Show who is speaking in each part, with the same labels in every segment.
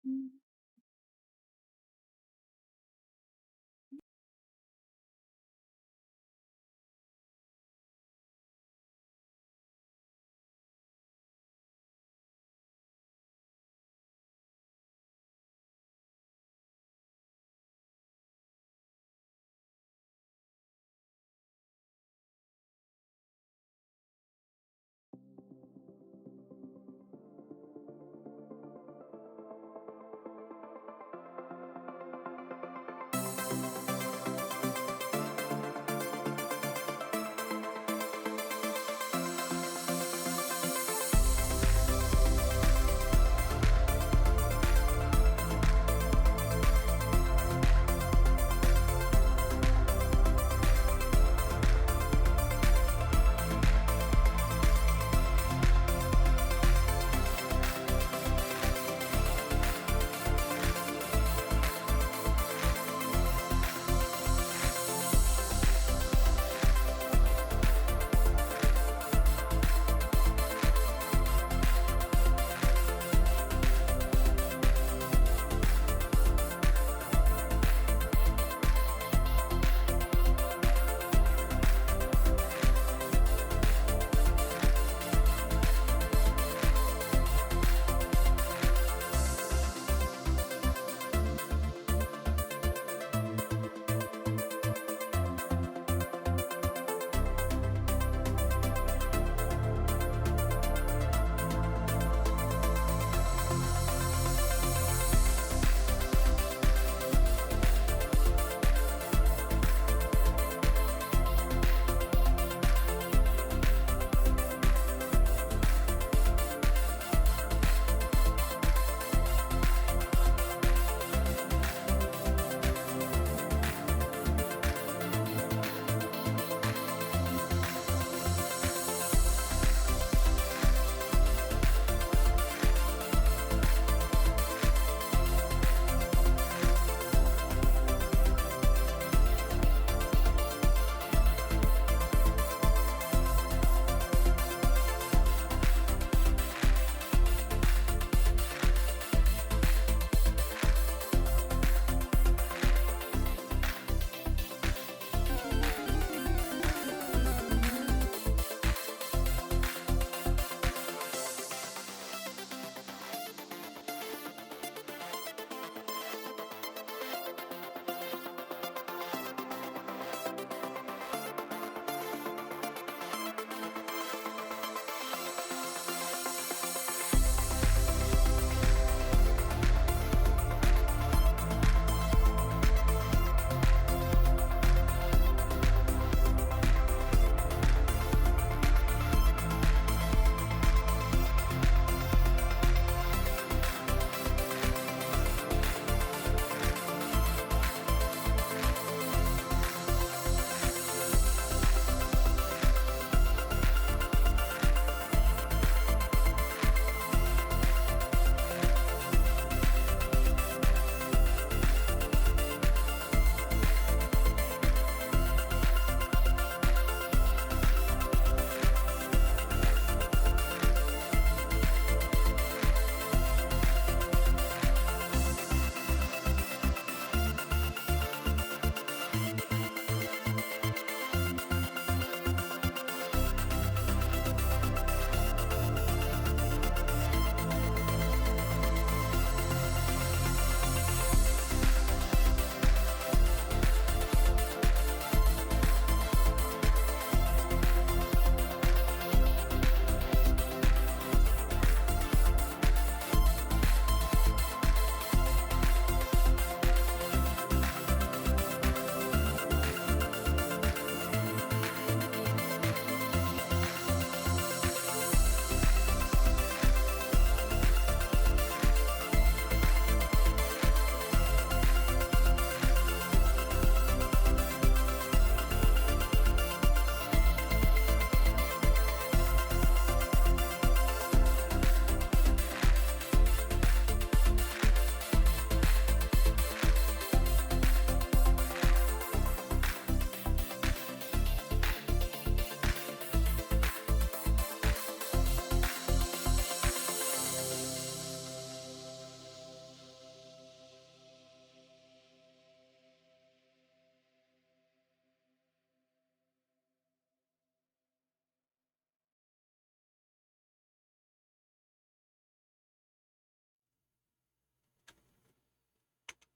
Speaker 1: 음.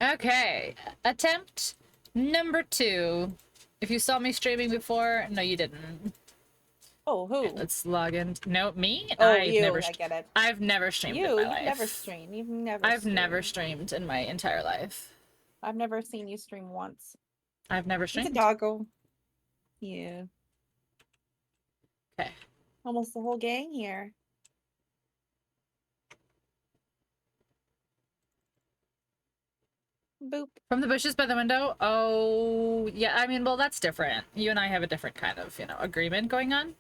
Speaker 1: Okay, attempt number 2. If you saw me streaming before, no, you didn't.
Speaker 2: Oh,
Speaker 1: Okay,
Speaker 2: who?
Speaker 1: let's log in. No, me?
Speaker 2: Oh, you. I get it.
Speaker 1: I've never streamed in my
Speaker 2: You've never
Speaker 1: life.
Speaker 2: streamed. You've never
Speaker 1: I've never
Speaker 2: streamed.
Speaker 1: streamed in my entire life.
Speaker 2: I've never seen you stream once.
Speaker 1: I've never
Speaker 2: It's a
Speaker 1: streamed.
Speaker 2: doggo. Yeah.
Speaker 1: Okay.
Speaker 2: Almost the whole gang here. Boop.
Speaker 1: From the bushes by the window? Oh, yeah, I mean, well, that's different. You and I have a different kind of, agreement going on.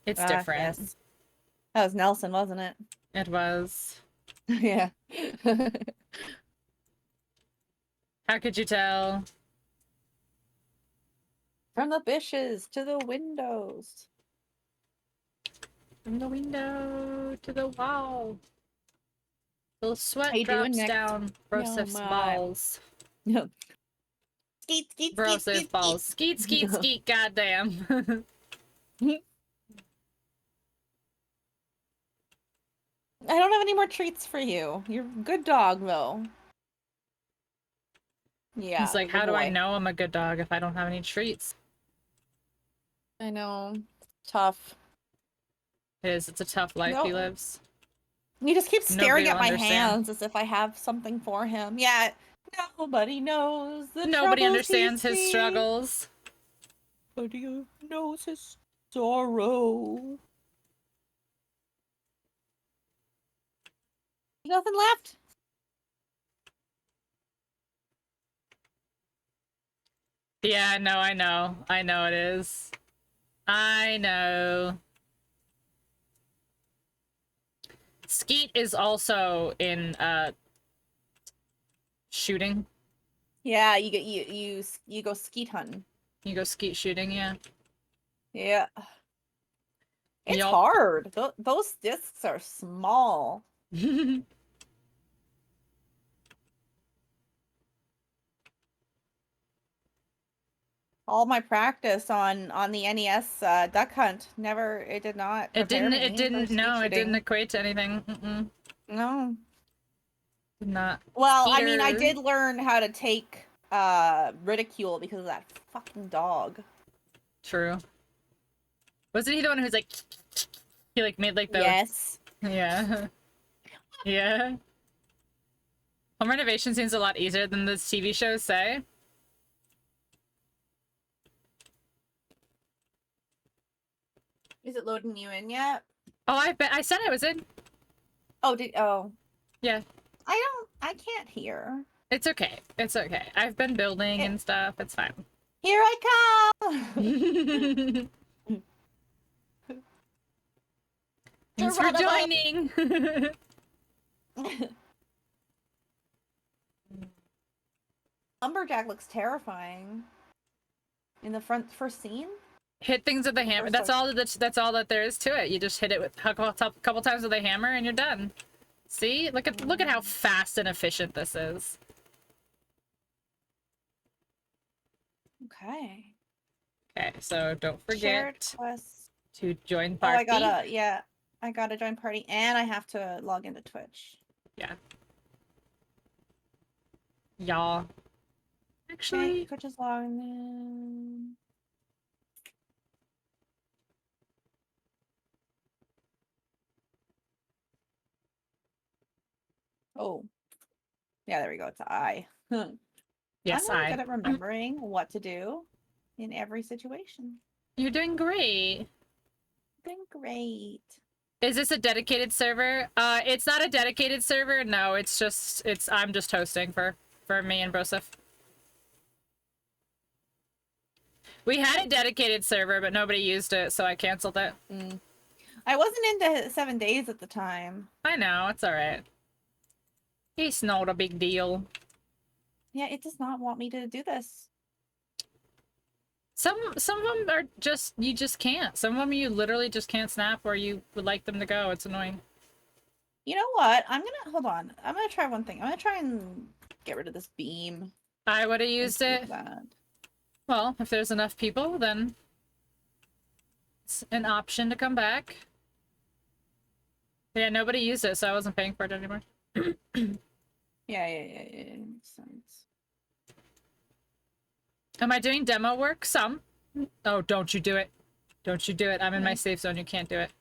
Speaker 1: It's different.
Speaker 2: Yes. That was Nelson, wasn't it?
Speaker 1: It was.
Speaker 2: Yeah.
Speaker 1: How could you tell?
Speaker 2: From the bushes to the windows.
Speaker 1: From the window to the wall. Little sweat
Speaker 2: How you doing,
Speaker 1: drops
Speaker 2: Nick?
Speaker 1: down Brosif's balls.
Speaker 2: No. Skeet, skeet,
Speaker 1: Brosif's
Speaker 2: skeet, skeet,
Speaker 1: balls. Skeet, skeet, skeet, goddamn.
Speaker 2: I don't have any more treats for you. You're a good dog, though. Yeah.
Speaker 1: He's like, how do I know I'm a good dog if I don't have any treats?
Speaker 2: I know. Tough.
Speaker 1: It is. It's a tough life he lives.
Speaker 2: He just keeps staring at my
Speaker 1: understand.
Speaker 2: hands as if I have something for him. Yeah. Nobody knows the
Speaker 1: Nobody
Speaker 2: troubles
Speaker 1: understands
Speaker 2: he
Speaker 1: his
Speaker 2: sees.
Speaker 1: struggles.
Speaker 2: Nobody knows his sorrow. Nothing left?
Speaker 1: Yeah, no, I know. I know it is. I know. Skeet is also in shooting.
Speaker 2: Yeah, you go skeet hunting.
Speaker 1: You go skeet shooting, yeah.
Speaker 2: Yeah. It's hard. Those discs are small. All my practice on the NES duck hunt it did not prepare me
Speaker 1: it didn't
Speaker 2: for
Speaker 1: no,
Speaker 2: skeet
Speaker 1: it didn't
Speaker 2: shooting.
Speaker 1: equate to anything.
Speaker 2: No.
Speaker 1: Did not.
Speaker 2: Well, I mean, I did learn how to take ridicule because of that fucking dog.
Speaker 1: True. Wasn't he the one who's like he like made like the
Speaker 2: Yes.
Speaker 1: Yeah. Yeah. Home renovation seems a lot easier than the TV shows say.
Speaker 2: Is it loading you in yet?
Speaker 1: Oh, I said I was in.
Speaker 2: Oh. Yeah. I can't hear.
Speaker 1: It's okay. It's okay. I've been building and stuff. It's fine.
Speaker 2: Here I come!
Speaker 1: Thanks for joining!
Speaker 2: Lumberjack looks terrifying. In the first scene?
Speaker 1: Hit things with the hammer. That's all that there is to it. You just hit it with a couple times with a hammer and you're done. See? Look at how fast and efficient this is.
Speaker 2: Okay.
Speaker 1: Okay, so don't forget to join
Speaker 2: party.
Speaker 1: party.
Speaker 2: I gotta join party and I have to log into Twitch.
Speaker 1: Yeah. Y'all. Actually,
Speaker 2: Twitch is logging in. Oh. Yeah, there we go. It's I.
Speaker 1: Yes,
Speaker 2: I'm really good at remembering what to do in every situation.
Speaker 1: You're doing great.
Speaker 2: Doing great.
Speaker 1: Is this a dedicated server? It's not a dedicated server. No, I'm just hosting for me and Brosif. We had a dedicated server, but nobody used it, so I canceled it.
Speaker 2: I wasn't into 7 days at the time.
Speaker 1: I know, it's alright. It's not a big deal.
Speaker 2: Yeah, it does not want me to do this.
Speaker 1: Some of them are just, you just can't. Some of them you literally just can't snap where you would like them to go. It's annoying.
Speaker 2: You know what? Hold on. I'm gonna try one thing. I'm gonna try and get rid of this beam.
Speaker 1: I would have used it. Well, if there's enough people, then it's an option to come back. Yeah, nobody used it, so I wasn't paying for it anymore.
Speaker 2: Yeah. Makes sense.
Speaker 1: Am I doing demo work? Some. Oh, don't you do it. Don't you do it. I'm in my
Speaker 2: Okay.
Speaker 1: safe zone. You can't do it.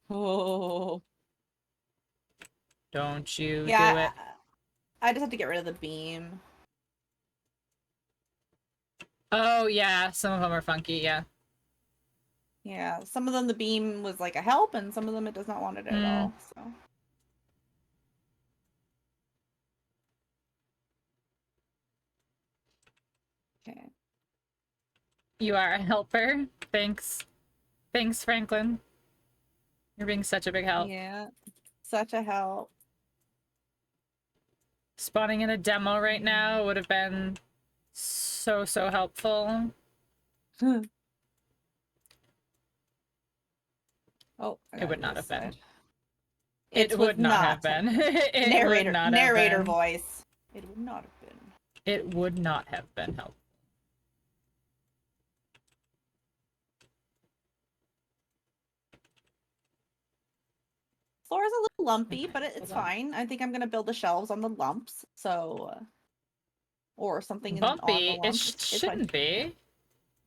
Speaker 2: Oh.
Speaker 1: Don't you do
Speaker 2: Yeah,
Speaker 1: it.
Speaker 2: I just have to get rid of the beam.
Speaker 1: Oh, yeah. Some of them are funky, yeah.
Speaker 2: Yeah, some of them the beam was like a help, and some of them it does not want it at all, so. Okay.
Speaker 1: You are a helper. Thanks. Thanks, Franklin. You're being such a big help.
Speaker 2: Yeah, such a help.
Speaker 1: Spawning in a demo right now would have been so helpful.
Speaker 2: Oh, I
Speaker 1: It
Speaker 2: gotta
Speaker 1: would
Speaker 2: do
Speaker 1: not
Speaker 2: this
Speaker 1: have been.
Speaker 2: side.
Speaker 1: It
Speaker 2: Was
Speaker 1: would not have
Speaker 2: not
Speaker 1: been. It would not have
Speaker 2: narrator
Speaker 1: been.
Speaker 2: voice. It would not have been.
Speaker 1: It would not have been helpful.
Speaker 2: Floor is a little lumpy,
Speaker 1: Okay,
Speaker 2: but it's
Speaker 1: hold on.
Speaker 2: fine. I think I'm gonna build the shelves on the lumps, so or something on the
Speaker 1: Bumpy? It
Speaker 2: lumps. It's fine.
Speaker 1: shouldn't be.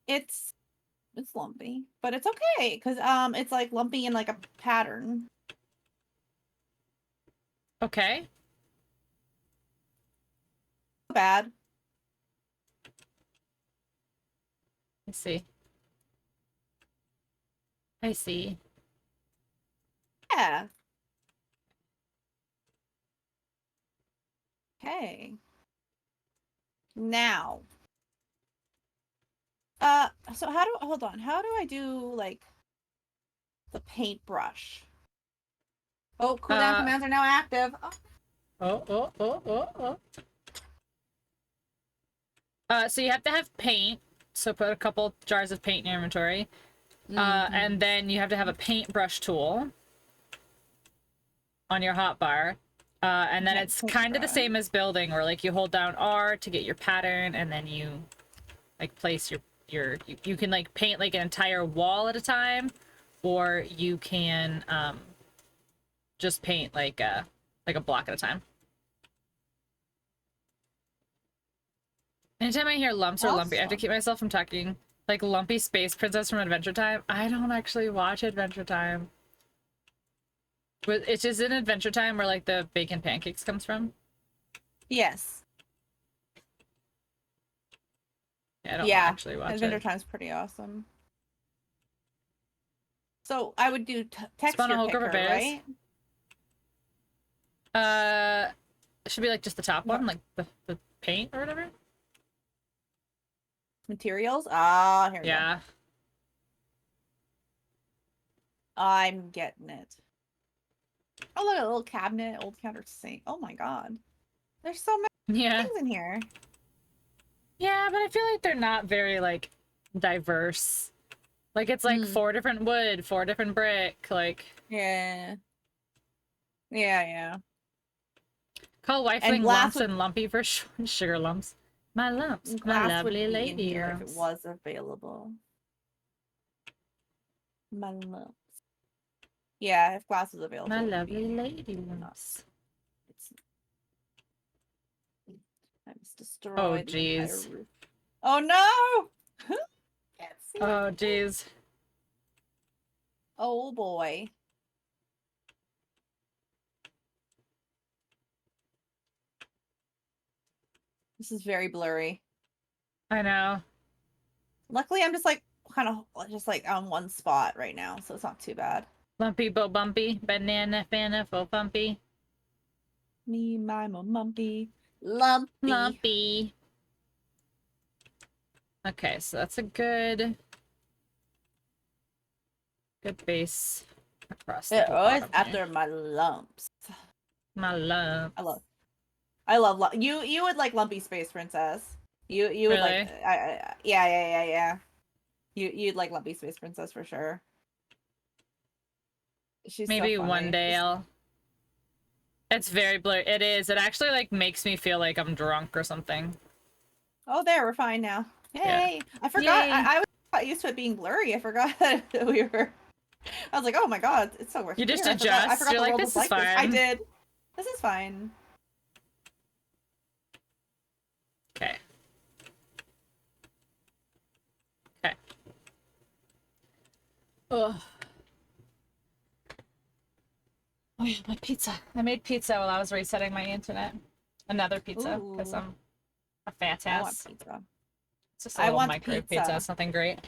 Speaker 2: It's lumpy, but it's okay because it's like lumpy in like a pattern.
Speaker 1: Okay.
Speaker 2: Bad.
Speaker 1: I see. I see.
Speaker 2: Yeah. Okay. Now. So hold on. How do I do like the paintbrush? Oh, cooldown commands are now active.
Speaker 1: Oh. So you have to have paint. So put a couple jars of paint in your inventory. And then you have to have a paintbrush tool on your hotbar. And then it's kind of the same as building, where like you hold down R to get your pattern, and then you like place you can like paint like an entire wall at a time, or you can just paint like a block at a time. Anytime I hear lumps or lumpy, I have to keep myself from talking like lumpy space princess from Adventure Time. I don't actually watch Adventure Time. It's just in Adventure Time where like the bacon pancakes comes from.
Speaker 2: Yes.
Speaker 1: Yeah, I don't actually watch
Speaker 2: Adventure
Speaker 1: it.
Speaker 2: Time's pretty awesome. So I would do texture picker, right?
Speaker 1: It should be like just the top one, like the paint or whatever.
Speaker 2: Materials? Ah, here we go.
Speaker 1: Yeah.
Speaker 2: I'm getting it. Oh, look at a little cabinet, old counter sink. Oh my god. There's so many things in here.
Speaker 1: Yeah, but I feel like they're not very like diverse. Like it's like 4 different wood, 4 different brick, like
Speaker 2: Yeah.
Speaker 1: call wifling lumps and lumpy for sugar lumps. My lumps, my lovely lady lumps.
Speaker 2: If it was available. My lumps. Yeah, if glass was available.
Speaker 1: My lovely lady lumps.
Speaker 2: I must destroy
Speaker 1: Oh,
Speaker 2: the entire
Speaker 1: jeez.
Speaker 2: roof. Oh no! Can't see.
Speaker 1: Oh, jeez.
Speaker 2: Oh boy. This is very blurry.
Speaker 1: I know.
Speaker 2: Luckily, I'm just like kind of just like on one spot right now, so it's not too bad.
Speaker 1: Lumpy bo bumpy, banana fana fo bumpy.
Speaker 2: Me, my mumpy. Lumpy.
Speaker 1: Okay, so that's a good base across the whole
Speaker 2: Always
Speaker 1: bottom
Speaker 2: after
Speaker 1: here.
Speaker 2: my lumps.
Speaker 1: My lumps.
Speaker 2: I love you would like lumpy space princess. You would
Speaker 1: Really?
Speaker 2: like yeah. You'd like lumpy space princess for sure. She's
Speaker 1: maybe
Speaker 2: so funny.
Speaker 1: one day I'll. It's very blurry. It is. It actually like makes me feel like I'm drunk or something.
Speaker 2: Oh, there, we're fine now. Yay! Yeah. I forgot. I was got used to it being blurry. I forgot that we were. I was like, oh my god, it's so much.
Speaker 1: You just adjust.
Speaker 2: I forgot
Speaker 1: You're
Speaker 2: the
Speaker 1: like,
Speaker 2: world
Speaker 1: this
Speaker 2: was
Speaker 1: is
Speaker 2: like
Speaker 1: fine.
Speaker 2: this. I did. This is fine.
Speaker 1: Okay. Okay. Ugh. Oh yeah, my pizza. I made pizza while I was resetting my internet. Another pizza, because
Speaker 2: Ooh,
Speaker 1: I'm a fat
Speaker 2: I want
Speaker 1: ass.
Speaker 2: pizza.
Speaker 1: It's just a
Speaker 2: I
Speaker 1: little
Speaker 2: want
Speaker 1: microwave pizza.
Speaker 2: pizza.
Speaker 1: It's nothing great.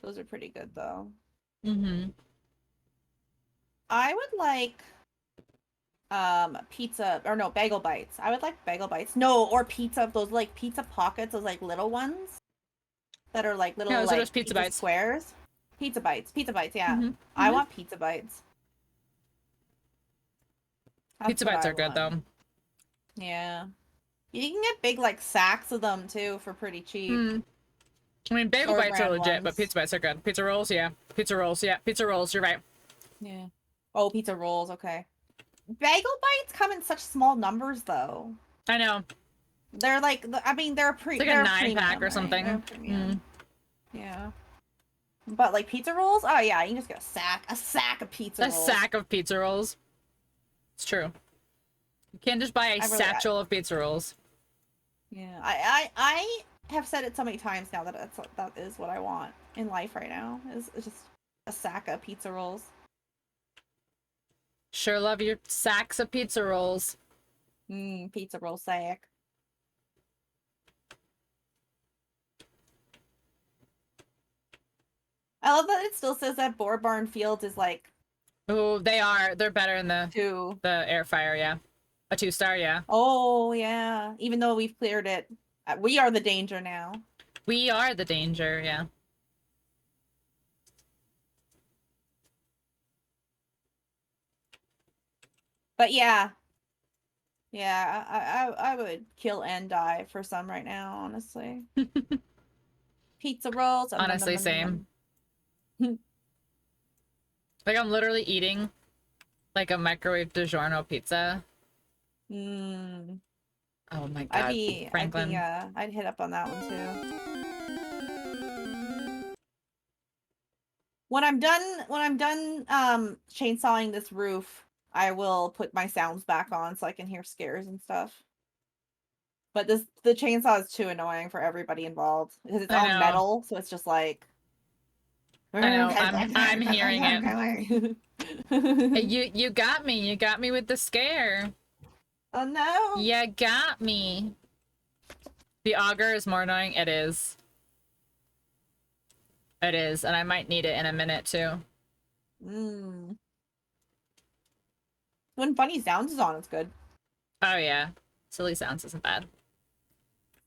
Speaker 2: Those are pretty good though.
Speaker 1: Mm-hmm.
Speaker 2: I would like pizza or no bagel bites. I would like bagel bites. No, or pizza, those like pizza pockets, those like little ones that are like
Speaker 1: Yeah,
Speaker 2: little
Speaker 1: those are
Speaker 2: like
Speaker 1: just pizza
Speaker 2: pizza
Speaker 1: bites.
Speaker 2: squares. Pizza bites, yeah.
Speaker 1: Mm-hmm.
Speaker 2: I
Speaker 1: Mm-hmm.
Speaker 2: want pizza bites. That's
Speaker 1: Pizza
Speaker 2: what
Speaker 1: bites
Speaker 2: I
Speaker 1: are good
Speaker 2: want.
Speaker 1: though.
Speaker 2: Yeah. You can get big like sacks of them too for pretty cheap.
Speaker 1: Hmm. I mean, bagel
Speaker 2: Store
Speaker 1: bites are
Speaker 2: brand
Speaker 1: legit, but
Speaker 2: ones.
Speaker 1: pizza bites are good. Pizza rolls, yeah. Pizza rolls, yeah. Pizza rolls, you're right.
Speaker 2: Yeah. Oh, pizza rolls, okay. Bagel bites come in such small numbers though.
Speaker 1: I know.
Speaker 2: They're like I mean
Speaker 1: It's like a
Speaker 2: they're
Speaker 1: 9-pack
Speaker 2: premium,
Speaker 1: or
Speaker 2: right? They're
Speaker 1: something.
Speaker 2: premium. Yeah. But like pizza rolls? Oh yeah, you can just get a sack of pizza
Speaker 1: A
Speaker 2: rolls.
Speaker 1: sack of pizza rolls. It's true. You can't just buy a
Speaker 2: I really
Speaker 1: satchel of pizza rolls.
Speaker 2: yeah. I have said it so many times now that that is what I want in life right now. Is just a sack of pizza rolls.
Speaker 1: Sure love your sacks of pizza rolls.
Speaker 2: Pizza roll sack. I love that it still says that Boar Barn Fields is like
Speaker 1: Oh, they are. They're better in the
Speaker 2: 2.
Speaker 1: air fryer, yeah. A 2-star, yeah.
Speaker 2: Oh yeah. Even though we've cleared it. We are the danger now.
Speaker 1: We are the danger, yeah.
Speaker 2: But yeah. Yeah, I would kill and die for some right now, honestly. Pizza rolls.
Speaker 1: Honestly, same. Like, I'm literally eating, like, a microwave DiGiorno pizza.
Speaker 2: Mm.
Speaker 1: Oh my god, Franklin.
Speaker 2: I'd hit up on that one too. When I'm done chainsawing this roof, I will put my sounds back on so I can hear scares and stuff. But the chainsaw is too annoying for everybody involved because it's
Speaker 1: I
Speaker 2: all
Speaker 1: know.
Speaker 2: metal, so it's just like
Speaker 1: I know. I'm hearing it. You got me. You got me with the scare.
Speaker 2: Oh no.
Speaker 1: You got me. The auger is more annoying. It is. It is, and I might need it in a minute too.
Speaker 2: Mm. When funny sounds is on, it's good.
Speaker 1: Oh yeah. Silly sounds isn't bad.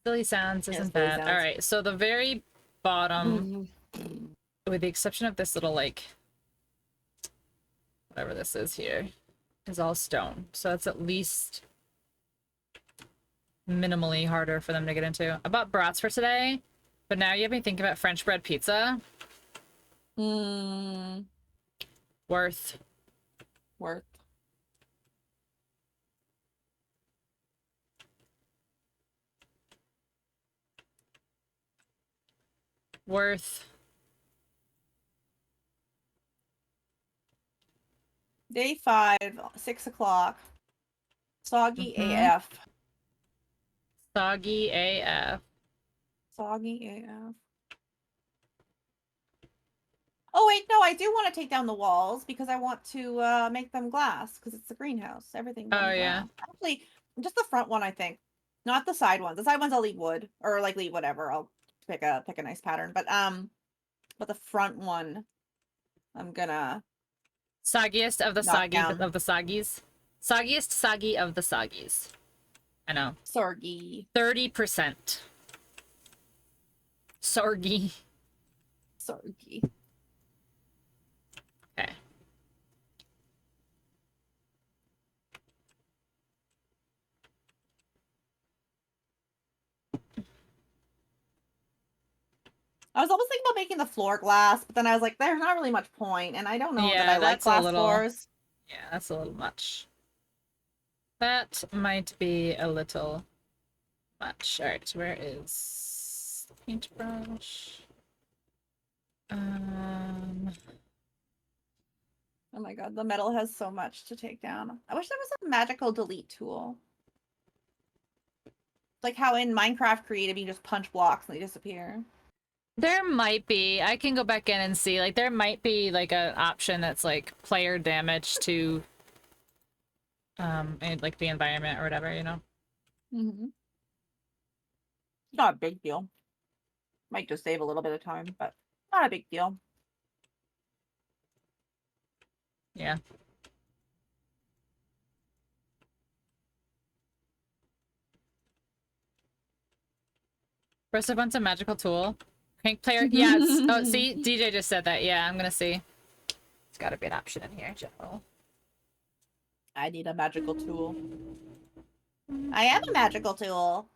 Speaker 1: Silly sounds
Speaker 2: Yes,
Speaker 1: isn't
Speaker 2: silly
Speaker 1: bad.
Speaker 2: sounds.
Speaker 1: Alright, so the very bottom, with the exception of this little, like, whatever this is here, is all stone. So it's at least minimally harder for them to get into. I bought brats for today, but now you have me thinking about French bread pizza.
Speaker 2: Mm.
Speaker 1: Worth.
Speaker 2: Worth.
Speaker 1: Worth.
Speaker 2: Day 5, 6 o'clock. Soggy AF.
Speaker 1: Soggy AF.
Speaker 2: Soggy AF. Oh wait, no, I do want to take down the walls because I want to make them glass because it's the greenhouse. Everything
Speaker 1: Oh,
Speaker 2: done
Speaker 1: yeah.
Speaker 2: glass. Actually, just the front one, I think. Not the side ones. The side ones I'll leave wood or like leave whatever. I'll pick a nice pattern. But the front one I'm gonna
Speaker 1: Soggiest of the
Speaker 2: knock
Speaker 1: soggy
Speaker 2: down.
Speaker 1: of the soggies. Soggiest soggy of the soggies. I know.
Speaker 2: Sorgy.
Speaker 1: 30%. Sorgy.
Speaker 2: Sorgy.
Speaker 1: Okay.
Speaker 2: I was almost thinking about making the floor glass, but then I was like, there's not really much point, and I don't know that
Speaker 1: Yeah,
Speaker 2: I like
Speaker 1: that's a
Speaker 2: glass
Speaker 1: little...
Speaker 2: floors.
Speaker 1: Yeah, that's a little much. That might be a little much. Alright, so where is the paintbrush?
Speaker 2: Oh my god, the metal has so much to take down. I wish there was a magical delete tool. Like how in Minecraft Creative you just punch blocks and they disappear.
Speaker 1: There might be. I can go back in and see. Like, there might be, like, an option that's, like, player damage to, and, like, the environment or whatever, you know?
Speaker 2: Mm-hmm. Not a big deal. Might just save a little bit of time, but not a big deal.
Speaker 1: Yeah. First, wants a magical tool. Pink player. Yeah. Oh, see, DJ just said that. Yeah, I'm gonna see. It's got to be an option in here, general.
Speaker 2: I need a magical tool. I am a magical tool.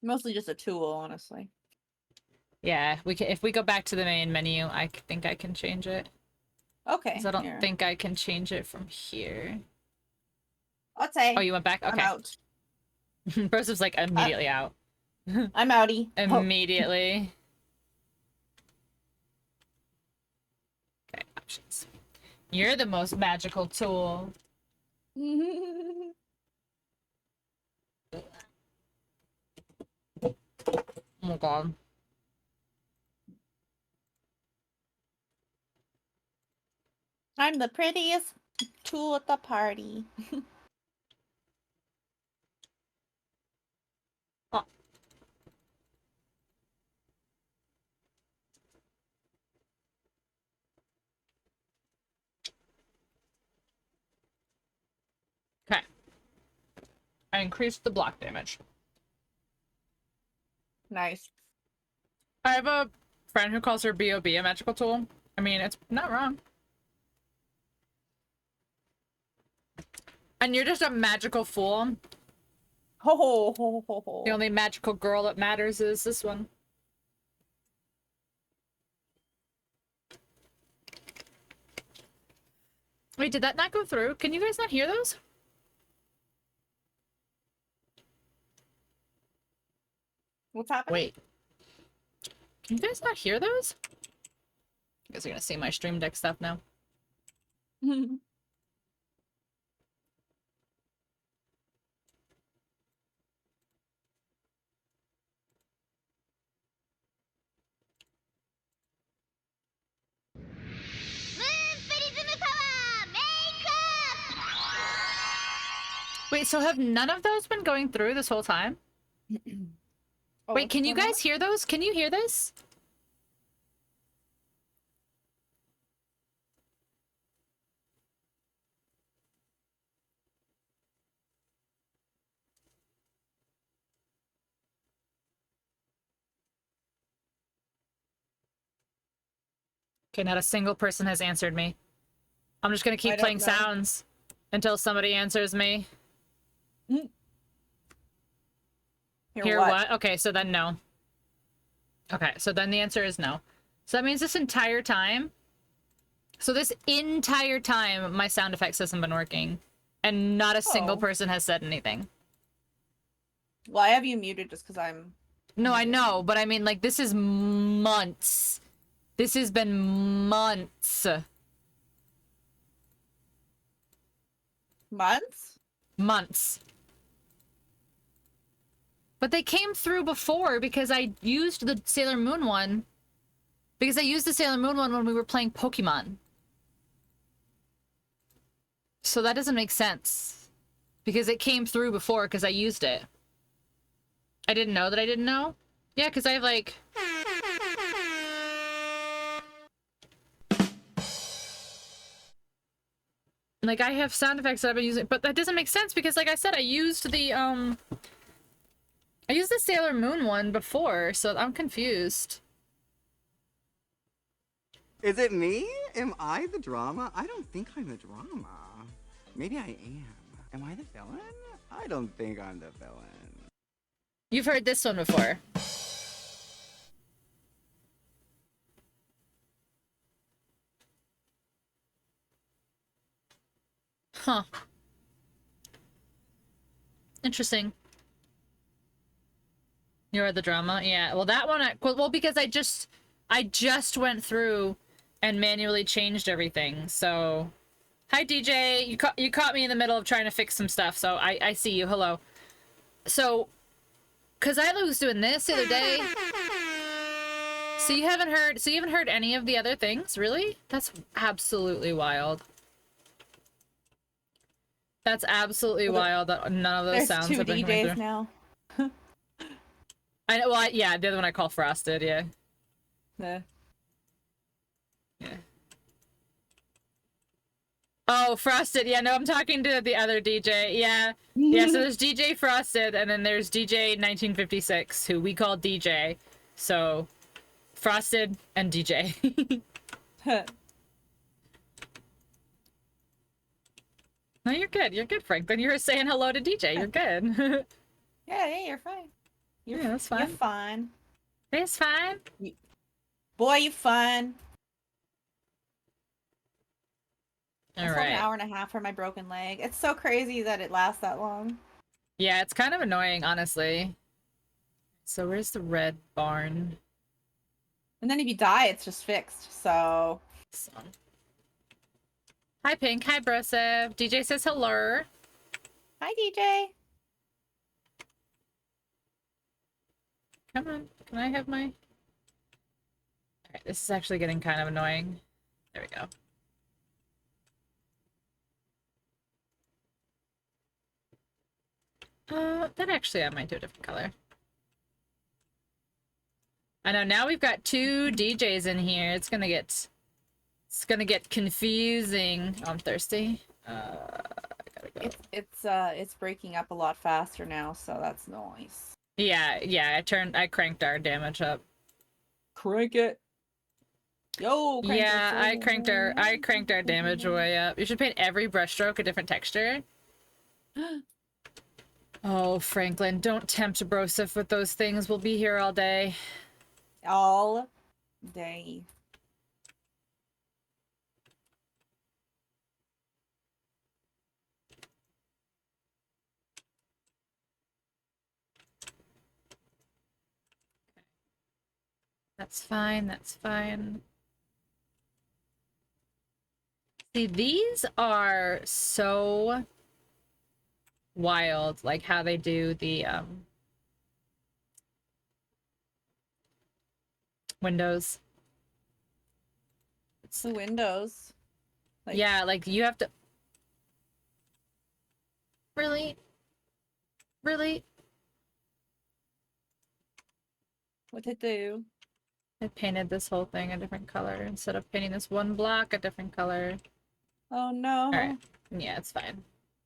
Speaker 2: Mostly just a tool, honestly.
Speaker 1: Yeah, we can. If we go back to the main menu, I think I can change it.
Speaker 2: Okay.
Speaker 1: I don't think I can change it from here.
Speaker 2: Let's say.
Speaker 1: Oh, you went back? Okay.
Speaker 2: I'm out.
Speaker 1: Broseph's like immediately out.
Speaker 2: I'm outie.
Speaker 1: Immediately. Okay, options. You're the most magical tool. Oh my god.
Speaker 2: I'm the prettiest tool at the party.
Speaker 1: Oh. Okay. I increased the block damage.
Speaker 2: Nice.
Speaker 1: I have a friend who calls her B.O.B. a magical tool. I mean, it's not wrong. And you're just a magical fool.
Speaker 2: Ho ho ho ho ho.
Speaker 1: The only magical girl that matters is this one. Wait, did that not go through? Can you guys not hear those?
Speaker 2: What's happening?
Speaker 1: Wait. Can you guys not hear those? You guys are gonna see my stream deck stuff now. Wait, so have none of those been going through this whole time?
Speaker 2: Oh,
Speaker 1: wait, can you guys hear those? Can you hear this? Okay, not a single person has answered me. I'm just gonna keep playing sounds until somebody answers me. Hear what? Okay, so then no. Okay, so then the answer is no. So that means this entire time... So this entire time, my sound effects hasn't been working. And not a single person has said anything.
Speaker 2: Well, I have you muted just because I'm...
Speaker 1: No, I know, but I mean, like, this is months. This has been months.
Speaker 2: Months?
Speaker 1: Months. But they came through before because I used the Sailor Moon one. Because I used the Sailor Moon one when we were playing Pokemon. So that doesn't make sense. Because it came through before because I used it. I didn't know that I didn't know? Yeah, because I have, like... Like, I have sound effects that I've been using, but that doesn't make sense because, like I said, I used the Sailor Moon one before, so I'm confused.
Speaker 3: Is it me? Am I the drama? I don't think I'm the drama. Maybe I am. Am I the villain? I don't think I'm the villain.
Speaker 1: You've heard this one before. Huh. Interesting. You're the drama? Yeah, well that one, well, because I just... I just went through and manually changed everything. So, hi DJ, you caught me in the middle of trying to fix some stuff. So I see you. Hello. So, cause I was doing this the other day. So you haven't heard any of the other things, really? That's absolutely wild. That's absolutely wild that none of those
Speaker 2: There's
Speaker 1: sounds
Speaker 2: 2
Speaker 1: have been coming
Speaker 2: DJs
Speaker 1: through.
Speaker 2: now.
Speaker 1: I know. Well, yeah, the other one I call Frosted. Yeah.
Speaker 2: Yeah.
Speaker 1: Yeah. Oh, Frosted. Yeah, no, I'm talking to the other DJ. Yeah. Yeah, so there's DJ Frosted, and then there's DJ 1956, who we call DJ. So, Frosted and DJ. No, you're good. You're good, Franklin. You were saying hello to DJ. You're good.
Speaker 2: Yeah, you're fine.
Speaker 1: Yeah, that's
Speaker 2: You're
Speaker 1: fine.
Speaker 2: fine.
Speaker 1: It's fine.
Speaker 2: Boy, you fine.
Speaker 1: All
Speaker 2: It's like an
Speaker 1: right.
Speaker 2: hour and a half for my broken leg. It's so crazy that it lasts that long.
Speaker 1: Yeah, it's kind of annoying, honestly. So where's the red barn?
Speaker 2: And then if you die, it's just fixed. So.
Speaker 1: Hi, Pink. Hi, Brosev. DJ says hello.
Speaker 2: Hi, DJ.
Speaker 1: Come on. Can I have my... Alright, this is actually getting kind of annoying. There we go. Then actually I might do a different color. I know, now we've got 2 DJs in here. It's gonna get confusing. Oh, I'm thirsty. I gotta go.
Speaker 2: It's breaking up a lot faster now, so that's nice.
Speaker 1: Yeah, I cranked our damage up.
Speaker 2: Crank it. Yo, crank
Speaker 1: Yeah,
Speaker 2: it.
Speaker 1: I cranked our damage way up. You should paint every brushstroke a different texture. Oh, Franklin, don't tempt Broseph with those things. We'll be here all day.
Speaker 2: All day.
Speaker 1: That's fine, that's fine. See, these are so wild, like how they do the windows.
Speaker 2: It's the windows. Like,
Speaker 1: Yeah, like you have to... Really? Really?
Speaker 2: what it do?
Speaker 1: I painted this whole thing a different color instead of painting this one block a different color.
Speaker 2: Oh no.
Speaker 1: Alright. Yeah, it's fine.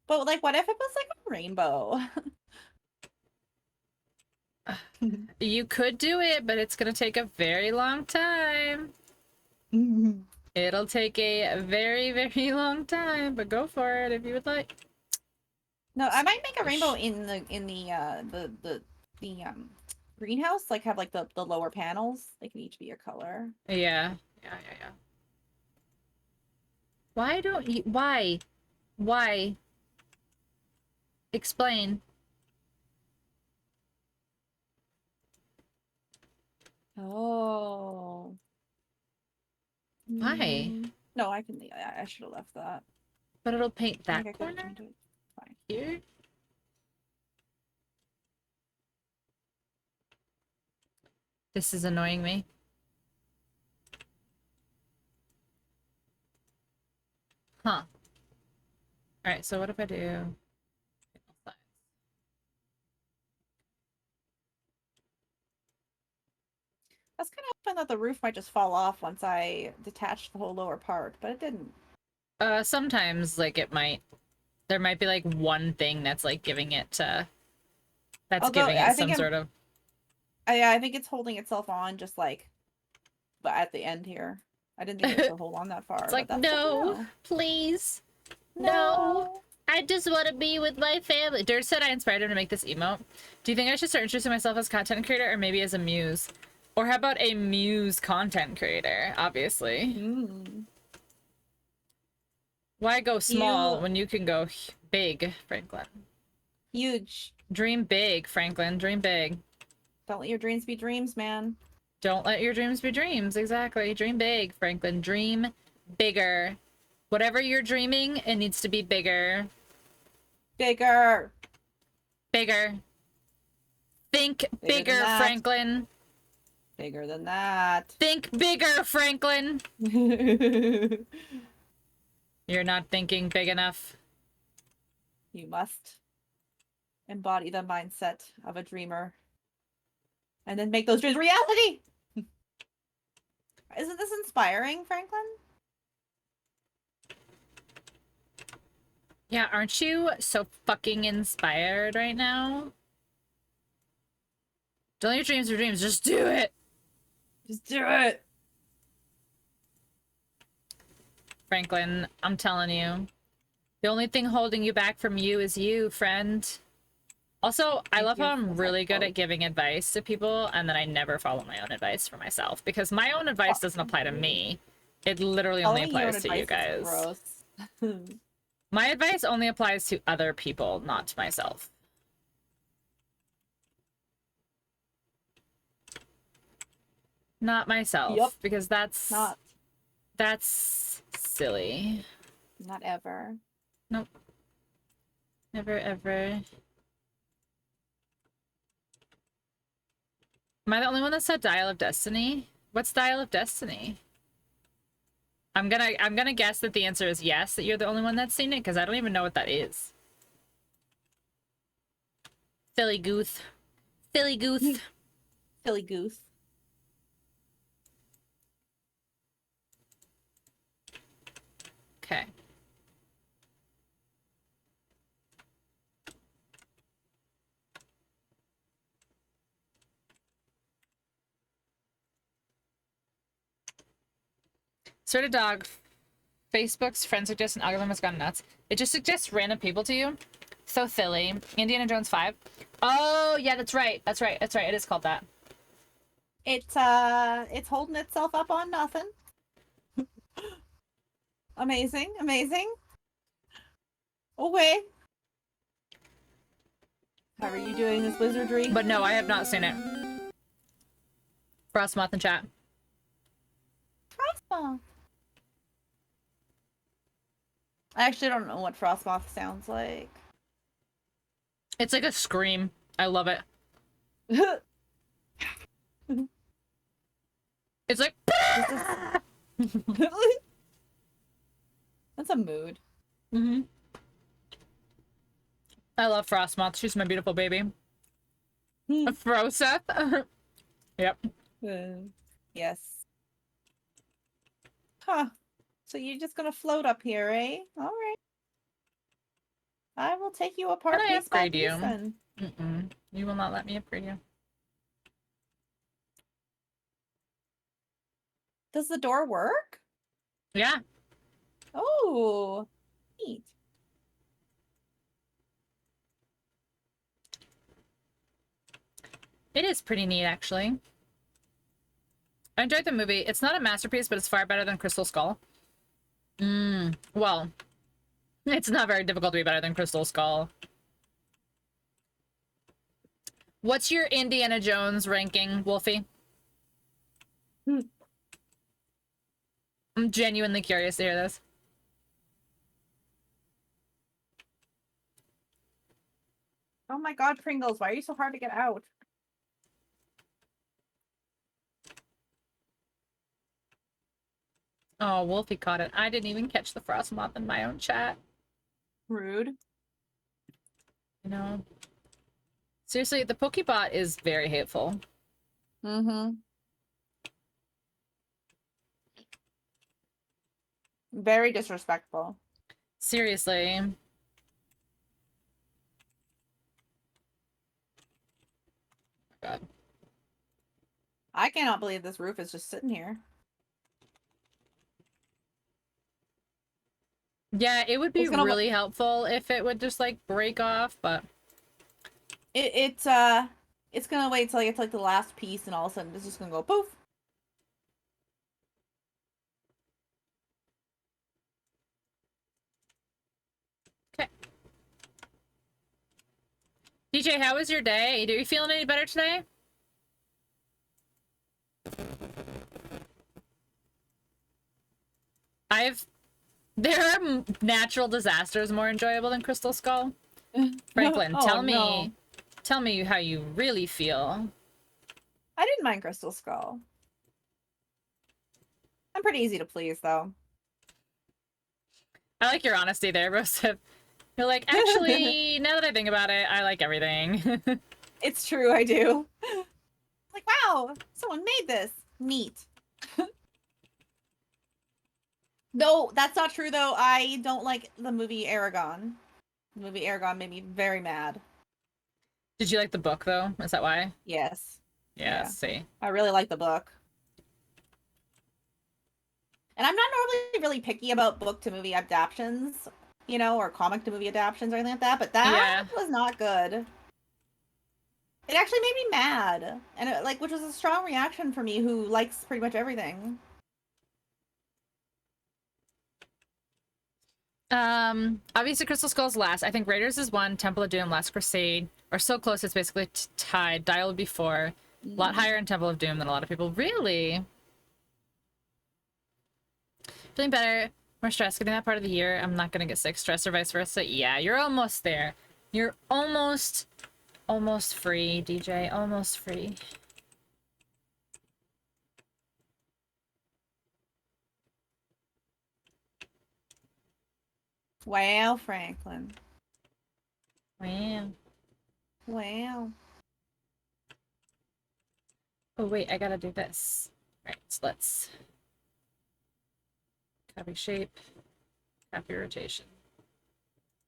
Speaker 2: But like, what if it was like a rainbow?
Speaker 1: You could do it, but it's gonna take a very long time. It'll take a very, very long time, but go for it if you would like.
Speaker 2: No, I might make a rainbow in the greenhouse. Like have like the lower panels. They can each be a color.
Speaker 1: Yeah. Why don't you... Why? Why? Explain.
Speaker 2: Oh.
Speaker 1: Why?
Speaker 2: No, I can. I should have left that.
Speaker 1: But it'll paint
Speaker 2: I think
Speaker 1: that
Speaker 2: I could've
Speaker 1: corner
Speaker 2: changed it. Fine.
Speaker 1: here. This is annoying me. Huh. Alright, so what if I do...
Speaker 2: I was kind of hoping that the roof might just fall off once I detached the whole lower part, but it didn't.
Speaker 1: Sometimes, like, it might... There might be, like, one thing that's, like, giving it, that's giving it some sort of...
Speaker 2: Yeah, I think it's holding itself on just, like... But at the end here. I didn't think it would hold on that far.
Speaker 1: It's like,
Speaker 2: but that's good to
Speaker 1: no,
Speaker 2: know.
Speaker 1: please.
Speaker 2: No.
Speaker 1: I just want to be with my family. Dirt said I inspired him to make this emote. Do you think I should start introducing myself as content creator or maybe as a muse? Or how about a muse content creator, obviously? Why go small when you can go big, Franklin?
Speaker 2: Huge.
Speaker 1: Dream big, Franklin. Dream big.
Speaker 2: Don't let your dreams be dreams, man.
Speaker 1: Don't let your dreams be dreams. Exactly. Dream big, Franklin. Dream bigger. Whatever you're dreaming, it needs to be bigger.
Speaker 2: Bigger.
Speaker 1: Bigger. Think
Speaker 2: Bigger than
Speaker 1: bigger,
Speaker 2: that.
Speaker 1: Franklin.
Speaker 2: Bigger than that.
Speaker 1: Think bigger, Franklin.
Speaker 2: You
Speaker 1: You're not thinking big enough.
Speaker 2: must embody the mindset of a dreamer. And then make those dreams reality! Isn't this inspiring, Franklin?
Speaker 1: Yeah, aren't you so fucking inspired right now? Don't let your dreams be dreams. Just do it.
Speaker 2: Just do it!
Speaker 1: Franklin, I'm telling you. The only thing holding you back from you is you, friend. Also, I
Speaker 2: Thank
Speaker 1: love
Speaker 2: you
Speaker 1: how
Speaker 2: for
Speaker 1: I'm really good
Speaker 2: that
Speaker 1: at giving advice to people, and then I never follow my own advice for myself, because my own advice doesn't apply to me. It literally only
Speaker 2: Following your own
Speaker 1: applies to you
Speaker 2: advice is
Speaker 1: guys.
Speaker 2: gross.
Speaker 1: My advice only applies to other people, not to myself. Not myself,
Speaker 2: Yup.
Speaker 1: because that's
Speaker 2: Not
Speaker 1: silly.
Speaker 2: ever.
Speaker 1: Nope. Never ever. Am I the only one that said Dial of Destiny? What's Dial of Destiny? I'm gonna guess that the answer is yes, that you're the only one that's seen it, because I don't even know what that is. Philly Gooth. Philly Gooth.
Speaker 2: Silly goose.
Speaker 1: Okay. Sort of dog. Facebook's friend suggestion algorithm has gone nuts. It just suggests random people to you. So silly. Indiana Jones 5. Oh, yeah, that's right. That's right. That's right. It is called that.
Speaker 2: It's holding itself up on nothing. Amazing, amazing. Okay. How are you doing this wizardry?
Speaker 1: But no, I have not seen it. Frostmoth in chat.
Speaker 2: Frostmoth. I actually don't know what Frostmoth sounds like.
Speaker 1: It's like a scream. I love it. It's like...
Speaker 2: That's a mood.
Speaker 1: Mm-hmm. I love Frostmoth. She's my beautiful baby. A Froseth. Yep.
Speaker 2: Yes. Huh. So you're just gonna float up here, eh? Alright. I will take you apart
Speaker 1: Can I
Speaker 2: piece by
Speaker 1: upgrade you?
Speaker 2: piece then.
Speaker 1: Mm-mm. You will not let me upgrade you.
Speaker 2: Does the door work?
Speaker 1: Yeah.
Speaker 2: Oh, neat.
Speaker 1: It is pretty neat, actually. I enjoyed the movie. It's not a masterpiece, but it's far better than Crystal Skull. Well, it's not very difficult to be better than Crystal Skull. What's your Indiana Jones ranking, Wolfie? I'm genuinely curious to hear this.
Speaker 2: Oh my god, Pringles, why are you so hard to get out?
Speaker 1: Oh, Wolfie caught it. I didn't even catch the Frostmoth in my own chat.
Speaker 2: Rude.
Speaker 1: You know? Seriously, the Pokebot is very hateful.
Speaker 2: Mm-hmm. Very disrespectful.
Speaker 1: Seriously. God.
Speaker 2: I cannot believe this roof is just sitting here.
Speaker 1: Yeah, it would be
Speaker 2: It's gonna
Speaker 1: really helpful if it would just, like, break off, but...
Speaker 2: It's gonna wait till I get to, like, the last piece and all of a sudden it's just gonna go poof.
Speaker 1: Okay. DJ, how was your day? Are you feeling any better today? There are natural disasters more enjoyable than Crystal Skull. Franklin,
Speaker 2: Oh,
Speaker 1: tell
Speaker 2: no.
Speaker 1: me how you really feel.
Speaker 2: I didn't mind Crystal Skull. I'm pretty easy to please, though.
Speaker 1: I like your honesty there, Rosef. You're like, actually, now that I think about it, I like everything.
Speaker 2: It's true, I do. Like, wow, someone made this. Neat. No, that's not true, though. I don't like the movie Aragon. The movie Aragon made me very mad.
Speaker 1: Did you like the book, though? Is that why?
Speaker 2: Yes.
Speaker 1: Yeah,
Speaker 2: Yeah.
Speaker 1: see.
Speaker 2: I really like the book. And I'm not normally really picky about book to movie adaptations, you know, or comic to movie adaptations or anything like that, but that was not good. It actually made me mad. And it, like, which was a strong reaction for me who likes pretty much everything.
Speaker 1: Obviously Crystal Skull's last. I think Raiders is 1, Temple of Doom, Last Crusade are so close it's basically tied. Dial would be 4. A lot higher in Temple of Doom than a lot of people. Really? Feeling better. More stress getting that part of the year. I'm not gonna get sick. Stress or vice versa. Yeah, you're almost there. You're almost free, DJ. Almost free.
Speaker 2: Wow, Franklin.
Speaker 1: Wow.
Speaker 2: Wow.
Speaker 1: Oh wait, I gotta do this. All right, so let's copy shape, copy rotation,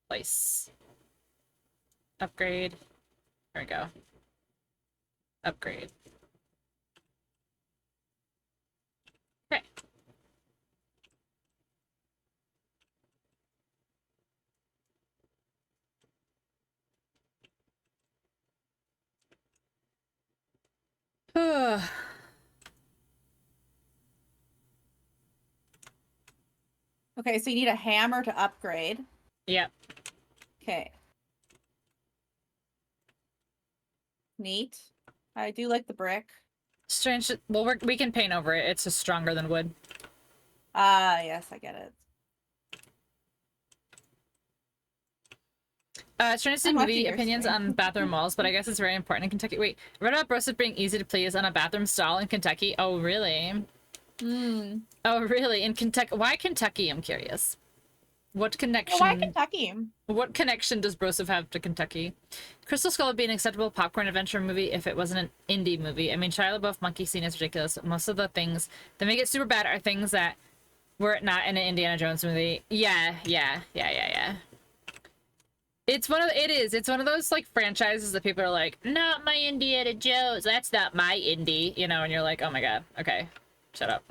Speaker 1: place, upgrade. There we go. Upgrade. Okay.
Speaker 2: Okay, so you need a hammer to upgrade.
Speaker 1: Yep.
Speaker 2: Okay. Neat. I do like the brick.
Speaker 1: Strange. Well, we can paint over it. It's just stronger than wood.
Speaker 2: Ah, yes, I get it.
Speaker 1: Strange to see
Speaker 2: I'm watching
Speaker 1: movie
Speaker 2: your
Speaker 1: opinions
Speaker 2: stream.
Speaker 1: on bathroom walls, but I guess it's very important in Kentucky. Wait, I read about Broseph being easy to please on a bathroom stall in Kentucky. Oh, really? Oh, really? In Kentucky? Why Kentucky? I'm curious. What connection?
Speaker 2: Well, why Kentucky?
Speaker 1: What connection does Broseph have to Kentucky? Crystal Skull would be an acceptable popcorn adventure movie if it wasn't an indie movie. I mean, Shia LaBeouf monkey scene is ridiculous. Most of the things that make it super bad are things that were not in an Indiana Jones movie. Yeah. It's one of those like franchises that people are like, not my Indiana Jones. That's not my indie, you know, and you're like, oh my god, okay, shut up.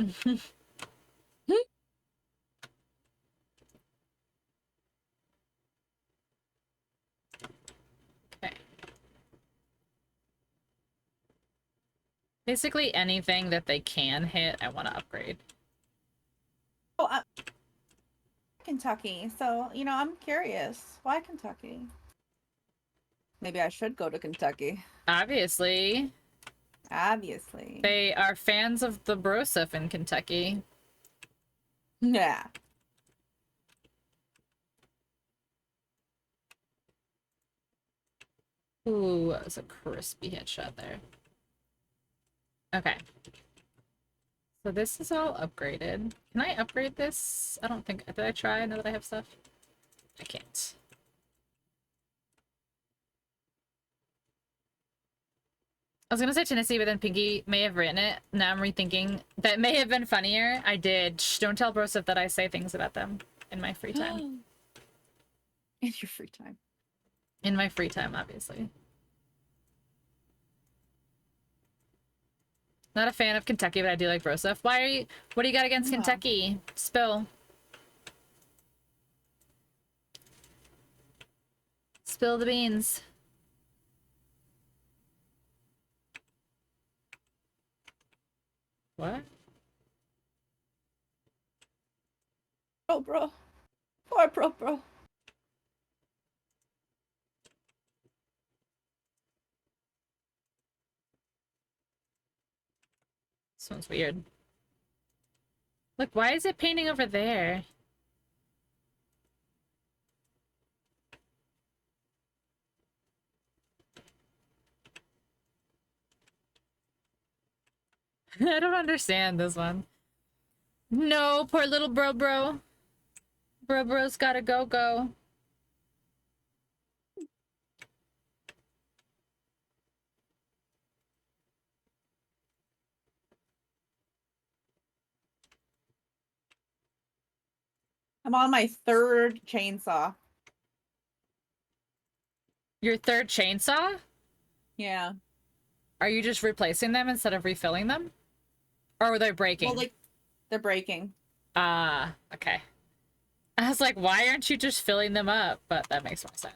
Speaker 1: Okay. Basically anything that they can hit, I want to upgrade.
Speaker 2: Oh, Kentucky. So, you know, I'm curious. Why Kentucky? Maybe I should go to Kentucky.
Speaker 1: Obviously.
Speaker 2: Obviously.
Speaker 1: They are fans of the Broseph in Kentucky.
Speaker 2: Yeah.
Speaker 1: Ooh, that was a crispy headshot there. Okay. So this is all upgraded. Can I upgrade this? I don't think... Did I try now that I have stuff? I can't. I was gonna say Tennessee, but then Pinky may have written it. Now I'm rethinking. That may have been funnier. I did. Shh, don't tell Broseph that I say things about them in my free time.
Speaker 2: In your free time.
Speaker 1: In my free time, obviously. Not a fan of Kentucky, but I do like Broseph. Why are you... What do you got against Kentucky? Spill. Spill the beans. What?
Speaker 2: Oh, bro. Poor bro.
Speaker 1: This one's weird. Look, why is it painting over there? I don't understand this one. No, poor little bro. Bro's gotta go.
Speaker 2: I'm on my 3rd chainsaw.
Speaker 1: Your 3rd chainsaw?
Speaker 2: Yeah.
Speaker 1: Are you just replacing them instead of refilling them? Or were they breaking?
Speaker 2: Well, like, they're breaking.
Speaker 1: Ah, okay. I was like, why aren't you just filling them up? But that makes more sense.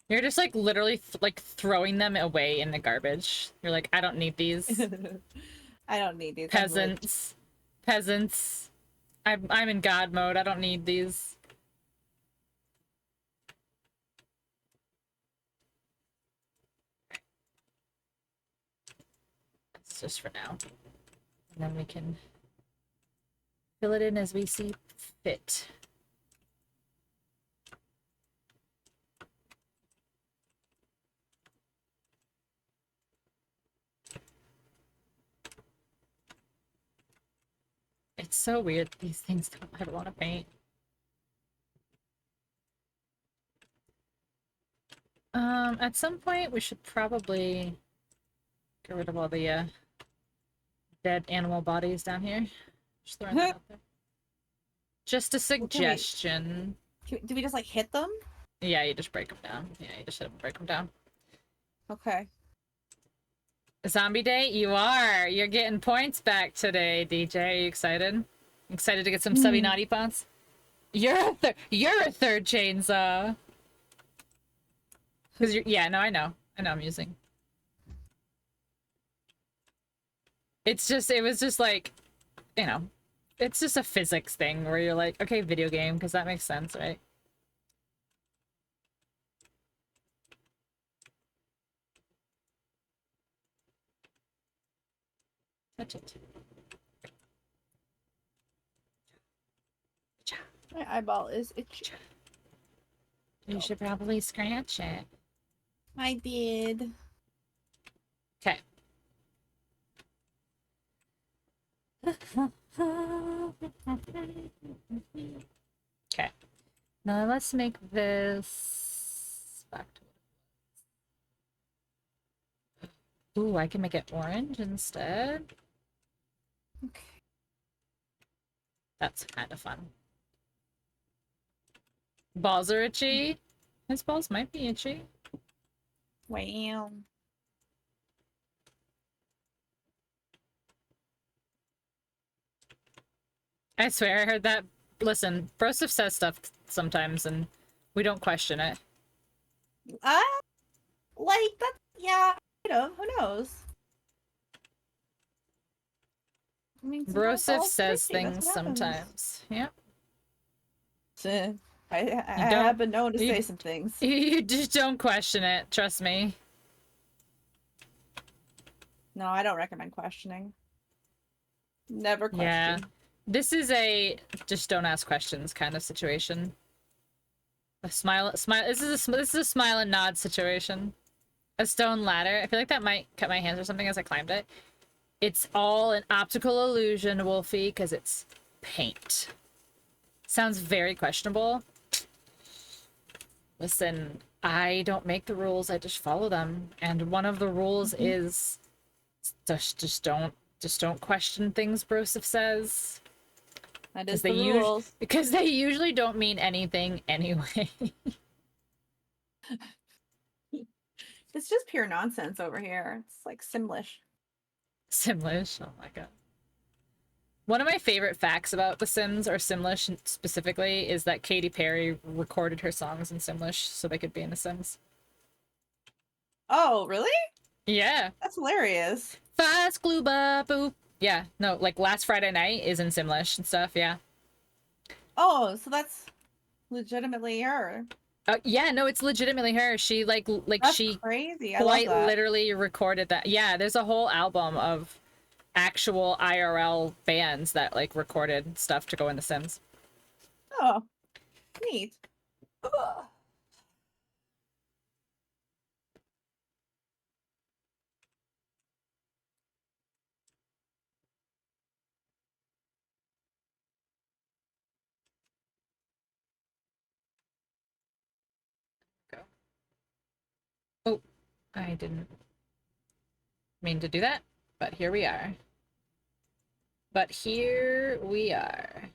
Speaker 1: You're just like literally like throwing them away in the garbage. You're like, I don't need these.
Speaker 2: I don't need these.
Speaker 1: Peasants. I'm in God mode. I don't need these. It's just for now. And then we can fill it in as we see fit. It's so weird. These things don't ever want to paint. At some point we should probably get rid of all the dead animal bodies down here. Just throwing that out there. Just a suggestion.
Speaker 2: Do we just like hit them?
Speaker 1: Yeah, you just break them down. Yeah, you just hit them, break them down.
Speaker 2: Okay.
Speaker 1: Zombie day, you are. You're getting points back today, DJ. Are you excited? Excited to get some subby naughty points? You're a third chainsaw. Cause yeah, no, I know I'm using. It was just like, you know, it's just a physics thing where you're like, okay, video game, because that makes sense, right? Touch it.
Speaker 2: My eyeball is itchy.
Speaker 1: You should probably scratch it.
Speaker 2: I did.
Speaker 1: Okay. Okay. Now let's make this back to Ooh, I can make it orange instead.
Speaker 2: Okay.
Speaker 1: That's kind of fun. Balls are itchy. His balls might be itchy.
Speaker 2: Wow.
Speaker 1: I swear I heard that. Listen, Broseph says stuff sometimes and we don't question it.
Speaker 2: Like that. Yeah. Who knows? I mean,
Speaker 1: Broseph says things sometimes. Yep.
Speaker 2: I have been known to say some things.
Speaker 1: You just don't question it. Trust me.
Speaker 2: No, I don't recommend questioning. Never question.
Speaker 1: Yeah. This is a just don't ask questions kind of situation. A smile. This is a smile and nod situation. A stone ladder. I feel like that might cut my hands or something as I climbed it. It's all an optical illusion, Wolfie, because it's paint. Sounds very questionable. Listen, I don't make the rules. I just follow them, and one of the rules is just don't question things. Broseph says.
Speaker 2: That is the rules.
Speaker 1: Because they usually don't mean anything anyway.
Speaker 2: It's just pure nonsense over here. It's like Simlish.
Speaker 1: Simlish, oh my god. One of my favorite facts about The Sims, or Simlish specifically, is that Katy Perry recorded her songs in Simlish so they could be in The Sims.
Speaker 2: Oh, really?
Speaker 1: Yeah.
Speaker 2: That's hilarious.
Speaker 1: Fast glue boop. Yeah, no, like Last Friday Night is in Simlish and stuff, yeah.
Speaker 2: Oh, so that's legitimately her.
Speaker 1: Yeah, no, it's legitimately her. She
Speaker 2: That's
Speaker 1: she
Speaker 2: crazy.
Speaker 1: quite literally recorded that. Yeah, there's a whole album of actual IRL bands that like recorded stuff to go in The Sims.
Speaker 2: Oh, neat. Ugh.
Speaker 1: Go. Oh, I didn't mean to do that, but here we are. But here we are.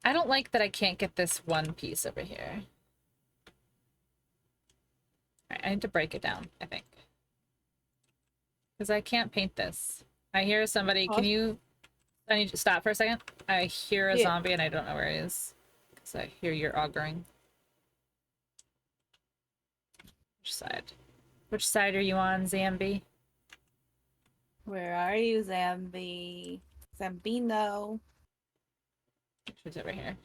Speaker 1: I don't like that I can't get this one piece over here. All right, I need to break it down, I think. Because I can't paint this. I hear somebody, can you... I need to stop for a second. I hear a zombie and I don't know where it is. Because I hear you're auguring. Which side? Which side are you on, Zambi?
Speaker 2: Where are you, Zambi? Zambino.
Speaker 1: She's over here.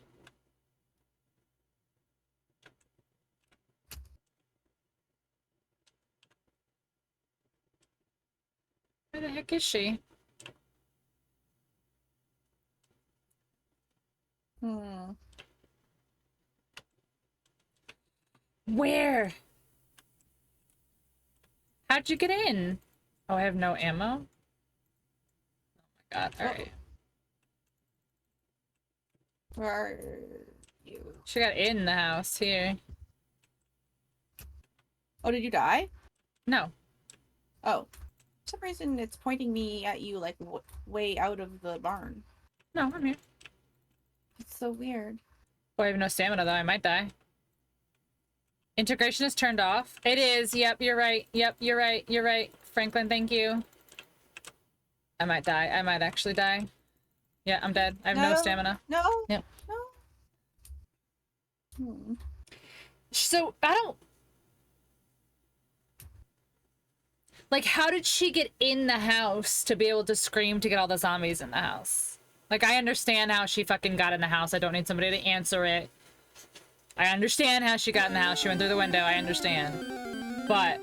Speaker 1: Where the heck is she? Where? How'd you get in? Oh, I have no ammo? Oh my god, alright.
Speaker 2: Where are you?
Speaker 1: She got in the house, here.
Speaker 2: Oh, did you die?
Speaker 1: No.
Speaker 2: Oh. For some reason, it's pointing me at you, like, way out of the barn.
Speaker 1: No, I'm here.
Speaker 2: It's so weird.
Speaker 1: Oh, I have no stamina, though. I might die. Integration is turned off. It is. Yep, you're right. Yep, you're right. You're right. Franklin, thank you. I might die. I might actually die. Yeah, I'm dead. I have no stamina.
Speaker 2: No.
Speaker 1: Yep.
Speaker 2: No.
Speaker 1: So, I don't... Like, how did she get in the house to be able to scream to get all the zombies in the house? Like, I understand how she fucking got in the house. I don't need somebody to answer it. I understand how she got in the house. She went through the window. I understand. But,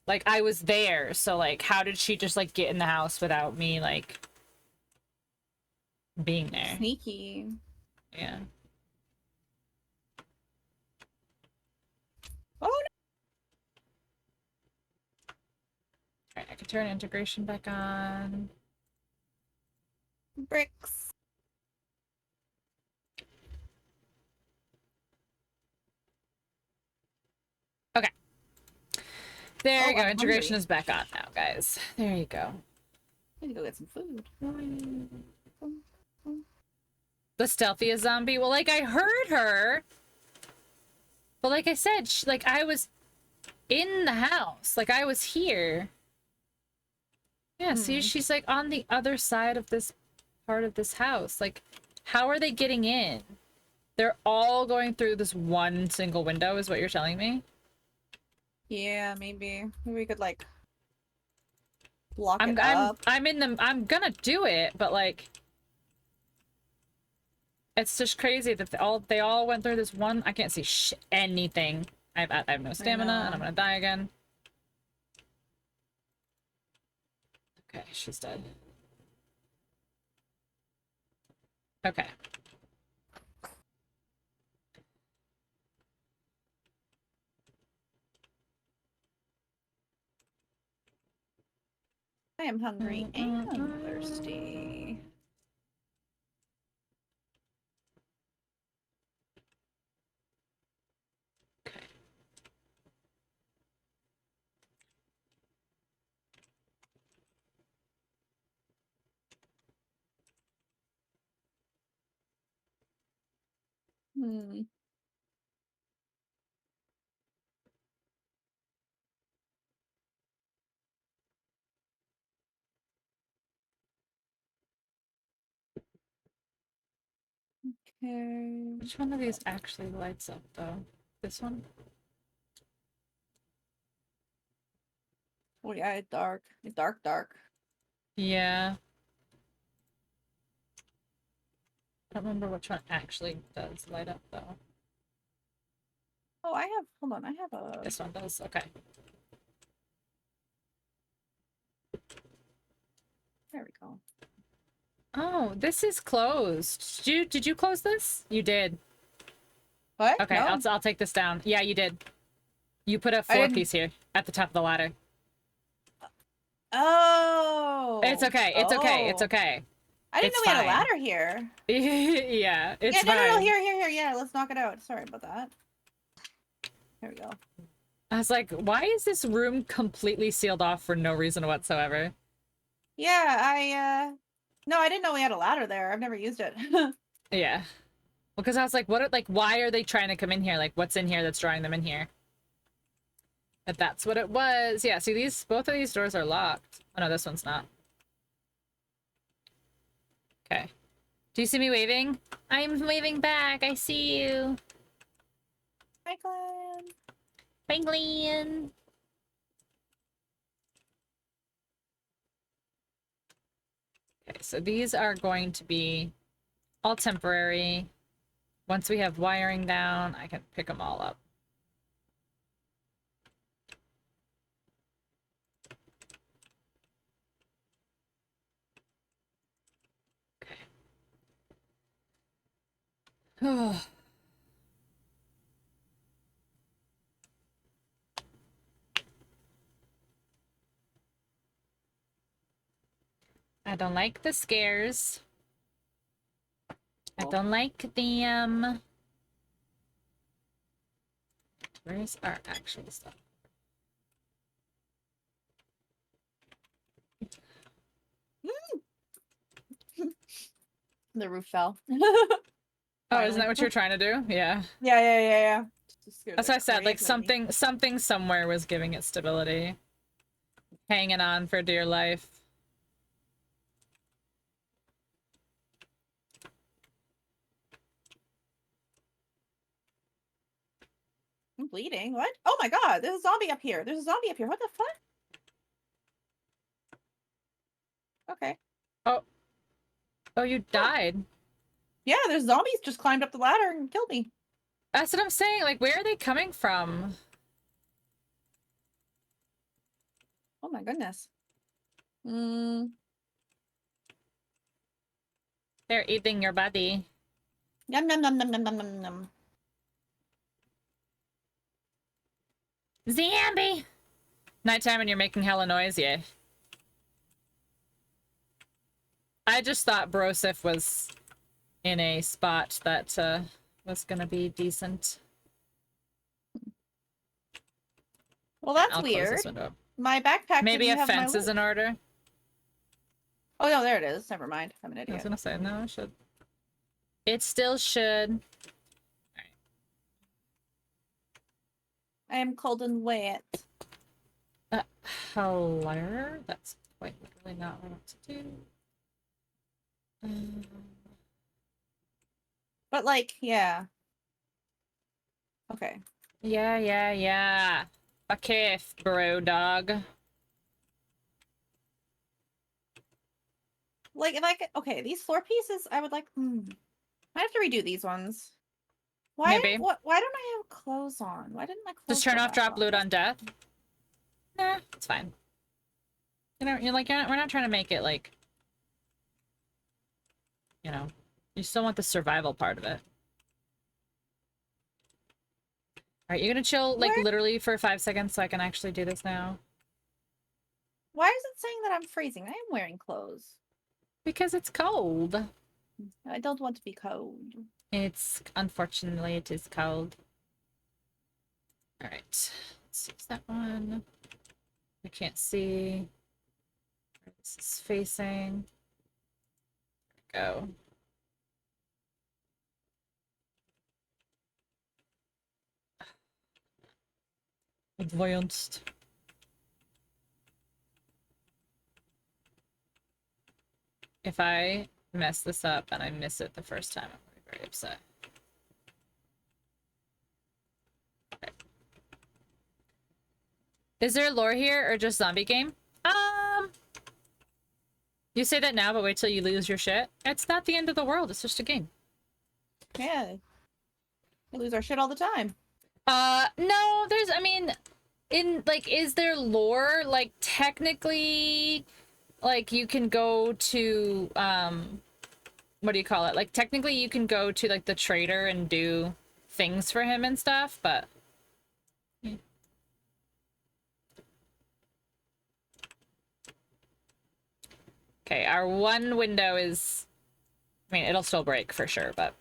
Speaker 1: like, I was there. So, like, how did she just, like, get in the house without me, like, being there?
Speaker 2: Sneaky.
Speaker 1: Yeah.
Speaker 2: Oh, no.
Speaker 1: Alright, I can turn integration back on.
Speaker 2: Bricks.
Speaker 1: Okay. There you go.
Speaker 2: I'm
Speaker 1: Integration
Speaker 2: hungry.
Speaker 1: is back on now, guys. There you go.
Speaker 2: I need to go get some food.
Speaker 1: The stealthiest zombie? Well, like, I heard her. But like I said, like, I was in the house. Like, I was here. Yeah, see, she's, like, on the other side of this part of this house. Like, how are they getting in? They're all going through this one single window, is what you're telling me?
Speaker 2: Yeah, maybe. Maybe we could, like, block it up.
Speaker 1: I'm gonna do it, but, like... It's just crazy that they all went through this one... I can't see anything. I have no stamina, and I'm gonna die again. Okay, she's dead. Okay.
Speaker 2: I am hungry and thirsty. Okay.
Speaker 1: Which one of these actually lights up, though? This one?
Speaker 2: Oh yeah, it's dark. It's dark.
Speaker 1: Yeah. I don't remember which one actually does light up, though.
Speaker 2: Oh, hold on, I have a...
Speaker 1: This one does, okay. Oh, this is closed. Did you close this? You did.
Speaker 2: What?
Speaker 1: Okay,
Speaker 2: No?
Speaker 1: I'll take this down. Yeah, you did. You put a
Speaker 2: I
Speaker 1: floor
Speaker 2: didn't-
Speaker 1: piece here at the top of the ladder.
Speaker 2: Oh.
Speaker 1: It's okay. It's okay. It's
Speaker 2: Oh.
Speaker 1: okay.
Speaker 2: I didn't
Speaker 1: It's
Speaker 2: know we had a
Speaker 1: fine.
Speaker 2: ladder here.
Speaker 1: Yeah, it's
Speaker 2: Yeah, no,
Speaker 1: fine.
Speaker 2: here. Yeah, let's knock it out. Sorry about that. Here we go.
Speaker 1: I was like, why is this room completely sealed off for no reason whatsoever?
Speaker 2: Yeah, no, I didn't know we had a ladder there. I've never used it.
Speaker 1: Yeah. Well, because I was like, why are they trying to come in here? Like, what's in here that's drawing them in here? But that's what it was. Yeah, see, both of these doors are locked. Oh no, this one's not. Okay. Do you see me waving? I'm waving back. I see you.
Speaker 2: Hi, Glenn.
Speaker 1: Penguin. Okay, so these are going to be all temporary. Once we have wiring down, I can pick them all up. Okay. I don't like the scares. I don't like them. Where's our actual stuff?
Speaker 2: The roof fell.
Speaker 1: Oh, isn't that what you're trying to do? Yeah.
Speaker 2: Yeah.
Speaker 1: That's what I said. Like something somewhere was giving it stability. Hanging on for dear life.
Speaker 2: I'm bleeding. What? Oh my god, there's a zombie up here. There's a zombie up here. What the fuck? Okay.
Speaker 1: Oh, you died.
Speaker 2: Yeah, there's zombies just climbed up the ladder and killed me.
Speaker 1: That's what I'm saying. Like, where are they coming from?
Speaker 2: Oh my goodness. Hmm.
Speaker 1: They're eating your body.
Speaker 2: Yum yum yum yum yum yum yum yum.
Speaker 1: Zombie! Nighttime and you're making hella noise, yeah. I just thought Brosif was in a spot that was gonna be decent.
Speaker 2: Well, that's
Speaker 1: I'll close
Speaker 2: weird.
Speaker 1: this window up.
Speaker 2: My backpack.
Speaker 1: Maybe
Speaker 2: didn't
Speaker 1: a
Speaker 2: have my
Speaker 1: fence is
Speaker 2: loot.
Speaker 1: in order.
Speaker 2: Oh no, there it is. Never mind. I'm an
Speaker 1: I was
Speaker 2: idiot.
Speaker 1: gonna say, no, it should. It still should.
Speaker 2: I am cold and wet.
Speaker 1: Hello? That's quite literally not what I want to do.
Speaker 2: But like, yeah. Okay.
Speaker 1: Yeah. Okay, bro dog.
Speaker 2: Like, if I could, okay, these floor pieces, I would like. I have to redo these ones. Why?
Speaker 1: Maybe.
Speaker 2: Why don't I have clothes on? Why didn't my clothes?
Speaker 1: Just turn
Speaker 2: go
Speaker 1: off
Speaker 2: back
Speaker 1: drop
Speaker 2: on?
Speaker 1: loot on death. Nah, it's fine. You know, we're not trying to make it like, you know, you still want the survival part of it. All right, you're gonna chill like
Speaker 2: Where?
Speaker 1: literally for 5 seconds so I can actually do this now.
Speaker 2: Why is it saying that I'm freezing? I am wearing clothes.
Speaker 1: Because it's cold.
Speaker 2: I don't want to be cold.
Speaker 1: Unfortunately, it is cold. All right, let's use that one. I can't see where this is facing. There we go. Advanced. If I mess this up and I miss it the first time, I'm gonna be very upset. Okay. Is there lore here or just zombie game? You say that now, but wait till you lose your shit. It's not the end of the world. It's just a game.
Speaker 2: Yeah. We lose our shit all the time.
Speaker 1: No, I mean, is there lore? Like, technically, like, you can go to, what do you call it? Like, technically you can go to, like, the trader and do things for him and stuff, but... Okay, our one window is... I mean, it'll still break for sure, but...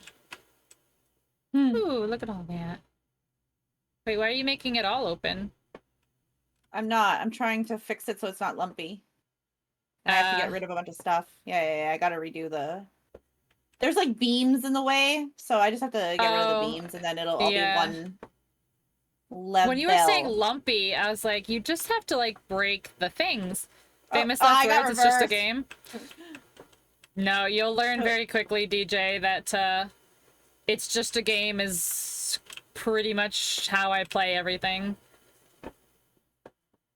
Speaker 1: Ooh, look at all that. Wait, why are you making it all open?
Speaker 2: I'm not. I'm trying to fix it so it's not lumpy. And I have to get rid of a bunch of stuff. Yeah. I gotta redo the... There's like beams in the way, so I just have to get rid of the beams and then it'll all be one level.
Speaker 1: When you were saying lumpy, I was like, you just have to like break the things. Famous last words, it's just a game. No, you'll learn very quickly, DJ, that it's just a game is pretty much how I play everything.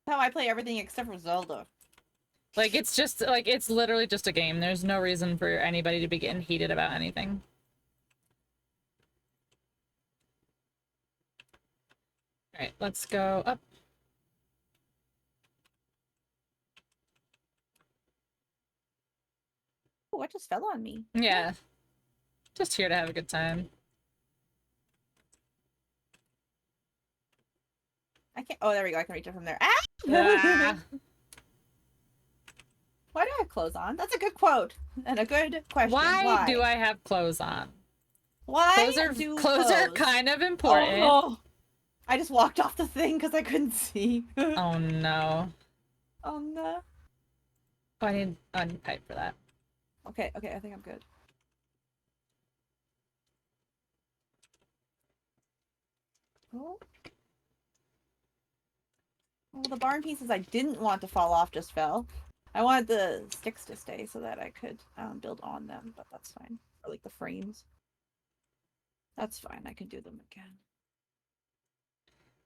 Speaker 2: How I play everything except for Zelda.
Speaker 1: Like, it's just, like, it's literally just a game. There's no reason for anybody to be getting heated about anything. Alright, let's go up.
Speaker 2: Oh, what just fell on me?
Speaker 1: Yeah. Just here to have a good time.
Speaker 2: I can't... Oh, there we go. I can reach it from there. Ah!
Speaker 1: Ah.
Speaker 2: Why do I have clothes on? That's a good quote. And a good question.
Speaker 1: Why do I have clothes on?
Speaker 2: Why
Speaker 1: clothes are kind of important.
Speaker 2: Oh, I just walked off the thing because I couldn't see.
Speaker 1: Oh no.
Speaker 2: Oh no.
Speaker 1: Oh, I need pipe for that.
Speaker 2: Okay, I think I'm good. Oh. Well, the barn pieces I didn't want to fall off just fell. I wanted the sticks to stay so that I could build on them, but that's fine. Or like the frames. That's fine. I can do them again.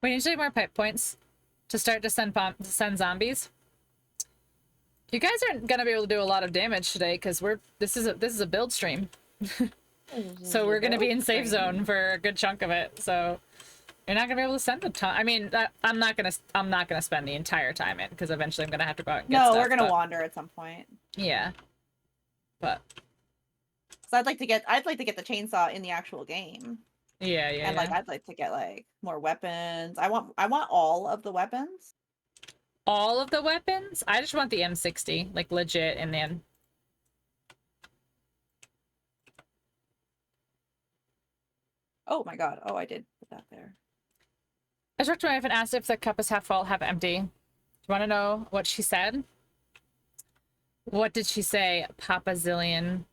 Speaker 1: We need to do more pipe points to start to send zombies. You guys aren't gonna be able to do a lot of damage today because this is a build stream. So we're gonna be in safe zone for a good chunk of it. So you're not gonna be able to send a ton. I mean, I'm not gonna spend the entire time in because eventually I'm gonna have to go out and get stuff.
Speaker 2: No, we're gonna wander at some point.
Speaker 1: Yeah, but
Speaker 2: so I'd like to get the chainsaw in the actual game.
Speaker 1: Yeah.
Speaker 2: And like I'd like to get like more weapons. I want all of the weapons.
Speaker 1: All of the weapons? I just want the M60, like legit, and then.
Speaker 2: Oh my god! Oh, I did put that there.
Speaker 1: I talked to my wife and asked if the cup is half full, half empty. Do you want to know what she said? What did she say, Papa Zillion?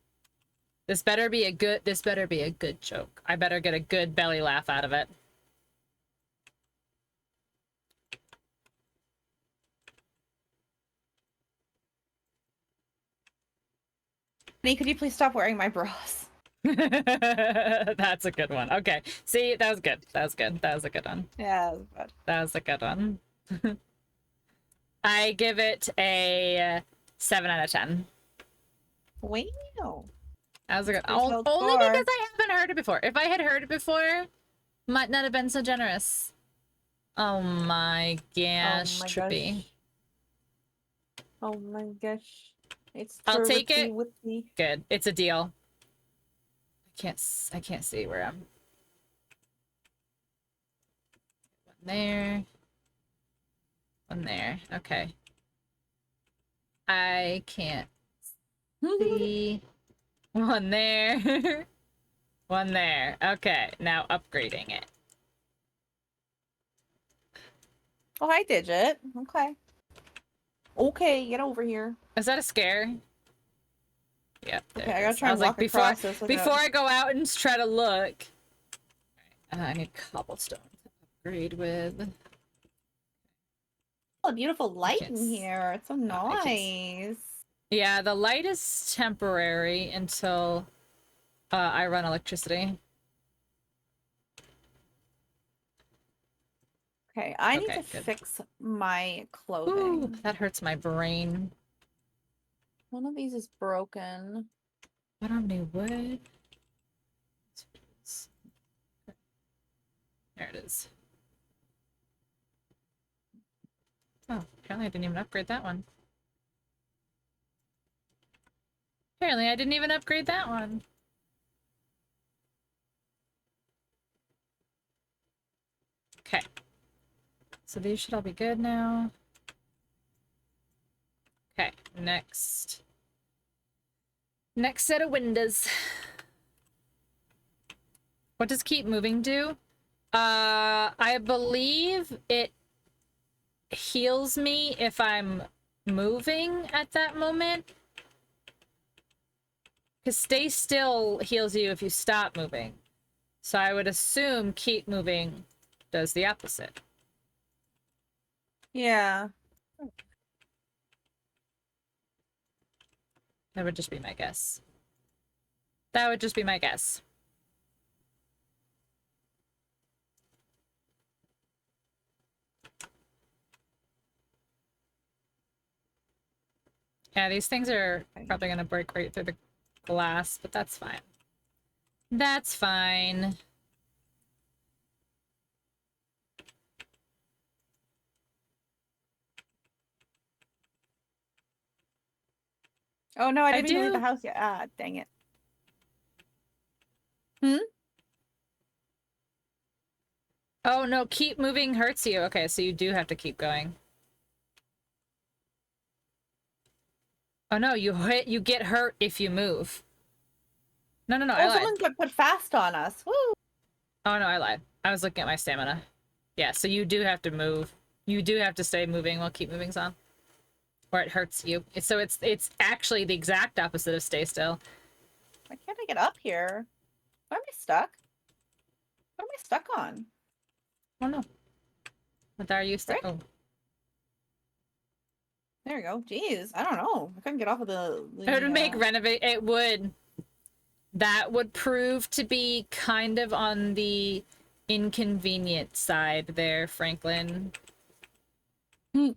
Speaker 1: This better be a good joke. I better get a good belly laugh out of it.
Speaker 2: Honey, could you please stop wearing my bras?
Speaker 1: That's a good one. Okay. See, that was good. That was good. That was a good one.
Speaker 2: Yeah, that was good.
Speaker 1: That was a good one. I give it a 7 out of 10.
Speaker 2: Wow.
Speaker 1: That was a good. Only because I haven't heard it before. If I had heard it before, might not have been so generous. Oh my gosh, Trippy.
Speaker 2: Oh my gosh.
Speaker 1: I'll take it. Good. It's a deal. I can't see where I'm. One there. One there. Okay. I can't see. One there. One there. Okay. Now upgrading it.
Speaker 2: Oh, hi, Digit. Okay. Okay, get over here.
Speaker 1: Is that a scare? Yeah.
Speaker 2: Okay, I gotta try and walk across this.
Speaker 1: Before I go out and try to look. I need cobblestone to upgrade with.
Speaker 2: Oh, a beautiful light in here. It's so nice.
Speaker 1: Yeah, the light is temporary until I run electricity.
Speaker 2: Okay, I need to fix my clothing.
Speaker 1: Ooh, that hurts my brain.
Speaker 2: One of these is broken.
Speaker 1: I don't need wood. There it is. Oh, apparently I didn't even upgrade that one. Apparently I didn't even upgrade that one. Okay. So these should all be good now. Okay, next. Next set of windows. What does keep moving do? I believe it heals me if I'm moving at that moment. Because stay still heals you if you stop moving. So I would assume keep moving does the opposite.
Speaker 2: Yeah.
Speaker 1: That would just be my guess. That would just be my guess. Yeah, these things are probably gonna break right through the glass, but that's fine. That's fine.
Speaker 2: Oh no, I
Speaker 1: I
Speaker 2: didn't mean to leave
Speaker 1: do-
Speaker 2: the house yet. Ah, dang it. Hmm?
Speaker 1: Oh no, keep moving hurts you. Okay, so you do have to keep going. Oh no, you get hurt if you move. No, I
Speaker 2: Oh,
Speaker 1: lied.
Speaker 2: someone put fast on us. Woo!
Speaker 1: Oh no, I lied. I was looking at my stamina. Yeah, so you do have to move. You do have to stay moving while keep moving's on. Or it hurts you. So it's actually the exact opposite of stay still.
Speaker 2: Why can't I get up here? Why am I stuck? What am I stuck on?
Speaker 1: Oh no. What are you still?
Speaker 2: Right?
Speaker 1: Oh.
Speaker 2: There we go. Jeez, I don't know. I couldn't get off of the
Speaker 1: It would make renovate. It would. That would prove to be kind of on the inconvenient side there, Franklin.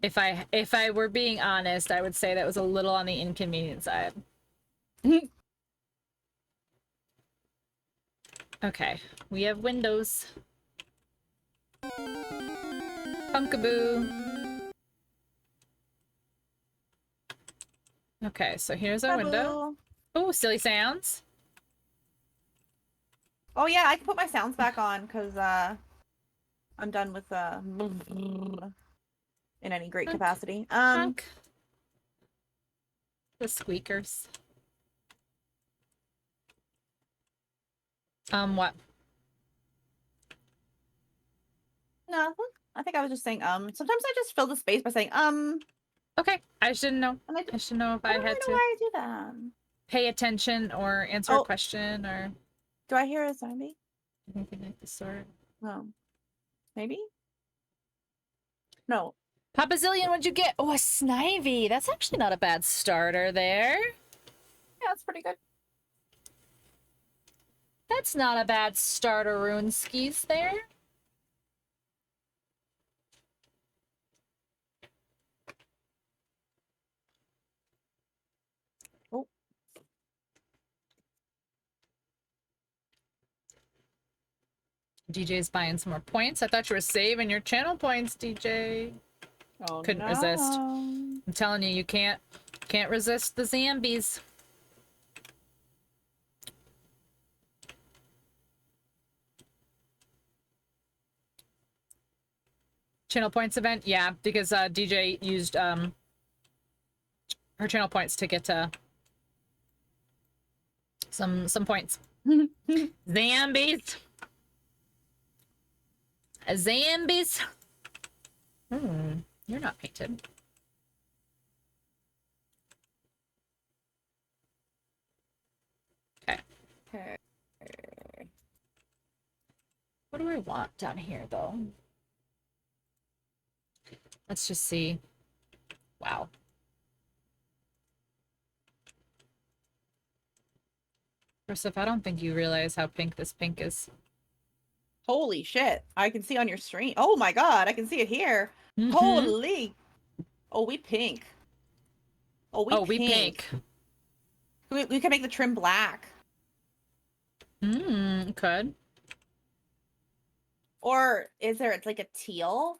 Speaker 1: If I were being honest, I would say that was a little on the inconvenient side. Okay, we have windows. Punkaboo. Okay, so here's our window. Oh, silly sounds.
Speaker 2: Oh yeah, I can put my sounds back on because I'm done with in any great
Speaker 1: Hunk.
Speaker 2: capacity.
Speaker 1: Honk. The squeakers. What?
Speaker 2: No, I think I was just saying sometimes I just fill the space by saying
Speaker 1: Okay, I shouldn't know.
Speaker 2: and
Speaker 1: I should know if
Speaker 2: I
Speaker 1: I
Speaker 2: don't really
Speaker 1: had
Speaker 2: know
Speaker 1: to
Speaker 2: why I do that.
Speaker 1: pay attention or answer a
Speaker 2: Oh.
Speaker 1: question or
Speaker 2: Do I hear a zombie?
Speaker 1: anything like the sort.
Speaker 2: No. Maybe? No.
Speaker 1: Papa Zillion, what'd you get? Oh, a Snivy. That's actually not a bad starter there.
Speaker 2: Yeah, that's pretty good.
Speaker 1: That's not a bad starter runeskies there.
Speaker 2: Oh.
Speaker 1: DJ's buying some more points. I thought you were saving your channel points, DJ.
Speaker 2: Oh,
Speaker 1: Couldn't resist. I'm telling you, you can't resist the zombies. Channel points event, yeah, because DJ used her channel points to get some points. Zombies. Zombies. You're not painted. Okay.
Speaker 2: Okay.
Speaker 1: What do I want down here, though? Let's just see. Wow. Joseph, I don't think you realize how pink this pink is.
Speaker 2: Holy shit. I can see on your stream. Oh my god, I can see it here.
Speaker 1: Mhm.
Speaker 2: Holy. Oh, we pink. Oh, we pink. We can make the trim black.
Speaker 1: Could.
Speaker 2: Or is there, it's like a teal?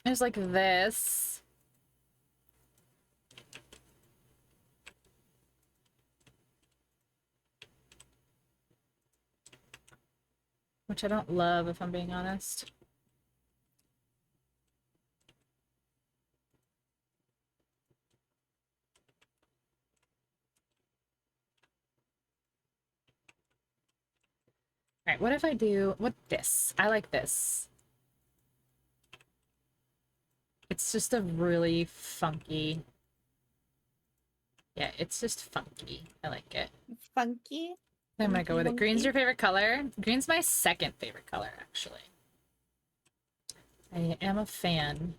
Speaker 1: There's like this. which I don't love if I'm being honest. All right, what if I do this? I like this. It's just a really funky. Yeah, it's just funky. I like it.
Speaker 2: Funky.
Speaker 1: I'm gonna go with it. Green's
Speaker 2: Funky.
Speaker 1: your favorite color? Green's my second favorite color, actually. I am a fan.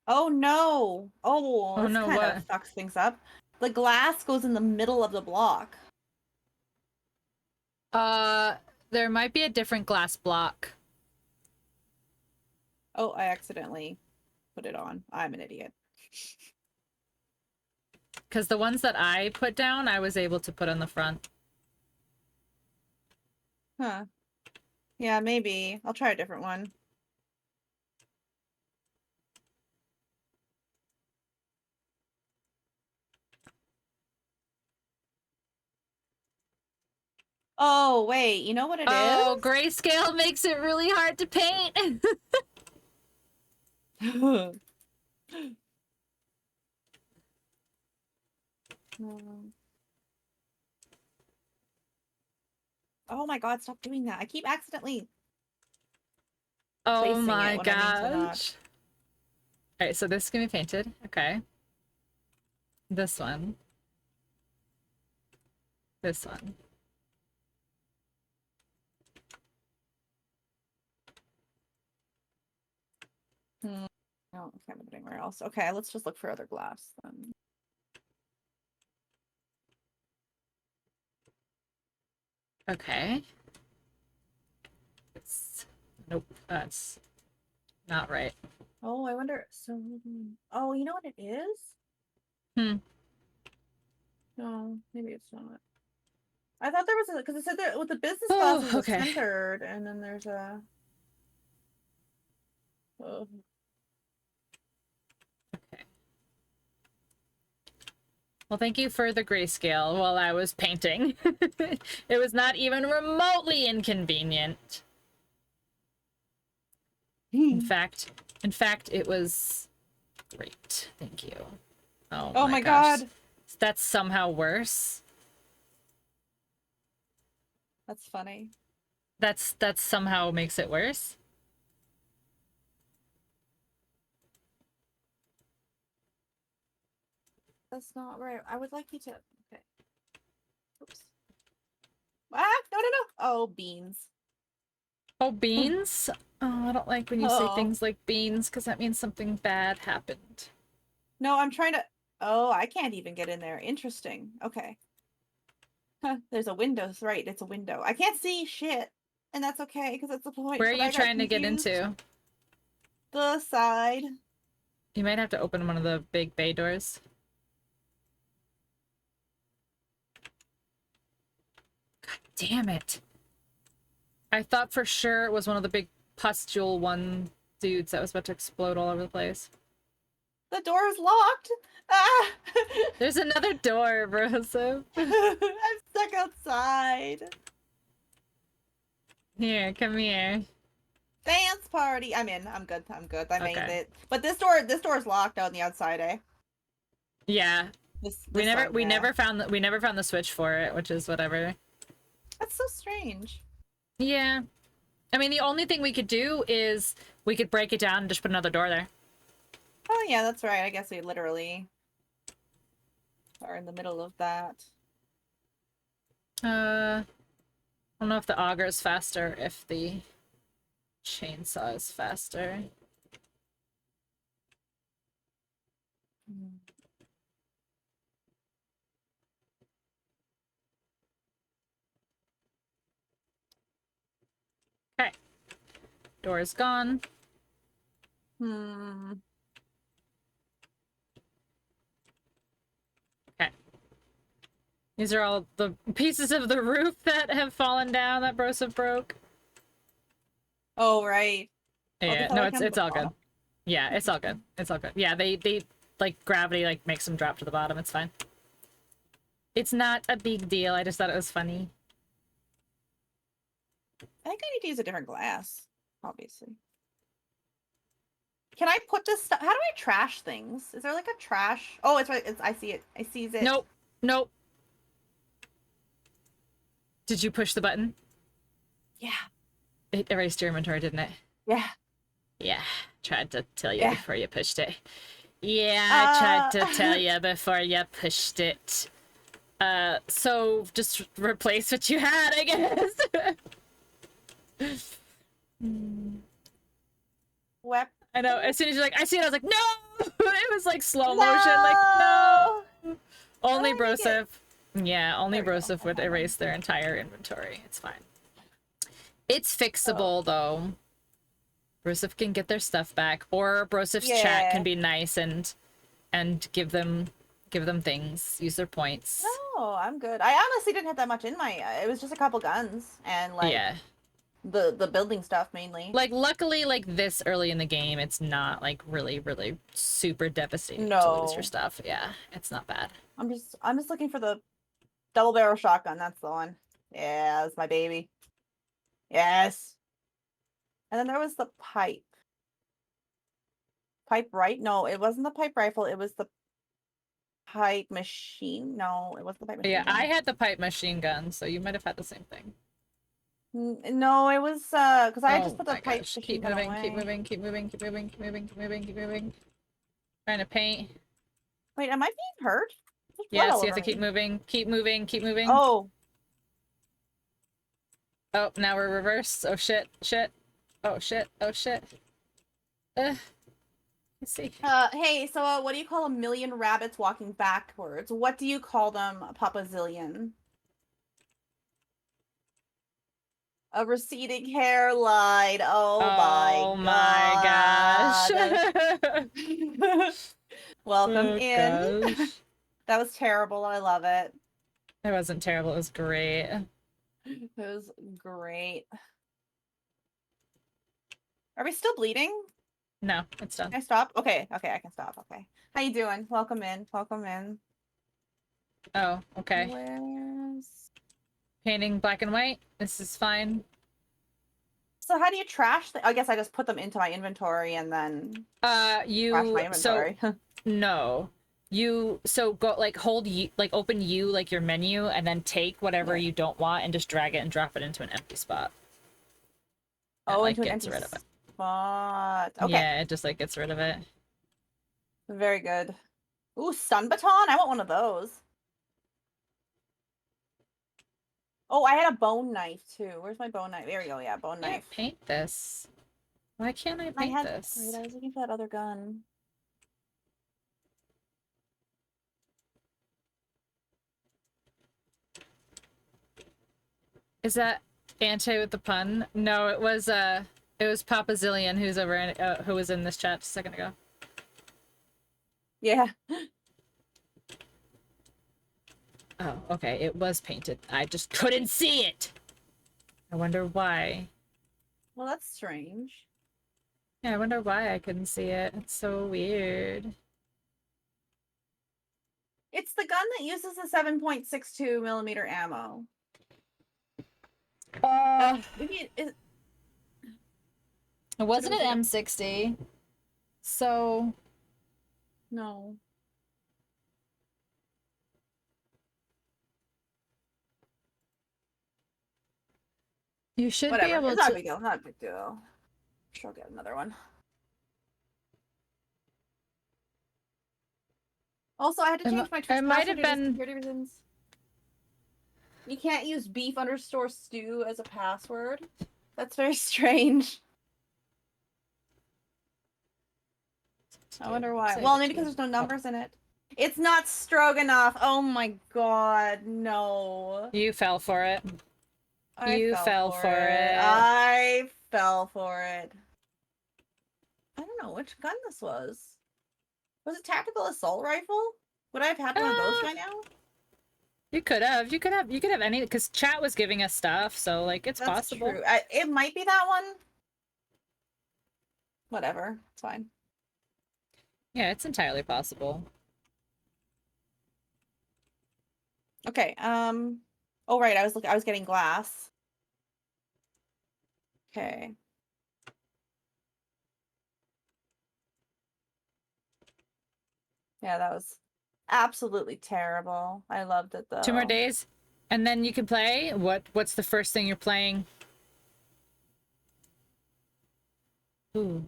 Speaker 2: Oh no! Oh,
Speaker 1: Oh
Speaker 2: this
Speaker 1: no,
Speaker 2: kind of
Speaker 1: what?
Speaker 2: fucks things up. The glass goes in the middle of the block.
Speaker 1: There might be a different glass block.
Speaker 2: Oh, I accidentally put it on. I'm an idiot.
Speaker 1: Because the ones that I put down, I was able to put on the front.
Speaker 2: Huh. Yeah, maybe. I'll try a different one. Oh, wait. You know what it
Speaker 1: Oh,
Speaker 2: is?
Speaker 1: grayscale makes it really hard to paint.
Speaker 2: Hmm. Oh my god, stop doing that. I keep accidentally
Speaker 1: Oh
Speaker 2: placing it
Speaker 1: my
Speaker 2: when I mean to not.
Speaker 1: gosh. All right, so this is gonna be painted. Okay. This one. This one.
Speaker 2: Hmm. No, I can't put it anywhere else. Okay, let's just look for other glass then.
Speaker 1: Okay. Nope, that's not right.
Speaker 2: Oh, I wonder. So, oh, you know what it is?
Speaker 1: Hmm.
Speaker 2: No, maybe it's not. I thought there was a because it said that with the business
Speaker 1: Oh,
Speaker 2: glasses it's
Speaker 1: okay.
Speaker 2: centered, and then there's a. Oh.
Speaker 1: Okay. Well, thank you for the grayscale while I was painting. It was not even remotely inconvenient. In fact, it was great. Thank you. Oh,
Speaker 2: Oh
Speaker 1: my
Speaker 2: my
Speaker 1: gosh.
Speaker 2: god,
Speaker 1: That's somehow worse.
Speaker 2: that's funny.
Speaker 1: That's somehow makes it worse.
Speaker 2: That's not right. I would like you to. Okay. Oops. Ah, no, no, no. Oh, beans.
Speaker 1: Oh, beans? Oh, I don't like when you say
Speaker 2: Oh.
Speaker 1: things like beans because that means something bad happened.
Speaker 2: No, I'm trying to. Oh, I can't even get in there. Interesting. Okay. Huh, there's a window. Right, it's a window. I can't see shit, and that's okay because that's the point.
Speaker 1: Where are
Speaker 2: But
Speaker 1: you
Speaker 2: I got
Speaker 1: trying to get
Speaker 2: confused.
Speaker 1: into?
Speaker 2: The side.
Speaker 1: You might have to open one of the big bay doors. God damn it. I thought for sure it was one of the big pustule one dudes that was about to explode all over the place.
Speaker 2: The door is locked. Ah!
Speaker 1: There's another door, Broseph.
Speaker 2: I'm stuck outside.
Speaker 1: Here, come here.
Speaker 2: Dance party. I'm in. I'm good. I'm good. I made
Speaker 1: Okay.
Speaker 2: it. But this door is locked on the outside, eh?
Speaker 1: Yeah. We
Speaker 2: This side, yeah.
Speaker 1: never found the switch for it, which is whatever.
Speaker 2: That's so strange.
Speaker 1: Yeah. I mean, the only thing we could do is we could break it down and just put another door there.
Speaker 2: Oh yeah, that's right. I guess we literally are in the middle of that.
Speaker 1: I don't know if the auger is faster, if the chainsaw is faster. Okay. Door is gone.
Speaker 2: Hmm.
Speaker 1: These are all the pieces of the roof that have fallen down that Broseph broke.
Speaker 2: Oh, right.
Speaker 1: Yeah,
Speaker 2: these are
Speaker 1: no,
Speaker 2: like on
Speaker 1: it's
Speaker 2: the
Speaker 1: all good.
Speaker 2: bottom.
Speaker 1: Yeah, it's all good. It's all good. Yeah, they like gravity like makes them drop to the bottom. It's fine. It's not a big deal. I just thought it was funny.
Speaker 2: I think I need to use a different glass, obviously. Can I put this stuff? How do I trash things? Is there like a trash? Oh, it's right. I see it. I sees it.
Speaker 1: Nope. Nope. Did you push the button?
Speaker 2: Yeah.
Speaker 1: It erased your inventory, didn't it?
Speaker 2: Yeah.
Speaker 1: Yeah. Tried to tell you
Speaker 2: Yeah.
Speaker 1: before you pushed it. Yeah, I tried to tell you before you pushed it. So just replace what you had, I guess.
Speaker 2: Wep.
Speaker 1: I know. As soon as you're like, I see it, I was like, no! It was like slow motion. Like, no! Only
Speaker 2: How do I make it?
Speaker 1: Broseph. Yeah, only
Speaker 2: There we go.
Speaker 1: Broseph would
Speaker 2: Okay, hold on.
Speaker 1: erase their entire inventory. It's fine. It's fixable, though. Broseph can get their stuff back, or Brosef's chat
Speaker 2: Yeah.
Speaker 1: can be nice and give them things, use their points.
Speaker 2: No, I'm good. I honestly didn't have that much in my. It was just a couple guns and like
Speaker 1: Yeah.
Speaker 2: the building stuff mainly.
Speaker 1: Like, luckily, like, this early in the game, it's not, like, really, really super devastating to lose
Speaker 2: No.
Speaker 1: your stuff. Yeah, it's not bad.
Speaker 2: I'm just looking for the double barrel shotgun. That's the one. Yeah, that's my baby. Yes. And then there was the pipe. Pipe right? No, it wasn't the pipe rifle. It was the pipe machine. No, it wasn't the pipe machine.
Speaker 1: Yeah,
Speaker 2: gun.
Speaker 1: I had the pipe machine gun, so you might have had the same thing.
Speaker 2: No, it was because I just
Speaker 1: Oh
Speaker 2: put the
Speaker 1: my
Speaker 2: pipe
Speaker 1: gosh.
Speaker 2: machine
Speaker 1: Keep
Speaker 2: gun
Speaker 1: moving,
Speaker 2: away.
Speaker 1: keep moving, keep moving, keep moving, keep moving, keep moving, keep moving, keep moving. Trying to paint.
Speaker 2: Wait, am I being hurt? There's blood
Speaker 1: Yes,
Speaker 2: all
Speaker 1: you have
Speaker 2: over
Speaker 1: to keep
Speaker 2: me.
Speaker 1: moving, keep moving, keep moving.
Speaker 2: Oh,
Speaker 1: Oh, now we're reversed. Oh shit, shit. Oh shit, oh shit. Let's see.
Speaker 2: hey, so what do you call a million rabbits walking backwards? What do you call them, Papa Zillion? A receding hairline. Oh
Speaker 1: my gosh.
Speaker 2: Welcome
Speaker 1: Oh,
Speaker 2: in.
Speaker 1: gosh.
Speaker 2: That was terrible. I love it.
Speaker 1: It wasn't terrible, it was great.
Speaker 2: It was great. Are we still bleeding?
Speaker 1: No, it's done.
Speaker 2: Can I stop? Okay, okay, I can stop. Okay. How you doing? Welcome in. Welcome in.
Speaker 1: Oh, okay.
Speaker 2: Where's...
Speaker 1: Painting black and white. This is fine.
Speaker 2: So how do you trash I guess I just put them into my inventory and then trash my inventory.
Speaker 1: No. So go like hold you like open you like your menu and then take whatever
Speaker 2: Yeah.
Speaker 1: you don't want and just drag it and drop it into an empty spot.
Speaker 2: Oh,
Speaker 1: like,
Speaker 2: into an
Speaker 1: gets
Speaker 2: empty
Speaker 1: rid of it.
Speaker 2: spot. Okay.
Speaker 1: Yeah, it just like gets rid of it.
Speaker 2: Very good. Ooh, stun baton? I want one of those. Oh, I had a bone knife too. Where's my bone knife? There we go. Yeah, bone
Speaker 1: I can't
Speaker 2: knife.
Speaker 1: paint this. Why can't I
Speaker 2: I
Speaker 1: paint
Speaker 2: had
Speaker 1: this?
Speaker 2: wait, I was looking for that other gun.
Speaker 1: Is that Ante with the pun? No, it was Papa Zillion who's over in, who was in this chat just a second ago.
Speaker 2: Yeah.
Speaker 1: Oh, okay, it was painted. I just couldn't see it. I wonder why.
Speaker 2: Well, that's strange.
Speaker 1: Yeah, I wonder why I couldn't see it. It's so weird.
Speaker 2: It's the gun that uses the 7.62 millimeter ammo. Maybe it
Speaker 1: Wasn't it M60? So
Speaker 2: no.
Speaker 1: you should
Speaker 2: Whatever.
Speaker 1: be able
Speaker 2: It's not a
Speaker 1: to.
Speaker 2: big deal. Not a big deal. Sure, I'll get another one. Also, I had to change my Twitch
Speaker 1: it might have
Speaker 2: password due to
Speaker 1: been-
Speaker 2: security reasons. You can't use beef_stew as a password. That's very strange. I wonder why.
Speaker 1: Say
Speaker 2: Well,
Speaker 1: the
Speaker 2: maybe because
Speaker 1: truth.
Speaker 2: there's no numbers in it. It's not stroganoff. Oh my god, no.
Speaker 1: You fell for it.
Speaker 2: I
Speaker 1: You fell for it.
Speaker 2: I fell for it. I don't know which gun this was. Was it tactical assault rifle? Would I have had one of those by now?
Speaker 1: You could have. You could have. You could have any, because chat was giving us stuff, so like it's
Speaker 2: That's
Speaker 1: possible.
Speaker 2: true. It might be that one. Whatever. It's fine.
Speaker 1: Yeah, it's entirely possible.
Speaker 2: Okay. Oh right, I was getting glass. Okay. Yeah, that was absolutely terrible. I loved it though.
Speaker 1: 2 more days, and then you can play. What's the first thing you're playing? Ooh.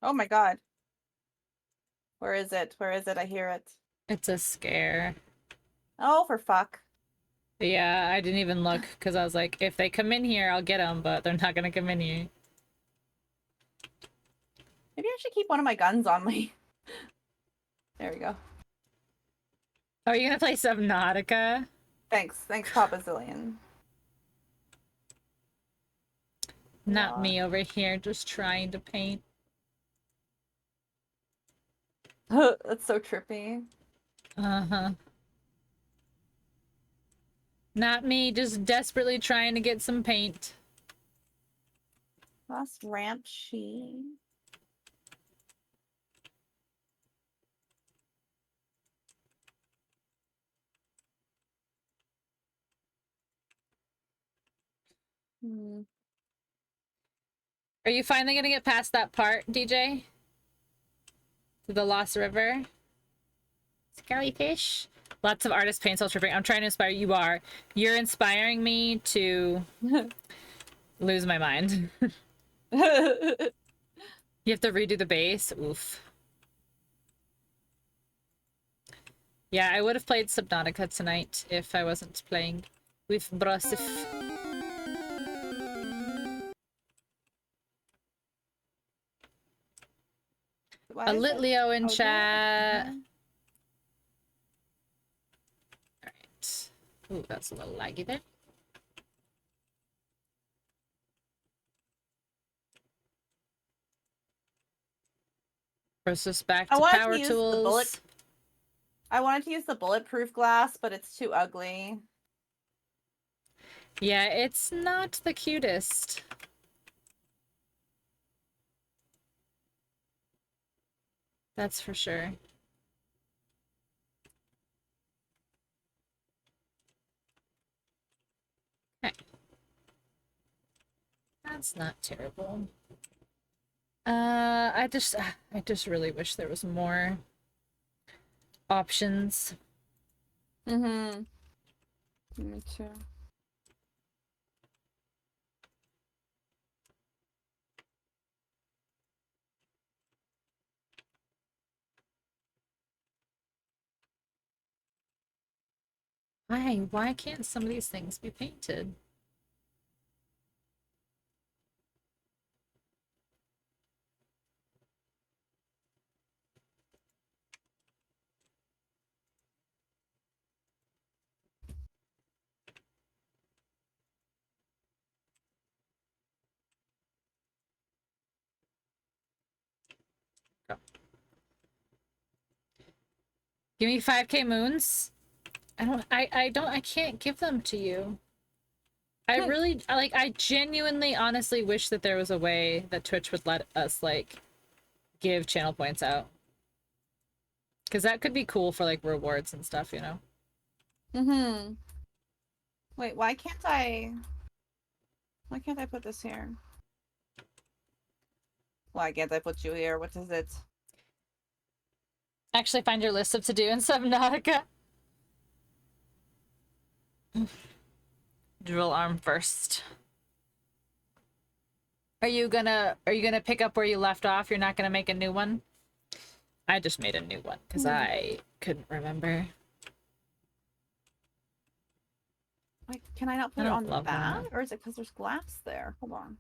Speaker 2: Oh my god. Where is it? Where is it? I hear it.
Speaker 1: It's a scare.
Speaker 2: Oh, for fuck.
Speaker 1: Yeah, I didn't even look because I was like, if they come in here, I'll get them, but they're not gonna come in here.
Speaker 2: Maybe I should keep one of my guns on me. There we go.
Speaker 1: Oh, are you gonna play Subnautica?
Speaker 2: Thanks. Thanks, Papa Zillion.
Speaker 1: Not me over here, just trying to paint.
Speaker 2: That's so trippy.
Speaker 1: Uh-huh. Not me, just desperately trying to get some paint.
Speaker 2: Last ramp sheet.
Speaker 1: Are you finally gonna get past that part, DJ? To the Lost River? Scaly fish? Lots of artist paints while tripping. I'm trying to inspire you. Are. You're inspiring me to lose my mind. You have to redo the base. Oof. Yeah, I would have played Subnautica tonight if I wasn't playing with Brosif. A lit Leo in chat. Alright. Ooh, that's a little laggy there. Brosif's back to power tools.
Speaker 2: I wanted to use the bulletproof glass, but it's too ugly.
Speaker 1: Yeah, it's not the cutest. That's for sure. Okay. That's not terrible. I just really wish there was more options.
Speaker 2: Mm-hmm. Me too.
Speaker 1: Why can't some of these things be painted? Go. Give me 5k moons. I can't give them to you. I genuinely honestly wish that there was a way that Twitch would let us like give channel points out. Cause that could be cool for like rewards and stuff, you know?
Speaker 2: Mm-hmm. Wait, why can't I put this here? Why can't I put you here? What is it?
Speaker 1: Actually find your list of to-do in Subnautica. Drill arm first. Are you gonna pick up where you left off? You're not gonna make a new one? I just made a new one because I couldn't remember.
Speaker 2: Like, can I not put it on the back? Or is it because there's glass there? Hold on.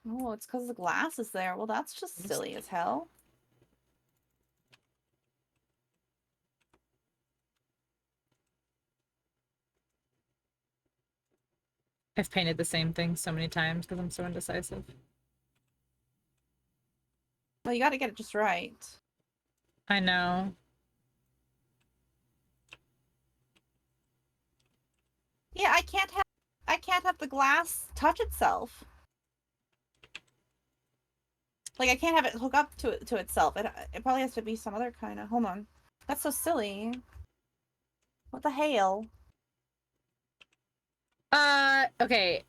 Speaker 2: Oh, it's because the glass is there. Well, that's just silly as hell.
Speaker 1: I've painted the same thing so many times because I'm so indecisive.
Speaker 2: Well, you got to get it just right.
Speaker 1: I know.
Speaker 2: Yeah, I can't have the glass touch itself. Like I can't have it hook up to itself. It probably has to be some other kind of. Hold on. That's so silly. What the hell?
Speaker 1: Okay.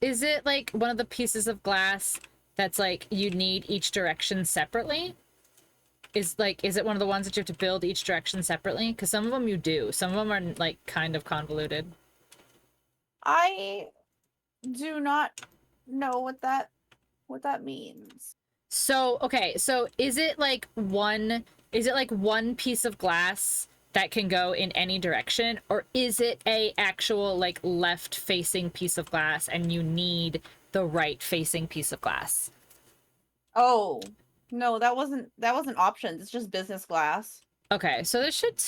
Speaker 1: Is it like one of the pieces of glass that's like you need each direction separately? Is it one of the ones that you have to build each direction separately? Because some of them you do. Some of them are like kind of convoluted.
Speaker 2: I do not know what that means.
Speaker 1: So, okay, so is it like one piece of glass that can go in any direction, or is it a actual like left facing piece of glass and you need the right facing piece of glass?
Speaker 2: Oh, no, that wasn't options. It's just business glass.
Speaker 1: Okay, so there should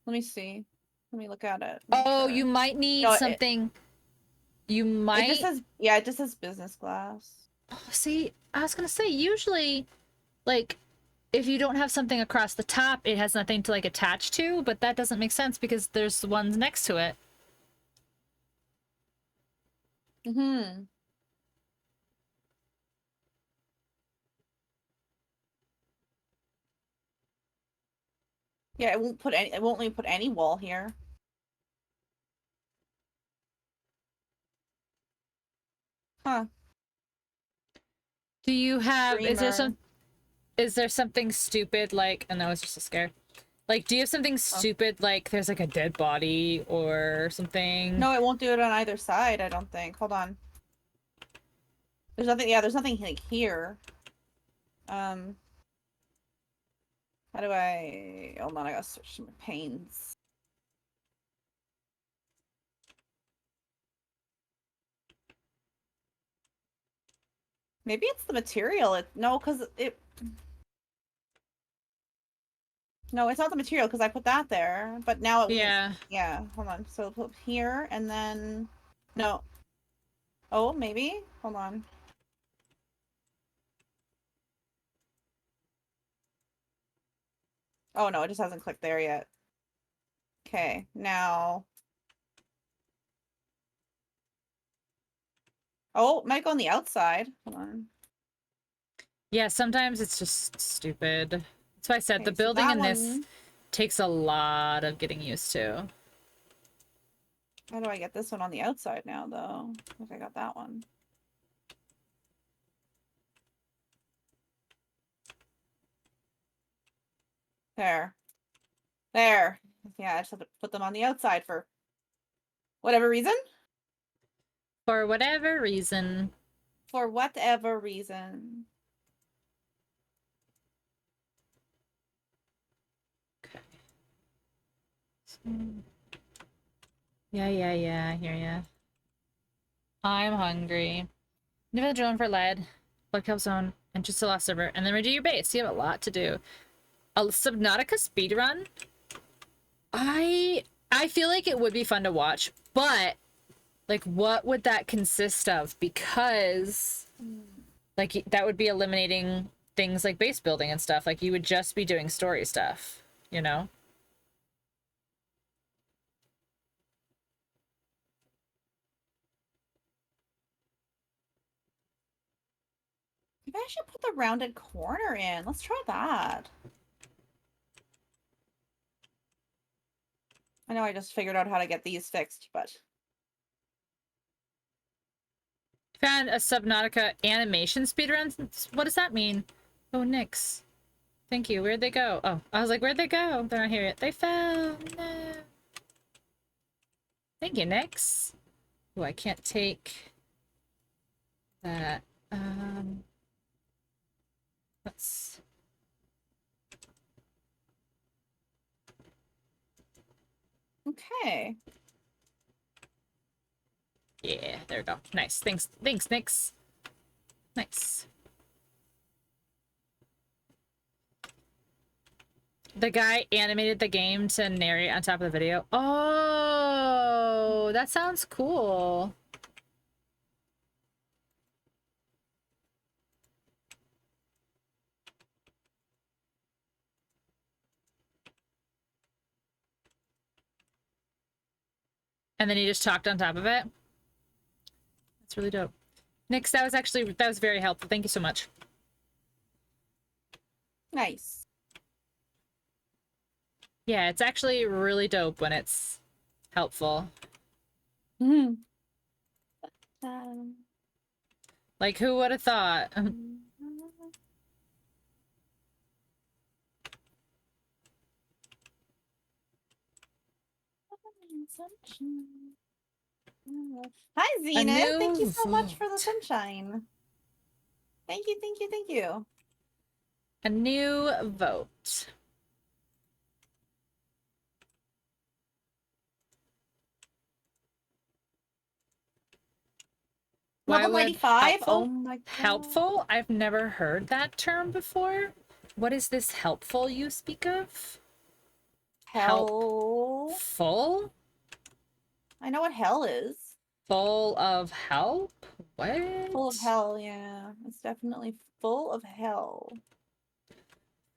Speaker 2: Let me see. Let me look at it.
Speaker 1: Oh,
Speaker 2: Sure.
Speaker 1: you might need
Speaker 2: No,
Speaker 1: something. You
Speaker 2: it just
Speaker 1: might
Speaker 2: says, yeah, it just says business glass.
Speaker 1: see, I was gonna say usually like if you don't have something across the top, it has nothing to like attach to, but that doesn't make sense because there's ones next to it.
Speaker 2: Mm-hmm. Yeah, it won't let me put any wall here. Huh.
Speaker 1: Do you have
Speaker 2: Dreamer.
Speaker 1: is there something stupid like I know it's just a scare. Like do you have something stupid like there's like a dead body or something?
Speaker 2: No, it won't do it on either side, I don't think. Hold on. There's nothing, yeah, there's nothing like here. How do I, hold on, I gotta switch to my panes. Maybe it's the material. No, because no, it's not the material because I put that there. But now it won't.
Speaker 1: Yeah.
Speaker 2: Yeah, hold on. So put here and then no. Oh, maybe. Hold on. Oh no, it just hasn't clicked there yet. Okay, now. Oh, it might go on the outside. Hold on.
Speaker 1: Yeah, sometimes it's just stupid. That's why I said the
Speaker 2: Okay, so
Speaker 1: building
Speaker 2: that
Speaker 1: in this
Speaker 2: one.
Speaker 1: takes a lot of getting used to.
Speaker 2: How do I get this one on the outside now, though? If I got that one. There. There. Yeah, I just have to put them on the outside for whatever reason.
Speaker 1: For whatever reason.
Speaker 2: For whatever reason.
Speaker 1: Yeah, I hear ya. I'm hungry. Never the drone for lead, blood kelp zone, and just a lost server, and then redo your base. You have a lot to do. A Subnautica speedrun? I feel like it would be fun to watch, but like what would that consist of? Because like that would be eliminating things like base building and stuff. Like you would just be doing story stuff, you know?
Speaker 2: Maybe I should put the rounded corner in. Let's try that. I know I just figured out how to get these fixed, but
Speaker 1: Found a Subnautica animation speedrun? What does that mean? Oh, Nyx. Thank you. Where'd they go? Oh, I was like, where'd they go? They're not here yet. They fell. No. Thank you, Nyx. Oh, I can't take that. Let's...
Speaker 2: okay.
Speaker 1: Yeah, there we go. Nice. Thanks, Nyx. Nice. The guy animated the game to narrate on top of the video. Oh, Oh, that sounds cool. And then you just talked on top of it. That's really dope. Nix, that was very helpful. Thank you so much.
Speaker 2: Nice.
Speaker 1: Yeah, it's actually really dope when it's helpful.
Speaker 2: Um,
Speaker 1: Like, who would have thought?
Speaker 2: Hi, Zenith. Thank you
Speaker 1: new
Speaker 2: so much for the
Speaker 1: vote.
Speaker 2: sunshine. Thank you, thank you, thank you.
Speaker 1: A new vote. Why
Speaker 2: Level
Speaker 1: would
Speaker 2: 95?
Speaker 1: helpful?
Speaker 2: Oh my god.
Speaker 1: Helpful? I've never heard that term before. What is this helpful you speak of?
Speaker 2: Hell.
Speaker 1: Full?
Speaker 2: I know what hell is.
Speaker 1: Full of help? What?
Speaker 2: Full of hell, yeah. It's definitely full of hell.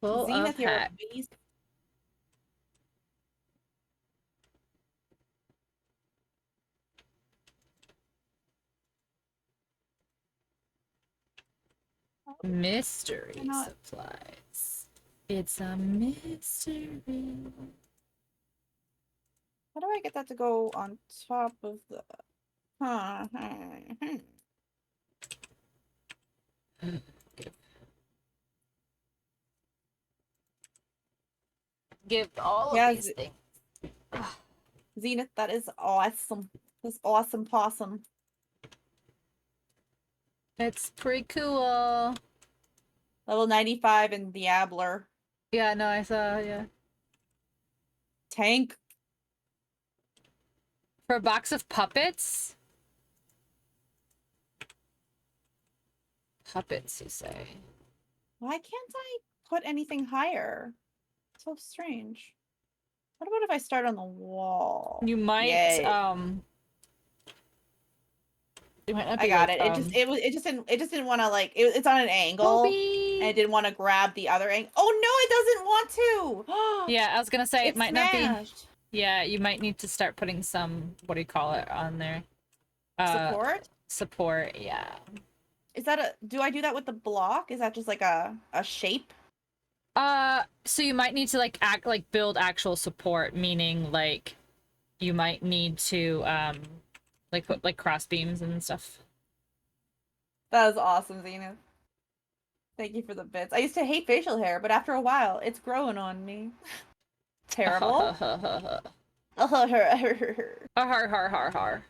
Speaker 1: Full of
Speaker 2: Zenith, you're a
Speaker 1: heck.
Speaker 2: beast.
Speaker 1: Mystery
Speaker 2: Cannot-
Speaker 1: supplies. It's a mystery.
Speaker 2: How do I get that to go on top of the... Huh.
Speaker 1: Give all
Speaker 2: Yeah,
Speaker 1: of these things.
Speaker 2: Zenith, that is awesome. That's awesome possum.
Speaker 1: It's pretty cool.
Speaker 2: Level 95 in Diabler.
Speaker 1: Yeah, no, I saw, yeah.
Speaker 2: Tank.
Speaker 1: For a box of puppets? Puppets, you say?
Speaker 2: Why can't I put anything higher? So strange. What about if I start on the wall?
Speaker 1: You might,
Speaker 2: Yay.
Speaker 1: you might not
Speaker 2: I
Speaker 1: be
Speaker 2: got
Speaker 1: like,
Speaker 2: it. It just didn't want to like it's on an angle.
Speaker 1: Bobby!
Speaker 2: And it didn't want to grab the other angle. Oh no, it doesn't want to.
Speaker 1: Yeah, I was gonna say it
Speaker 2: It's
Speaker 1: might not be.
Speaker 2: smashed.
Speaker 1: Yeah, you might need to start putting some, what do you call it, on there?
Speaker 2: Support?
Speaker 1: Support, yeah.
Speaker 2: Is that a do I do that with the block? Is that just like a shape?
Speaker 1: So you might need to like build actual support, meaning like you might need to like put like cross beams and stuff.
Speaker 2: That was awesome, Zenith. Thank you for the bits. I used to hate facial hair, but after a while, it's growing on me. Terrible.
Speaker 1: Har
Speaker 2: Mm,
Speaker 1: har har har har.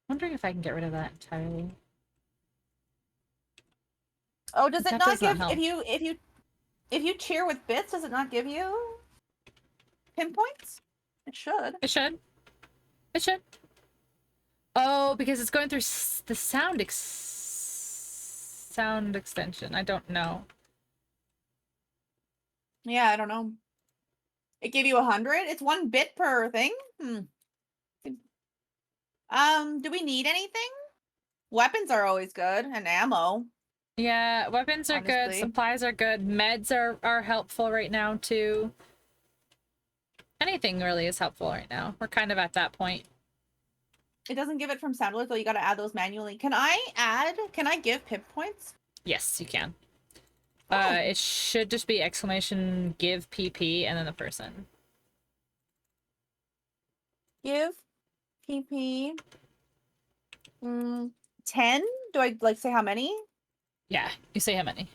Speaker 1: Wondering if I can get rid of that entirely.
Speaker 2: Oh, does it
Speaker 1: That
Speaker 2: not
Speaker 1: does not
Speaker 2: give
Speaker 1: help.
Speaker 2: if you cheer with bits, does it not give you pinpoints? It should.
Speaker 1: It should. It should. Oh, because it's going through the sound extension. I don't know.
Speaker 2: Yeah, I don't know. It gave you 100? It's 1 bit per thing? Do we need anything? Weapons are always good, and ammo.
Speaker 1: Yeah, weapons are good,
Speaker 2: Honestly.
Speaker 1: supplies are good, meds are helpful right now too. Anything really is helpful right now. We're kind of at that point.
Speaker 2: It doesn't give it from sound alert, though. You gotta add those manually. Can I give pip points?
Speaker 1: Yes, you can.
Speaker 2: Oh.
Speaker 1: It should just be exclamation give PP and then the person.
Speaker 2: Give PP 10? Do I like say how many?
Speaker 1: Yeah, you say how many.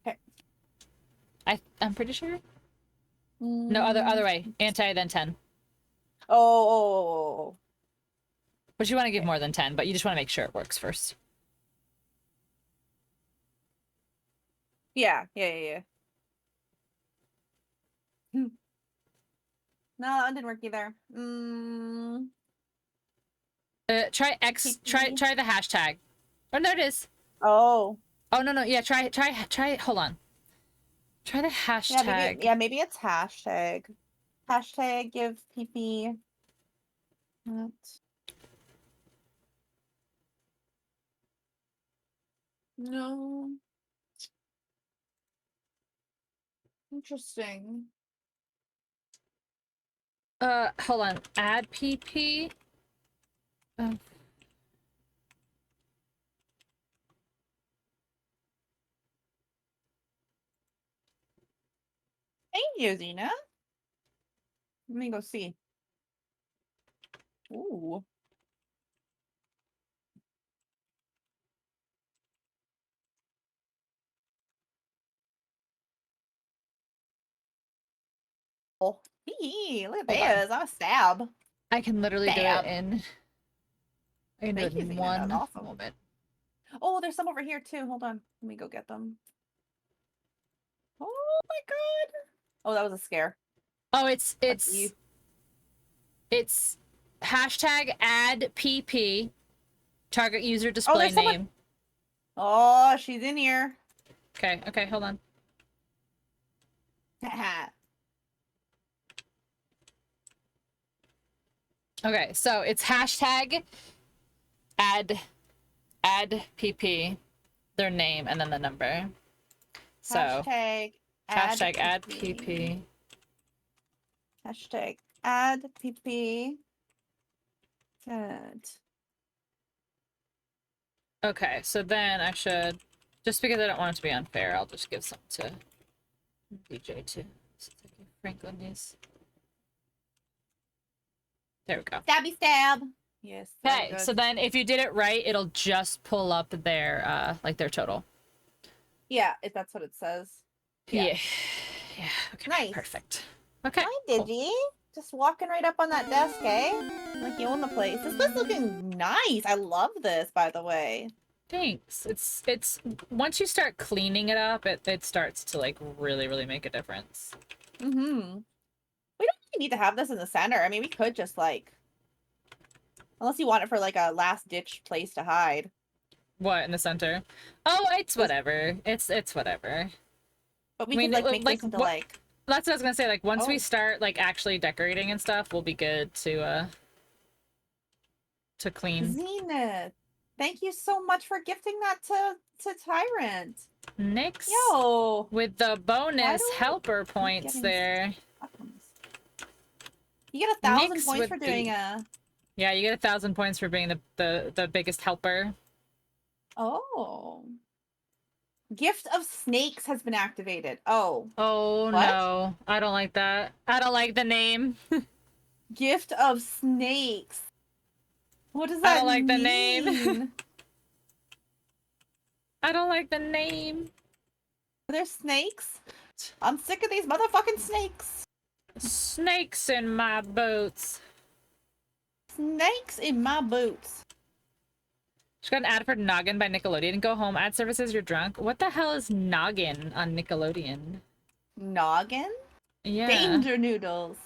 Speaker 2: Okay.
Speaker 1: I'm pretty sure. No, other way. Anti then 10.
Speaker 2: Oh.
Speaker 1: But you want to give more than 10, but you just want to make sure it works first.
Speaker 2: Yeah. No, that one didn't work either.
Speaker 1: Try X.
Speaker 2: PP.
Speaker 1: Try the hashtag. Oh, there it is.
Speaker 2: Oh.
Speaker 1: Oh, no, no. Yeah, try. Hold on. Try the hashtag.
Speaker 2: Maybe it's hashtag. Hashtag give PP. What? No. Interesting.
Speaker 1: Hold on. Add PP. Oh.
Speaker 2: Thank you, Zena. Let me go see. Ooh. Oh, look at
Speaker 1: Hold on.
Speaker 2: this. I'm a stab.
Speaker 1: I can literally do it
Speaker 2: Stab.
Speaker 1: in. I can do
Speaker 2: Thank
Speaker 1: it
Speaker 2: you,
Speaker 1: in
Speaker 2: Zena.
Speaker 1: one
Speaker 2: That's awesome.
Speaker 1: moment.
Speaker 2: Oh, there's some over here too. Hold on. Let me go get them. Oh my god. Oh, that was a scare.
Speaker 1: Oh,
Speaker 2: That's you.
Speaker 1: it's hashtag add PP. Target user
Speaker 2: Oh,
Speaker 1: display
Speaker 2: there's someone.
Speaker 1: name.
Speaker 2: Oh, she's in here.
Speaker 1: Okay, hold on. Okay, so it's hashtag add PP, their name, and then the number. So
Speaker 2: Hashtag
Speaker 1: add PP.
Speaker 2: Hashtag add PP. Good.
Speaker 1: Okay, so then I should, just because I don't want it to be unfair, I'll just give some to DJ too. Franklin needs. There we go.
Speaker 2: Stabby stab. Yes.
Speaker 1: Okay, so then if you did it right, it'll just pull up their like their total.
Speaker 2: Yeah, if that's what it says.
Speaker 1: Yeah. Yeah. Okay.
Speaker 2: Nice.
Speaker 1: Perfect. Okay.
Speaker 2: Hi,
Speaker 1: Cool.
Speaker 2: Digi. Just walking right up on that desk, eh? Like you own the place. This is looking nice. I love this, by the way.
Speaker 1: Thanks. It's once you start cleaning it up, it starts to like really make a difference.
Speaker 2: Mm-hmm. We don't really need to have this in the center. I mean, we could just like, unless you want it for like a last ditch place to hide.
Speaker 1: What in the center? Oh, it's whatever. It's whatever.
Speaker 2: But we could like make this into like.
Speaker 1: That's what I was gonna say. Like once we start like actually decorating and stuff, we'll be good to clean.
Speaker 2: Zenith, thank you so much for gifting that to Tyrant.
Speaker 1: Nix.
Speaker 2: Yo,
Speaker 1: with the bonus helper points there.
Speaker 2: You get 1,000
Speaker 1: Nix
Speaker 2: points
Speaker 1: with
Speaker 2: for doing a.
Speaker 1: Yeah, you get 1,000 points for being the biggest helper.
Speaker 2: Oh. Gift of Snakes has been activated. Oh.
Speaker 1: Oh,
Speaker 2: what?
Speaker 1: No. I don't like that. I don't like the name.
Speaker 2: Gift of Snakes. What does that mean?
Speaker 1: I don't like the name. I don't like the name.
Speaker 2: Are there snakes? I'm sick of these motherfucking snakes.
Speaker 1: Snakes in my boots.
Speaker 2: Snakes in my boots.
Speaker 1: Just got an ad for Noggin by Nickelodeon. Go home. Ad services, you're drunk. What the hell is Noggin on Nickelodeon?
Speaker 2: Noggin?
Speaker 1: Yeah.
Speaker 2: Danger noodles.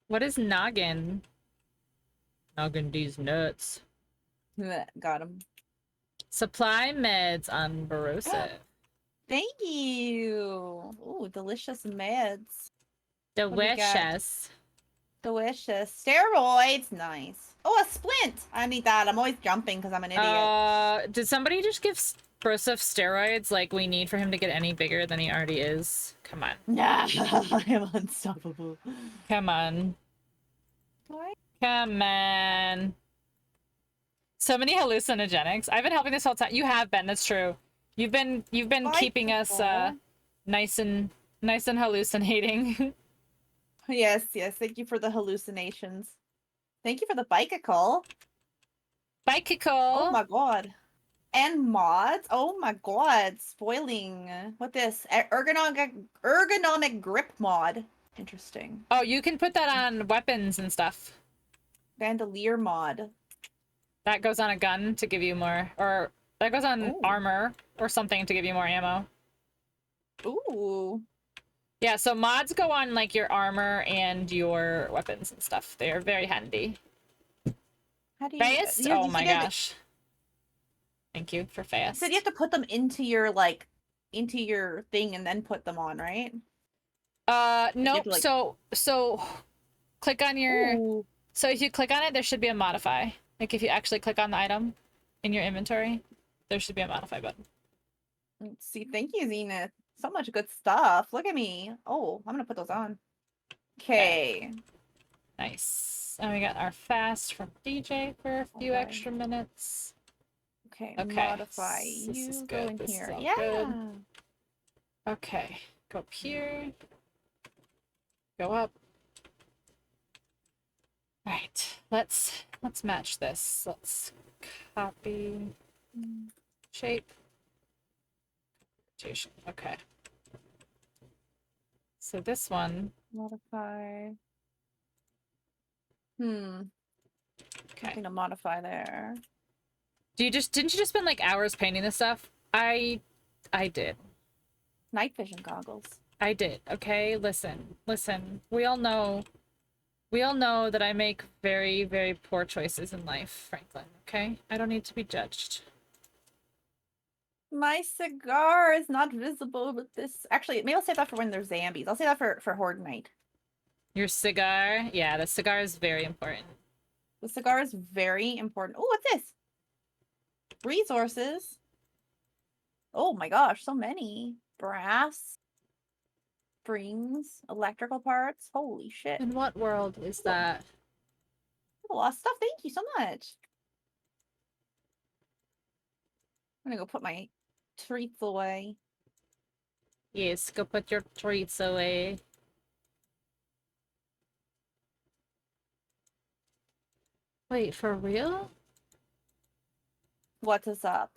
Speaker 1: What is Noggin? Noggin these nuts.
Speaker 2: Got him.
Speaker 1: Supply meds on Barossa.
Speaker 2: Thank you. Ooh, delicious meds.
Speaker 1: Delicious.
Speaker 2: Delicious. Steroids. Nice. Oh, a splint. I need that. I'm always jumping because I'm an idiot.
Speaker 1: Did somebody just give Broseph steroids like we need for him to get any bigger than he already is? Come on.
Speaker 2: Nah, I am unstoppable.
Speaker 1: Come on.
Speaker 2: What?
Speaker 1: Come on. So many hallucinogenics. I've been helping this whole time. You have been, that's true. You've been keeping us nice and hallucinating.
Speaker 2: Yes. Thank you for the hallucinations. Thank you for the bicycle. Oh my god. And mods. Oh my god. Spoiling. What this? Ergonomic grip mod. Interesting.
Speaker 1: Oh, you can put that on weapons and stuff.
Speaker 2: Bandolier mod.
Speaker 1: That goes on a gun to give you more, or that goes on armor or something to give you more ammo.
Speaker 2: Ooh.
Speaker 1: Yeah, so mods go on like your armor and your weapons and stuff. They are very handy.
Speaker 2: How do you?
Speaker 1: Fast?
Speaker 2: You
Speaker 1: Oh
Speaker 2: said
Speaker 1: my
Speaker 2: you had to-
Speaker 1: gosh. Thank you for
Speaker 2: you
Speaker 1: fast.
Speaker 2: said you have to put them into your into your thing and then put them on, right?
Speaker 1: Nope.
Speaker 2: to, like-
Speaker 1: So click on your
Speaker 2: Ooh.
Speaker 1: so if you click on it, there should be a modify. Like if you actually click on the item in your inventory, there should be a modify button.
Speaker 2: Let's see. Thank you, Zenith. So much good stuff. Look at me. Oh, I'm gonna put those on. Okay.
Speaker 1: Nice. And we got our fast from DJ for a few
Speaker 2: Okay.
Speaker 1: extra minutes.
Speaker 2: Okay.
Speaker 1: Okay.
Speaker 2: Modify.
Speaker 1: This is
Speaker 2: You go
Speaker 1: good.
Speaker 2: in
Speaker 1: This is
Speaker 2: here.
Speaker 1: all
Speaker 2: Yeah.
Speaker 1: good. Okay. Go up here. Go up. Alright. Let's match this. Let's copy shape. Rotation. Okay. So this one.
Speaker 2: Modify.
Speaker 1: Okay.
Speaker 2: Nothing to modify there.
Speaker 1: Didn't you just spend like hours painting this stuff? I did.
Speaker 2: Night vision goggles.
Speaker 1: I did. Okay, listen. We all know that I make very, very poor choices in life, Franklin. Okay? I don't need to be judged.
Speaker 2: My cigar is not visible with this. Actually, maybe I'll save that for when there's zombies. I'll save that for Horde Night.
Speaker 1: Your cigar? Yeah, the cigar is very important.
Speaker 2: The cigar is very important. Oh, what's this? Resources. Oh my gosh, so many. Brass. Springs. Electrical parts. Holy shit.
Speaker 1: In what world is that?
Speaker 2: A lot of stuff. Thank you so much. I'm gonna go put my treats away.
Speaker 1: Yes, go put your treats away. Wait, for real?
Speaker 2: What is up?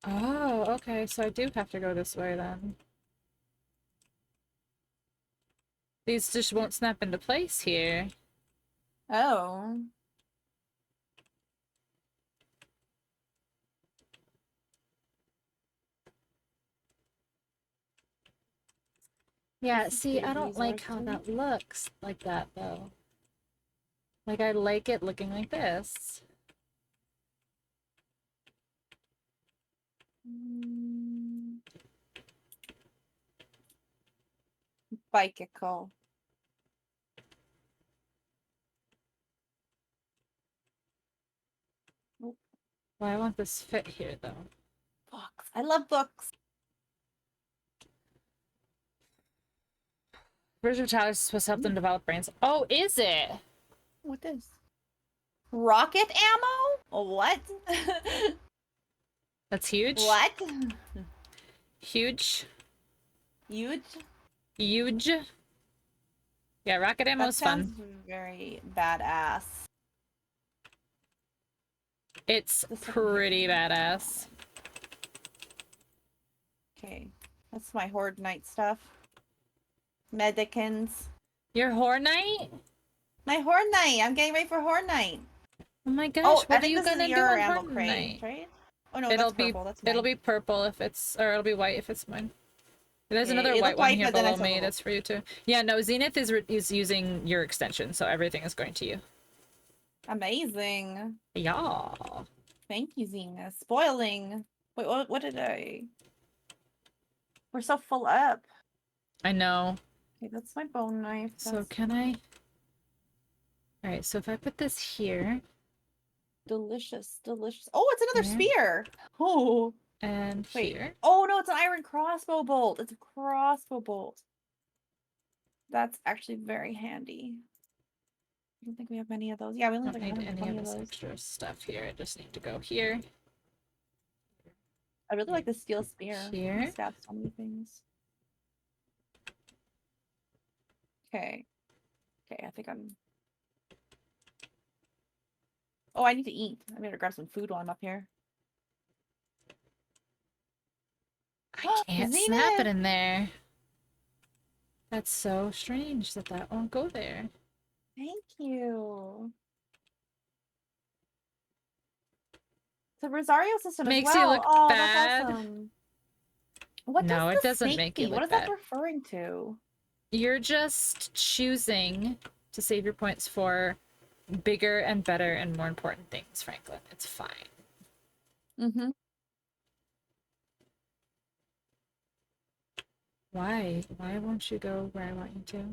Speaker 1: Oh, okay, so I do have to go this way then. These just won't snap into place here.
Speaker 2: Oh.
Speaker 1: Yeah,
Speaker 2: This is
Speaker 1: see,
Speaker 2: the
Speaker 1: I don't like how
Speaker 2: resources.
Speaker 1: that looks like that, though. Like, I like it looking like this.
Speaker 2: Bicycle.
Speaker 1: Well, I want this fit here, though.
Speaker 2: Books. I love books.
Speaker 1: Virtual Child is supposed to help them develop brains. Oh, is it?
Speaker 2: What is? Rocket ammo? What?
Speaker 1: That's huge.
Speaker 2: What?
Speaker 1: Huge.
Speaker 2: Huge?
Speaker 1: Huge. Yeah, rocket
Speaker 2: That
Speaker 1: ammo's
Speaker 2: sounds
Speaker 1: fun.
Speaker 2: very badass.
Speaker 1: It's
Speaker 2: This one
Speaker 1: pretty
Speaker 2: here.
Speaker 1: badass.
Speaker 2: Okay. That's my Horde Night stuff. Medicins.
Speaker 1: Your Horde Night?
Speaker 2: My Horde Night! I'm getting ready for Horde Night!
Speaker 1: Oh my gosh,
Speaker 2: Oh,
Speaker 1: what
Speaker 2: I
Speaker 1: are
Speaker 2: think
Speaker 1: you
Speaker 2: this
Speaker 1: gonna
Speaker 2: is
Speaker 1: do
Speaker 2: your
Speaker 1: on
Speaker 2: ammo
Speaker 1: Horde
Speaker 2: crate,
Speaker 1: Night?
Speaker 2: right? Oh no,
Speaker 1: It'll
Speaker 2: that's purple. That's
Speaker 1: it'll
Speaker 2: mine.
Speaker 1: be purple if it's, or it'll be white if it's mine. There's another
Speaker 2: It
Speaker 1: white
Speaker 2: looked
Speaker 1: one
Speaker 2: white,
Speaker 1: here
Speaker 2: but then I
Speaker 1: below
Speaker 2: saw
Speaker 1: me.
Speaker 2: little-
Speaker 1: That's for you too. Yeah, no, Zenith is using your extension, so everything is going to you.
Speaker 2: Amazing.
Speaker 1: Yeah.
Speaker 2: Thank you, Zenith. Spoiling. Wait, what did I? We're so full up.
Speaker 1: I know.
Speaker 2: Okay, that's my bone knife.
Speaker 1: So
Speaker 2: That's
Speaker 1: can I? All right. So if I put this here
Speaker 2: delicious, delicious. Oh, it's another
Speaker 1: Here.
Speaker 2: spear. Oh,
Speaker 1: and
Speaker 2: wait.
Speaker 1: here,
Speaker 2: Oh no, it's an iron crossbow bolt. It's a crossbow bolt. That's actually very handy. I don't think we have many of those. Yeah, we
Speaker 1: I
Speaker 2: only
Speaker 1: don't
Speaker 2: have like
Speaker 1: need any
Speaker 2: 120
Speaker 1: of
Speaker 2: of
Speaker 1: this
Speaker 2: those.
Speaker 1: extra stuff here. I just need to go here.
Speaker 2: I really like the steel spear.
Speaker 1: Here.
Speaker 2: It stabs so many things. Okay. Okay, I think I'm. Oh, I need to eat. I better grab some food while I'm up here.
Speaker 1: I can't snap it
Speaker 2: Zenith!
Speaker 1: in there. That's so strange that that won't go there.
Speaker 2: Thank you. The Rosario system
Speaker 1: Makes
Speaker 2: as
Speaker 1: you
Speaker 2: well.
Speaker 1: look
Speaker 2: Oh,
Speaker 1: bad.
Speaker 2: that's awesome. What does
Speaker 1: No, it
Speaker 2: the
Speaker 1: doesn't
Speaker 2: snake
Speaker 1: make
Speaker 2: feet?
Speaker 1: it
Speaker 2: What
Speaker 1: look
Speaker 2: is that
Speaker 1: bad.
Speaker 2: referring to?
Speaker 1: You're just choosing to save your points for bigger and better and more important things, Franklin. It's fine.
Speaker 2: Mm-hmm.
Speaker 1: Why? Why won't you go where I want you to?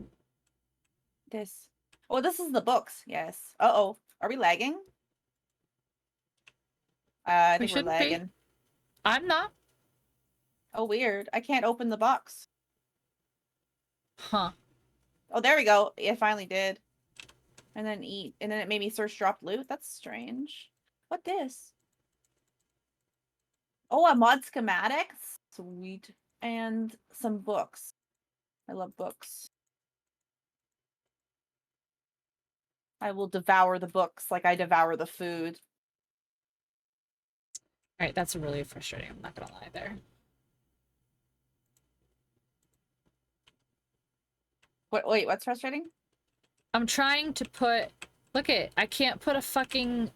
Speaker 2: This. Oh, this is the books. Yes. Uh-oh. Are we lagging? I
Speaker 1: We
Speaker 2: think we're
Speaker 1: shouldn't be.
Speaker 2: lagging.
Speaker 1: I'm not.
Speaker 2: Oh, weird. I can't open the box.
Speaker 1: Huh.
Speaker 2: Oh, there we go. It finally did. And then eat. And then it made me search drop loot. That's strange. What this? Oh, a mod schematics? Sweet. And some books. I love books. I will devour the books like I devour the food.
Speaker 1: All right, that's really frustrating. I'm not gonna lie there.
Speaker 2: Wait, what's frustrating?
Speaker 1: I'm trying to put. Look it. I can't put a fucking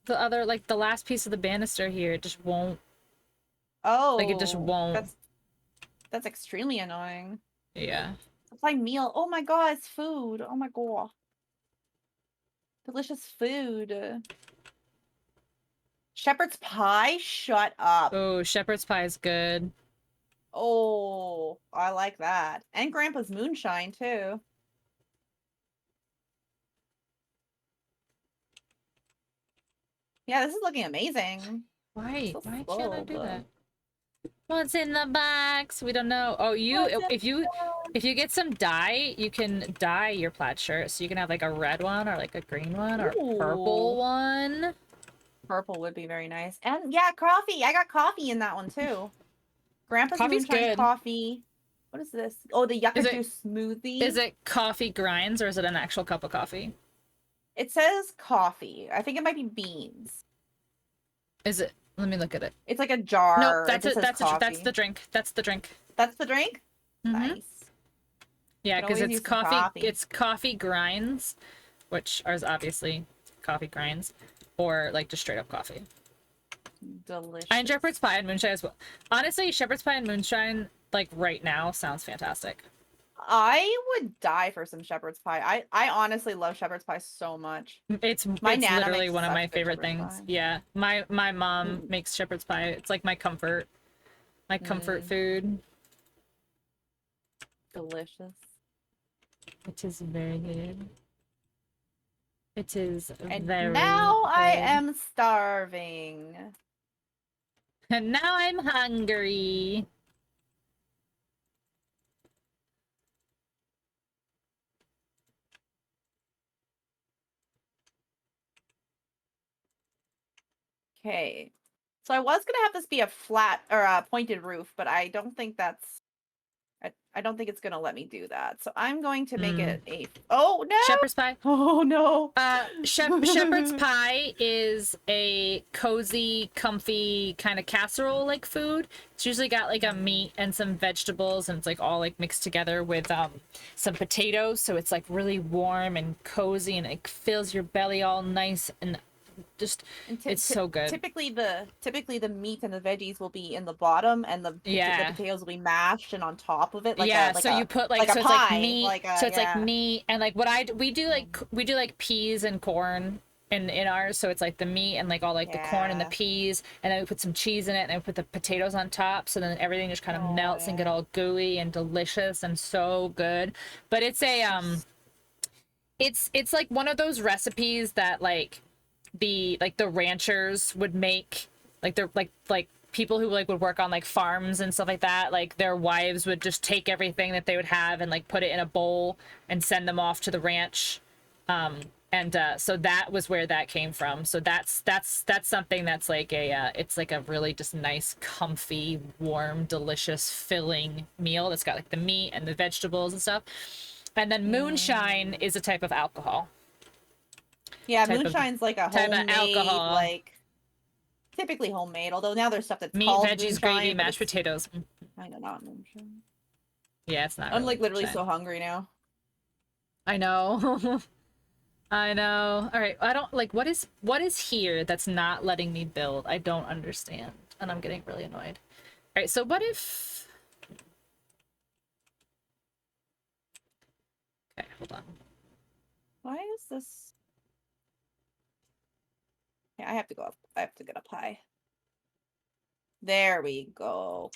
Speaker 1: the other like the last piece of the banister here. It just won't.
Speaker 2: Oh,
Speaker 1: Like it just won't.
Speaker 2: That's extremely annoying.
Speaker 1: Yeah.
Speaker 2: Supply meal. Oh my god, it's food. Oh my god. Delicious food. Shepherd's pie? Shut up.
Speaker 1: Oh, shepherd's pie is good.
Speaker 2: Oh, I like that. And Grandpa's moonshine too. Yeah, this is looking amazing.
Speaker 1: Why?
Speaker 2: So
Speaker 1: Why can't I
Speaker 2: slow,
Speaker 1: do
Speaker 2: but-
Speaker 1: that? What's in the box? We don't know. Oh, if you get some dye, you can dye your plaid shirt. So you can have like a red one or like a green one or a purple
Speaker 2: Ooh.
Speaker 1: one.
Speaker 2: Purple would be very nice. And yeah, coffee. I got coffee in that one too. Grandpa's
Speaker 1: Coffee's
Speaker 2: moonshine
Speaker 1: good.
Speaker 2: coffee. What is this? Oh, the yucca
Speaker 1: Is it-
Speaker 2: juice smoothie.
Speaker 1: Is it coffee grinds or is it an actual cup of coffee?
Speaker 2: It says coffee. I think it might be beans.
Speaker 1: Is it? Let me look at it.
Speaker 2: It's like a jar.
Speaker 1: Nope, that's
Speaker 2: it. Just
Speaker 1: it.
Speaker 2: says
Speaker 1: That's
Speaker 2: coffee.
Speaker 1: the drink. That's the drink.
Speaker 2: That's the drink?
Speaker 1: Mhm.
Speaker 2: Nice.
Speaker 1: Yeah,
Speaker 2: Could
Speaker 1: because
Speaker 2: always
Speaker 1: it's
Speaker 2: use some
Speaker 1: coffee.
Speaker 2: coffee.
Speaker 1: It's coffee grinds, which are obviously coffee grinds, or like just straight up coffee.
Speaker 2: Delicious.
Speaker 1: And shepherd's pie and moonshine as well. Honestly, shepherd's pie and moonshine, like right now, sounds fantastic.
Speaker 2: I would die for some shepherd's pie. I honestly love shepherd's pie so much.
Speaker 1: It's
Speaker 2: My
Speaker 1: it's
Speaker 2: Nana
Speaker 1: literally
Speaker 2: makes
Speaker 1: one of
Speaker 2: such
Speaker 1: my
Speaker 2: good
Speaker 1: favorite
Speaker 2: shepherd's
Speaker 1: things.
Speaker 2: pie.
Speaker 1: Yeah, my mom makes shepherd's pie. It's like my comfort food.
Speaker 2: Delicious.
Speaker 1: It is very good. It is
Speaker 2: And
Speaker 1: very
Speaker 2: now I
Speaker 1: good.
Speaker 2: am starving.
Speaker 1: And now I'm hungry.
Speaker 2: Okay. So I was gonna have this be a flat or a pointed roof, but I don't think that's I don't think it's gonna let me do that. So I'm going to make it a oh no
Speaker 1: Shepherd's pie.
Speaker 2: Oh no.
Speaker 1: Shepherd's pie is a cozy, comfy kind of casserole like food. It's usually got like a meat and some vegetables, and it's like all like mixed together with some potatoes. So it's like really warm and cozy, and it fills your belly all nice and just
Speaker 2: And
Speaker 1: it's so good.
Speaker 2: Typically the meat and the veggies will be in the bottom, and the potatoes will be mashed and on top of it. Like
Speaker 1: you put like
Speaker 2: a
Speaker 1: so
Speaker 2: pie,
Speaker 1: it's like meat, so it's like
Speaker 2: yeah.
Speaker 1: meat and like we do like peas and corn in ours, so it's like the meat and like all like the corn and the peas, and then we put some cheese in it, and then we put the potatoes on top, so then everything just kind of melts and get all gooey and delicious and so good. But it's a it's like one of those recipes that like the ranchers would make, like they're like people who like would work on like farms and stuff like that, like their wives would just take everything that they would have and like put it in a bowl and send them off to the ranch. So that was where that came from. So that's something that's like a it's like a really just nice, comfy, warm, delicious, filling meal that's got like the meat and the vegetables and stuff. And then moonshine is a type of alcohol.
Speaker 2: Yeah, moonshine's like a homemade,
Speaker 1: alcohol.
Speaker 2: like typically homemade. Although now there's stuff that's
Speaker 1: Meat,
Speaker 2: called
Speaker 1: veggies,
Speaker 2: moonshine,
Speaker 1: gravy,
Speaker 2: but
Speaker 1: mashed potatoes.
Speaker 2: I know, not moonshine.
Speaker 1: Yeah, it's not.
Speaker 2: I'm
Speaker 1: really
Speaker 2: like literally
Speaker 1: moonshine.
Speaker 2: so hungry now.
Speaker 1: I know. I know. All right, I don't like what is here that's not letting me build. I don't understand, and I'm getting really annoyed. All right, so what if Hold on.
Speaker 2: Why is this? Yeah, I have to go up. I have to get up high. There we go.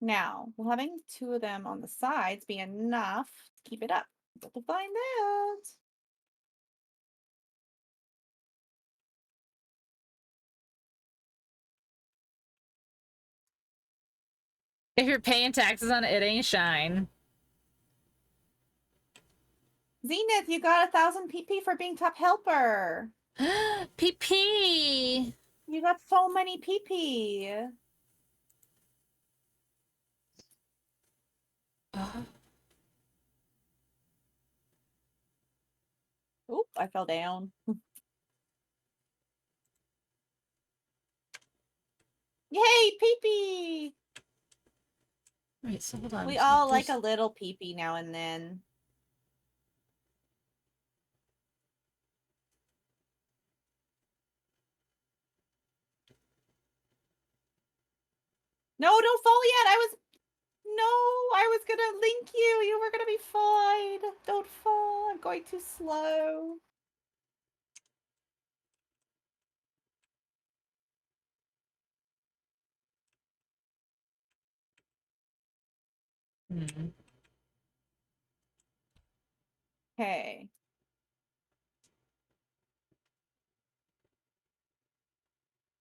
Speaker 2: Now, will having two of them on the sides be enough to keep it up? We'll have to find out.
Speaker 1: If you're paying taxes on it, it ain't shine.
Speaker 2: Zenith, you got 1,000 PP for being top helper.
Speaker 1: PP.
Speaker 2: You got so many PP. Oop, I fell down. Yay, PP!
Speaker 1: Wait, so hold on.
Speaker 2: We
Speaker 1: So
Speaker 2: all like
Speaker 1: there's-
Speaker 2: a little PP now and then. No, don't fall yet. I was gonna link you. You were gonna be fine. Don't fall. I'm going too slow.
Speaker 1: Hmm.
Speaker 2: Okay.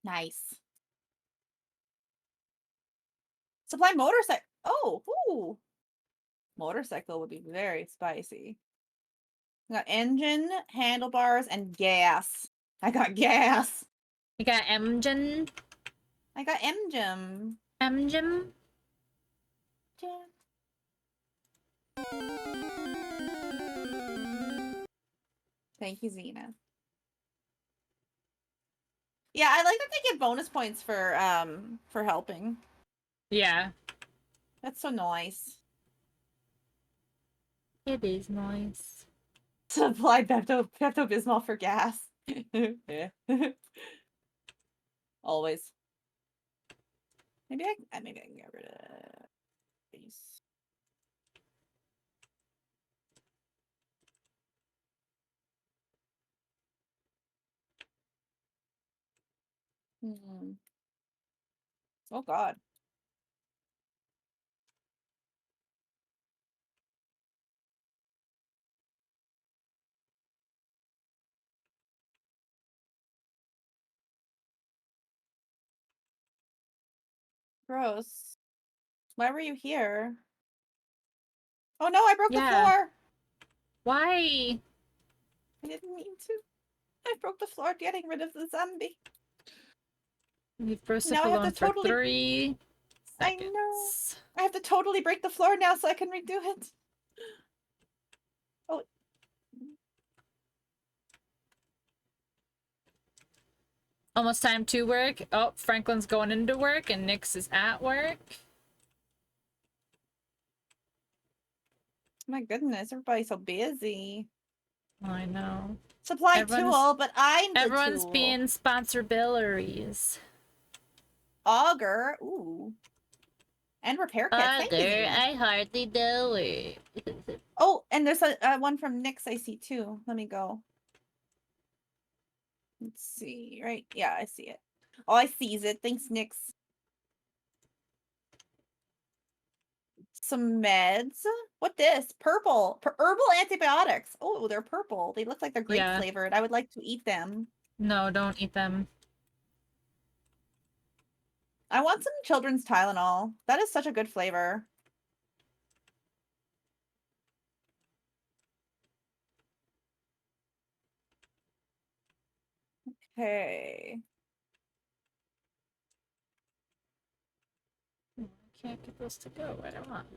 Speaker 2: Nice. Supply motorcycle. Oh, ooh. Motorcycle would be very spicy. I got engine, handlebars, and gas. I got gas.
Speaker 1: You got Emgen?
Speaker 2: I got Emgem.
Speaker 1: Emgen?
Speaker 2: Thank you, Zena. Yeah, I like that they get bonus points for helping.
Speaker 1: Yeah.
Speaker 2: That's so nice.
Speaker 1: It is nice.
Speaker 2: Supply Pepto-Bismol for gas. Always. Maybe I can get rid of these. Oh God. Gross. Why were you here? Oh no, I broke the
Speaker 1: Yeah.
Speaker 2: floor.
Speaker 1: Why?
Speaker 2: I didn't mean to. I broke the floor getting rid of the zombie.
Speaker 1: We've roasted
Speaker 2: Now I have
Speaker 1: alone
Speaker 2: to
Speaker 1: for
Speaker 2: totally-
Speaker 1: 3
Speaker 2: I
Speaker 1: seconds.
Speaker 2: know. I have to totally break the floor now so I can redo it. Oh.
Speaker 1: Almost time to work. Oh, Franklin's going into work and Nyx is at work.
Speaker 2: My goodness, everybody's so busy.
Speaker 1: I know.
Speaker 2: Supply
Speaker 1: Everyone's-
Speaker 2: tool, but I'm the
Speaker 1: Everyone's
Speaker 2: tool.
Speaker 1: being sponsor-billeries.
Speaker 2: Auger. Ooh. And repair kits. Thank you, Zena.
Speaker 1: I hardly know it.
Speaker 2: Oh, and there's a one from Nyx I see too. Let me go. Let's see. Right. Yeah, I see it. Oh, I sees it. Thanks, Nyx. Some meds. What this? Purple. Herbal antibiotics. Oh, they're purple. They look like they're grape
Speaker 1: Yeah.
Speaker 2: flavored. I would like to eat them.
Speaker 1: No, don't eat them.
Speaker 2: I want some children's Tylenol. That is such a good flavor. Okay.
Speaker 1: I can't get this to go. I don't want.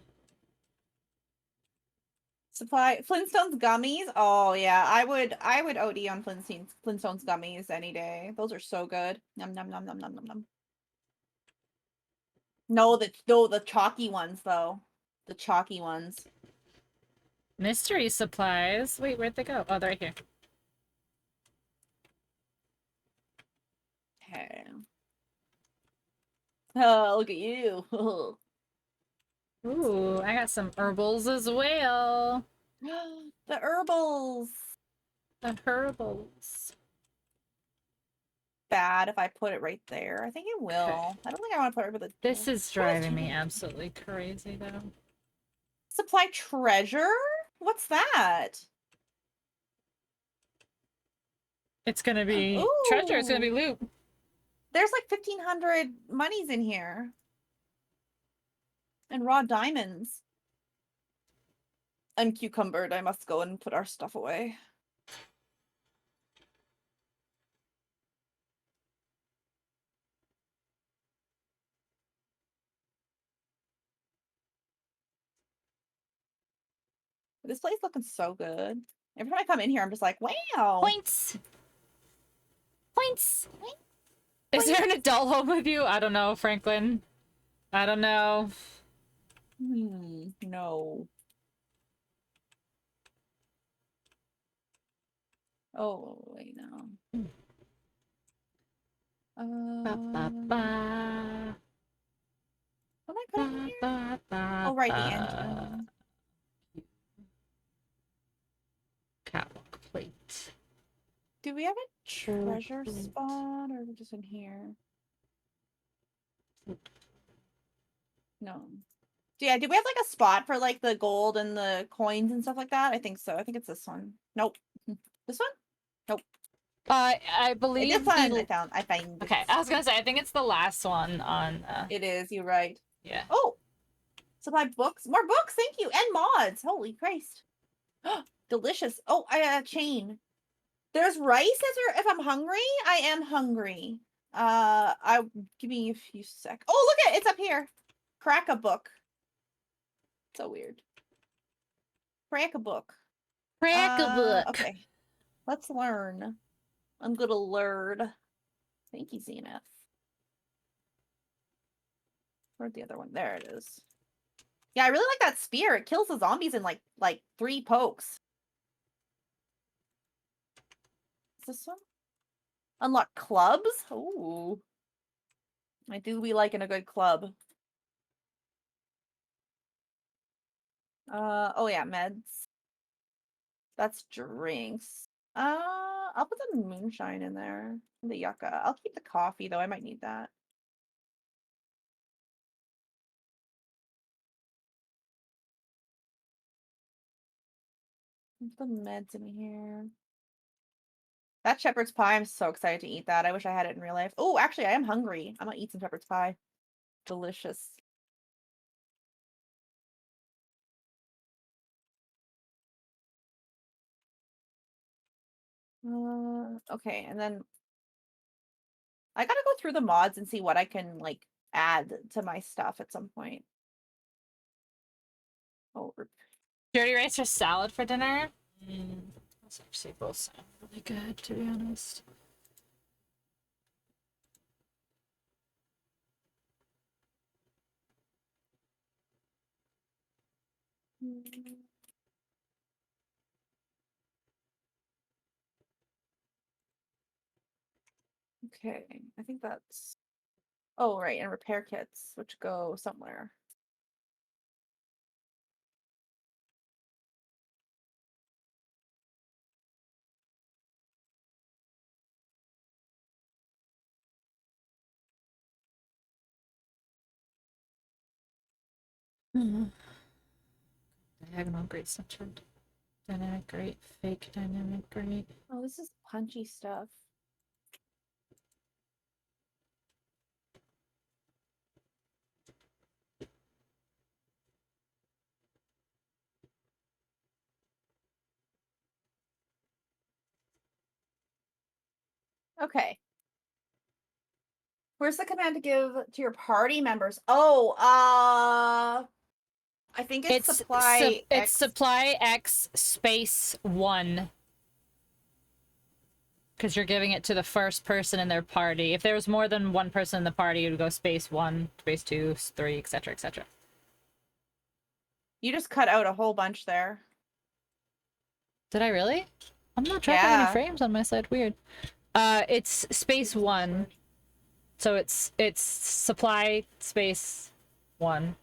Speaker 2: Supply Flintstones gummies. Oh yeah, I would OD on Flintstones gummies any day. Those are so good. Num num num num num num num. No, the chalky ones though. The chalky ones.
Speaker 1: Mystery supplies. Wait, where'd they go? Oh, they're right here.
Speaker 2: Okay. Oh, look at you.
Speaker 1: Ooh, I got some herbals as well.
Speaker 2: The herbals.
Speaker 1: The herbals.
Speaker 2: Bad if I put it right there. I think it will.
Speaker 1: Okay.
Speaker 2: I don't think I want to put it over the
Speaker 1: This
Speaker 2: door.
Speaker 1: is driving me absolutely crazy, though.
Speaker 2: Supply treasure? What's that?
Speaker 1: It's gonna be
Speaker 2: Ooh.
Speaker 1: treasure. It's gonna be loot.
Speaker 2: There's like 1,500 monies in here. And raw diamonds. I'm cucumbered. I must go and put our stuff away. This place looking so good. Every time I come in here, I'm just like, wow.
Speaker 1: Points. Points. Is there an adult home with you? I don't know, Franklin. I don't know.
Speaker 2: No. Oh, wait, no.
Speaker 1: Ba, ba, ba.
Speaker 2: What am I putting in here?
Speaker 1: Ba, ba,
Speaker 2: Oh, right, the
Speaker 1: ba.
Speaker 2: engine.
Speaker 1: Catwalk plate.
Speaker 2: Do we have a treasure spot, or are we just in here? No. Yeah, do we have like a spot for like the gold and the coins and stuff like that? I think so. I think it's this one. Nope. This one? Nope.
Speaker 1: I believe
Speaker 2: This one
Speaker 1: the...
Speaker 2: I find it.
Speaker 1: Okay, I was gonna say, I think it's the last one on...
Speaker 2: It is, you're right.
Speaker 1: Yeah.
Speaker 2: Oh! Supply books. More books, thank you! And mods! Holy Christ. Delicious. Oh, I chain. There's rice if I'm hungry. I am hungry. Give me a few sec. Oh, look it's up here. Crack a book. So weird. Crack a book.
Speaker 1: Crack a book.
Speaker 2: Okay. Let's learn. I'm gonna learn. Thank you, Zenith. Where'd the other one? There it is. Yeah, I really like that spear. It kills the zombies in like 3 pokes. Is this one? Unlock clubs? Ooh. I do be liking a good club. Oh yeah, meds. That's drinks. I'll put the moonshine in there. The yucca. I'll keep the coffee though. I might need that. Put the meds in here. That shepherd's pie, I'm so excited to eat that. I wish I had it in real life. Oh, actually, I am hungry. I'm gonna eat some shepherd's pie. Delicious. Okay, and then I gotta go through the mods and see what I can like add to my stuff at some point. Oh,
Speaker 1: Dirty rice or salad for dinner? Those actually both sound really good, to be honest.
Speaker 2: okay, I think that's... Oh, right, and repair kits, which go somewhere.
Speaker 1: Diagonal great centered. Dynamic great. Fake dynamic great.
Speaker 2: Oh, this is punchy stuff. Okay. Where's the command to give to your party members? Oh, I think it's supply
Speaker 1: it's
Speaker 2: X.
Speaker 1: supply X space 1. Because you're giving it to the first person in their party. If there was more than one person in the party, it would go space 1, space 2, 3, etc., etc.
Speaker 2: You just cut out a whole bunch there.
Speaker 1: Did I really? I'm not tracking any
Speaker 2: Yeah.
Speaker 1: frames on my side. Weird. It's space 1. So it's supply space 1.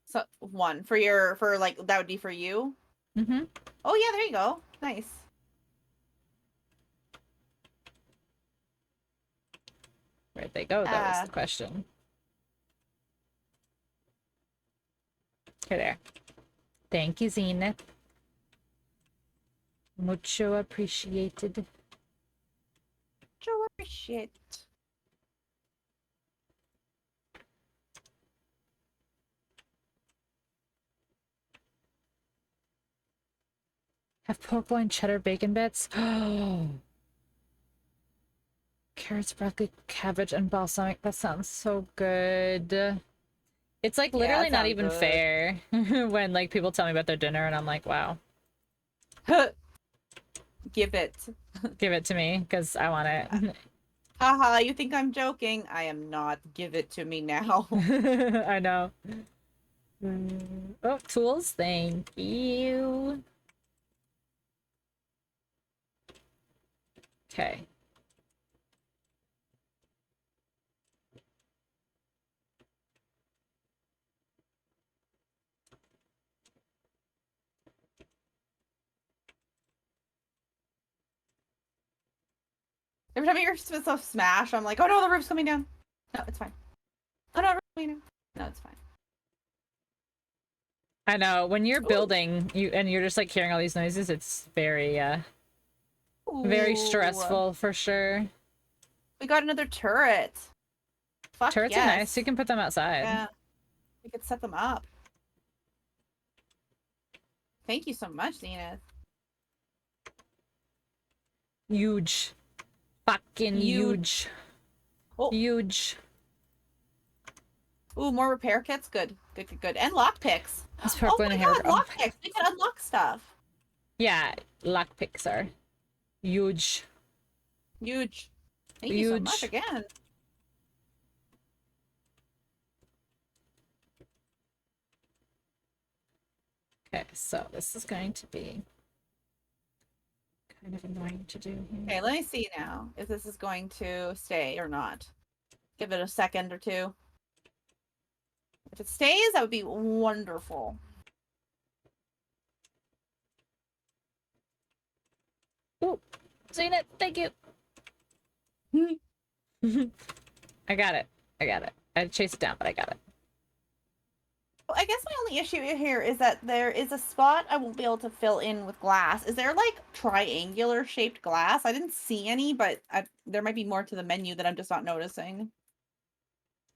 Speaker 2: So 1 for like that would be for you.
Speaker 1: Mm-hmm.
Speaker 2: Oh yeah, there you go. Nice.
Speaker 1: Where'd they go, though, is the question. Here, there. Thank you, Zenith. Mucho appreciated.
Speaker 2: Mucho appreciate.
Speaker 1: Have pork loin, cheddar, bacon bits. Oh. Carrots, broccoli, cabbage, and balsamic. That sounds so good. It's like literally not even fair when like people tell me about their dinner and I'm like, wow.
Speaker 2: Give it.
Speaker 1: Give it to me because I want it.
Speaker 2: Haha, you think I'm joking? I am not. Give it to me now.
Speaker 1: I know. Oh, tools. Thank you. Okay.
Speaker 2: Every time you're supposed to smash, I'm like, oh no, the roof's coming down. No, it's fine. Oh no, the roof's coming down. No, it's fine.
Speaker 1: I know when you're
Speaker 2: Ooh.
Speaker 1: building, you're just like hearing all these noises. It's very very
Speaker 2: Ooh.
Speaker 1: stressful for sure.
Speaker 2: We got another turret. Fuck
Speaker 1: Turrets
Speaker 2: yes.
Speaker 1: are nice. You can put them outside.
Speaker 2: Yeah. We could set them up. Thank you so much, Zenith.
Speaker 1: Huge. Fucking huge.
Speaker 2: Oh.
Speaker 1: Huge.
Speaker 2: Ooh, more repair kits? Good. Good, good, good. And lockpicks.
Speaker 1: This
Speaker 2: Oh
Speaker 1: purple
Speaker 2: my
Speaker 1: and
Speaker 2: god,
Speaker 1: oh
Speaker 2: lockpicks. We can unlock stuff.
Speaker 1: Yeah, lockpicks are huge.
Speaker 2: Huge. Thank you so much
Speaker 1: Huge.
Speaker 2: again.
Speaker 1: Okay, so this is going to be kind of annoying to do here.
Speaker 2: Okay, let me see now if this is going to stay or not. Give it a second or two. If it stays, that would be wonderful.
Speaker 1: Ooh, seen it. Thank you. I got it. I got it. I had to chase it down, but I got it.
Speaker 2: Well, I guess my only issue here is that there is a spot I won't be able to fill in with glass. Is there like triangular shaped glass? I didn't see any, but there might be more to the menu that I'm just not noticing.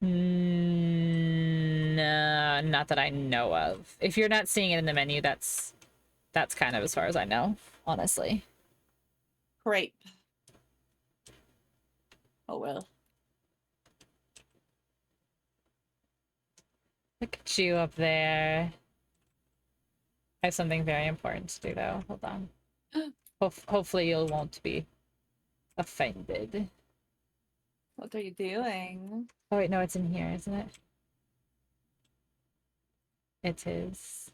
Speaker 1: No, not that I know of. If you're not seeing it in the menu, that's kind of as far as I know, honestly.
Speaker 2: Great. Oh well.
Speaker 1: Look at you up there. I have something very important to do, though. Hold on. Hopefully you won't be offended.
Speaker 2: What are you doing?
Speaker 1: Oh, wait, no, it's in here, isn't it? It is.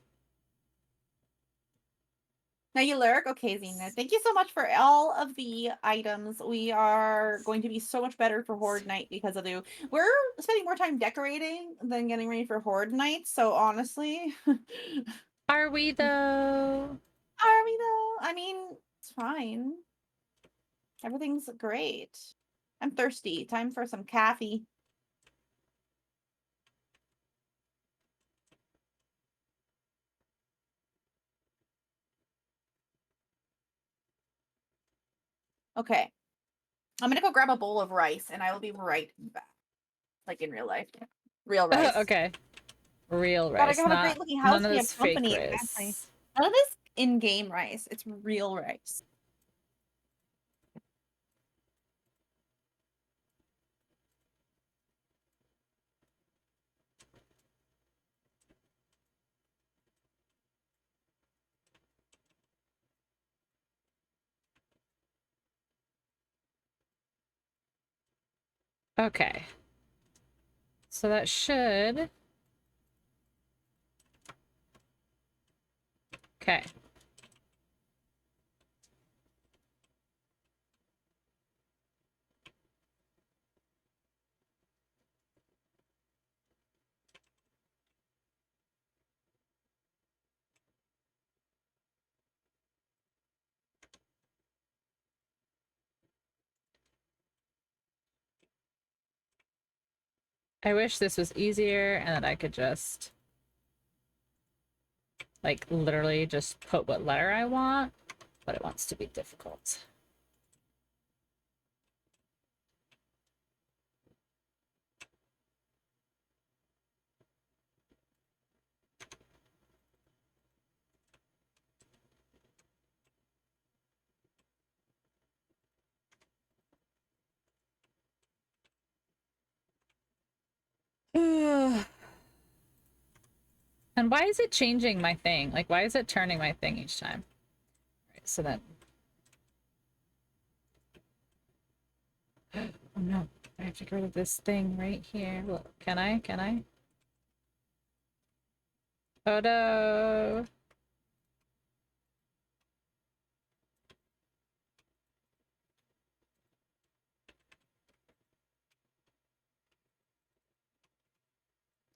Speaker 2: Now you lurk? Okay, Zena. Thank you so much for all of the items. We are going to be so much better for Horde Night because of you. We're spending more time decorating than getting ready for Horde Night, so honestly.
Speaker 1: Are we, though?
Speaker 2: Are we though? I mean, it's fine. Everything's great. I'm thirsty. Time for some coffee. Okay. I'm gonna go grab a bowl of rice and I will be right back. Like in real life. Real rice.
Speaker 1: Okay. Real
Speaker 2: God, I
Speaker 1: rice,
Speaker 2: have a
Speaker 1: not
Speaker 2: great looking house.
Speaker 1: none of
Speaker 2: We
Speaker 1: this
Speaker 2: have
Speaker 1: fake
Speaker 2: company.
Speaker 1: rice.
Speaker 2: Exactly. None of this in-game rice. It's real rice.
Speaker 1: Okay. So that should... Okay. I wish this was easier and that I could just like literally just put what letter I want, but it wants to be difficult. And why is it changing my thing? Like, why is it turning my thing each time? Right, so then... Oh no, I have to get rid of this thing right here. Look, can I? Can I? Oh no!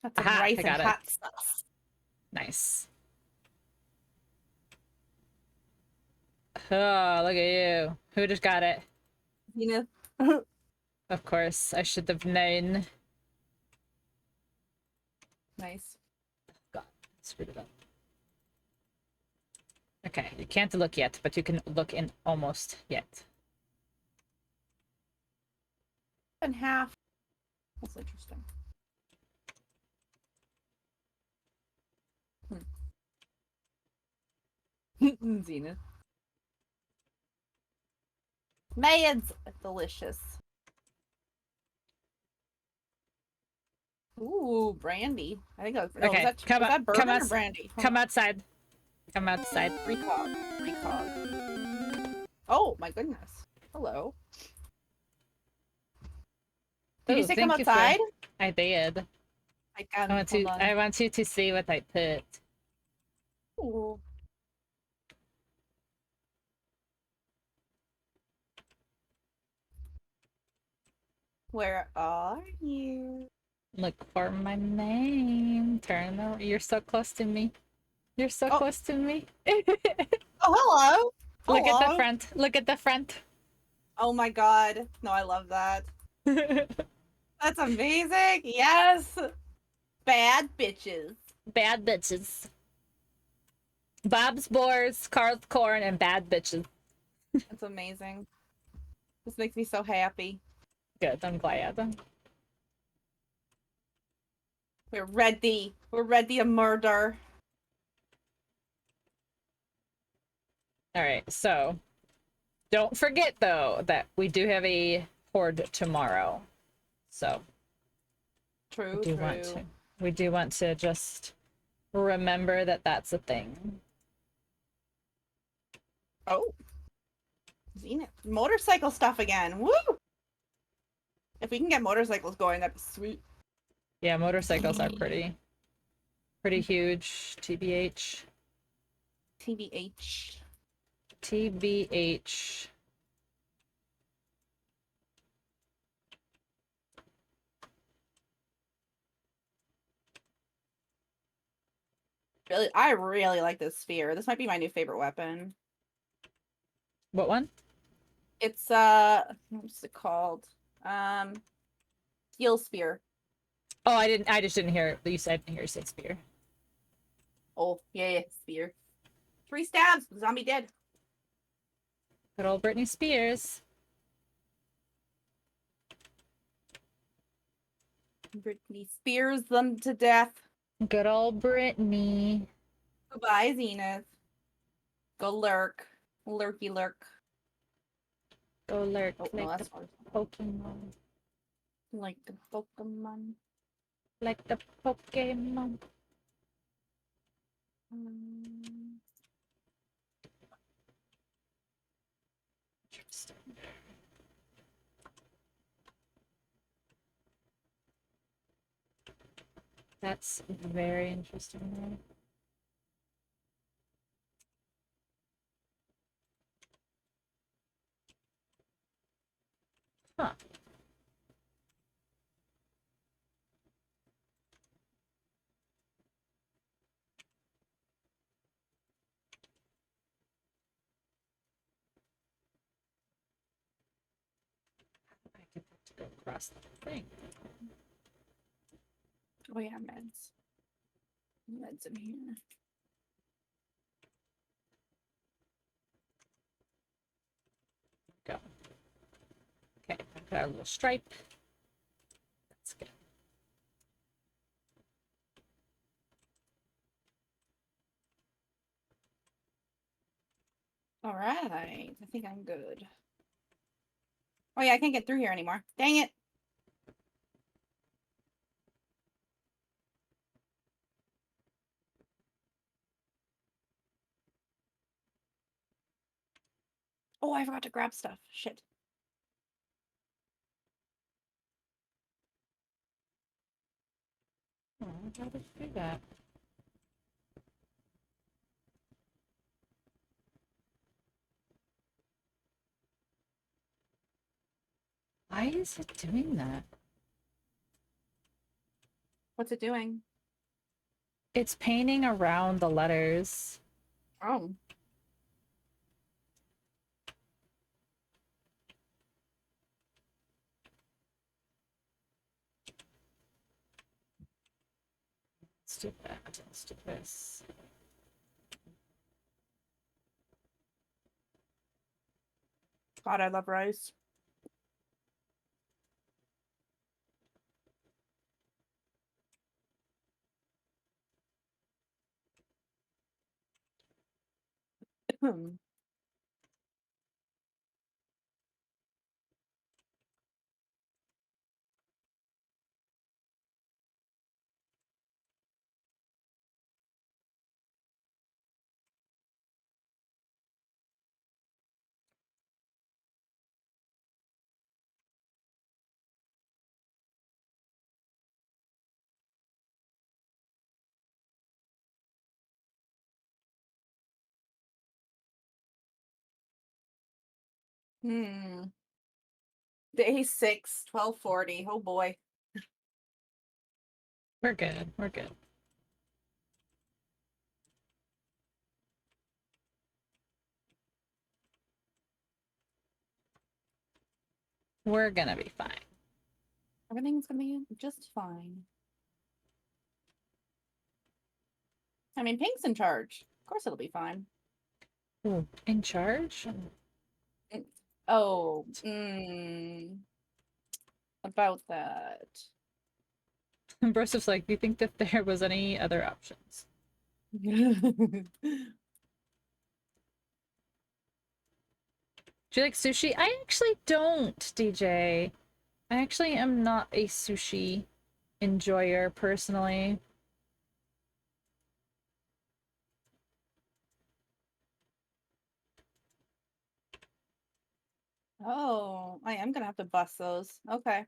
Speaker 2: That's some
Speaker 1: Aha,
Speaker 2: rice
Speaker 1: I
Speaker 2: and
Speaker 1: got it.
Speaker 2: hot sauce.
Speaker 1: Nice. Oh, look at you. Who just got it?
Speaker 2: You know?
Speaker 1: Of course, I should have known.
Speaker 2: Nice.
Speaker 1: God, screwed it up. Okay, you can't look yet, but you can look in almost yet.
Speaker 2: And half. That's interesting. Zenith. Mayon's delicious. Ooh, brandy. I think that was, no,
Speaker 1: Okay,
Speaker 2: was that bourbon or brandy? Hold
Speaker 1: come
Speaker 2: on.
Speaker 1: outside. Come outside.
Speaker 2: Precog. Precog. Oh my goodness. Hello. Did you
Speaker 1: Ooh,
Speaker 2: say come
Speaker 1: thank you for...
Speaker 2: outside?
Speaker 1: I did.
Speaker 2: I can. Hold on.
Speaker 1: I want you to see what I put.
Speaker 2: Ooh. Where are you?
Speaker 1: Look for my name. Turn around. You're so close to me. You're so
Speaker 2: Oh.
Speaker 1: close to me.
Speaker 2: Oh, hello.
Speaker 1: Look at the
Speaker 2: Hello.
Speaker 1: front. Look at the front.
Speaker 2: Oh my god. No, I love that. That's amazing. Yes. Bad bitches.
Speaker 1: Bad bitches. Bob's Boars, Carl's Corn, and bad bitches.
Speaker 2: That's amazing. This makes me so happy.
Speaker 1: Good, I'm glad.
Speaker 2: We're ready. We're ready to murder.
Speaker 1: Alright, so don't forget though that we do have a horde tomorrow. So
Speaker 2: True,
Speaker 1: we do want to just remember that that's a thing.
Speaker 2: Oh. Zenith. Motorcycle stuff again. Woo! If we can get motorcycles going, that'd be sweet.
Speaker 1: Yeah, motorcycles are pretty huge. TBH.
Speaker 2: TBH.
Speaker 1: TBH.
Speaker 2: Really, I really like this sphere. This might be my new favorite weapon.
Speaker 1: What one?
Speaker 2: It's what's it called? Steel spear.
Speaker 1: Oh, I just didn't hear it. You said, I didn't hear you say spear.
Speaker 2: Oh, yeah, spear. 3 stabs, zombie dead.
Speaker 1: Good old Britney Spears.
Speaker 2: Britney spears them to death.
Speaker 1: Good old Britney.
Speaker 2: Goodbye, Zenith. Go lurk. Lurky lurk.
Speaker 1: Go lurk
Speaker 2: Oh, no,
Speaker 1: like
Speaker 2: that's
Speaker 1: the Pokemon.
Speaker 2: like the Pokemon.
Speaker 1: Like the Pokemon. Interesting. That's very interesting. Huh. I get that to go across the thing.
Speaker 2: Oh yeah, meds. Meds in here.
Speaker 1: Go. Okay, I've got a little stripe. That's good.
Speaker 2: All right, I think I'm good. Oh yeah, I can't get through here anymore. Dang it! Oh, I forgot to grab stuff. Shit.
Speaker 1: Oh, how did you do that? Why is it doing that?
Speaker 2: What's it doing?
Speaker 1: It's painting around the letters.
Speaker 2: Oh.
Speaker 1: Let's do that. Let's do this.
Speaker 2: God, I love rice. Hmm. Day 6, 12:40. Oh boy.
Speaker 1: We're good. We're good. We're gonna be fine.
Speaker 2: Everything's gonna be just fine. I mean, Pink's in charge. Of course it'll be fine.
Speaker 1: Ooh, in charge?
Speaker 2: Oh, about that.
Speaker 1: And Broseph's like, do you think that there was any other options? Do you like sushi? I actually don't, DJ. I actually am not a sushi enjoyer personally.
Speaker 2: Oh, I am gonna have to bust those. Okay.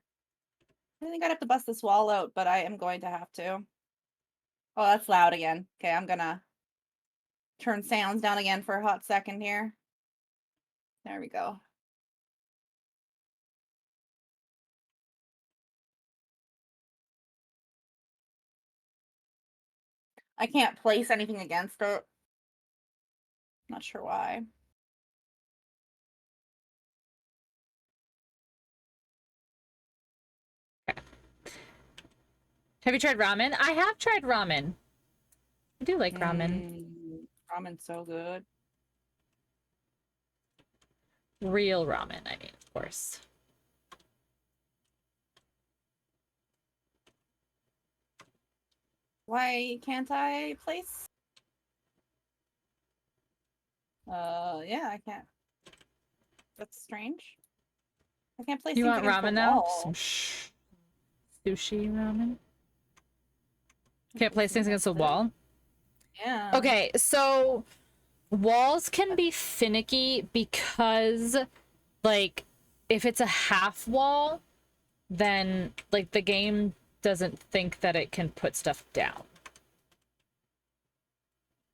Speaker 2: I think I'd have to bust this wall out, but I am going to have to. Oh, that's loud again. Okay, I'm gonna turn sounds down again for a hot second here. There we go. I can't place anything against it. Not sure why.
Speaker 1: Have you tried ramen? I have tried ramen. I do like ramen.
Speaker 2: Ramen's so good.
Speaker 1: Real ramen, I mean, of course.
Speaker 2: Why can't I place? Yeah, I can't. That's strange. I can't place
Speaker 1: You
Speaker 2: things
Speaker 1: want
Speaker 2: against the
Speaker 1: ramen now?
Speaker 2: wall.
Speaker 1: Some sushi ramen? Can't place things against the wall?
Speaker 2: Yeah.
Speaker 1: Okay, so walls can be finicky because, like, if it's a half wall, then, like, the game doesn't think that it can put stuff down.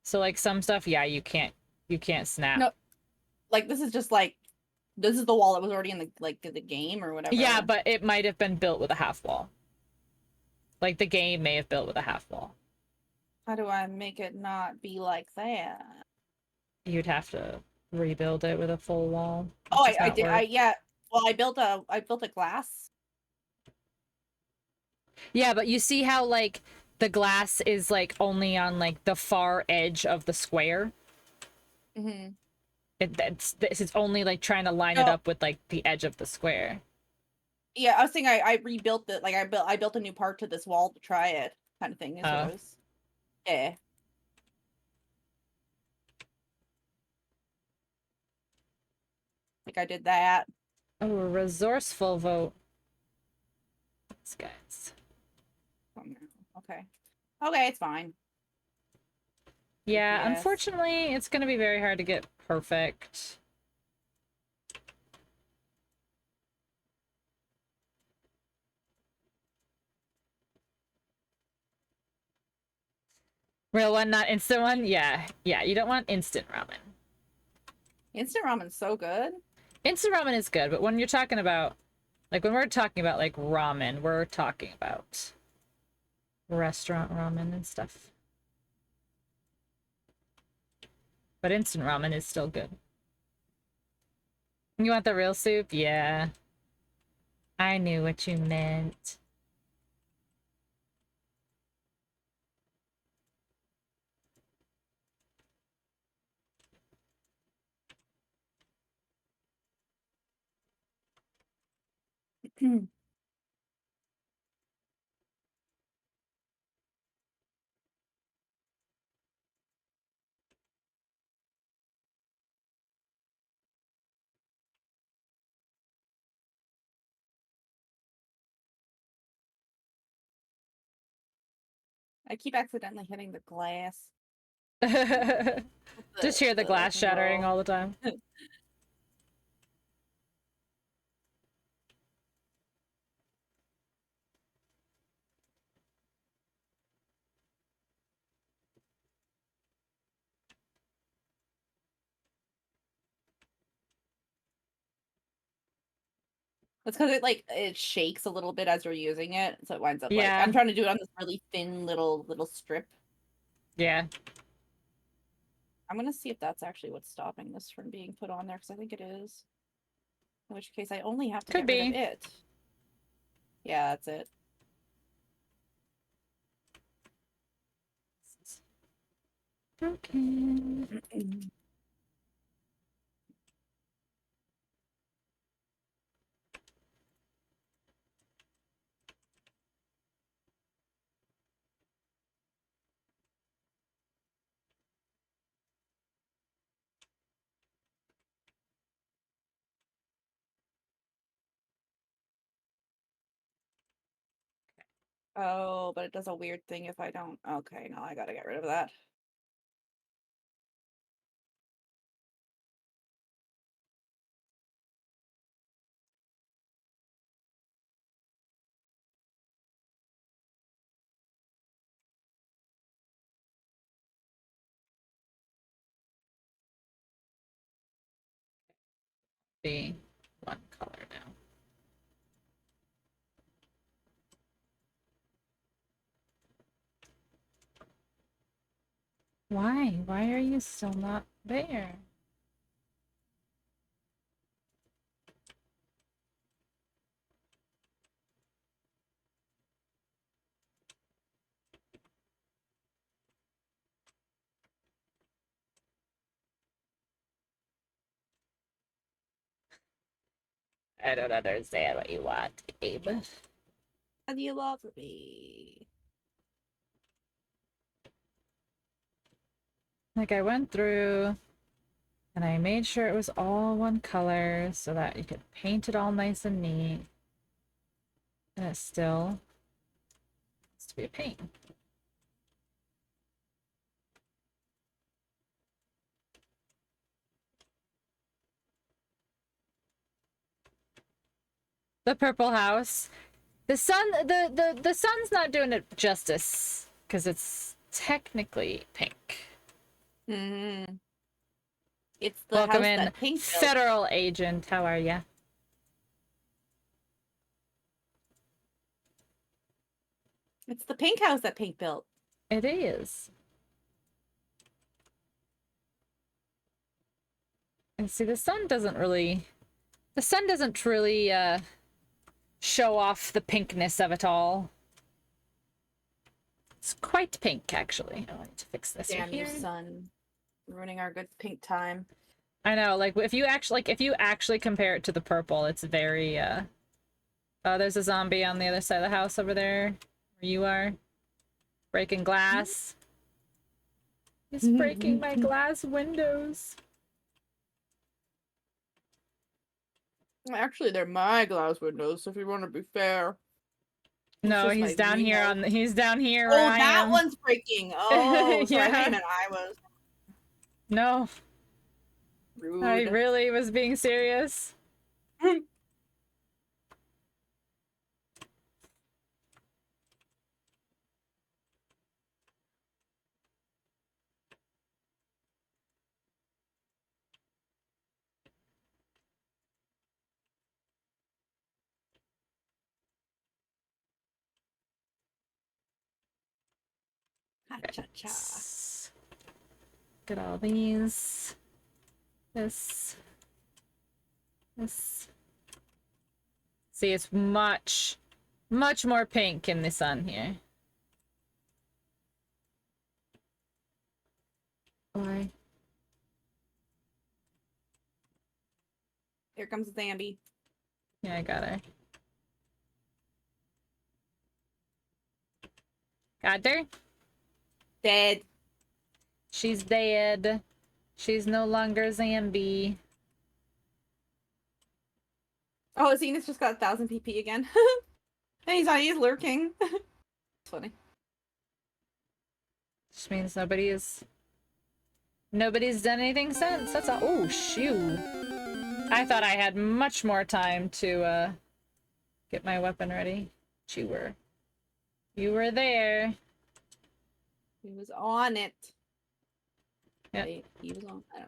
Speaker 1: So, like, some stuff, yeah, you can't snap.
Speaker 2: No, like this is just like this is the wall that was already in the game or whatever.
Speaker 1: Yeah, but it might have been built with a half wall. Like, the game may have built with a half wall.
Speaker 2: How do I make it not be like that?
Speaker 1: You'd have to rebuild it with a full wall.
Speaker 2: Oh,
Speaker 1: Does
Speaker 2: I
Speaker 1: not
Speaker 2: did.
Speaker 1: work.
Speaker 2: Yeah. Well, I built a glass.
Speaker 1: Yeah, but you see how like the glass is like only on like the far edge of the square?
Speaker 2: Mm-hmm.
Speaker 1: It's only like trying to line it
Speaker 2: Oh,
Speaker 1: up with like the edge of the square.
Speaker 2: yeah, I was saying I rebuilt it. Like I built a new part to this wall to try it, kind of thing. Is what I
Speaker 1: Oh.
Speaker 2: was. Yeah. Like I did that.
Speaker 1: Oh, a resourceful vote. These guys.
Speaker 2: Oh, no. Okay. Okay, it's fine.
Speaker 1: Yeah,
Speaker 2: Yes.
Speaker 1: unfortunately, it's gonna be very hard to get perfect. Real one, not instant one? Yeah. Yeah, you don't want instant ramen.
Speaker 2: Instant ramen's so good.
Speaker 1: Instant ramen is good, but when you're talking about, like, when we're talking about, like, ramen, we're talking about restaurant ramen and stuff. But instant ramen is still good. You want the real soup? Yeah. I knew what you meant.
Speaker 2: I keep accidentally hitting the glass.
Speaker 1: Just hear the glass shattering
Speaker 2: handle.
Speaker 1: all the time.
Speaker 2: It's because it shakes a little bit as you're using it, so it winds up like
Speaker 1: Yeah.
Speaker 2: I'm trying to do it on this really thin little strip.
Speaker 1: Yeah.
Speaker 2: I'm gonna see if that's actually what's stopping this from being put on there, because I think it is. In which case I only have to
Speaker 1: Could
Speaker 2: get rid of
Speaker 1: be.
Speaker 2: it. Yeah, that's it.
Speaker 1: Okay.
Speaker 2: Oh, but it does a weird thing if I don't. Okay, no, I gotta get rid of that.
Speaker 1: Be one color now. Why? Why are you still not there? I don't understand what you want, Gabe.
Speaker 2: How do you love me?
Speaker 1: Like, I went through and I made sure it was all one color so that you could paint it all nice and neat. And it still has to be a pain. The purple house. The sun's not doing it justice because it's technically pink.
Speaker 2: Mm-hmm. It's the
Speaker 1: Welcome
Speaker 2: house
Speaker 1: in,
Speaker 2: that Pink built.
Speaker 1: federal agent. How are ya?
Speaker 2: It's the pink house that Pink built.
Speaker 1: It is. And see, the sun doesn't really show off the pinkness of it all. It's quite pink, actually. I need to fix this
Speaker 2: Damn you,
Speaker 1: here.
Speaker 2: son. Ruining our good pink time.
Speaker 1: I know, like if you actually compare it to the purple, it's very oh, there's a zombie on the other side of the house over there where you are. Breaking glass. He's breaking my glass windows.
Speaker 2: Actually, they're my glass windows, so if you want to be fair.
Speaker 1: No,
Speaker 2: just
Speaker 1: he's
Speaker 2: my
Speaker 1: down here
Speaker 2: window.
Speaker 1: on he's down here where
Speaker 2: Oh,
Speaker 1: I
Speaker 2: that
Speaker 1: am.
Speaker 2: one's breaking. Oh, sorry, I thought
Speaker 1: Yeah.
Speaker 2: you meant I was
Speaker 1: No,
Speaker 2: rude.
Speaker 1: I really was being serious.
Speaker 2: Ha-cha-cha.
Speaker 1: Get all these. This. See, it's much more pink in the sun here. Why?
Speaker 2: Here comes Zambi.
Speaker 1: Yeah, I got her. Got her?
Speaker 2: Dead.
Speaker 1: She's dead. She's no longer Zambi.
Speaker 2: Oh, Zenith just got 1000 PP again. And he's lurking. It's funny.
Speaker 1: Which means nobody's done anything since. That's all. Oh, shoot. I thought I had much more time to get my weapon ready. But you were there.
Speaker 2: He was on it.
Speaker 1: Yeah.
Speaker 2: Wait, he was on. I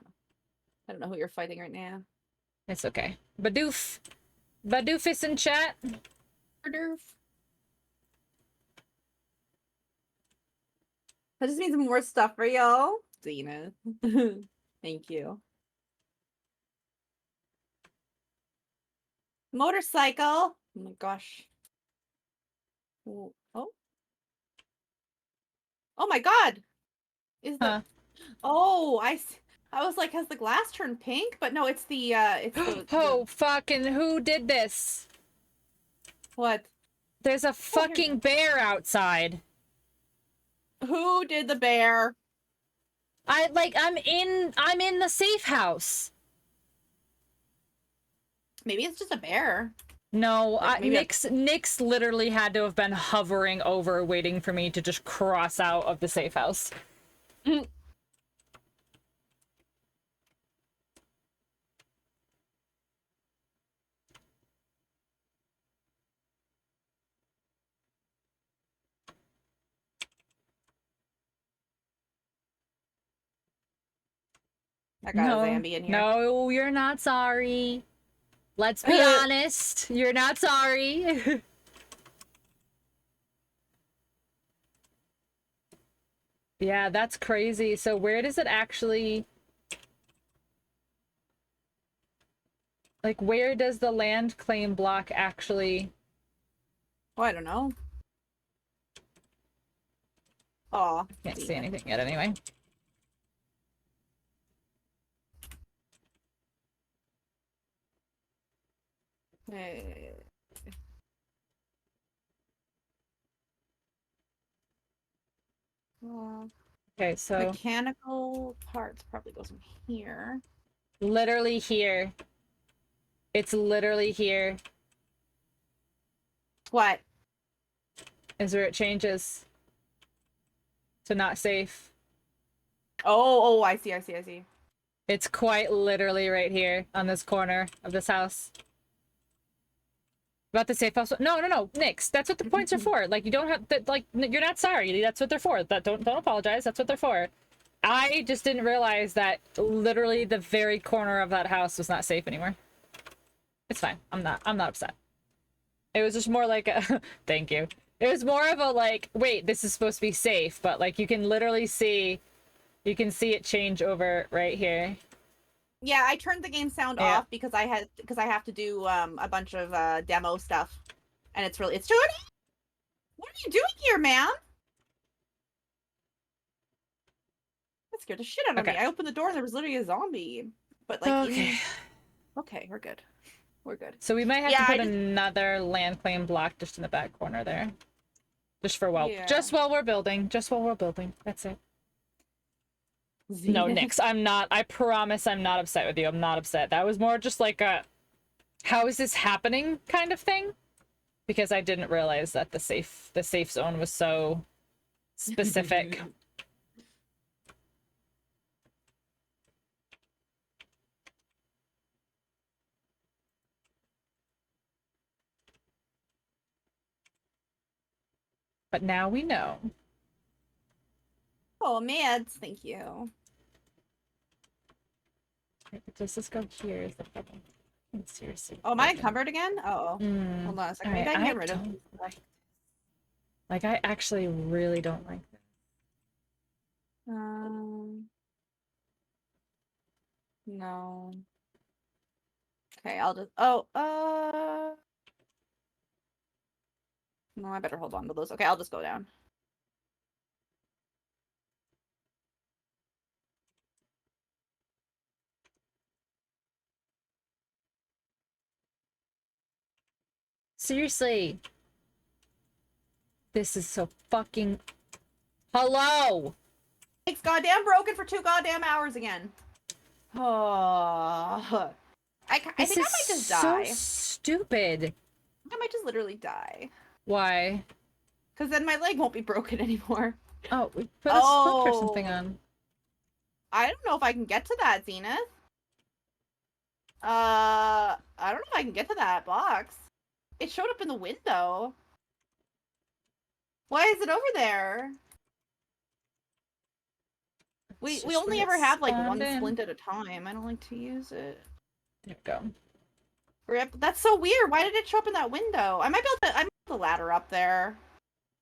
Speaker 2: don't know who you're fighting right now.
Speaker 1: It's okay. Badoof. Badoofus in chat.
Speaker 2: That just means more stuff for y'all. Zenith. Thank you. Motorcycle. Oh my gosh. Oh. Oh my god. Is the
Speaker 1: Huh.
Speaker 2: Oh, I was like, has the glass turned pink? But no, it's the
Speaker 1: Oh, fucking who did this?
Speaker 2: What?
Speaker 1: There's a fucking bear outside.
Speaker 2: Who did the bear?
Speaker 1: I'm in the safe house.
Speaker 2: Maybe it's just a bear.
Speaker 1: No,
Speaker 2: Like, maybe
Speaker 1: Nyx literally had to have been hovering over waiting for me to just cross out of the safe house.
Speaker 2: I got a Zambi in here.
Speaker 1: No, you're not sorry. Let's be honest. You're not sorry. Yeah, that's crazy. So where does it actually... Like, where does the land claim block actually...
Speaker 2: Oh, I don't know. Aw.
Speaker 1: Can't see anything yet anyway. Okay, so...
Speaker 2: Mechanical parts probably goes in here.
Speaker 1: Literally here. It's literally here.
Speaker 2: What?
Speaker 1: Is where it changes to not safe.
Speaker 2: Oh, I see.
Speaker 1: It's quite literally right here on this corner of this house. About the safe house. No, Nyx, that's what the points are for. Like, you don't have that. Like, you're not sorry. That's what they're for. Don't apologize. That's what they're for. I just didn't realize that literally the very corner of that house was not safe anymore. It's fine. I'm not upset. It was just more like a thank you. It was more of a like, wait, this is supposed to be safe, but like you can literally see, you can see it change over right here.
Speaker 2: Yeah, I turned the game sound off because I have to do a bunch of demo stuff, and it's Jody. What are you doing here, man? That scared the shit out of me.
Speaker 1: Okay.
Speaker 2: I opened the door and there was literally a zombie. But like,
Speaker 1: Okay.
Speaker 2: okay, we're good. We're good.
Speaker 1: So we might have
Speaker 2: Yeah,
Speaker 1: to
Speaker 2: I
Speaker 1: put
Speaker 2: just-
Speaker 1: another land claim block just in the back corner there. Just
Speaker 2: Yeah.
Speaker 1: just while we're building. Just while we're building. That's it. No,
Speaker 2: Zenith.
Speaker 1: Nyx, I'm not. I promise I'm not upset with you. I'm not upset. That was more just like a, how is this happening kind of thing? Because I didn't realize that the safe zone was so specific. But now we know.
Speaker 2: Oh, meds. Thank you.
Speaker 1: Does this go here? Is the problem? Seriously.
Speaker 2: Oh, am I encumbered again? Oh, hold on a second. Maybe I can get rid of.
Speaker 1: don't like. I actually really don't like this.
Speaker 2: No. Okay, I'll just. Oh, no, I better hold on to those. Okay, I'll just go down.
Speaker 1: Seriously. This is so fucking. Hello.
Speaker 2: It's goddamn broken for 2 goddamn hours again. Oh, I think I might just
Speaker 1: so
Speaker 2: die.
Speaker 1: stupid.
Speaker 2: I might just literally die.
Speaker 1: Why?
Speaker 2: Because then my leg won't be broken anymore.
Speaker 1: Oh, we put a splint or something
Speaker 2: Oh.
Speaker 1: on.
Speaker 2: I don't know if I can get to that, Zenith. I don't know if I can get to that box. It showed up in the window. Why is it over there? We only ever have like one splint at a time. I don't like to use it.
Speaker 1: There we go.
Speaker 2: Rip. That's so weird. Why did it show up in that window? I might be able to. I'm the ladder up there.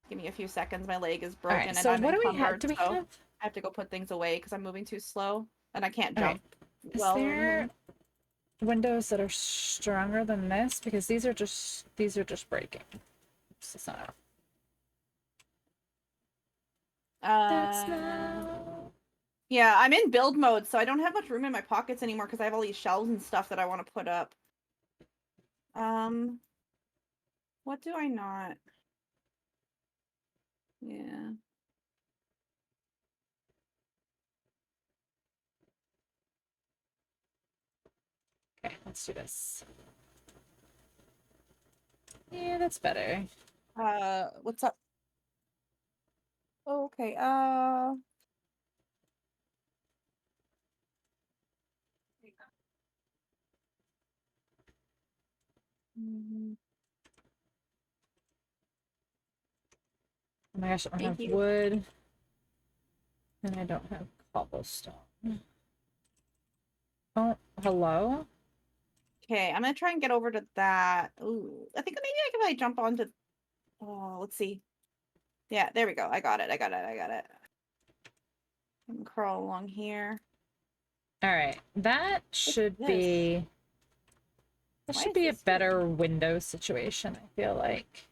Speaker 2: Give me a few seconds. My leg is broken.
Speaker 1: Alright,
Speaker 2: And
Speaker 1: so
Speaker 2: I'm
Speaker 1: what do we have?
Speaker 2: encumbered,
Speaker 1: Do we
Speaker 2: so
Speaker 1: have?
Speaker 2: I have to go put things away because I'm moving too slow and I can't
Speaker 1: Alright.
Speaker 2: jump.
Speaker 1: Is
Speaker 2: Well,
Speaker 1: there windows that are stronger than this? Because these are just breaking. Oops, that's not. That's not.
Speaker 2: Yeah, I'm in build mode, so I don't have much room in my pockets anymore because I have all these shelves and stuff that I want to put up. What do I not? Yeah.
Speaker 1: Okay, let's do this. Yeah, that's better.
Speaker 2: What's up? Oh, okay. Mhm.
Speaker 1: Oh my gosh, I don't
Speaker 2: Thank
Speaker 1: have
Speaker 2: you.
Speaker 1: wood. And I don't have cobblestone. Oh, hello?
Speaker 2: Okay, I'm gonna try and get over to that. Ooh, I think maybe I can like jump onto. Oh, let's see. Yeah, there we go. I got it. I got it. I got it. I can crawl along here.
Speaker 1: Alright, that should
Speaker 2: this?
Speaker 1: be... That
Speaker 2: Why
Speaker 1: should
Speaker 2: is
Speaker 1: be a
Speaker 2: this
Speaker 1: better window situation, I feel like.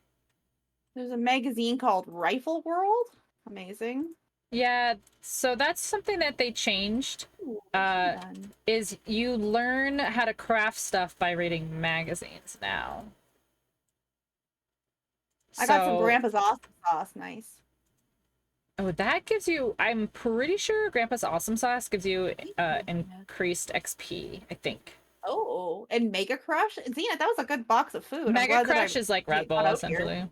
Speaker 2: There's a magazine called Rifle World. Amazing.
Speaker 1: Yeah, so that's something that they changed.
Speaker 2: Ooh, nicely done.
Speaker 1: Is you learn how to craft stuff by reading magazines now.
Speaker 2: I got some
Speaker 1: So-
Speaker 2: Grandpa's Awesome Sauce. Nice.
Speaker 1: Oh, that gives you... I'm pretty sure Grandpa's Awesome Sauce gives you increased XP, I think.
Speaker 2: Oh, and Mega Crush. Zenith, that was a good box of food. I'm
Speaker 1: Mega
Speaker 2: glad that
Speaker 1: Crush is like Red
Speaker 2: got
Speaker 1: Bull,
Speaker 2: out here.
Speaker 1: essentially.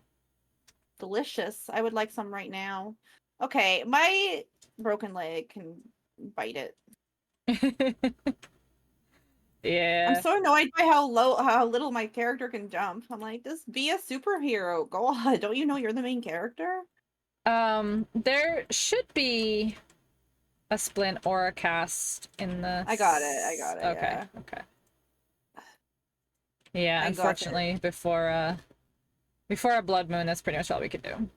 Speaker 2: Delicious. I would like some right now. Okay, my broken leg can bite it.
Speaker 1: Yeah.
Speaker 2: I'm so annoyed by how little my character can jump. I'm like, just be a superhero. Go on. Don't you know you're the main character?
Speaker 1: There should be a splint or a cast in the...
Speaker 2: I got it. I got it.
Speaker 1: Okay,
Speaker 2: Yeah.
Speaker 1: okay. Yeah,
Speaker 2: I got
Speaker 1: unfortunately, before a blood moon, that's pretty much all we could do.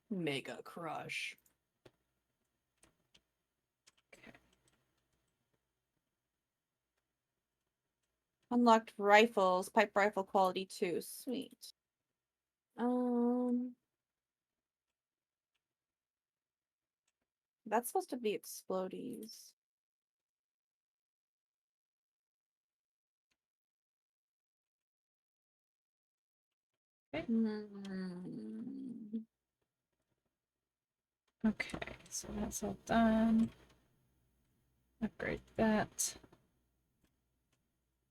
Speaker 2: Mega Crush. Unlocked rifles, pipe rifle quality 2. Sweet. that's supposed to be explodies.
Speaker 1: Okay.
Speaker 2: Mm.
Speaker 1: Okay, so that's all done. Upgrade that.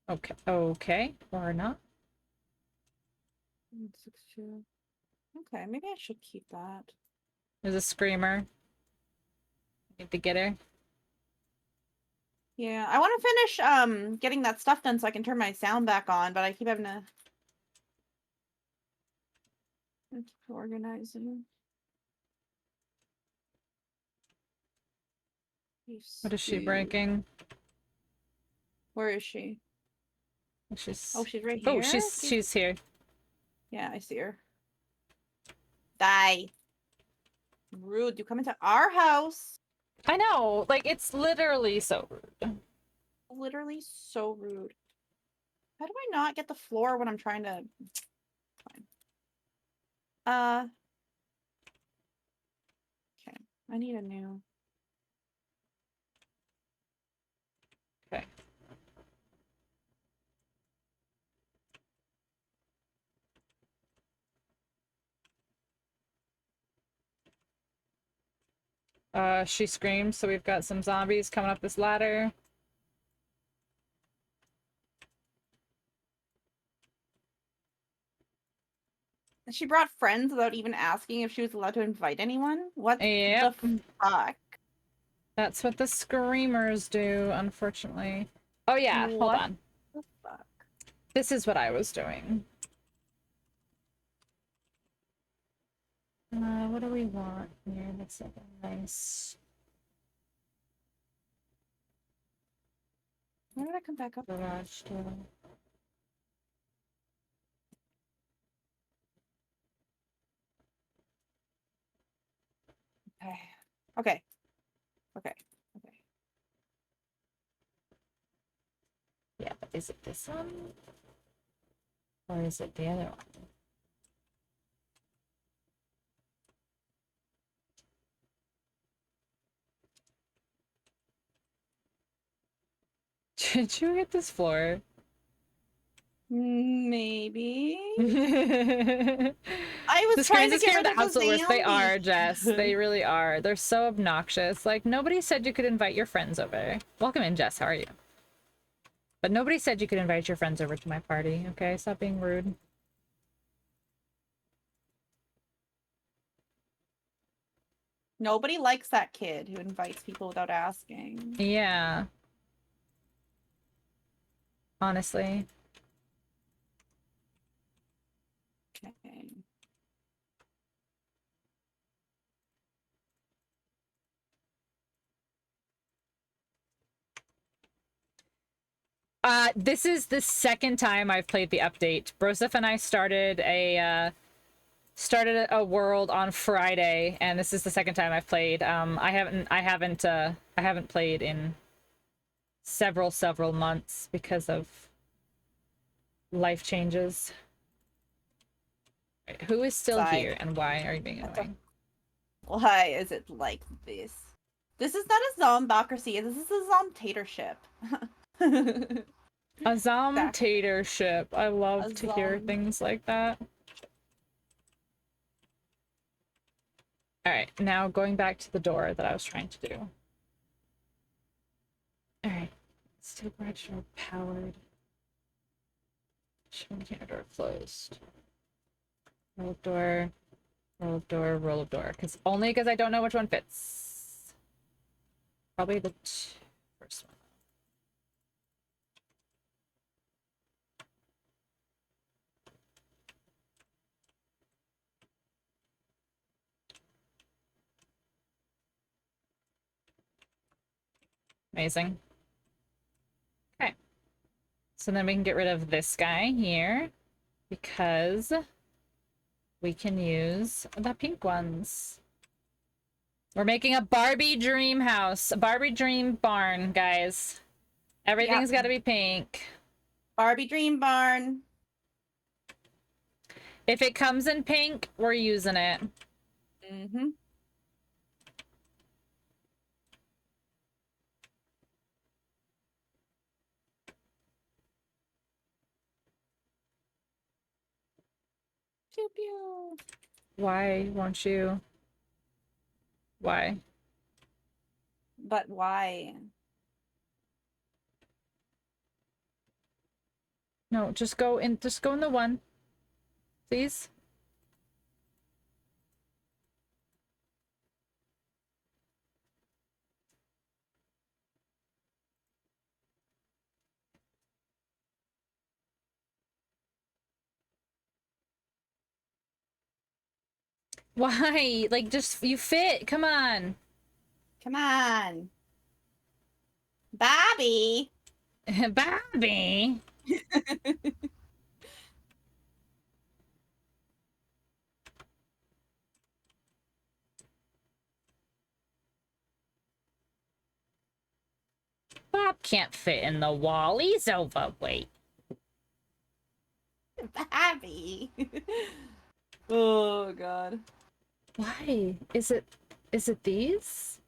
Speaker 1: Okay, okay, or not.
Speaker 2: 162. Okay, maybe I should keep that.
Speaker 1: There's a screamer. Need to get her.
Speaker 2: Yeah, I want to finish getting that stuff done so I can turn my sound back on, but I keep having to keep organizing.
Speaker 1: What is she breaking?
Speaker 2: Where is she?
Speaker 1: She's
Speaker 2: Oh, she's right
Speaker 1: Oh,
Speaker 2: here.
Speaker 1: she's here.
Speaker 2: Yeah, I see her. Die. Rude. You come into our house.
Speaker 1: I know, like it's literally so rude.
Speaker 2: Literally so rude. How do I not get the floor when I'm trying to? Fine. Okay. I need a new.
Speaker 1: Okay. She screams, so we've got some zombies coming up this ladder.
Speaker 2: She brought friends without even asking if she was allowed to invite anyone. What
Speaker 1: Yep.
Speaker 2: the fuck?
Speaker 1: That's what the screamers do, unfortunately. Oh yeah, hold
Speaker 2: What
Speaker 1: on.
Speaker 2: the fuck?
Speaker 1: This is what I was doing. What do we want here? That's like a nice
Speaker 2: Where did I come back up?
Speaker 1: garage door.
Speaker 2: Okay. Okay. Okay. Okay.
Speaker 1: Yeah, but is it this one? Or is it the other one? Did you hit this floor?
Speaker 2: Maybe.
Speaker 1: The
Speaker 2: I was trying to get
Speaker 1: scare
Speaker 2: rid
Speaker 1: the
Speaker 2: of the
Speaker 1: absolute worst. They are,
Speaker 2: zombie.
Speaker 1: Jess. They really are. They're so obnoxious. Like, nobody said you could invite your friends over. Welcome in, Jess. How are you? But nobody said you could invite your friends over to my party, okay? Stop being rude.
Speaker 2: Nobody likes that kid who invites people without asking.
Speaker 1: Yeah. Honestly.
Speaker 2: Okay.
Speaker 1: This is the second time I've played the update. Broseph and I started a world on Friday, and this is the second time I've played. I haven't played in several months because of life changes. Right, who is still here, and why are you being annoying?
Speaker 2: Why is it like this? This is not a zombocracy. This is a zomtatorship.
Speaker 1: A zomtatorship. I love to hear things like that. Alright, now going back to the door that I was trying to do. Alright. Steel garage door powered. Shipping container door closed. Roll of door. Roll of door. Roll of door. Only because I don't know which one fits. Probably the first one. Amazing. Okay. So then we can get rid of this guy here because we can use the pink ones. We're making a Barbie dream house, a Barbie dream barn, guys. Everything's got to be pink.
Speaker 2: Barbie dream barn.
Speaker 1: If it comes in pink, we're using it.
Speaker 2: Mm-hmm. Pew pew.
Speaker 1: Why won't you? Why?
Speaker 2: But why?
Speaker 1: No, just go in the one. Please. Why? Like, just, you fit. Come on.
Speaker 2: Come on. Bobby.
Speaker 1: Barbie. Bob can't fit in the wall. He's overweight.
Speaker 2: Bobby. Oh god.
Speaker 1: Why? Is it these?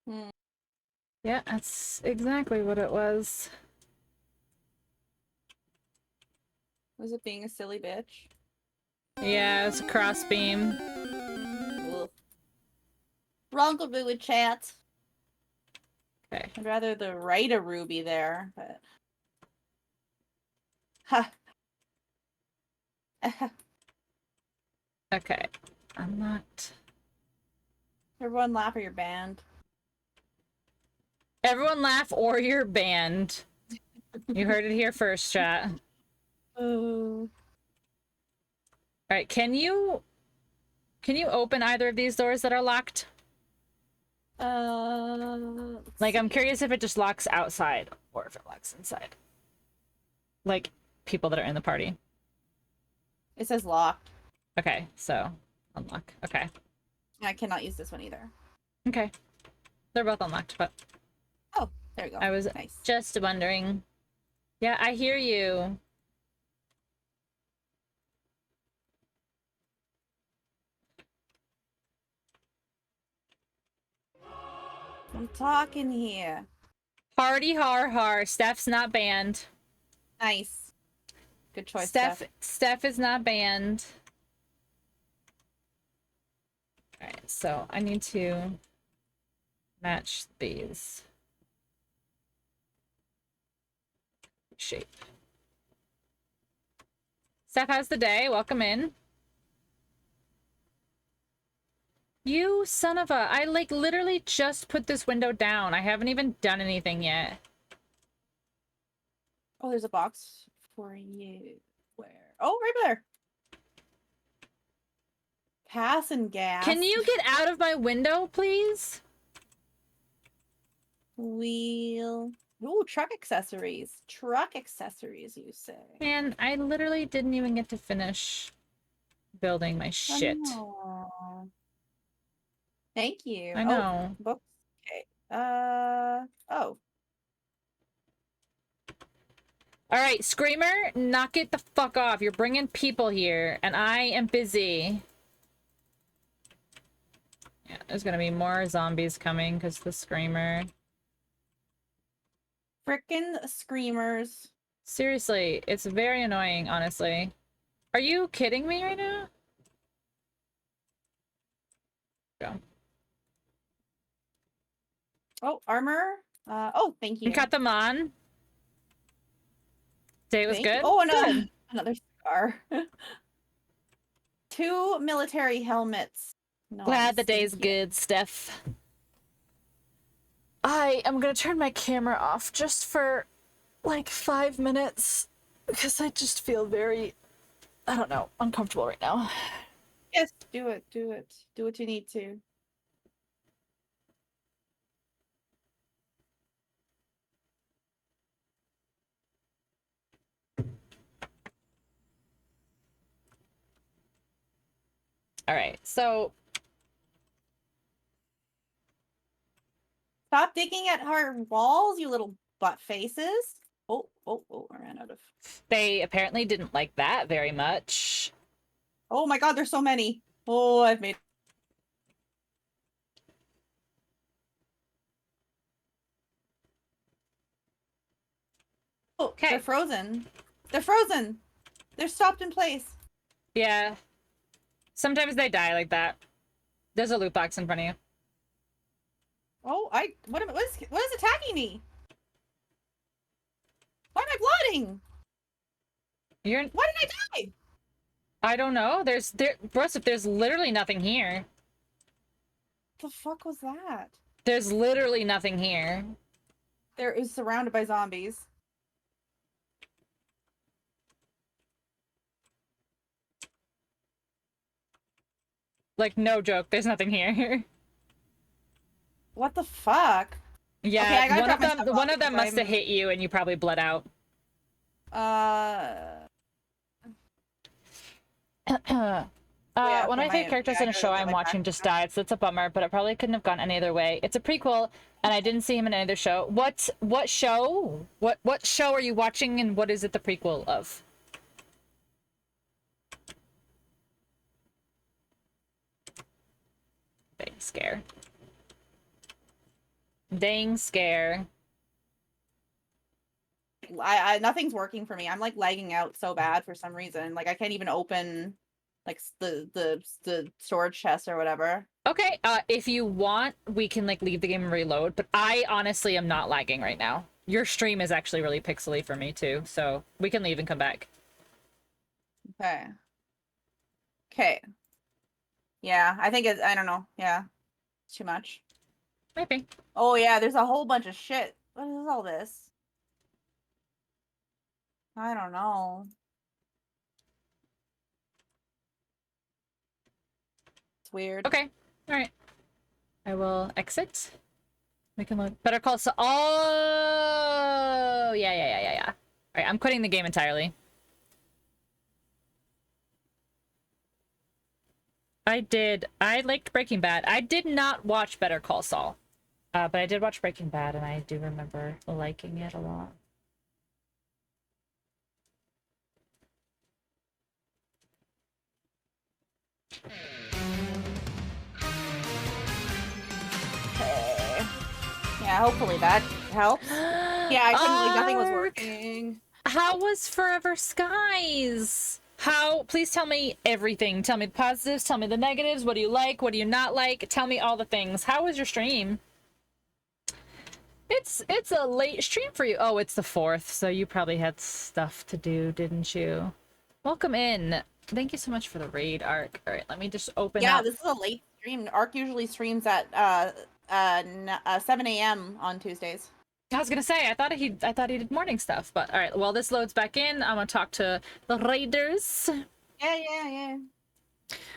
Speaker 2: Hmm.
Speaker 1: Yeah, that's exactly what it was.
Speaker 2: Was it being a silly bitch?
Speaker 1: Yeah, it's a crossbeam.
Speaker 2: Ugh. Rendezvous with chat.
Speaker 1: Okay.
Speaker 2: I'd rather the write a Ruby there, but. Ha.
Speaker 1: Okay. I'm not.
Speaker 2: Everyone laugh at your band.
Speaker 1: Everyone laugh or you're banned. You heard it here first, chat.
Speaker 2: Oh.
Speaker 1: Alright, can you open either of these doors that are locked? Like, I'm curious if it just locks outside or if it locks inside. Like, people that are in the party.
Speaker 2: It says locked.
Speaker 1: Okay, so unlock. Okay.
Speaker 2: I cannot use this one either.
Speaker 1: Okay. They're both unlocked, but
Speaker 2: Oh, there you go.
Speaker 1: I was
Speaker 2: nice.
Speaker 1: just wondering. Yeah, I hear you.
Speaker 2: I'm talking here.
Speaker 1: Party har har. Steph's not banned.
Speaker 2: Nice. Good choice,
Speaker 1: Steph is not banned. Alright, so I need to match these. Shape. Steph, how's the day? Welcome in. You son of a... I, like, literally just put this window down. I haven't even done anything yet.
Speaker 2: Oh, there's a box for you. Where? Oh, right there. Pass and gas.
Speaker 1: Can you get out of my window, please?
Speaker 2: Wheel. Ooh, truck accessories. Truck accessories, you say?
Speaker 1: Man, I literally didn't even get to finish building my shit.
Speaker 2: Oh. Thank you.
Speaker 1: I know.
Speaker 2: Oh, books. Okay. Oh.
Speaker 1: All right, Screamer, knock it the fuck off. You're bringing people here, and I am busy. Yeah, there's gonna be more zombies coming because the Screamer.
Speaker 2: Frickin' screamers.
Speaker 1: Seriously, it's very annoying, honestly. Are you kidding me right now? Go.
Speaker 2: Oh, armor. Oh, thank you.
Speaker 1: And cut them on. Day was
Speaker 2: Thank you.
Speaker 1: good?
Speaker 2: Oh,
Speaker 1: Good.
Speaker 2: another scar. 2 military helmets.
Speaker 1: Glad the
Speaker 2: Nice,
Speaker 1: day's
Speaker 2: thank you.
Speaker 1: good, Steph. I am gonna turn my camera off just for like 5 minutes because I just feel very, I don't know, uncomfortable right now.
Speaker 2: Yes, do it. Do it. Do what you need to.
Speaker 1: All right, so
Speaker 2: Stop digging at our walls, you little butt faces. Oh, I ran out of.
Speaker 1: They apparently didn't like that very much.
Speaker 2: Oh my god, there's so many. Oh, I've made. Oh,
Speaker 1: Okay.
Speaker 2: they're frozen. They're frozen. They're stopped in place.
Speaker 1: Yeah. Sometimes they die like that. There's a loot box in front of you.
Speaker 2: Oh, what is attacking me? Why am I blooding? Why did I die?
Speaker 1: I don't know. Broseph, there's literally nothing here.
Speaker 2: The fuck was that?
Speaker 1: There's literally nothing here.
Speaker 2: There is surrounded by zombies.
Speaker 1: Like, no joke, there's nothing here.
Speaker 2: What the fuck?
Speaker 1: Yeah,
Speaker 2: Okay, I gotta
Speaker 1: one
Speaker 2: drop
Speaker 1: of
Speaker 2: my
Speaker 1: them
Speaker 2: stuff off because
Speaker 1: must have
Speaker 2: I'm-
Speaker 1: hit you and you probably bled out.
Speaker 2: Yeah,
Speaker 1: One of my
Speaker 2: okay,
Speaker 1: favorite characters in a
Speaker 2: I gotta
Speaker 1: show
Speaker 2: get
Speaker 1: I'm
Speaker 2: my
Speaker 1: watching
Speaker 2: backpack
Speaker 1: just
Speaker 2: on.
Speaker 1: died, so it's a bummer, but it probably couldn't have gone any other way. It's a prequel, and I didn't see him in any other show. What show? What show are you watching, and what is it the prequel of? Dang scare. Dang scare.
Speaker 2: Nothing's working for me. I'm like lagging out so bad for some reason. Like I can't even open like the storage chest or whatever.
Speaker 1: Okay, if you want, we can like leave the game and reload, but I honestly am not lagging right now. Your stream is actually really pixely for me too, so we can leave and come back.
Speaker 2: Okay. Okay. Yeah, I think I don't know. Yeah. It's too much.
Speaker 1: Maybe.
Speaker 2: Oh yeah, there's a whole bunch of shit. What is all this? I don't know. It's weird.
Speaker 1: Okay. Alright. I will exit. We can look. Better Call Saul. Oh! Yeah. Alright, I'm quitting the game entirely. I liked Breaking Bad. I did not watch Better Call Saul. But I did watch Breaking Bad, and I do remember liking it a lot.
Speaker 2: Okay. Yeah, hopefully that helps. Yeah, I couldn't like nothing was working.
Speaker 1: How was Forever Skies? Please tell me everything. Tell me the positives, tell me the negatives. What do you like? What do you not like? Tell me all the things. How was your stream? It's a late stream for you. Oh, it's the 4th, so you probably had stuff to do, didn't you? Welcome in. Thank you so much for the raid, Arc. All right, let me just open up.
Speaker 2: Yeah, this is a late stream. Arc usually streams at 7 a.m. on Tuesdays.
Speaker 1: I was gonna say I thought he did morning stuff, but all right. While this loads back in, I'm gonna talk to the raiders.
Speaker 2: Yeah.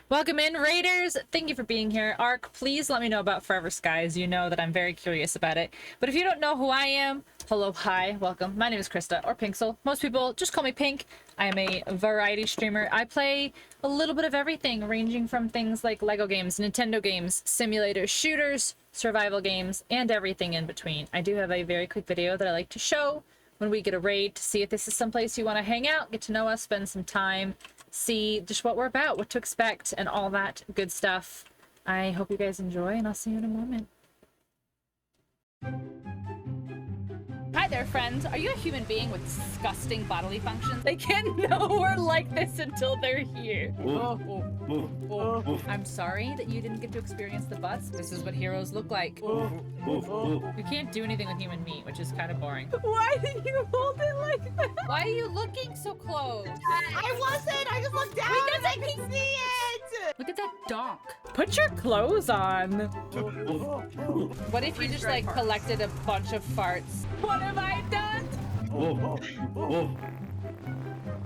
Speaker 1: Welcome in, raiders. Thank you for being here. Arc, please let me know about Forever Skies. You know that I'm very curious about it. But if you don't know who I am, hello, hi, welcome. My name is Krista, or Pinksel. Most people just call me Pink. I am a variety streamer. I play a little bit of everything, ranging from things like Lego games, Nintendo games, simulators, shooters, survival games, and everything in between. I do have a very quick video that I like to show when we get a raid to see if this is someplace you want to hang out, get to know us, spend some time, see just what we're about, what to expect, and all that good stuff. I hope you guys enjoy, and I'll see you in a moment. Hi there, friends. Are you a human being with disgusting bodily functions? They can't know we're like this until they're here. I'm sorry that you didn't get to experience the butts. This is what heroes look like. You can't do anything with human meat, which is kind of boring. Why did you hold it like that? Why are you looking so close?
Speaker 2: I wasn't. I just looked down and I could see it.
Speaker 1: Look at that donk. Put your clothes on. What if you just like collected a bunch of farts? What have I done?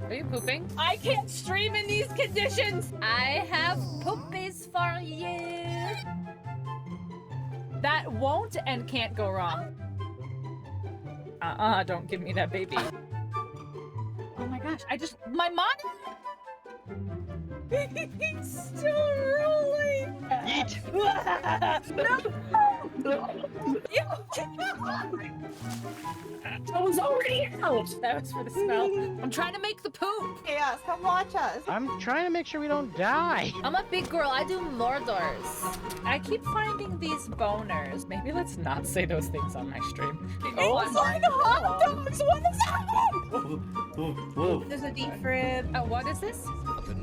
Speaker 1: Are you pooping? I can't stream in these conditions. I have poopies for you. That won't and can't go wrong. Don't give me that baby. Oh my gosh, my monitor. He's still rolling.
Speaker 4: Yeet.
Speaker 1: No! I was already out. That was for the smell. I'm trying to make the poop.
Speaker 2: Chaos, come watch us.
Speaker 4: I'm trying to make sure we don't die.
Speaker 1: I'm a big girl. I do Mordors. I keep finding these boners. Maybe let's not say those things on my stream.
Speaker 2: Oh my hot dogs! What is happening?
Speaker 5: Whoa, whoa, whoa.
Speaker 2: There's a deep rib.
Speaker 1: What is this?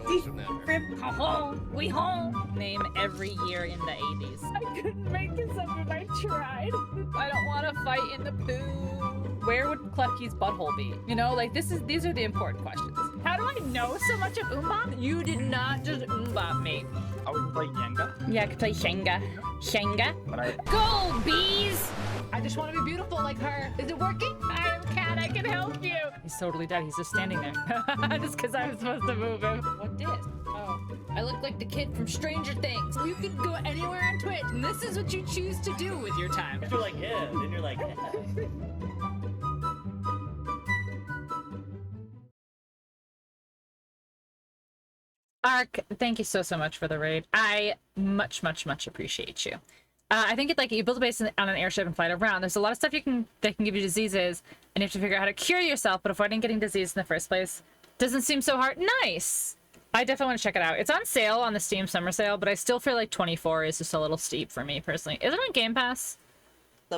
Speaker 2: Deep rib.
Speaker 1: Home. We home. Name every year in the 80s. I couldn't make this up if I tried. I don't want to fight in the poo. Where would Klefki's butthole be? You know, like these are the important questions. How do I know so much of Umbop? You did not just Umbop me.
Speaker 6: Oh, we can play Jenga?
Speaker 1: Yeah, I could play Shenga. Shenga?
Speaker 6: But
Speaker 1: Go, bees! I just want to be beautiful like her. Is it working? I am Cat, I can help you. He's totally dead. He's just standing there. Just because I was supposed to move him. What did? Oh, I look like the kid from Stranger Things. You can go anywhere on Twitch, and this is what you choose to do with your time.
Speaker 5: You're like, yeah. Then you're like, yeah.
Speaker 1: Ark, thank you so much for the raid. I much appreciate you. I think you build a base on an airship and fly it around. There's a lot of stuff that can give you diseases, and you have to figure out how to cure yourself. But avoiding getting disease in the first place doesn't seem so hard. Nice. I definitely want to check it out. It's on sale on the Steam summer sale, but I still feel like 24 is just a little steep for me personally. Is it on Game Pass?
Speaker 2: The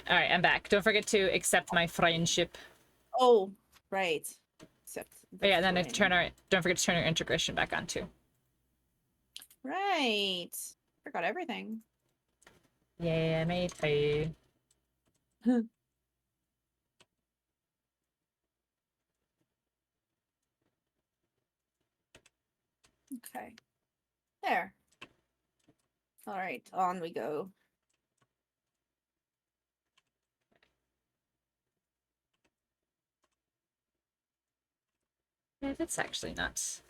Speaker 1: All right, I'm back. Don't forget to accept my friendship.
Speaker 2: Oh, right. Except.
Speaker 1: But yeah, then don't forget to turn your integration back on too.
Speaker 2: Right. Forgot everything.
Speaker 1: Yeah, matey.
Speaker 2: Okay. There. All right, on we go.
Speaker 1: Yeah, that's actually not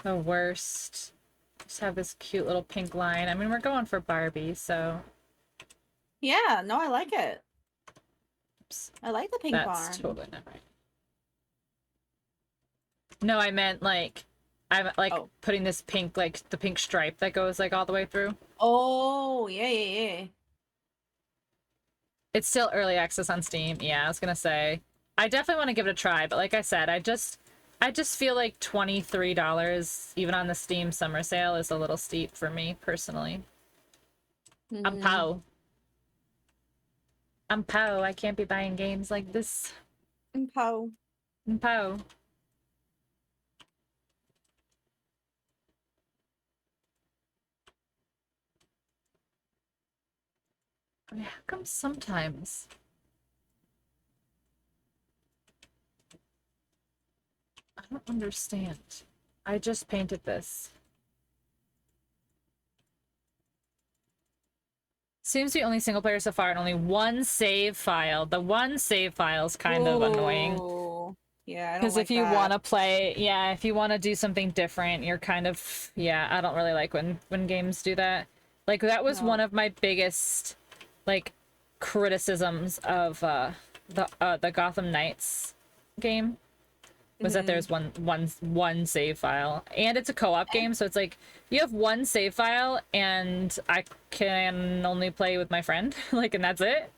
Speaker 1: the worst. Just have this cute little pink line. I mean, we're going for Barbie, so.
Speaker 2: Yeah, no, I like it.
Speaker 1: Oops.
Speaker 2: I like the pink
Speaker 1: That's
Speaker 2: barn.
Speaker 1: totally not right. No, I meant like, I'm like putting this pink, like the pink stripe that goes like all the way through.
Speaker 2: Oh, yeah.
Speaker 1: It's still early access on Steam. Yeah, I was gonna say. I definitely want to give it a try, but like I said, I just feel like $23 even on the Steam summer sale is a little steep for me personally. I'm Pow. I'm Pow. I can't be buying games like this.
Speaker 2: I'm Pow.
Speaker 1: I'm Pow. I mean, how come sometimes? I don't understand. I just painted this. Seems to be only single player so far and only one save file. The one save file is kind of annoying.
Speaker 2: Yeah, I don't
Speaker 1: Because
Speaker 2: like
Speaker 1: if you
Speaker 2: that.
Speaker 1: want to play, yeah, if you want to do something different, you're kind of, yeah, I don't really like when games do that. Like, that was one of my biggest, like, criticisms of the Gotham Knights game. Was that there's one save file, and it's a co-op game, so it's like you have one save file and I can only play with my friend, like, and that's it.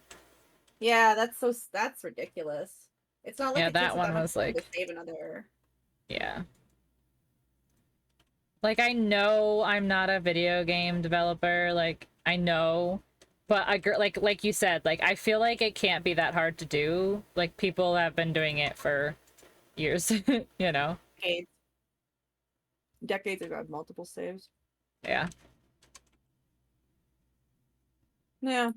Speaker 2: Yeah, that's ridiculous. It's not like
Speaker 1: Yeah,
Speaker 2: it
Speaker 1: that
Speaker 2: takes
Speaker 1: one
Speaker 2: much
Speaker 1: was
Speaker 2: time to
Speaker 1: like,
Speaker 2: save another.
Speaker 1: yeah. Like, I know I'm not a video game developer, like, I know, but like you said, like, I feel like it can't be that hard to do. Like, people have been doing it for years, you know?
Speaker 2: Decades ago, multiple saves.
Speaker 1: Yeah.
Speaker 2: Yeah.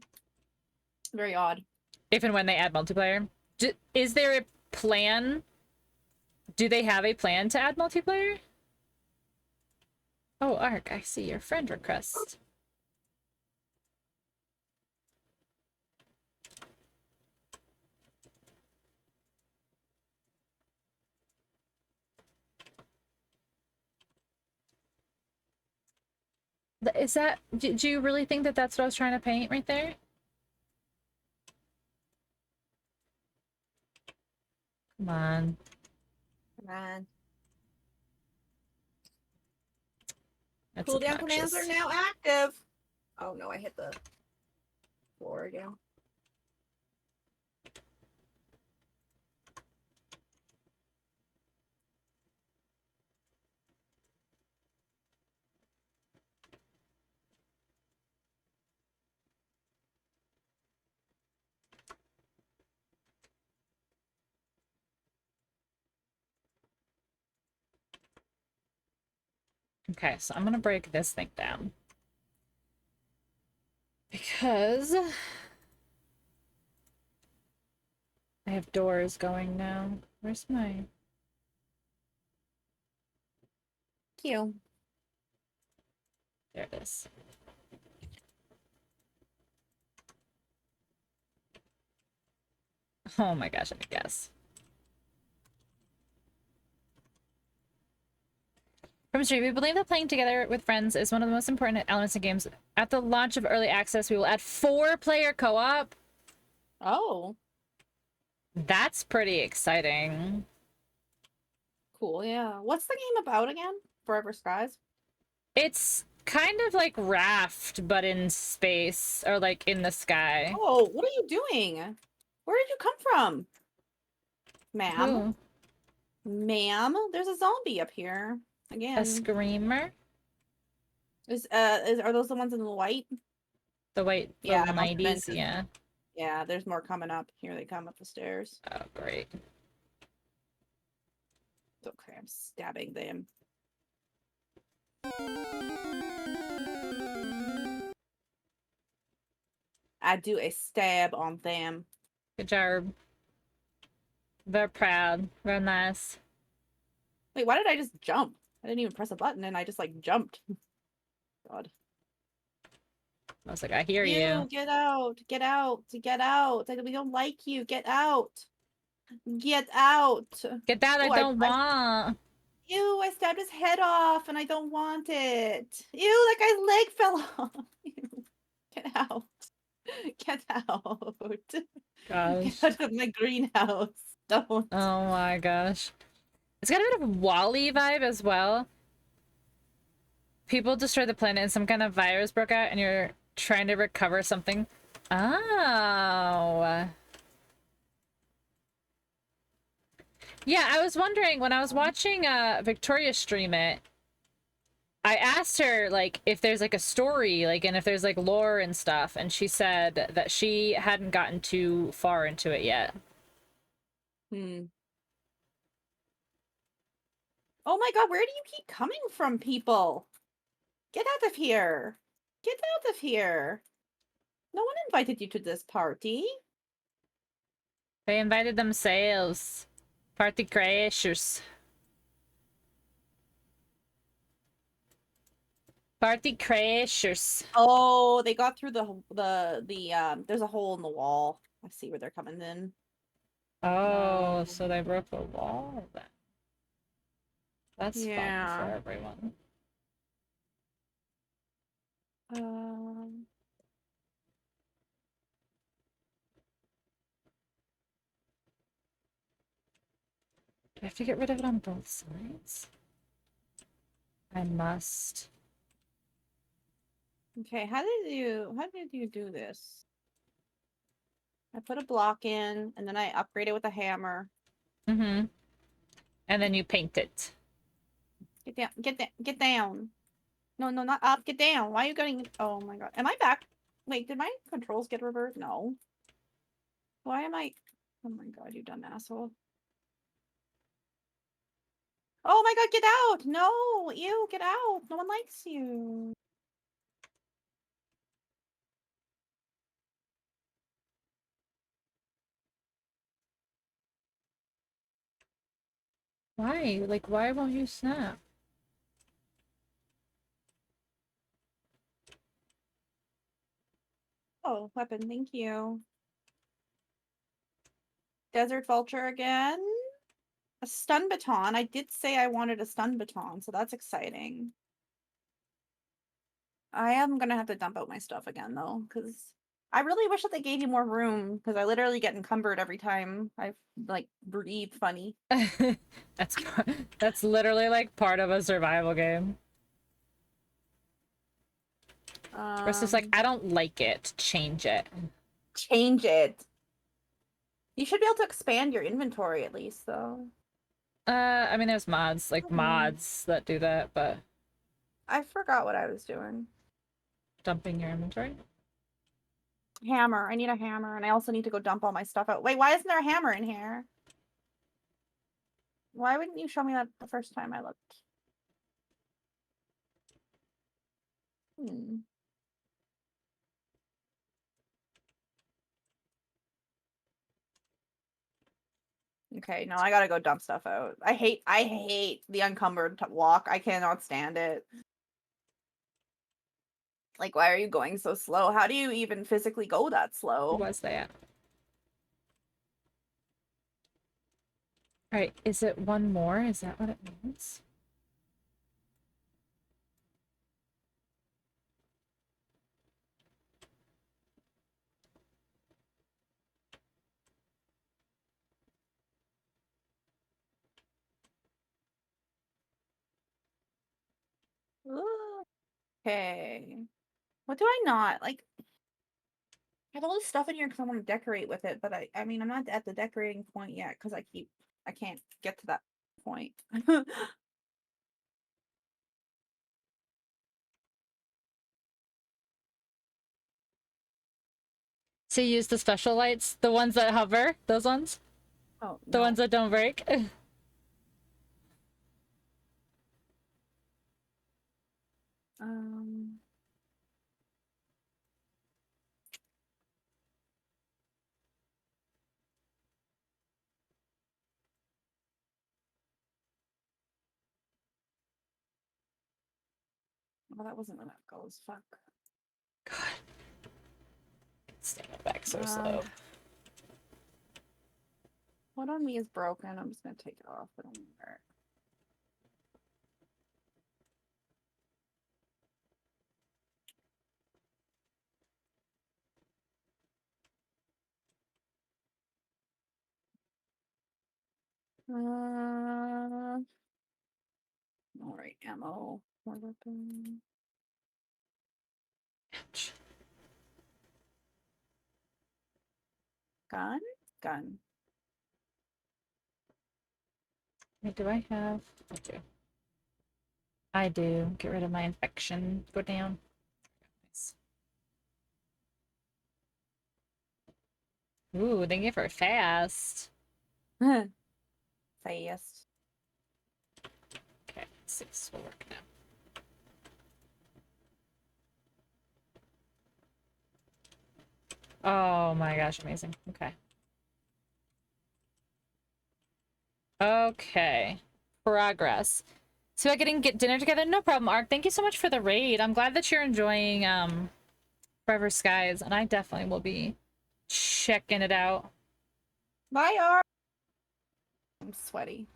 Speaker 2: Very odd.
Speaker 1: If and when they add multiplayer. Is there a plan? Do they have a plan to add multiplayer? Oh, Ark, I see your friend request. Is that... Do you really think that that's what I was trying to paint right there? Come on.
Speaker 2: Come on.
Speaker 1: That's
Speaker 2: Cooldown commands
Speaker 1: obnoxious.
Speaker 2: are now active. Oh no, I hit the floor again.
Speaker 1: Okay, so I'm gonna break this thing down. Because I have doors going now. Where's my...
Speaker 2: Cute.
Speaker 1: There it is. Oh my gosh, I guess. From Street, we believe that playing together with friends is one of the most important elements in games. At the launch of Early Access, we will add 4-player co-op.
Speaker 2: Oh,
Speaker 1: That's pretty exciting.
Speaker 2: cool. Yeah. What's the game about again? Forever Skies?
Speaker 1: It's kind of like Raft, but in space, or like in the sky.
Speaker 2: Oh, what are you doing? Where did you come from? Ma'am?
Speaker 1: Ooh,
Speaker 2: Ma'am? There's a zombie up here.
Speaker 1: a
Speaker 2: Again.
Speaker 1: screamer?
Speaker 2: Are those the ones in the white?
Speaker 1: The white
Speaker 2: Yeah,
Speaker 1: little
Speaker 2: I must have
Speaker 1: 90s,
Speaker 2: been-
Speaker 1: yeah.
Speaker 2: Yeah, there's more coming up. Here they come up the stairs.
Speaker 1: Oh, great.
Speaker 2: Okay, I'm stabbing them. I do a stab on them.
Speaker 1: Good job. Very proud. Very nice.
Speaker 2: Wait, why did I just jump? I didn't even press a button and I just like jumped. God.
Speaker 1: I was like, I hear you.
Speaker 2: Get out. Get out. Get out. We don't like you. Get out. Get out.
Speaker 1: Get that, I
Speaker 2: Oh,
Speaker 1: don't want.
Speaker 2: Ew, I stabbed his head off and I don't want it. Ew, that guy's leg fell off. Ew. Get out. Get out.
Speaker 1: Gosh.
Speaker 2: Get out of my greenhouse. Don't.
Speaker 1: Oh my gosh. It's got a bit of a Wall-E vibe as well. People destroyed the planet and some kind of virus broke out and you're trying to recover something. Oh. Yeah, I was wondering when I was watching Victoria stream it, I asked her like if there's like a story, like, and if there's like lore and stuff, and she said that she hadn't gotten too far into it yet.
Speaker 2: Hmm. Oh my god, where do you keep coming from, people? Get out of here. Get out of here. No one invited you to this party.
Speaker 1: They invited themselves. Party crashers. Party crashers.
Speaker 2: Oh, they got through there's a hole in the wall. I see where they're coming in.
Speaker 1: Oh, so they broke the wall then. That's fun
Speaker 2: Yeah.
Speaker 1: for everyone.
Speaker 2: Um,
Speaker 1: Do I have to get rid of it on both sides? I must.
Speaker 2: okay, how did you do this? I put a block in and then I upgrade it with a hammer.
Speaker 1: Mm-hmm. And then you paint it.
Speaker 2: Get down, get down. No, not up, get down. Why are you going? Oh my god. Am I back? Wait, did my controls get reversed? No. Why am I? Oh my god, you dumb asshole. Oh my god, get out! No! Ew, get out! No one likes you.
Speaker 1: Why? Like, why won't you snap?
Speaker 2: Oh, weapon, thank you. Desert Vulture again. A stun baton. I did say I wanted a stun baton, so that's exciting. I am gonna have to dump out my stuff again though, because I really wish that they gave you more room, because I literally get encumbered every time I like breathe funny.
Speaker 1: That's that's literally like part of a survival game. Versus like, I don't like it. Change it.
Speaker 2: Change it. You should be able to expand your inventory at least, though.
Speaker 1: I mean, there's mods, like mods that do that, but
Speaker 2: I forgot what I was doing.
Speaker 1: dumping your inventory.
Speaker 2: Hammer. I need a hammer, and I also need to go dump all my stuff out. Wait, why isn't there a hammer in here? Why wouldn't you show me that the first time I looked? Hmm. Okay, no, I gotta go dump stuff out. I hate the encumbered walk. I cannot stand it. Like, why are you going so slow? How do you even physically go that slow?
Speaker 1: What was that? Alright, is it one more? Is that what it means?
Speaker 2: Okay. What do I not like? I have all this stuff in here because I want to decorate with it, but I mean, I'm not at the decorating point yet because I can't get to that point.
Speaker 1: So you use the special lights? The ones that hover? Those ones?
Speaker 2: Oh,
Speaker 1: The
Speaker 2: no.
Speaker 1: ones that don't break?
Speaker 2: Um, well, that wasn't where that goes. Fuck.
Speaker 1: God. Stand back so slow.
Speaker 2: What on me is broken? I'm just gonna take it off. It don't work. All right, ammo. More weapon.
Speaker 1: Ouch.
Speaker 2: Gun? Gun.
Speaker 1: Wait, do I have? I do. I do. Get rid of my infection. Go down. Nice. Ooh, thank you for fast.
Speaker 2: Fast.
Speaker 1: Okay, 6 will work now. Oh my gosh, amazing. Okay. Okay. Progress. So I getting get dinner together? No problem, Ark. Thank you so much for the raid. I'm glad that you're enjoying Forever Skies, and I definitely will be checking it out.
Speaker 2: Bye, R. I'm sweaty.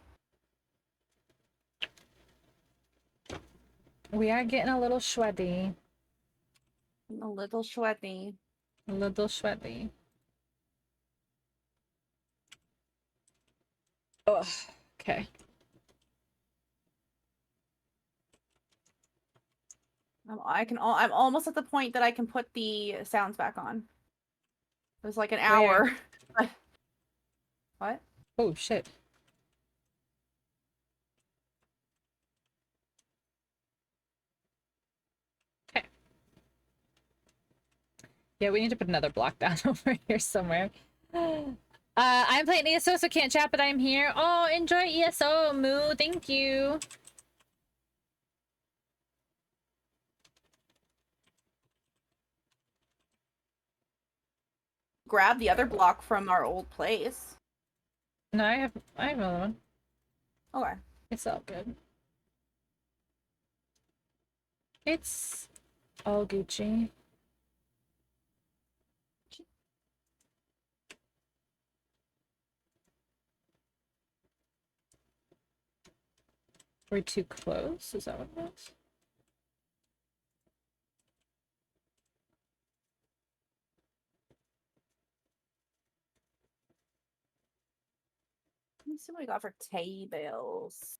Speaker 1: We are getting a little sweaty.
Speaker 2: I'm a little sweaty.
Speaker 1: A little sweaty. Ugh. Okay.
Speaker 2: I'm almost at the point that I can put the sounds back on. It was like an
Speaker 1: Where?
Speaker 2: hour. What?
Speaker 1: Oh shit. Okay. Yeah, we need to put another block down over here somewhere. I'm playing ESO, so can't chat, but I'm here. Oh, enjoy ESO, Moo. Thank you.
Speaker 2: Grab the other block from our old place.
Speaker 1: No, I have another one.
Speaker 2: Okay.
Speaker 1: It's all good. It's all Gucci. We're too close? Is that what it is?
Speaker 2: Let me see what we got for tables.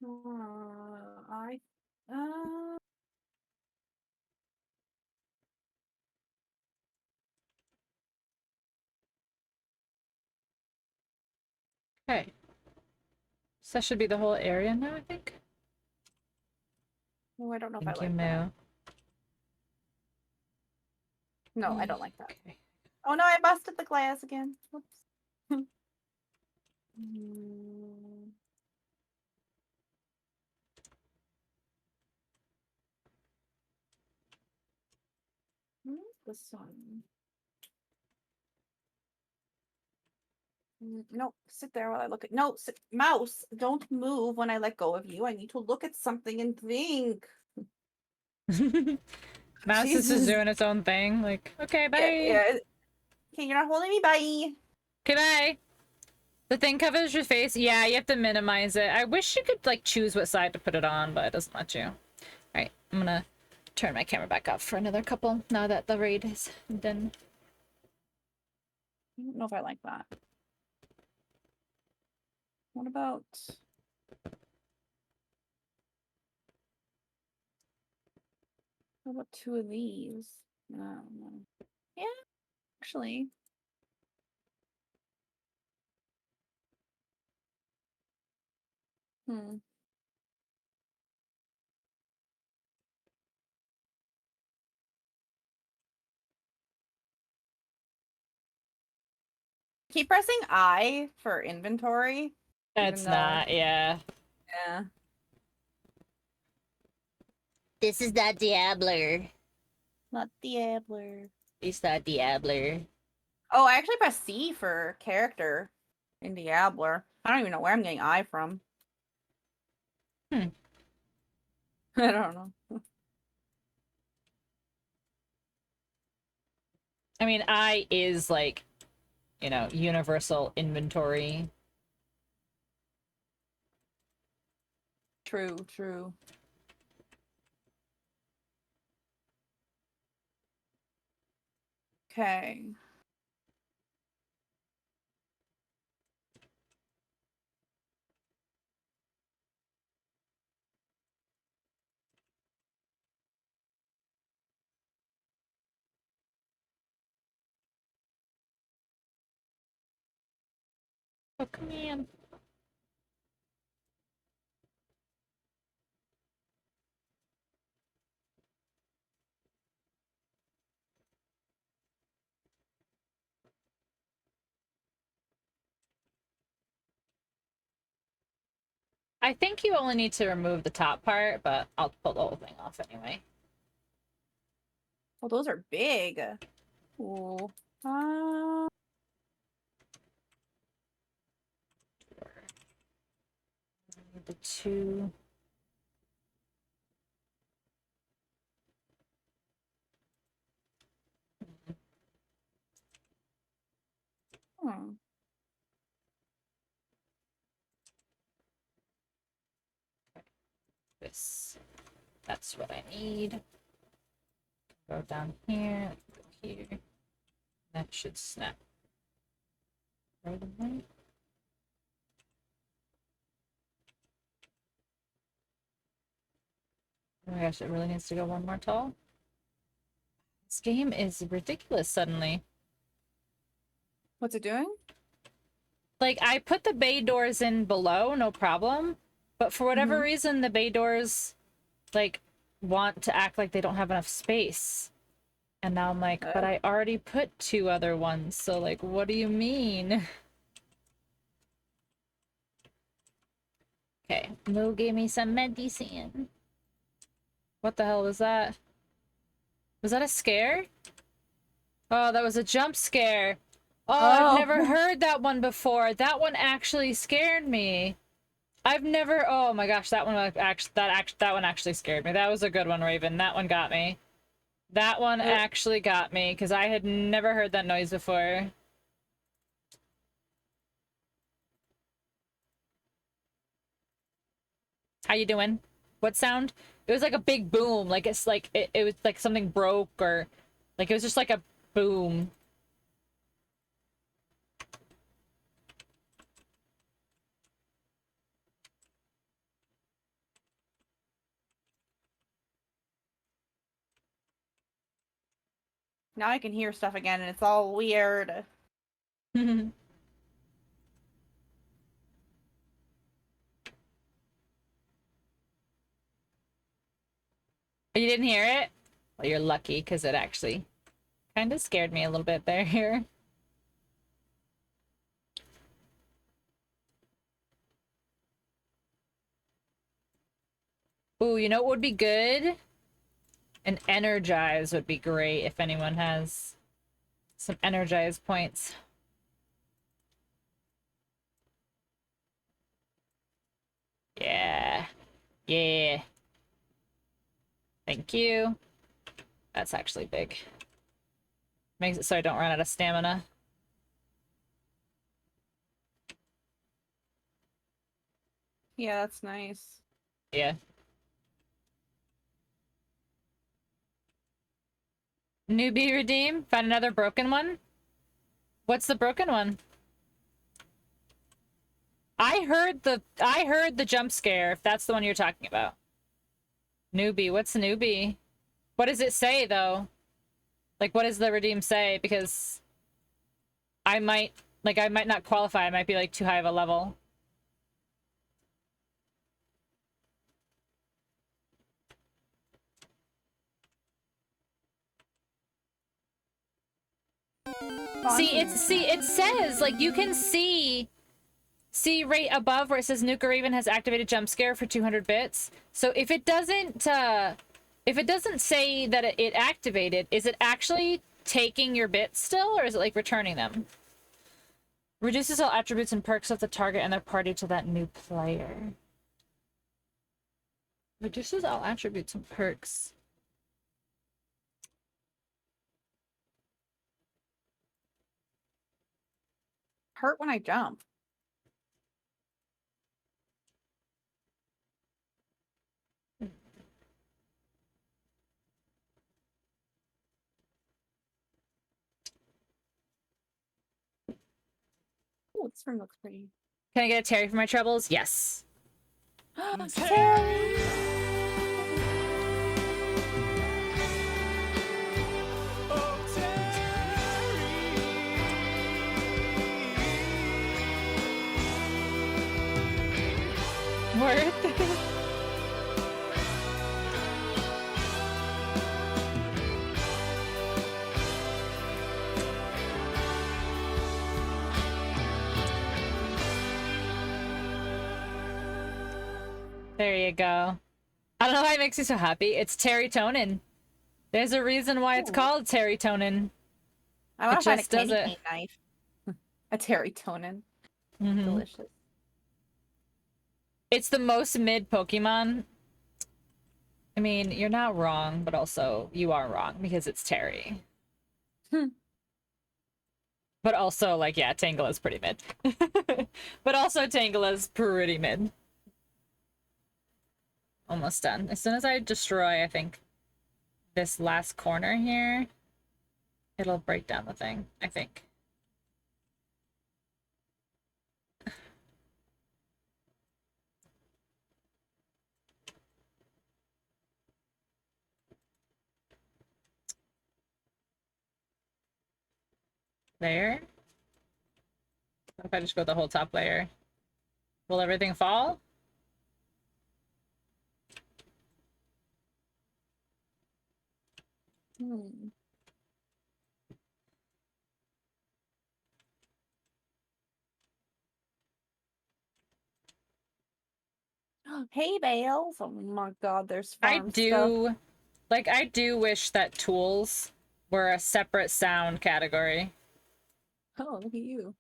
Speaker 2: I uh
Speaker 1: Okay. So that should be the whole area now, I think.
Speaker 2: oh, I don't know if I
Speaker 1: Thank you,
Speaker 2: like that.
Speaker 1: Moo.
Speaker 2: No, I don't like that.
Speaker 1: Okay.
Speaker 2: Oh no, I busted the glass again. Whoops. Mm, this one. Nope, sit there while I look at. No, sit, mouse, don't move when I let go of you. I need to look at something and think.
Speaker 1: Mouse is just
Speaker 2: Jesus.
Speaker 1: doing its own thing. Like, okay, bye.
Speaker 2: Yeah, yeah. Okay, you're not holding me. Bye.
Speaker 1: Okay, bye. The thing covers your face. Yeah, you have to minimize it. I wish you could like choose what side to put it on, but it doesn't let you. Alright, I'm gonna turn my camera back off for another couple now that the raid is done.
Speaker 2: I don't know if I like that. What about how about two of these? No. Yeah, actually. Hmm. Keep pressing I for inventory.
Speaker 1: It's not, yeah.
Speaker 2: Yeah.
Speaker 1: This is the Diabler.
Speaker 2: Not Diabler.
Speaker 1: It's the Diabler.
Speaker 2: Oh, I actually pressed C for character in Diabler. I don't even know where I'm getting I from.
Speaker 1: Hmm.
Speaker 2: I don't know.
Speaker 1: I mean, I is like, you know, universal inventory.
Speaker 2: True, true. Okay.
Speaker 1: Oh, come in. I think you only need to remove the top part, but I'll pull the whole thing off anyway.
Speaker 2: Well, those are big. Ooh.
Speaker 1: The two.
Speaker 2: Hmm.
Speaker 1: This. That's what I need. Go down here, go here. That should snap. Right away. Oh my gosh, it really needs to go one more tall. This game is ridiculous suddenly.
Speaker 2: What's it doing?
Speaker 1: Like, I put the bay doors in below, no problem. But for whatever reason, the bay doors, like, want to act like they don't have enough space. And now I'm like, but I already put two other ones, so, like, what do you mean? Okay, Moo gave me some medicine. What the hell was that? Was that a scare? Oh, that was a jump scare. Oh, I've never heard that one before. That one actually scared me. I've never. Oh my gosh, that one that one actually scared me. That was a good one, Raven. That one got me. That one actually got me because I had never heard that noise before. How you doing? What sound? It was like a big boom. Like it's like it was like something broke or like it was just like a boom.
Speaker 2: Now I can hear stuff again, and it's all weird.
Speaker 1: You didn't hear it? Well, you're lucky, because it actually kind of scared me a little bit there here. Ooh, you know what would be good? An energize would be great if anyone has some energize points. Yeah. Yeah. Thank you. That's actually big. Makes it so I don't run out of stamina.
Speaker 2: Yeah, that's nice.
Speaker 1: Yeah. Newbie redeem? Find another broken one? What's the broken one? I heard the jump scare, if that's the one you're talking about. Newbie, what's newbie? What does it say though? Like what does the redeem say? Because I might not qualify, I might be like too high of a level. See, it says like you can see right above where it says Nuka Raven has activated jump scare for 200 bits. So if it doesn't say that it activated, is it actually taking your bits still, or is it like returning them? Reduces all attributes and perks of the target and their party to that new player. Reduces all attributes and perks.
Speaker 2: Hurt when I jump. Oh, this room looks pretty.
Speaker 1: Can I get a Terry for my troubles? Yes.
Speaker 2: Terry!
Speaker 1: Worth. There you go. I don't know why it makes you so happy. It's teritonin. There's a reason why it's called teritonin.
Speaker 2: I want
Speaker 1: It
Speaker 2: to find a
Speaker 1: just does
Speaker 2: candy
Speaker 1: it.
Speaker 2: cane knife. A teritonin.
Speaker 1: Mhm.
Speaker 2: Delicious.
Speaker 1: It's the most mid Pokemon. I mean, you're not wrong, but also you are wrong because it's Terry. But also, like, yeah, Tangela's pretty mid. But also Tangela's pretty mid. Almost done. As soon as I destroy, I think, this last corner here, it'll break down the thing, I think. There. What if I just go the whole top layer? Will everything fall?
Speaker 2: Hey, bales. Oh my god, there's
Speaker 1: I
Speaker 2: farm
Speaker 1: do,
Speaker 2: stuff.
Speaker 1: like, I do wish that tools were a separate sound category.
Speaker 2: Oh, look at you.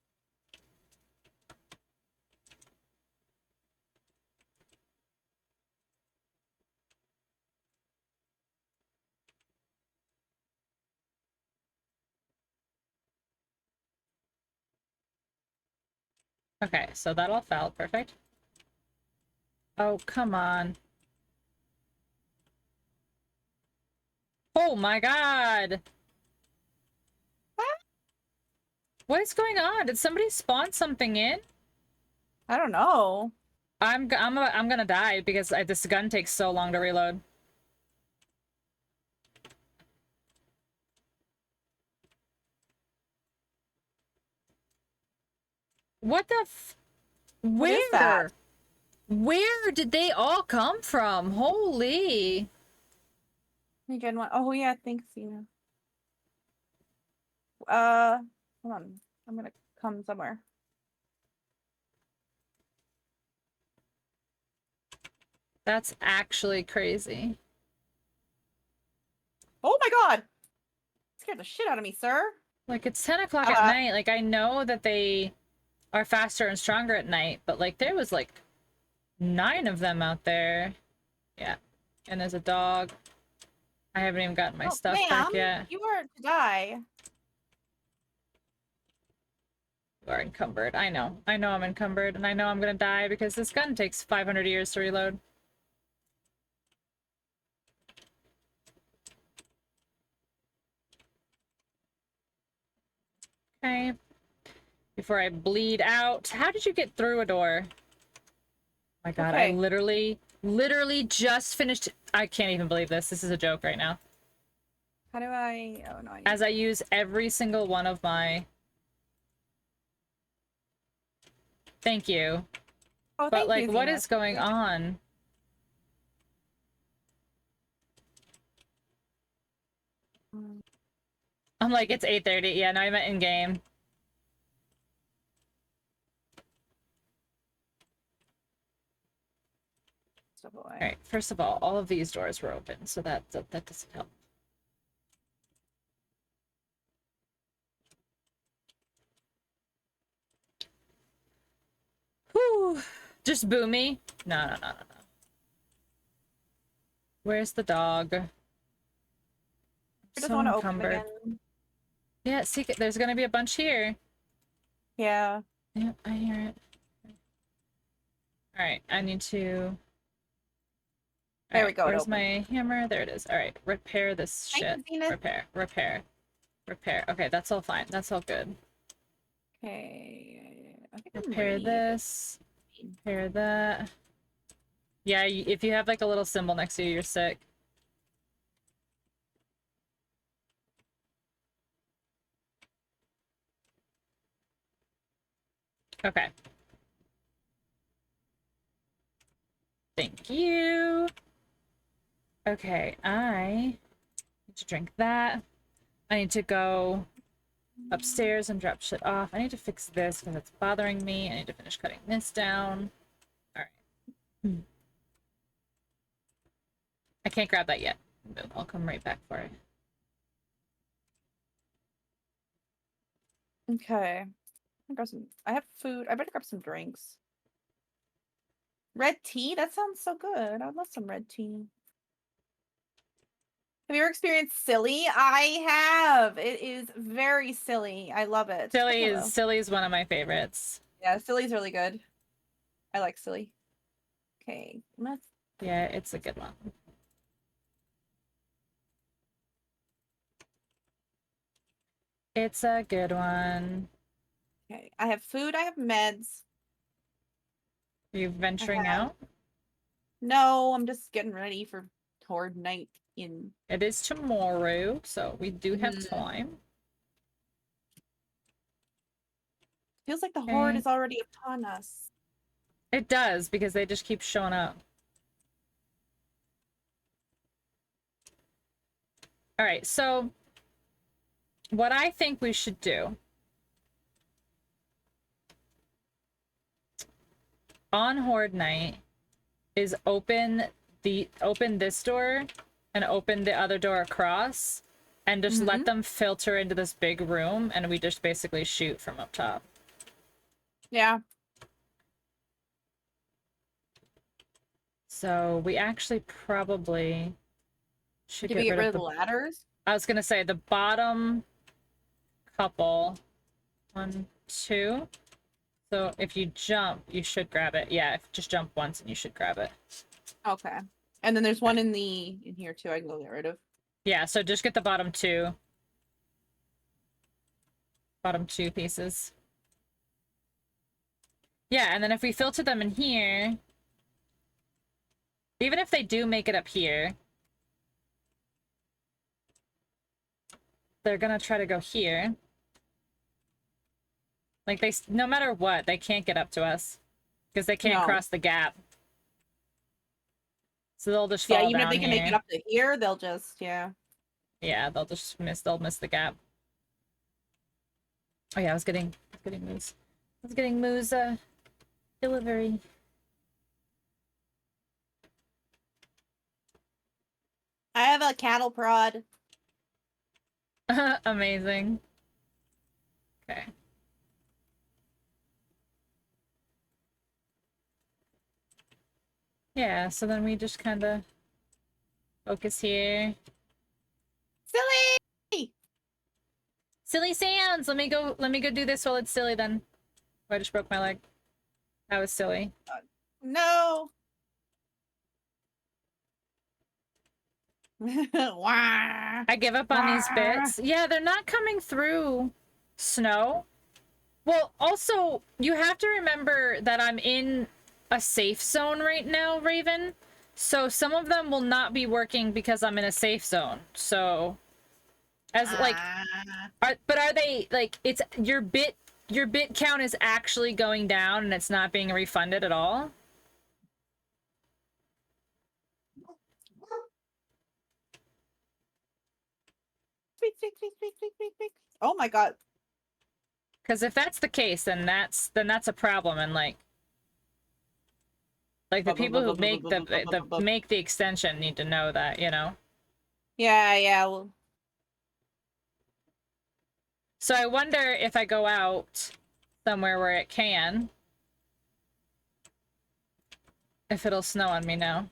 Speaker 1: Okay, so that all fell. Perfect. Oh, come on. Oh my god! What is going on? Did somebody spawn something in?
Speaker 2: I don't know.
Speaker 1: I'm gonna die because this gun takes so long to reload. What the
Speaker 2: What is that?
Speaker 1: Where did they all come from? Holy.
Speaker 2: Again, one. Oh yeah, thanks, Cena. Hold on. I'm gonna come somewhere.
Speaker 1: That's actually crazy.
Speaker 2: Oh my god! Scared the shit out of me, sir.
Speaker 1: Like, it's 10 o'clock at night. Like, I know that they are faster and stronger at night, but, like, there was, like, 9 of them out there. Yeah. And there's a dog. I haven't even gotten my stuff back yet.
Speaker 2: You are to die.
Speaker 1: You are encumbered. I know. I know I'm encumbered, and I know I'm gonna die because this gun takes 500 years to reload. Okay. Before I bleed out. How did you get through a door? Oh my god,
Speaker 2: Okay.
Speaker 1: I literally just finished. I can't even believe this. This is a joke right now.
Speaker 2: How do I? Oh no.
Speaker 1: As I use every single one of my... Thank you.
Speaker 2: Oh,
Speaker 1: But,
Speaker 2: thank
Speaker 1: like,
Speaker 2: you,
Speaker 1: what
Speaker 2: Xena.
Speaker 1: is going on?
Speaker 2: Mm.
Speaker 1: I'm like, it's 8:30. Yeah, no, I meant in-game.
Speaker 2: Step away.
Speaker 1: Alright, first of all of these doors were open, so that doesn't help. Whew. Just boo me? No. Where's the dog?
Speaker 2: I just
Speaker 1: So
Speaker 2: want to open
Speaker 1: encumbered.
Speaker 2: again.
Speaker 1: Yeah, see, there's gonna be a bunch here.
Speaker 2: Yeah.
Speaker 1: Yep, I hear it. Alright, I need to...
Speaker 2: There we go, it
Speaker 1: Where's
Speaker 2: opened.
Speaker 1: my hammer? There it is. Alright, repair this shit.
Speaker 2: Thank you, Xena.
Speaker 1: Repair. Okay, that's all fine. That's all good.
Speaker 2: Okay. I think I'm
Speaker 1: Repair
Speaker 2: ready.
Speaker 1: this. Repair that. Yeah, if you have like a little symbol next to you, you're sick. Okay. Thank you. Okay, I need to drink that. I need to go upstairs and drop shit off. I need to fix this because it's bothering me. I need to finish cutting this down. Alright. I can't grab that yet. I'll come right back for it.
Speaker 2: Okay. I have food. I better grab some drinks. Red tea? That sounds so good. I'd love some red tea. Have you ever experienced silly? I have. It is very silly. I love it.
Speaker 1: Silly
Speaker 2: Hello.
Speaker 1: is one of my favorites.
Speaker 2: Yeah, silly's really good. I like silly. Okay. Let's...
Speaker 1: Yeah, it's a good one. It's a good one.
Speaker 2: Okay. I have food. I have meds.
Speaker 1: Are you venturing out?
Speaker 2: No, I'm just getting ready for Horde night in...
Speaker 1: It is tomorrow, so we do have time.
Speaker 2: Feels like the Horde
Speaker 1: Okay.
Speaker 2: is already upon us.
Speaker 1: It does, because they just keep showing up. Alright, so what I think we should do on Horde night is open this door and open the other door across and just let them filter into this big room and we just basically shoot from up top.
Speaker 2: Yeah.
Speaker 1: So we actually probably should
Speaker 2: Did we get rid of the ladders?
Speaker 1: I was gonna say the bottom couple. 1, 2. So if you jump, you should grab it. Yeah, just jump once and you should grab it.
Speaker 2: Okay. And then there's one in here too I can go get rid of.
Speaker 1: Yeah, so just get the bottom 2. Bottom 2 pieces. Yeah, and then if we filter them in here, even if they do make it up here, they're gonna try to go here. Like no matter what, they can't get up to us because they can't
Speaker 2: No.
Speaker 1: cross the gap. So they'll just
Speaker 2: Yeah,
Speaker 1: fall
Speaker 2: even if
Speaker 1: down
Speaker 2: they can
Speaker 1: here.
Speaker 2: make it up to here, they'll just
Speaker 1: Yeah, they'll just miss. They'll miss the gap. Oh yeah, I was getting moose. I was getting moose delivery.
Speaker 2: I have a cattle prod.
Speaker 1: Amazing. Okay. Yeah, so then we just kind of focus here.
Speaker 2: Silly!
Speaker 1: Silly sounds. Let me go do this while it's silly then. Oh, I just broke my leg. That was silly.
Speaker 2: No. Wah.
Speaker 1: I give up on these bits. Yeah, they're not coming through snow. Well, also, you have to remember that I'm in a safe zone right now, Raven. So some of them will not be working because I'm in a safe zone. So as like but are they like it's your bit count is actually going down and it's not being refunded at all?
Speaker 2: Squeak, squeak, squeak, squeak, squeak, squeak, squeak. Oh my god.
Speaker 1: Because if that's the case, then that's a problem, and like the people who make the extension need to know that, you know.
Speaker 2: Yeah, well,
Speaker 1: So I wonder if I go out somewhere where it can, if it'll snow on me now.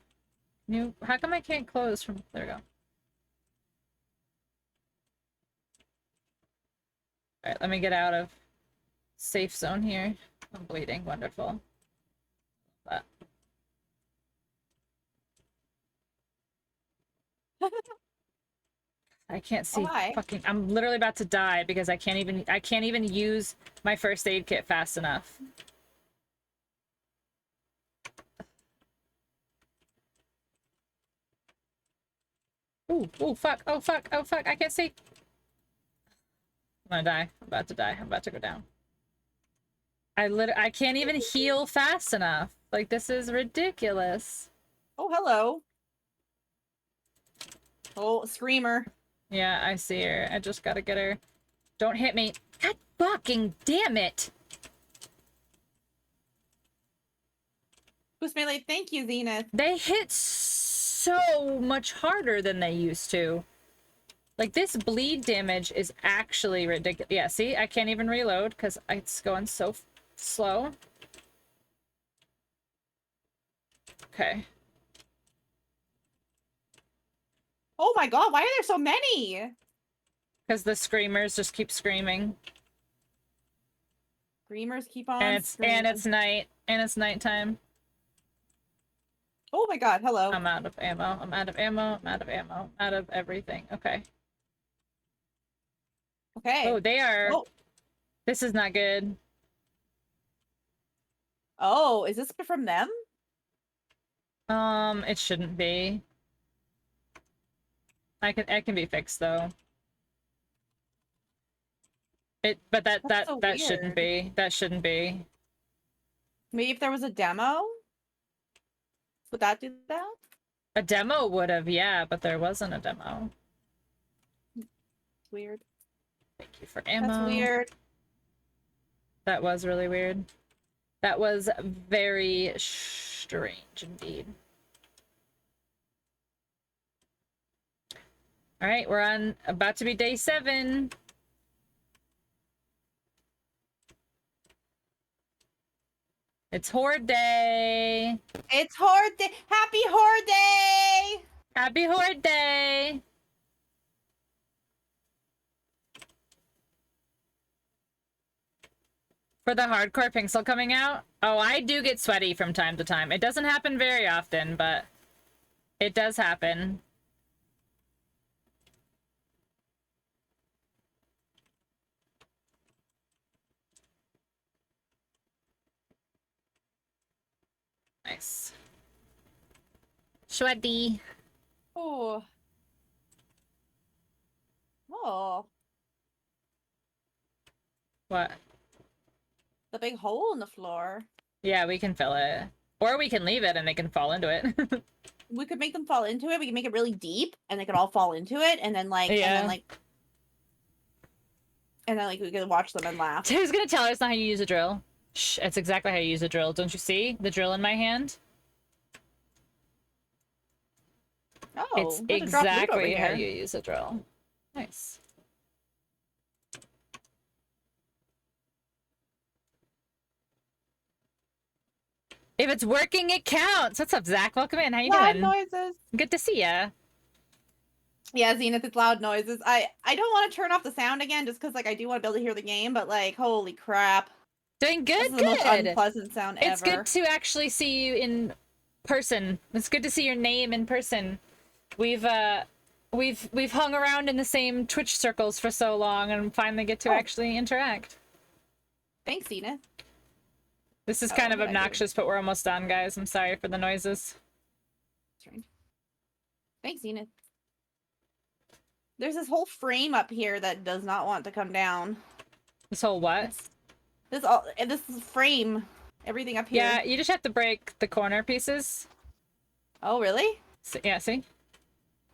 Speaker 1: How come I can't close from there? We go. All right, let me get out of safe zone here. I'm bleeding. Wonderful. But I can't see.
Speaker 2: hi.
Speaker 1: Fucking! I'm literally about to die because I can't even use my first aid kit fast enough. Ooh, fuck. Oh, fuck. Oh, fuck. I can't see. I'm gonna die. I'm about to die. I'm about to go down. I can't even heal fast enough. Like, this is ridiculous.
Speaker 2: Oh, hello. Oh, screamer.
Speaker 1: Yeah, I see her. I just gotta get her. Don't hit me. God fucking damn it!
Speaker 2: Boost melee, thank you, Zenith.
Speaker 1: They hit so much harder than they used to. Like, this bleed damage is actually ridiculous. Yeah, see? I can't even reload because it's going so slow. Okay.
Speaker 2: Oh my god, why are there so many?
Speaker 1: Because the screamers just keep screaming.
Speaker 2: Screamers keep on
Speaker 1: And
Speaker 2: screaming.
Speaker 1: it's night. And it's nighttime.
Speaker 2: Oh my god, hello.
Speaker 1: I'm out of ammo. I'm out of ammo. I'm out of ammo. Out of everything. Okay.
Speaker 2: Okay.
Speaker 1: Oh, they are.
Speaker 2: Oh.
Speaker 1: This is not good.
Speaker 2: Oh, is this from them?
Speaker 1: It shouldn't be. It can be fixed though. But that
Speaker 2: so
Speaker 1: shouldn't
Speaker 2: weird.
Speaker 1: be. That shouldn't be.
Speaker 2: Maybe if there was a demo? Would that do that?
Speaker 1: A demo would have, yeah, but there wasn't a demo.
Speaker 2: Weird.
Speaker 1: Thank you for ammo.
Speaker 2: That's weird.
Speaker 1: That was really weird. That was very strange indeed. All right, we're on about to be day 7. It's Horde Day.
Speaker 2: It's Horde Day. Happy Horde Day!
Speaker 1: Happy Horde Day. For the hardcore pixel coming out? Oh, I do get sweaty from time to time. It doesn't happen very often, but it does happen. Nice. Sweaty.
Speaker 2: Oh. Oh.
Speaker 1: What?
Speaker 2: The big hole in the floor.
Speaker 1: Yeah, we can fill it. Or we can leave it and they can fall into it.
Speaker 2: We could make them fall into it. We can make it really deep, and they could all fall into it, and then like,
Speaker 1: Yeah.
Speaker 2: and then like we could watch them and laugh.
Speaker 1: Who's gonna tell us not how you use a drill? Shh, it's exactly how you use a drill. Don't you see the drill in my hand?
Speaker 2: Oh,
Speaker 1: It's
Speaker 2: there's a drop loot over
Speaker 1: exactly how
Speaker 2: here.
Speaker 1: you use a drill. Nice. If it's working, it counts. What's up, Zach? Welcome in. How you
Speaker 2: Loud
Speaker 1: doing?
Speaker 2: noises.
Speaker 1: Good to see ya.
Speaker 2: Yeah, Zenith, it's loud noises. I don't want to turn off the sound again just because like I do want to be able to hear the game, but like holy crap.
Speaker 1: Doing good,
Speaker 2: This is the most
Speaker 1: good.
Speaker 2: unpleasant sound
Speaker 1: It's
Speaker 2: ever.
Speaker 1: good to actually see you in person. It's good to see your name in person. We've hung around in the same Twitch circles for so long and finally get to
Speaker 2: Oh.
Speaker 1: actually interact.
Speaker 2: Thanks, Zenith.
Speaker 1: This is
Speaker 2: Oh,
Speaker 1: kind of
Speaker 2: what did I do?
Speaker 1: obnoxious, but we're almost done, guys. I'm sorry for the noises.
Speaker 2: Strange. Thanks, Zenith. There's this whole frame up here that does not want to come down.
Speaker 1: This whole what?
Speaker 2: This frame, everything up here.
Speaker 1: Yeah, you just have to break the corner pieces.
Speaker 2: Oh, really?
Speaker 1: Yeah, see?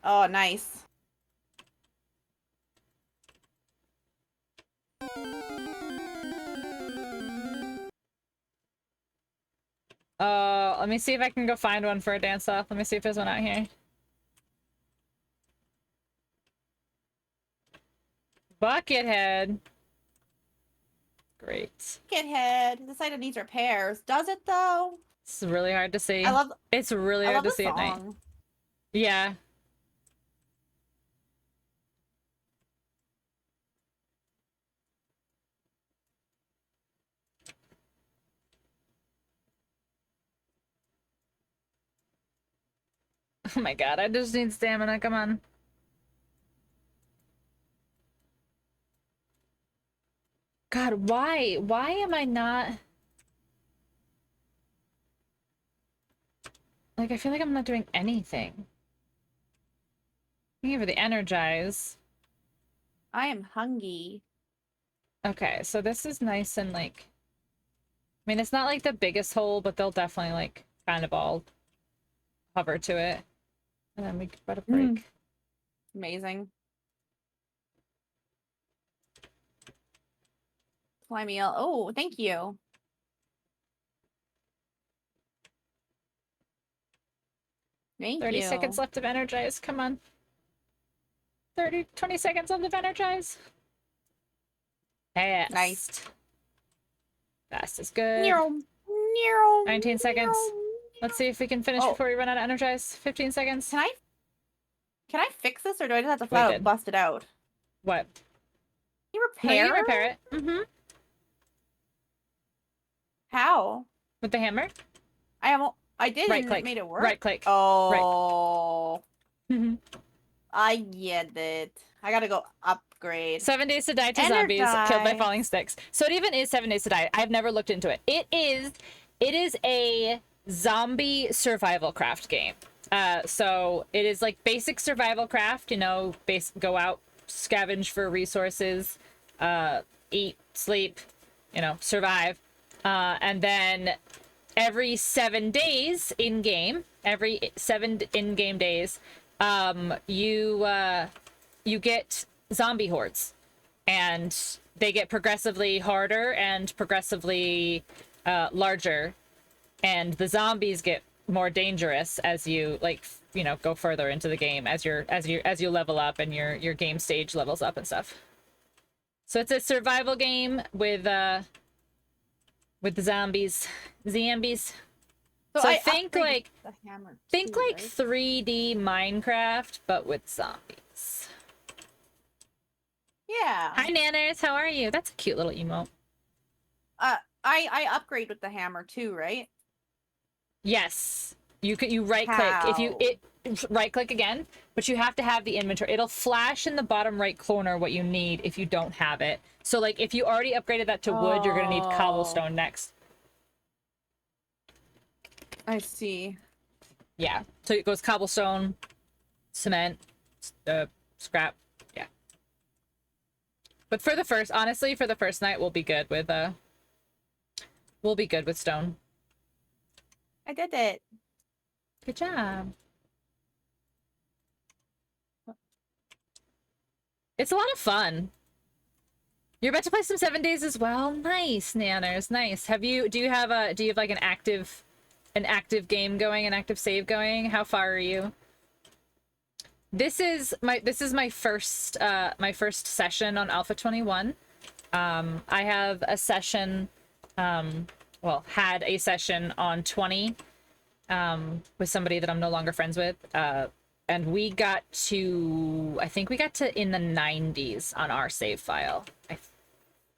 Speaker 2: Oh, nice.
Speaker 1: Let me see if I can go find one for a dance off. Let me see if there's one out here. Buckethead. Great.
Speaker 2: Shithead. This item needs repairs. Does it though?
Speaker 1: It's really hard to see.
Speaker 2: I love.
Speaker 1: It's really
Speaker 2: I
Speaker 1: hard
Speaker 2: love
Speaker 1: to
Speaker 2: the
Speaker 1: see at night.
Speaker 2: song.
Speaker 1: Yeah. Oh my god, I just need stamina, come on. God, why? Why am I not... Like, I feel like I'm not doing anything. Thinking for the energize.
Speaker 2: I am hungry.
Speaker 1: Okay, so this is nice and like... I mean, it's not like the biggest hole, but they'll definitely like kind of all hover to it. And then we can put a break.
Speaker 2: Amazing. Fly meal. Oh, thank you. Thank
Speaker 1: 30
Speaker 2: you.
Speaker 1: seconds left of energize, come on. 20 seconds left of energize. Fast.
Speaker 2: Nice.
Speaker 1: Fast is good.
Speaker 2: Meow, meow,
Speaker 1: 19 seconds.
Speaker 2: meow.
Speaker 1: Let's see if we can finish
Speaker 2: Oh.
Speaker 1: before we run out of energize. 15 seconds.
Speaker 2: Can I fix this or do I just have to
Speaker 1: We
Speaker 2: flat out
Speaker 1: did.
Speaker 2: bust it out?
Speaker 1: What?
Speaker 2: Can you
Speaker 1: No,
Speaker 2: repair?
Speaker 1: you can repair it. Mm-hmm.
Speaker 2: How?
Speaker 1: With the hammer.
Speaker 2: I did
Speaker 1: Right
Speaker 2: and
Speaker 1: click.
Speaker 2: it made it work.
Speaker 1: Right click.
Speaker 2: Oh.
Speaker 1: Mhm.
Speaker 2: I get it. I gotta go upgrade.
Speaker 1: 7 days to die to zombies killed by
Speaker 2: Energize.
Speaker 1: falling sticks. So it even is 7 days to die. I've never looked into it. It is a zombie survival craft game. So it is like basic survival craft, you know, go out, scavenge for resources, eat, sleep, you know, survive. And then every 7 days in game, every 7 in-game days, you get zombie hordes, and they get progressively harder and progressively larger, and the zombies get more dangerous as you go further into the game, as you level up and your game stage levels up and stuff. So it's a survival game with the zombies. So
Speaker 2: I
Speaker 1: think
Speaker 2: upgraded
Speaker 1: like
Speaker 2: the hammer
Speaker 1: think
Speaker 2: too,
Speaker 1: like
Speaker 2: right?
Speaker 1: 3D Minecraft, but with zombies.
Speaker 2: Yeah.
Speaker 1: Hi Nanners, how are you? That's a cute little emote.
Speaker 2: I upgrade with the hammer too, right?
Speaker 1: Yes. You right click. Right click again, but you have to have the inventory. It'll flash in the bottom right corner what you need if you don't have it. So like if you already upgraded that to wood, you're gonna need cobblestone next.
Speaker 2: I see.
Speaker 1: Yeah. So it goes cobblestone, cement, scrap. Yeah. But for the first night, we'll be good with We'll be good with stone.
Speaker 2: I did it.
Speaker 1: Good job. It's a lot of fun. You're about to play some 7 days as well. Nice, Nanners. Nice. Do you have like an active game going, an active save going? How far are you? This is my first session on Alpha 21. I have a session, had a session on 20 with somebody that I'm no longer friends with. And we got to, I think we got to in the 90s on our save file. I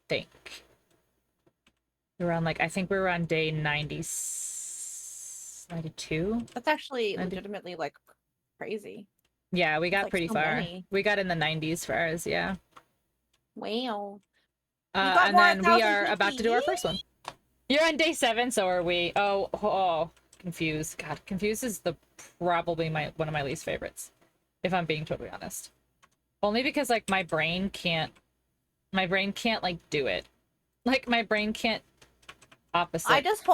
Speaker 1: think. We were on I think we were on day 92?
Speaker 2: That's actually
Speaker 1: 90.
Speaker 2: legitimately like crazy.
Speaker 1: Yeah, we got
Speaker 2: like
Speaker 1: pretty
Speaker 2: so
Speaker 1: far.
Speaker 2: many.
Speaker 1: We got in the 90s for ours, yeah.
Speaker 2: Wow.
Speaker 1: And then we are about to do our first one. You're on day 7, so are we. Oh, Confused. God, Confused is probably one of my least favorites, if I'm being totally honest. Only because like my brain can't like do it. Like my brain can't opposite.
Speaker 2: I just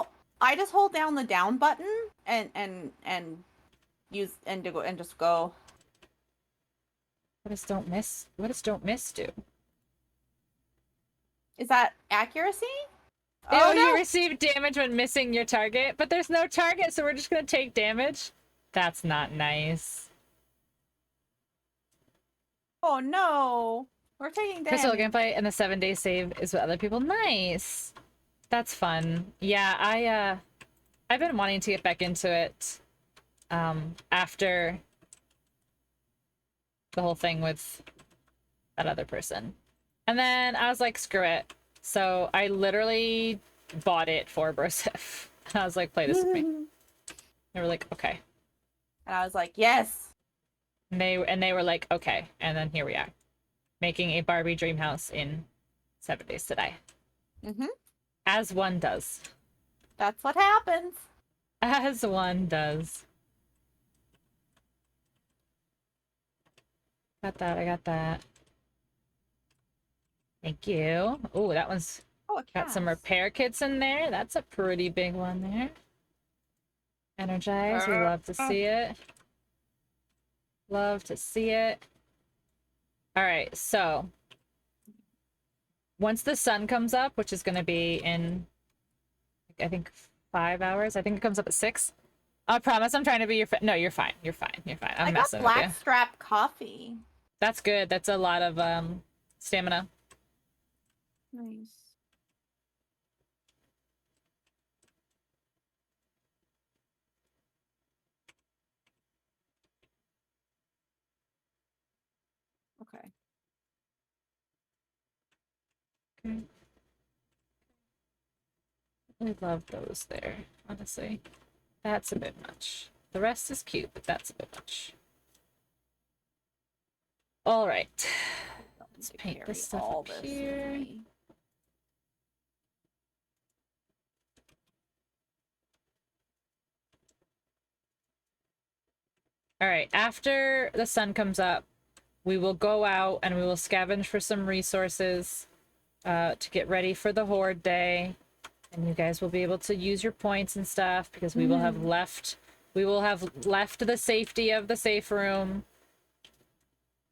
Speaker 2: hold down the down button and just go.
Speaker 1: What does don't miss do?
Speaker 2: Is that accuracy?
Speaker 1: Oh, no. You receive damage when missing your target, but there's no target, so we're just gonna take damage. That's not nice.
Speaker 2: Oh no, we're taking damage.
Speaker 1: Crystal gameplay and the 7-day save is with other people. Nice. That's fun. Yeah, I've been wanting to get back into it after the whole thing with that other person. And then I was like, screw it. So I literally bought it for Brosif. I was like, play this with me. They were like, okay.
Speaker 2: And I was like, yes.
Speaker 1: And they were like, okay. And then here we are, making a Barbie dream house in 7 days today.
Speaker 2: Mm-hmm.
Speaker 1: As one does.
Speaker 2: That's what happens.
Speaker 1: As one does. Got that. I got that. Thank you. Oh, that one's got some repair kits in there. That's a pretty big one there. Energize. We love to see it. Love to see it. All right, so once the sun comes up, which is going to be in, I think, 5 hours. I think it comes up at 6. I promise I'm trying to be your friend. No, you're fine. You're fine. You're fine. I'm messing with you.
Speaker 2: I got Blackstrap coffee.
Speaker 1: That's good. That's a lot of stamina.
Speaker 2: Nice. Okay.
Speaker 1: I love those there, honestly. That's a bit much. The rest is cute, but that's a bit much. All right. Let's paint this stuff up here. All right, after the sun comes up, we will go out and we will scavenge for some resources to get ready for the Horde Day. And you guys will be able to use your points and stuff because we will have left the safety of the safe room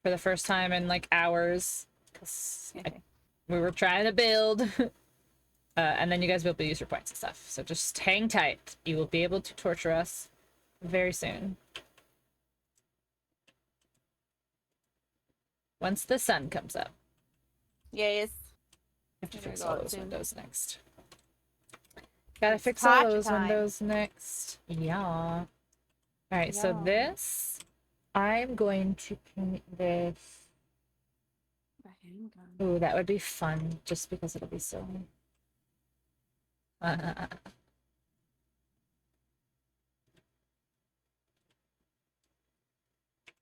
Speaker 1: for the first time in like hours. We were trying to build. And then you guys will be able to use your points and stuff. So just hang tight. You will be able to torture us very soon. Once the sun comes up.
Speaker 2: Yes.
Speaker 1: I have to fix all those windows next. Gotta fix all those windows next. Yeah. Alright, so this, I'm going to paint this. Ooh, that would be fun, just because it'll be so...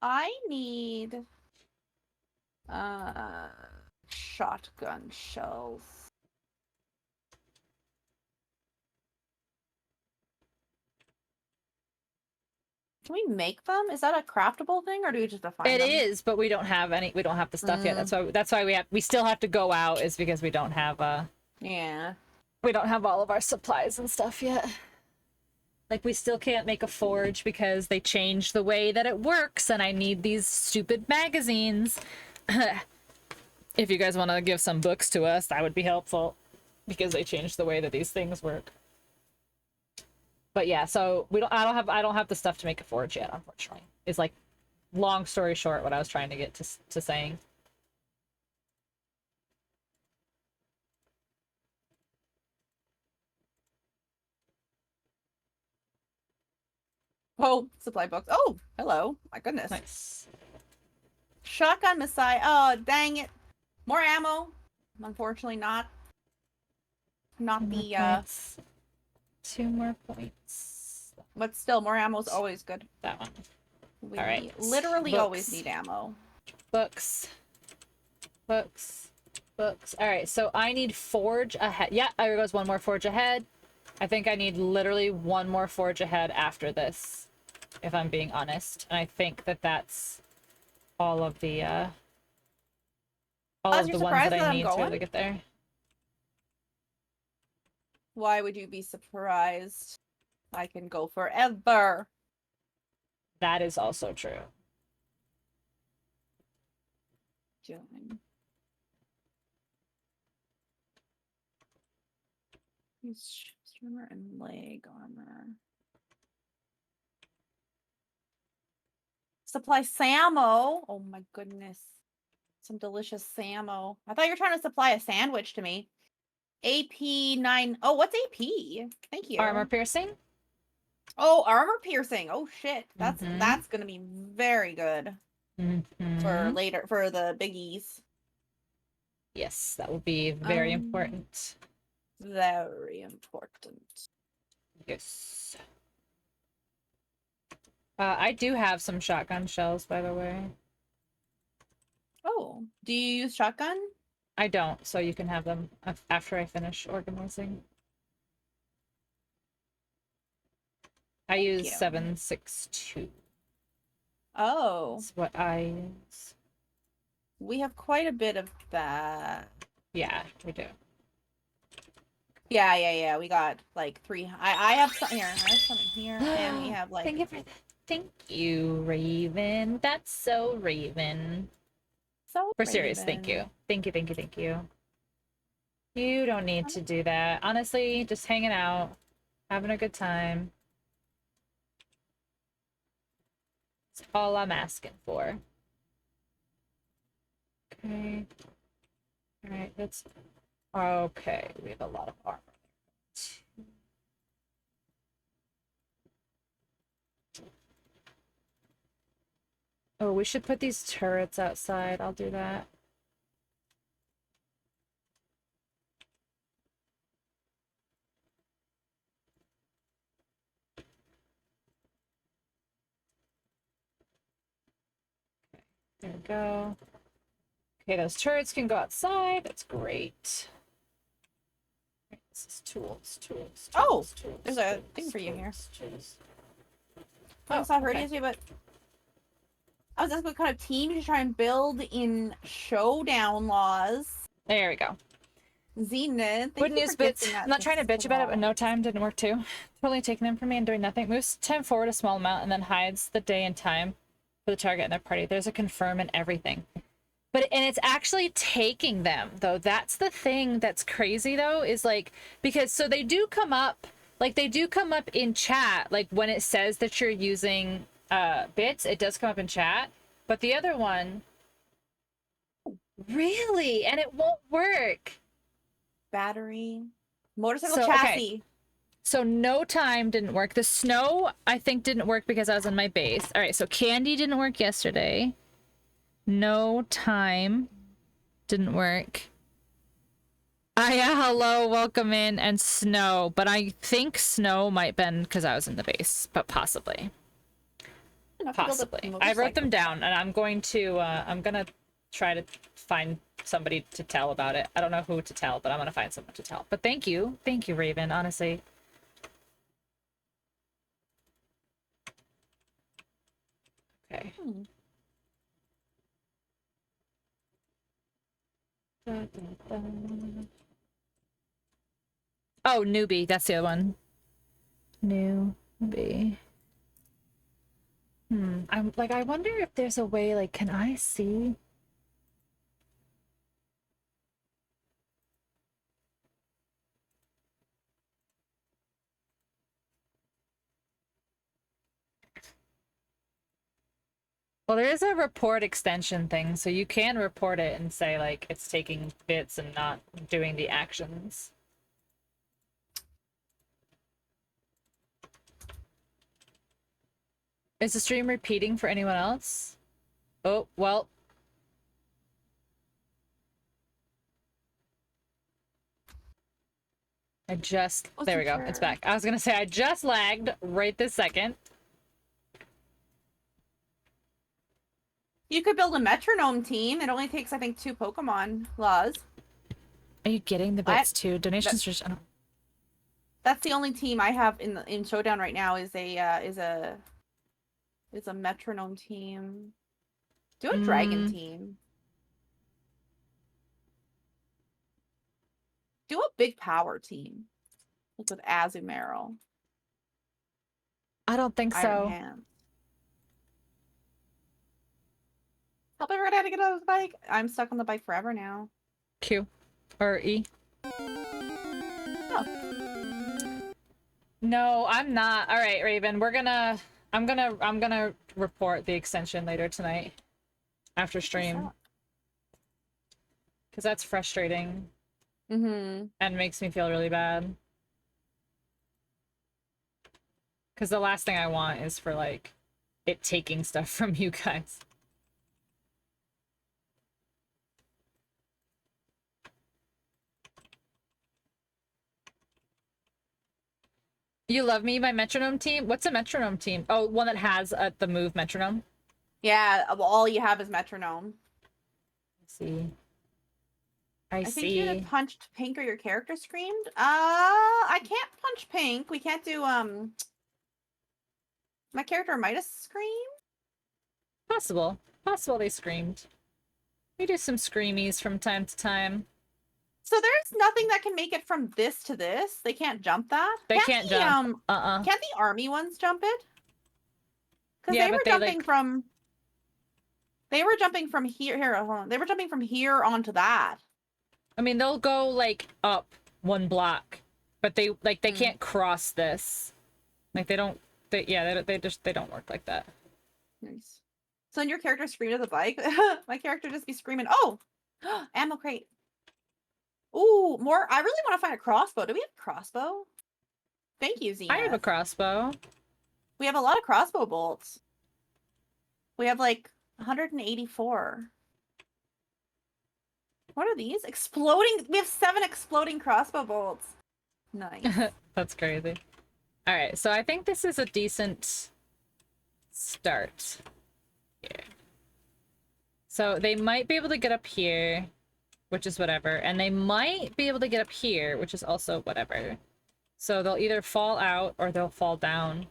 Speaker 2: I need shotgun shells. Can we make them? Is that a craftable thing, or do we just find them?
Speaker 1: It is, but we don't have any. We don't have the stuff yet. That's why we still have to go out. Is because we don't have
Speaker 2: Yeah.
Speaker 1: We don't have all of our supplies and stuff yet. Like, we still can't make a forge because they changed the way that it works, and I need these stupid magazines. If you guys want to give some books to us, that would be helpful, because they changed the way that these things work. But yeah, so I don't have the stuff to make a forge yet, unfortunately. It's like, long story short, what I was trying to get to saying.
Speaker 2: Oh, supply books. Oh, hello. My goodness.
Speaker 1: Nice.
Speaker 2: Shotgun Messiah. Oh, dang it. More ammo. Unfortunately, not. Not the,
Speaker 1: Points. 2 more points.
Speaker 2: but still, more ammo is always good.
Speaker 1: That one.
Speaker 2: We
Speaker 1: All right.
Speaker 2: literally always
Speaker 1: Books.
Speaker 2: need ammo.
Speaker 1: Books. Books. Books. All right, so I need forge ahead. Yeah, there goes one more forge ahead. I think I need literally one more forge ahead after this, if I'm being honest. And I think that that's all of the all
Speaker 2: Oz,
Speaker 1: of
Speaker 2: you're
Speaker 1: the ones
Speaker 2: surprised
Speaker 1: that
Speaker 2: that
Speaker 1: I
Speaker 2: I'm
Speaker 1: need to
Speaker 2: going?
Speaker 1: get there.
Speaker 2: Why would you be surprised? I can go forever.
Speaker 1: That is also true.
Speaker 2: Doing. Use streamer and leg armor. Supply Samo. Oh my goodness. Some delicious Samo. I thought you were trying to supply a sandwich to me. AP 9. Oh, what's AP? Thank you.
Speaker 1: Armor piercing?
Speaker 2: Oh, armor piercing. Oh shit. That's
Speaker 1: Mhm.
Speaker 2: gonna be very good for later for the biggies.
Speaker 1: Yes, that will be very important.
Speaker 2: Very important.
Speaker 1: Yes. I do have some shotgun shells, by the way.
Speaker 2: Oh, do you use shotgun?
Speaker 1: I don't, so you can have them after I finish organizing. I use
Speaker 2: you.
Speaker 1: 7.62.
Speaker 2: Oh,
Speaker 1: That's what I use.
Speaker 2: we have quite a bit of that.
Speaker 1: Yeah, we do.
Speaker 2: Yeah. We got like 3. I have some here. I have some here, and we have like.
Speaker 1: Thank you for that. Thank you, Raven. That's so Raven.
Speaker 2: So
Speaker 1: For serious, thank you.
Speaker 2: Raven.
Speaker 1: Thank you, thank you, thank you. You don't need to do that. Honestly, just hanging out, having a good time. That's all I'm asking for. Okay. All right, let's. Okay, we have a lot of armor. Oh, we should put these turrets outside. I'll do that. There we go. Okay, those turrets can go outside. That's great. Right, this is tools.
Speaker 2: Oh, there's a thing for you here. I'm not
Speaker 1: okay.
Speaker 2: as you, but I was asking what kind of team to try and build in Showdown Laws.
Speaker 1: There we go.
Speaker 2: Zenith.
Speaker 1: Good news bits. I'm not trying to bitch about it, but no time didn't work too. Totally taking them from me and doing nothing. Moves 10 forward a small amount and then hides the day and time for the target and their party. There's a confirm and everything. And it's actually taking them though. That's the thing that's crazy though, is like, because so they do come up, like they do come up in chat, like when it says that you're using bits, it does come up in chat. But the other one, really, and it won't work.
Speaker 2: Battery. Motorcycle
Speaker 1: So,
Speaker 2: chassis.
Speaker 1: okay. So no time didn't work. The snow, I think, didn't work because I was on my base. All right, so candy didn't work yesterday. No time didn't work. Yeah, hello, welcome in, and snow. But I think snow might have been because I was in the base, but possibly. Possibly. I wrote them down, and I'm gonna try to find somebody to tell about it. I don't know who to tell, but I'm gonna find someone to tell. But thank you, Raven. Honestly. Okay. Oh, newbie. That's the other one. Newbie. I'm like, I wonder if there's a way, like, can I see? Well, there is a report extension thing, so you can report it and say, like, it's taking bits and not doing the actions. Is the stream repeating for anyone else? Oh, well. There we go. It's back. I was gonna say I just lagged right this second.
Speaker 2: You could build a metronome team. It only takes, I think, 2 Pokemon. Luz.
Speaker 1: Are you getting the bits too? Donations just. I don't...
Speaker 2: That's the only team I have in Showdown right now. Is a metronome team. Do a dragon team. Do a big power team. Like with Azumarill.
Speaker 1: I don't think
Speaker 2: Iron
Speaker 1: so.
Speaker 2: Hand. Help everyone how to get on the bike. I'm stuck on the bike forever now.
Speaker 1: Q. Or E.
Speaker 2: Oh.
Speaker 1: No, I'm not. All right, Raven. I'm gonna report the extension later tonight after stream. Because that's frustrating.
Speaker 2: Mm-hmm.
Speaker 1: And makes me feel really bad. Because the last thing I want is for, like, it taking stuff from you guys. You Love Me, my metronome team? What's a metronome team? Oh, one that has the move metronome?
Speaker 2: Yeah, all you have is metronome.
Speaker 1: Let's see.
Speaker 2: I think you had punched pink or your character screamed. I can't punch pink. We can't do my character might have screamed.
Speaker 1: Possible. Possible they screamed. We do some screamies from time to time.
Speaker 2: So there's nothing that can make it from this to this. They can't jump that.
Speaker 1: They can't jump.
Speaker 2: Can't the army ones jump it? Because
Speaker 1: Yeah,
Speaker 2: they were
Speaker 1: but
Speaker 2: jumping
Speaker 1: like...
Speaker 2: from. They were jumping from here. Hold on. They were jumping from here onto that.
Speaker 1: I mean, they'll go like up 1 block, but they can't cross this. Like they don't. They don't work like that.
Speaker 2: Nice. So when your character screamed at the bike, my character just be screaming, "Oh, ammo crate." Ooh, more. I really want to find a crossbow. Do we have a crossbow? Thank you, Zena.
Speaker 1: I have a crossbow.
Speaker 2: We have a lot of crossbow bolts. We have like 184. What are these? Exploding. We have 7 exploding crossbow bolts. Nice.
Speaker 1: That's crazy. All right, so I think this is a decent start here. So they might be able to get up here, which is whatever, and they might be able to get up here, which is also whatever. So they'll either fall out or they'll fall down.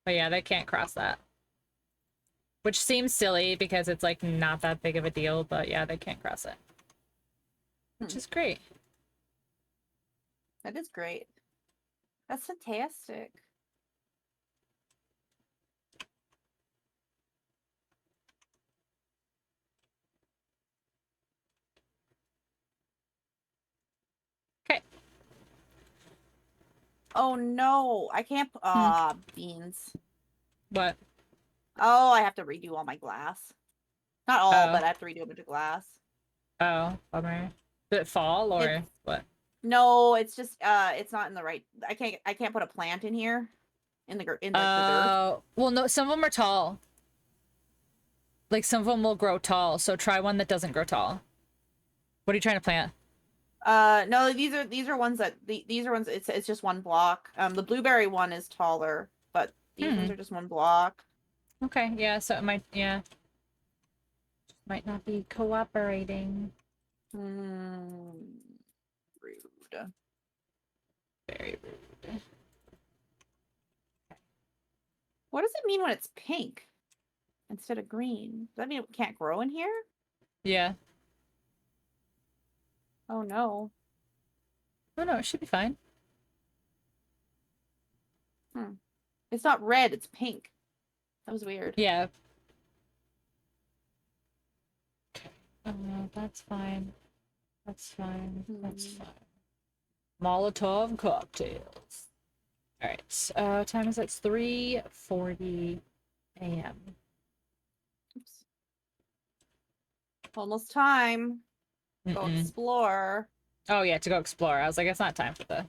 Speaker 1: But yeah, they can't cross that. Which seems silly because it's like not that big of a deal, but yeah, they can't cross it. Which is great.
Speaker 2: That is great. That's fantastic.
Speaker 1: Okay.
Speaker 2: Oh no, I can't. Beans.
Speaker 1: What?
Speaker 2: Oh, I have to redo all my glass. Not all, but I have to redo a bunch of glass.
Speaker 1: Oh, bummer. Did it fall or what?
Speaker 2: No, it's just it's not in the right. I can't put a plant in here, in the dirt.
Speaker 1: Well, no, some of them are tall. Like some of them will grow tall, so try one that doesn't grow tall. What are you trying to plant?
Speaker 2: No, these are ones that these are ones. It's just 1 block. The blueberry one is taller, but these ones are just 1 block.
Speaker 1: Okay, yeah, so it might, yeah. Might not be cooperating.
Speaker 2: Rude.
Speaker 1: Very rude.
Speaker 2: What does it mean when it's pink instead of green? Does that mean it can't grow in here?
Speaker 1: Yeah.
Speaker 2: Oh no.
Speaker 1: Oh no, it should be fine.
Speaker 2: It's not red, it's pink. That was weird.
Speaker 1: Yeah. That's fine. That's fine. That's fine. Molotov cocktails. Alright, time is it's 3:40 a.m.
Speaker 2: Oops. Almost time. Go explore.
Speaker 1: Oh yeah, to go explore. I was like, it's not time for the...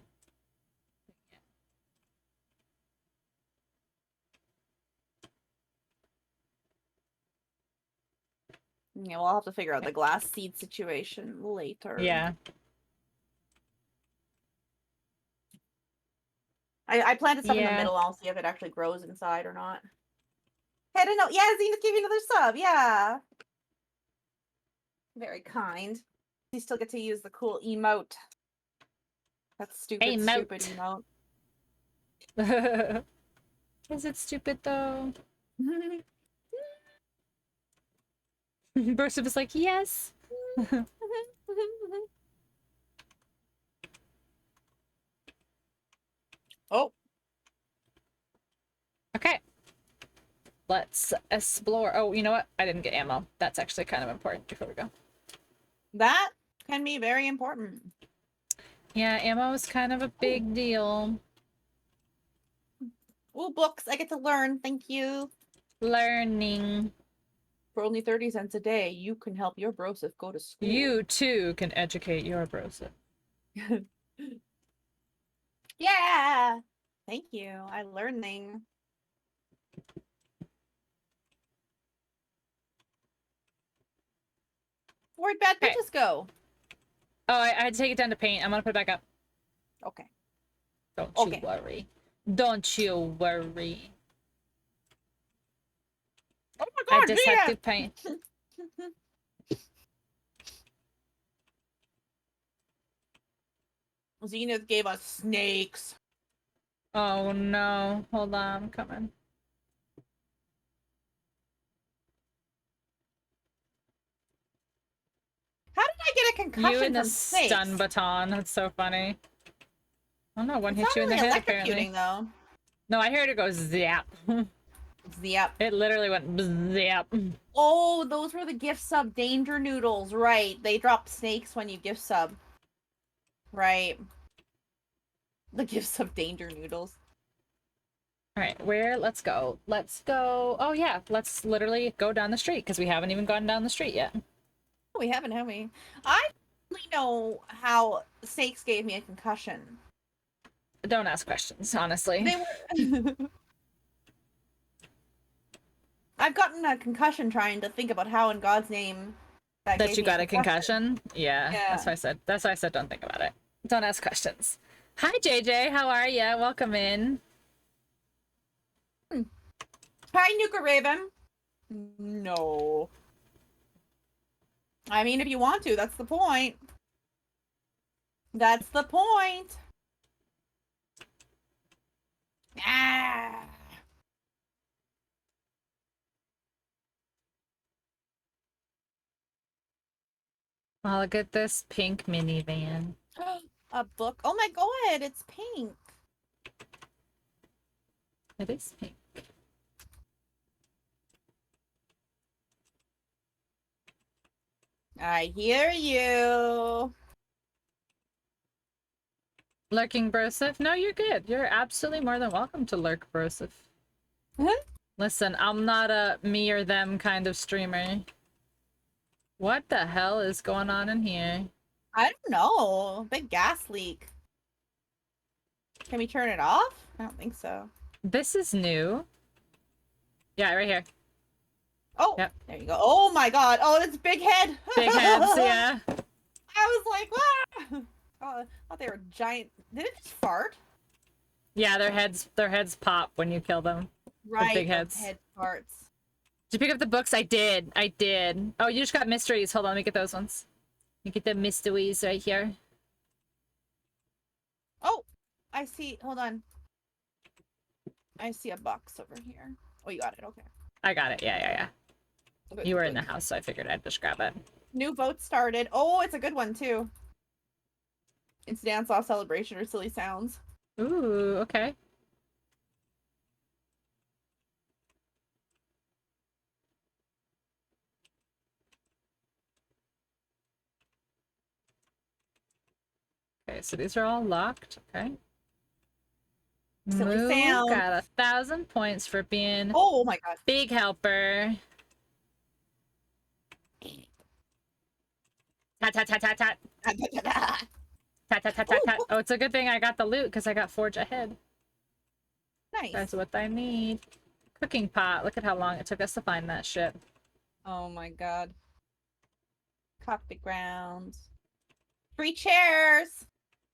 Speaker 2: Yeah, we'll have to figure out the glass seed situation later.
Speaker 1: Yeah.
Speaker 2: I planted stuff in the
Speaker 1: Yeah.
Speaker 2: middle. I'll see if it actually grows inside or not. Hey, I don't know. Yeah, Zenith gave you another sub. Yeah. Very kind. You still get to use the cool emote. That's stupid, stupid emote.
Speaker 1: Is it stupid though? Burst is like, yes.
Speaker 2: Oh.
Speaker 1: Okay. Let's explore. Oh, you know what? I didn't get ammo. That's actually kind of important before we go.
Speaker 2: That can be very important.
Speaker 1: Yeah, ammo is kind of a big deal.
Speaker 2: Ooh, books. I get to learn. Thank you.
Speaker 1: Learning.
Speaker 2: For only 30 cents a day, you can help your brosif go to school.
Speaker 1: You too can educate your brosif.
Speaker 2: Yeah. Thank you. I learning. Where'd bad
Speaker 1: Okay.
Speaker 2: bitches go?
Speaker 1: Oh, I had to take it down to paint. I'm gonna put it back up.
Speaker 2: Okay.
Speaker 1: Don't
Speaker 2: Okay.
Speaker 1: you worry. Don't you worry.
Speaker 2: Oh my god,
Speaker 1: I just have to paint.
Speaker 2: Zenith gave us snakes.
Speaker 1: Oh no. Hold on, I'm coming.
Speaker 2: How did I get a concussion
Speaker 1: You and the
Speaker 2: from snakes?
Speaker 1: stun baton. That's so funny. Oh no, one
Speaker 2: It's
Speaker 1: hit
Speaker 2: not
Speaker 1: you in the
Speaker 2: really
Speaker 1: head apparently.
Speaker 2: electrocuting though.
Speaker 1: No, I heard it go zap.
Speaker 2: Yep.
Speaker 1: It literally went zap.
Speaker 2: Oh, those were the gift sub danger noodles. Right. They drop snakes when you gift sub. Right. The gift sub danger noodles.
Speaker 1: Alright, where? Let's go. Let's go. Oh yeah, let's literally go down the street because we haven't even gone down the street yet.
Speaker 2: We haven't, have we? I only know how snakes gave me a concussion.
Speaker 1: Don't ask questions, honestly.
Speaker 2: They were. I've gotten a concussion trying to think about how in God's name
Speaker 1: that
Speaker 2: gave
Speaker 1: you
Speaker 2: me
Speaker 1: got a concussion? Yeah,
Speaker 2: Yeah.
Speaker 1: that's why I said. That's why I said don't think about it. Don't ask questions. Hi JJ, how are ya? Welcome in.
Speaker 2: Hi, Nuka Raven. No. I mean, if you want to, that's the point. That's the point. Ah.
Speaker 1: Oh, look at this pink minivan.
Speaker 2: A book. Oh my god, it's pink.
Speaker 1: It is pink.
Speaker 2: I hear you.
Speaker 1: Lurking Brosif? No, you're good. You're absolutely more than welcome to lurk Brosif. Listen, I'm not a me or them kind of streamer. What the hell is going on in here?
Speaker 2: I don't know. Big gas leak. Can we turn it off? I don't think so.
Speaker 1: This is new. Yeah, right here.
Speaker 2: Oh,
Speaker 1: Yep.
Speaker 2: there you go. Oh my god. Oh, it's big head.
Speaker 1: Big heads, yeah.
Speaker 2: I was like, ah! Oh, I thought they were giant. Did it just fart?
Speaker 1: Yeah, their heads pop when you kill them.
Speaker 2: Right.
Speaker 1: big
Speaker 2: those
Speaker 1: heads.
Speaker 2: Head farts.
Speaker 1: Did you pick up the books? I did. I did. Oh, you just got mysteries. Hold on, let me get those ones. You get the mysteries right here.
Speaker 2: Oh, I see. Hold on. I see a box over here. Oh, you got it. Okay.
Speaker 1: I got it. Yeah.
Speaker 2: Good,
Speaker 1: You were in the
Speaker 2: good.
Speaker 1: house, so I figured I'd just grab it.
Speaker 2: New vote started. Oh, it's a good one too. It's dance off, celebration, or silly sounds.
Speaker 1: Ooh, okay. Okay, so these are all locked. Okay.
Speaker 2: Silly
Speaker 1: Moo
Speaker 2: sound.
Speaker 1: got 1,000 points for being
Speaker 2: Oh my god.
Speaker 1: big helper. Tat tat tat tat tat. Tat tat tat tat tat. Oh, it's a good thing I got the loot because I got Forge Ahead.
Speaker 2: Nice.
Speaker 1: That's what I need. Cooking pot. Look at how long it took us to find that shit.
Speaker 2: Oh my god. Cockpit grounds. Free chairs!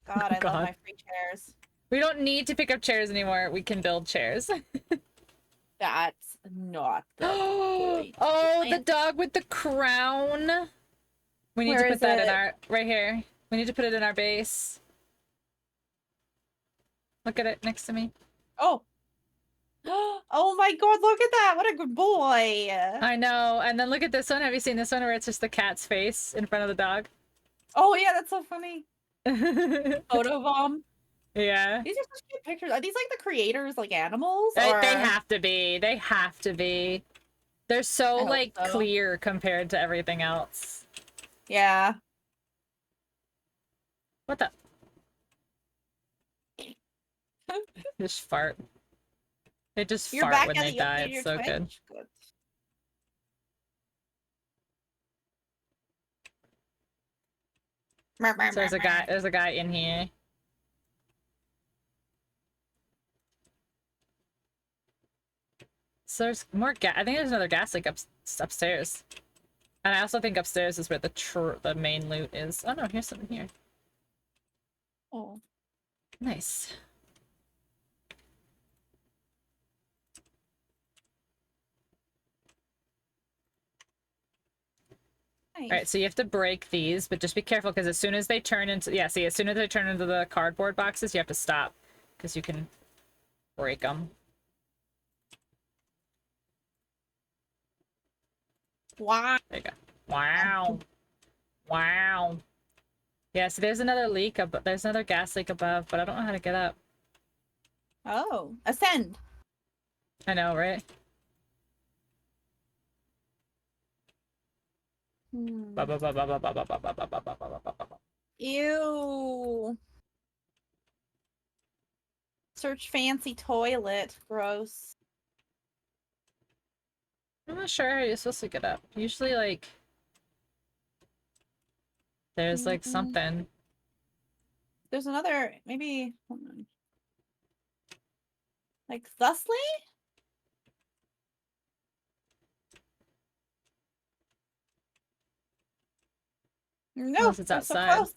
Speaker 2: God, I love
Speaker 1: God.
Speaker 2: my free chairs.
Speaker 1: We don't need to pick up chairs anymore. We can build chairs.
Speaker 2: That's not the point.
Speaker 1: Oh, the dog with the crown. We need
Speaker 2: Where
Speaker 1: to
Speaker 2: is
Speaker 1: put that in
Speaker 2: it?
Speaker 1: our right here. We need to put it in our base. Look at it next to me.
Speaker 2: Oh. Oh my god, look at that! What a good boy!
Speaker 1: I know. And then look at this one. Have you seen this one where it's just the cat's face in front of the dog?
Speaker 2: Oh yeah, that's so funny. Photo bomb.
Speaker 1: Yeah.
Speaker 2: These are such cute pictures. Are these like the creators like animals?
Speaker 1: They
Speaker 2: Or...
Speaker 1: have to be. They have to be. They're so
Speaker 2: I hope
Speaker 1: like
Speaker 2: so.
Speaker 1: clear compared to everything else.
Speaker 2: Yeah.
Speaker 1: What the? Just fart. They just
Speaker 2: You're
Speaker 1: fart
Speaker 2: back
Speaker 1: when
Speaker 2: at
Speaker 1: they
Speaker 2: the
Speaker 1: die.
Speaker 2: updated
Speaker 1: It's so
Speaker 2: Twitch?
Speaker 1: good.
Speaker 2: Good.
Speaker 1: So there's a guy in here. So there's more gas. I think there's another gas leak upstairs. And I also think upstairs is where the main loot is. Oh no, here's something here.
Speaker 2: Oh.
Speaker 1: Nice.
Speaker 2: Nice.
Speaker 1: All right, so you have to break these, but just be careful because as soon as they turn into as soon as they turn into the cardboard boxes, you have to stop because you can break them.
Speaker 2: Wow.
Speaker 1: There you go. Wow. Wow. Yeah, so there's another leak there's another gas leak above, but I don't know how to get up.
Speaker 2: Oh. Ascend.
Speaker 1: I know, right?
Speaker 2: Hmm.
Speaker 1: Ba-ba-ba-ba-ba-ba-ba-ba-ba-ba-ba-ba-ba-ba.
Speaker 2: Ew. Search fancy toilet. Gross.
Speaker 1: I'm not sure how you're supposed to get up. Usually, like, there's like
Speaker 2: Mm-mm.
Speaker 1: something.
Speaker 2: There's another, maybe, hold on. Like, thusly? No,
Speaker 1: Unless it's
Speaker 2: they're so
Speaker 1: outside.
Speaker 2: close.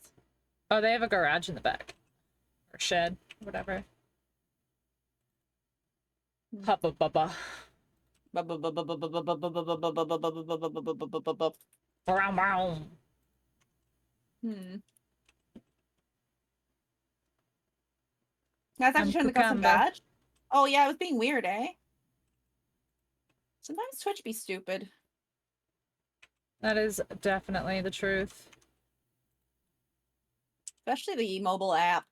Speaker 1: Oh, they have a garage in the back. Or shed, whatever. Hubba-bubba. Brown, brown.
Speaker 2: That's actually trying to custom
Speaker 1: cucumber.
Speaker 2: badge. Oh yeah, it was being weird, eh? Sometimes Twitch be stupid.
Speaker 1: That is definitely the truth.
Speaker 2: Especially the mobile app.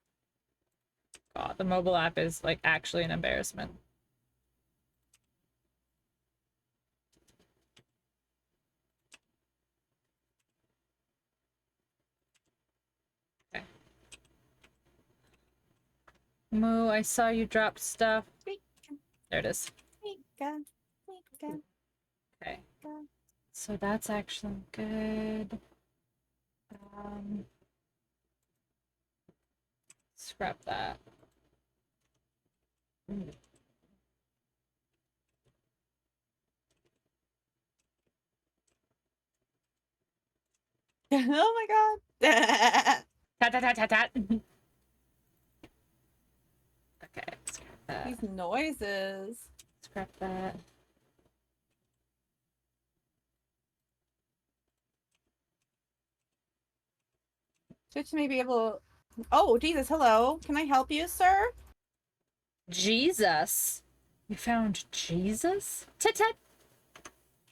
Speaker 1: God, the mobile app is like actually an embarrassment. Okay. Moo, I saw you dropped stuff. There it is. Okay. So that's actually good. Scrap that.
Speaker 2: Oh my god.
Speaker 1: Tat tat tat tat tat. Okay, scrap that.
Speaker 2: These noises.
Speaker 1: Scrap that.
Speaker 2: Twitch may be able. Oh, Jesus, hello. Can I help you, sir?
Speaker 1: Jesus. You found Jesus? Tat tat.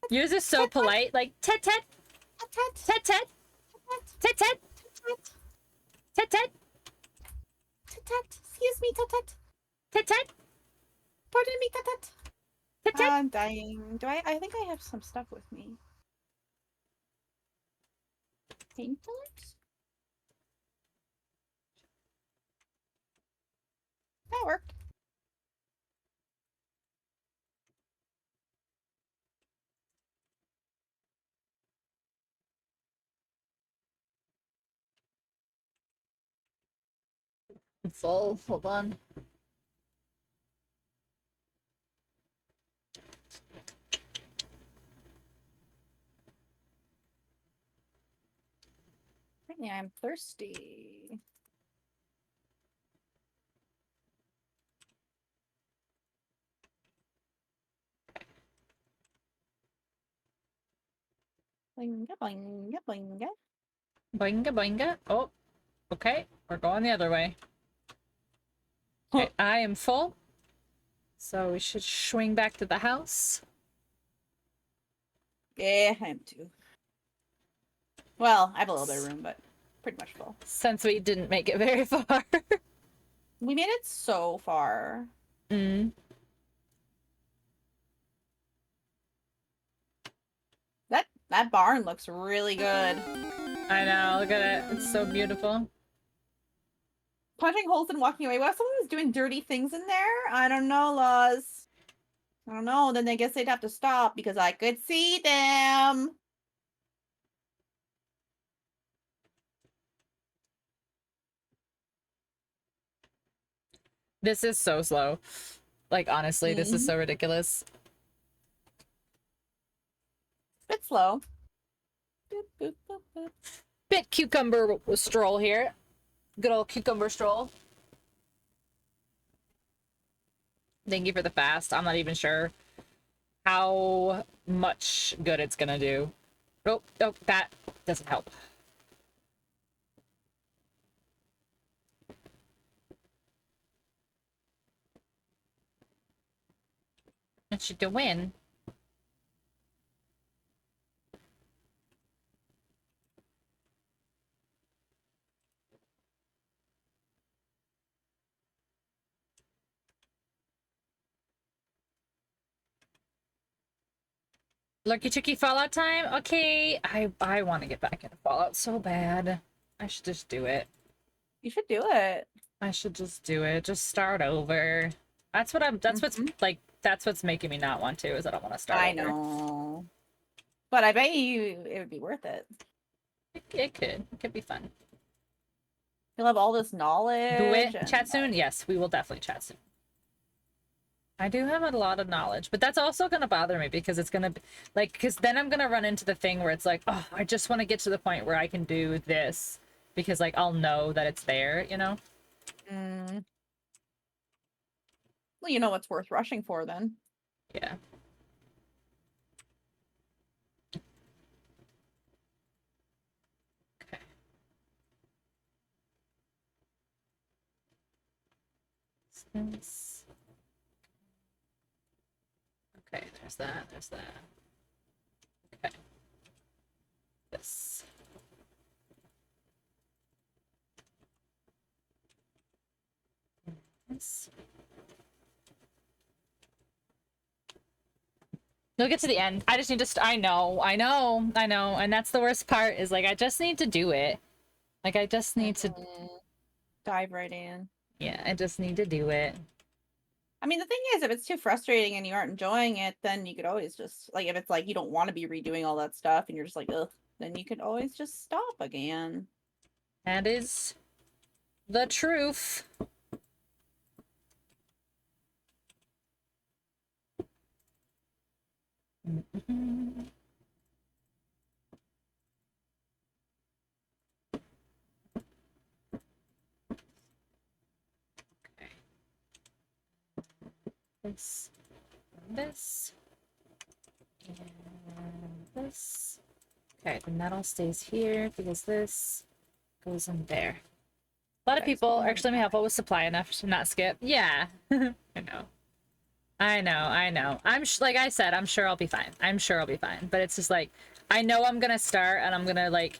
Speaker 1: Yours is so polite, like tat tat. Tat tat. Tat tat. Tat tat.
Speaker 2: tat. Excuse me, tat tat.
Speaker 1: Tit tit.
Speaker 2: Pardon me, tat tat.
Speaker 1: Tit tit.
Speaker 2: I'm dying. Do I think I have some stuff with me. Painkillers? That worked.
Speaker 1: I'm full. Hold on.
Speaker 2: Apparently I'm thirsty. Boinga, boinga, boinga.
Speaker 1: Boinga boinga. Oh, okay. We're going the other way. Okay, I am full. So we should swing back to the house.
Speaker 2: Yeah, I am too. Well, I have a little bit of room, but pretty much full.
Speaker 1: Since we didn't make it very far.
Speaker 2: We made it so far.
Speaker 1: Mm.
Speaker 2: That barn looks really good.
Speaker 1: I know, look at it. It's so beautiful.
Speaker 2: Punching holes and walking away. What if someone was doing dirty things in there? I don't know, Laws. I don't know. Then I guess they'd have to stop because I could see them.
Speaker 1: This is so slow. Like, honestly, this is
Speaker 2: Mhm.
Speaker 1: so ridiculous.
Speaker 2: Bit slow. Boop, boop, boop, boop.
Speaker 1: Bit cucumber stroll here. Good old cucumber stroll. Thank you for the fast. I'm not even sure how much good it's gonna do. Oh, oh, that doesn't help. What you doing? Lucky Chicky Fallout time? Okay, I want to get back into Fallout so bad. I should just do it.
Speaker 2: You should do it.
Speaker 1: I should just do it. Just start over. That's what I'm. That's what's like. That's what's making me not want to. Is I don't want to start.
Speaker 2: I
Speaker 1: over.
Speaker 2: know. But I bet you it would be worth it.
Speaker 1: It could. It could be fun.
Speaker 2: You'll have all this knowledge.
Speaker 1: Do it.
Speaker 2: and-
Speaker 1: Chat soon. Yes, we will definitely chat soon. I do have a lot of knowledge, but that's also gonna bother me because it's gonna be like, because then I'm gonna run into the thing where it's like, oh, I just want to get to the point where I can do this because like I'll know that it's there, you know.
Speaker 2: Mm. Well, you know what's worth rushing for then.
Speaker 1: Yeah. Okay. Since... Okay, there's that, there's that. Okay. This. This. You'll get to the end. I just need to. I know. And that's the worst part is like, I just need to do it. Like, I just need to.
Speaker 2: Dive right in.
Speaker 1: Yeah, I just need to do it.
Speaker 2: I mean, the thing is, if it's too frustrating and you aren't enjoying it, then you could always just, like, if it's like you don't want to be redoing all that stuff and you're just like, ugh, then you could always just stop again.
Speaker 1: That is the truth. Okay. This, this, and this. Okay, the metal stays here because this goes in there. A lot of people are extremely helpful with supply enough to not skip. Yeah, I know. Like I said, I'm sure I'll be fine. I'm sure I'll be fine. But it's just like, I know I'm gonna start and I'm gonna like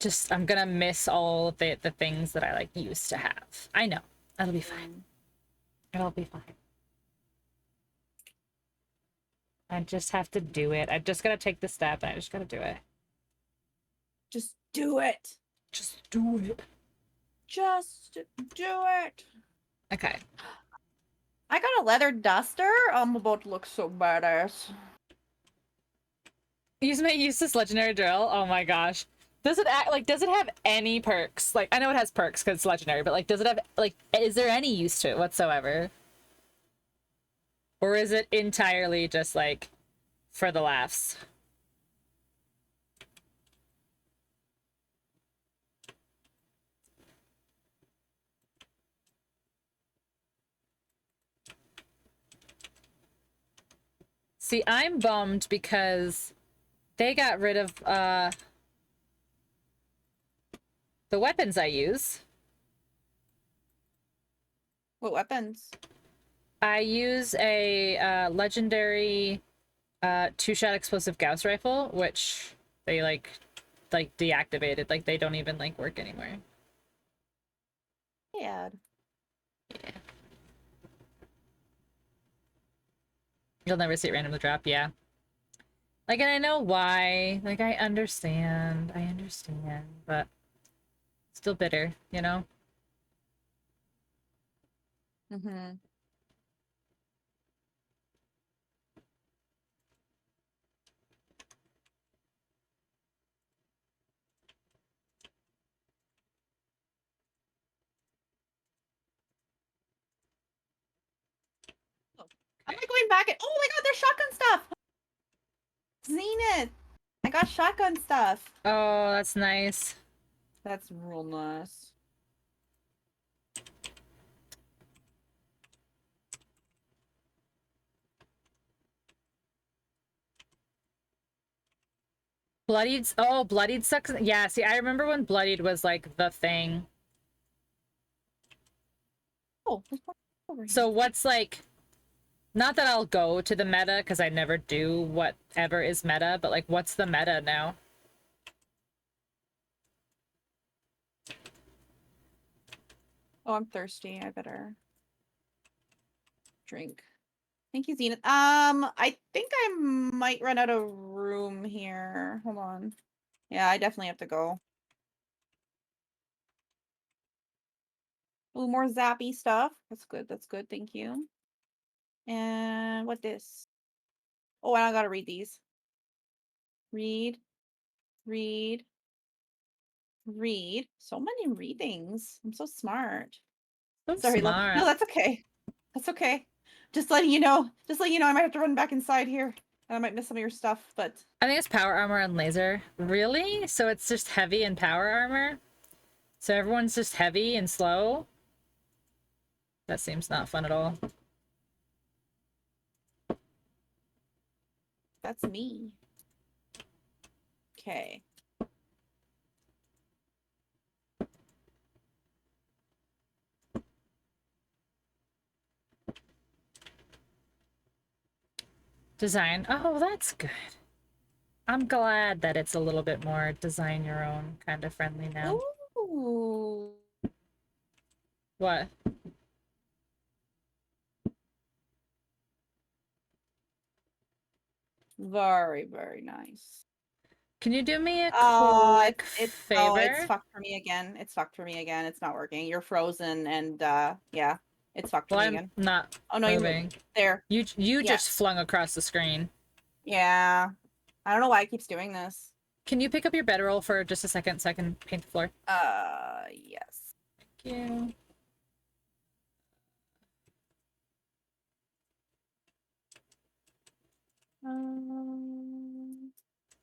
Speaker 1: Just, I'm gonna miss all of the things that I, like, used to have. I know. It'll be fine. It'll be fine. I just have to do it. I just gotta take the step, and I just gotta do it.
Speaker 2: Just do it.
Speaker 1: Just do it.
Speaker 2: Just do it.
Speaker 1: Okay.
Speaker 2: I got a leather duster. I'm about to look so badass.
Speaker 1: Use my useless legendary drill. Oh my gosh. Does it act like, does it have any perks? Like, I know it has perks because it's legendary, but like, does it have, like, is there any use to it whatsoever? Or is it entirely just like for the laughs? See, I'm bummed because they got rid of the weapons I use.
Speaker 2: What weapons?
Speaker 1: I use a legendary two-shot explosive Gauss rifle, which they like deactivated. Like, they don't even like work anymore.
Speaker 2: Yeah.
Speaker 1: You'll never see it randomly drop, yeah. Like, and I know why. Like, I understand, but still bitter, you know?
Speaker 2: Mm-hmm. I'm like going back and oh my god, there's shotgun stuff. Zenith, I got shotgun stuff.
Speaker 1: Oh, that's nice.
Speaker 2: That's real nice.
Speaker 1: Bloodied, oh, Bloodied sucks. Yeah, see, I remember when Bloodied was like the thing.
Speaker 2: Oh, there's more over here.
Speaker 1: So what's like, not that I'll go to the meta because I never do whatever is meta, but like, what's the meta now?
Speaker 2: Oh, I'm thirsty. I better drink. Thank you, Zenith. I think I might run out of room here. Hold on. Yeah, I definitely have to go. Oh, more zappy stuff. That's good. That's good. Thank you. And what this? Oh, and I gotta read these. Read, read, read. So many readings. I'm so smart.
Speaker 1: So
Speaker 2: Sorry, love.
Speaker 1: smart.
Speaker 2: No, that's okay. That's okay. Just letting you know. Just letting you know I might have to run back inside here. And I might miss some of your stuff, but
Speaker 1: I think it's power armor and laser. Really? So it's just heavy and power armor? So everyone's just heavy and slow? That seems not fun at all.
Speaker 2: that's me. Okay.
Speaker 1: Design. Oh, that's good. I'm glad that it's a little bit more design your own kind of friendly now.
Speaker 2: Ooh.
Speaker 1: What?
Speaker 2: Very, very nice.
Speaker 1: Can you do me a
Speaker 2: Oh,
Speaker 1: quick
Speaker 2: it's
Speaker 1: favor?
Speaker 2: fucked for me again. It's fucked for me again. It's not working. You're frozen and yeah, it's fucked for
Speaker 1: Well,
Speaker 2: me
Speaker 1: I'm
Speaker 2: again.
Speaker 1: not
Speaker 2: Oh no, you're
Speaker 1: moving.
Speaker 2: there.
Speaker 1: You
Speaker 2: Yeah.
Speaker 1: just flung across the screen.
Speaker 2: Yeah. I don't know why it keeps doing this.
Speaker 1: Can you pick up your bedroll for just a second so I can paint the floor?
Speaker 2: Yes.
Speaker 1: Thank you.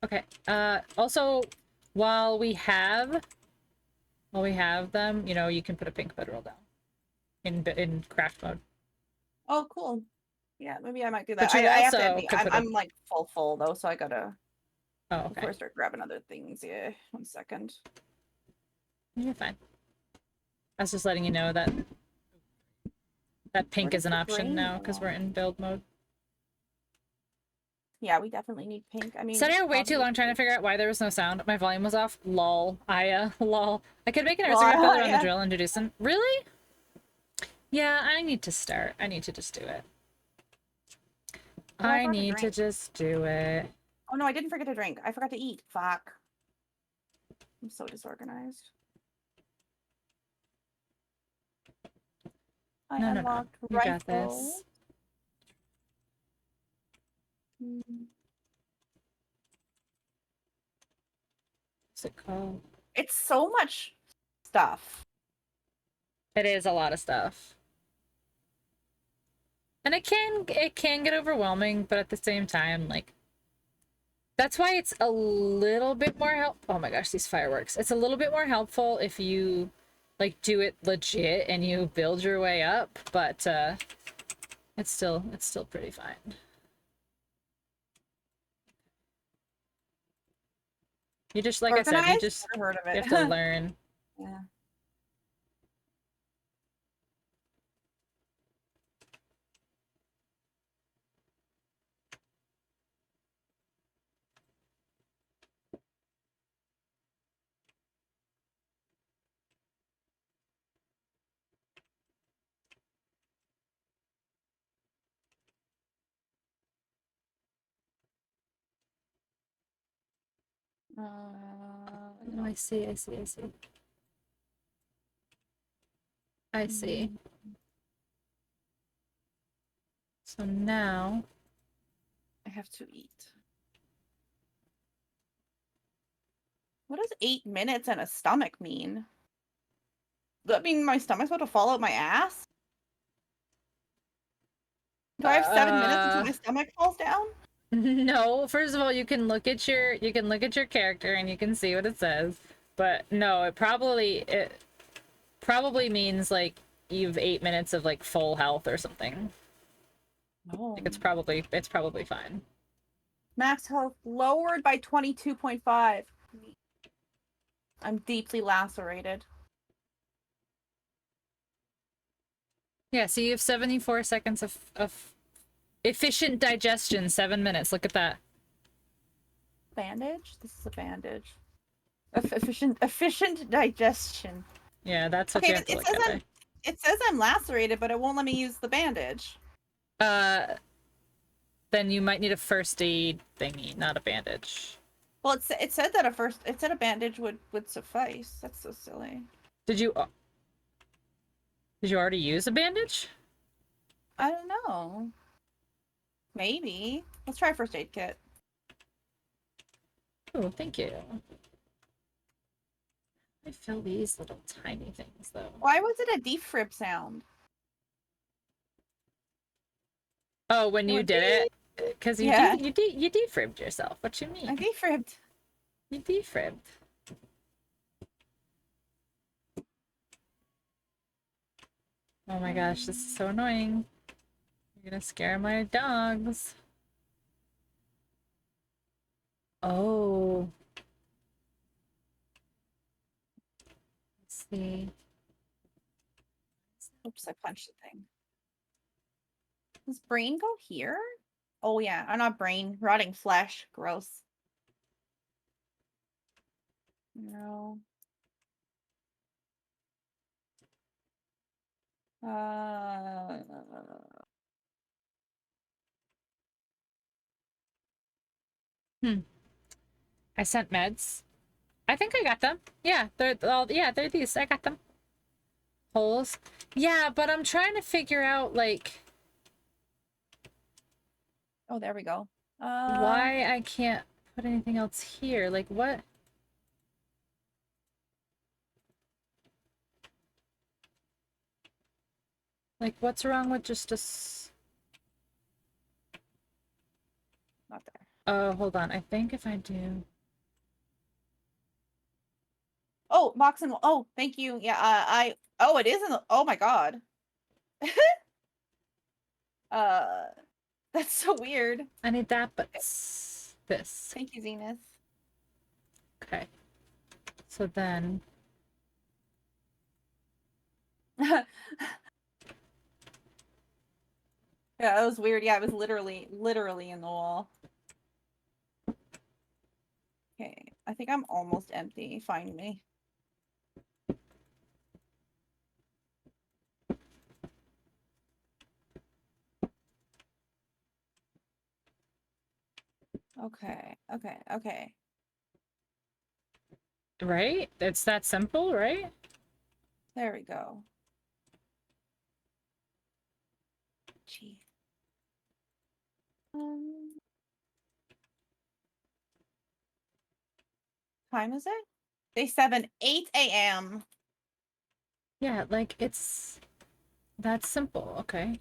Speaker 1: Okay. Also, while we have them, you know, you can put a pink bedroll down in craft mode.
Speaker 2: Oh, cool. Yeah, maybe I might do
Speaker 1: But
Speaker 2: that.
Speaker 1: you
Speaker 2: I have to
Speaker 1: also
Speaker 2: admit,
Speaker 1: could put a-
Speaker 2: I'm like full though, so I gotta
Speaker 1: Oh, okay.
Speaker 2: before I start grabbing other things. Yeah, 1 second.
Speaker 1: You're fine. I was just letting you know that pink
Speaker 2: Where
Speaker 1: is
Speaker 2: does
Speaker 1: an
Speaker 2: the
Speaker 1: option
Speaker 2: brain
Speaker 1: now because we're
Speaker 2: belong?
Speaker 1: in build mode.
Speaker 2: Yeah, we definitely need pink. I mean,
Speaker 1: Sat here way too long trying to
Speaker 2: obviously.
Speaker 1: figure out why there was no sound. My volume was off. Lol. Lol. I could make an
Speaker 2: Well,
Speaker 1: Instagram filter on the
Speaker 2: yeah.
Speaker 1: drill and do some. Really? Yeah, I need to start. I need to just do it.
Speaker 2: Oh, I
Speaker 1: I
Speaker 2: forgot to
Speaker 1: need to
Speaker 2: drink.
Speaker 1: just do it.
Speaker 2: Oh no, I didn't forget to drink. I forgot to eat. Fuck. I'm so disorganized. I
Speaker 1: No.
Speaker 2: unlocked
Speaker 1: You got
Speaker 2: rifle.
Speaker 1: this.
Speaker 2: Mm.
Speaker 1: What's it called?
Speaker 2: It's so much stuff.
Speaker 1: It is a lot of stuff. And it can get overwhelming, but at the same time, like, that's why it's a little bit more oh my gosh, these fireworks. It's a little bit more helpful if you like do it legit and you build your way up, but it's still pretty fine. You just, like I said, you just
Speaker 2: Never heard of
Speaker 1: you
Speaker 2: it.
Speaker 1: have to learn.
Speaker 2: Yeah.
Speaker 1: Oh, I see. I see. So now
Speaker 2: I have to eat. What does 8 minutes and a stomach mean? Does that mean my stomach's about to fall out my ass? Do I have 7 minutes until my stomach falls down?
Speaker 1: no, first of all, you can look at your character and you can see what it says. But no, it probably means like you've 8 minutes of like full health or something.
Speaker 2: No.
Speaker 1: Like it's probably fine.
Speaker 2: Max health lowered by 22.5. I'm deeply lacerated.
Speaker 1: Yeah, so you have 74 seconds of efficient digestion, 7 minutes. Look at that.
Speaker 2: Bandage? This is a bandage. Efficient digestion.
Speaker 1: Yeah, that's what you have to look at.
Speaker 2: It says I'm lacerated, but it won't let me use the bandage.
Speaker 1: Then you might need a first aid thingy, not a bandage.
Speaker 2: Well, it said that a bandage would suffice. That's so silly.
Speaker 1: Did you already use a bandage?
Speaker 2: I don't know. Maybe. Let's try first aid kit.
Speaker 1: Oh, thank you. I fill these little tiny things though.
Speaker 2: Why was it a defib sound?
Speaker 1: Oh, when you did it, because you defibbed yourself. What you mean?
Speaker 2: I defibbed.
Speaker 1: You defibbed. Oh my gosh, this is so annoying. You're gonna scare my dogs. Oh. Let's see.
Speaker 2: Oops, I punched the thing. Does brain go here? Oh yeah, I'm not brain. Rotting flesh. Gross. No.
Speaker 1: I sent meds. I think I got them. Yeah, they're these. I got them. Holes. Yeah, but I'm trying to figure out like
Speaker 2: Oh, there we go.
Speaker 1: why I can't put anything else here. Like what? Like what's wrong with just
Speaker 2: Not there.
Speaker 1: Oh, hold on. I think if I do
Speaker 2: Oh, box and oh, thank you. Yeah, oh, it is in the oh my god. uh that's so weird.
Speaker 1: I need that, but this.
Speaker 2: Thank you, Zenith.
Speaker 1: Okay. So then
Speaker 2: Yeah, that was weird. Yeah, it was literally in the wall. I think I'm almost empty. Find me. Okay, okay, okay.
Speaker 1: Right? It's that simple, right?
Speaker 2: There we go. Gee. Time is it? Day 7, 8 a.m.
Speaker 1: Yeah, like it's that simple, okay.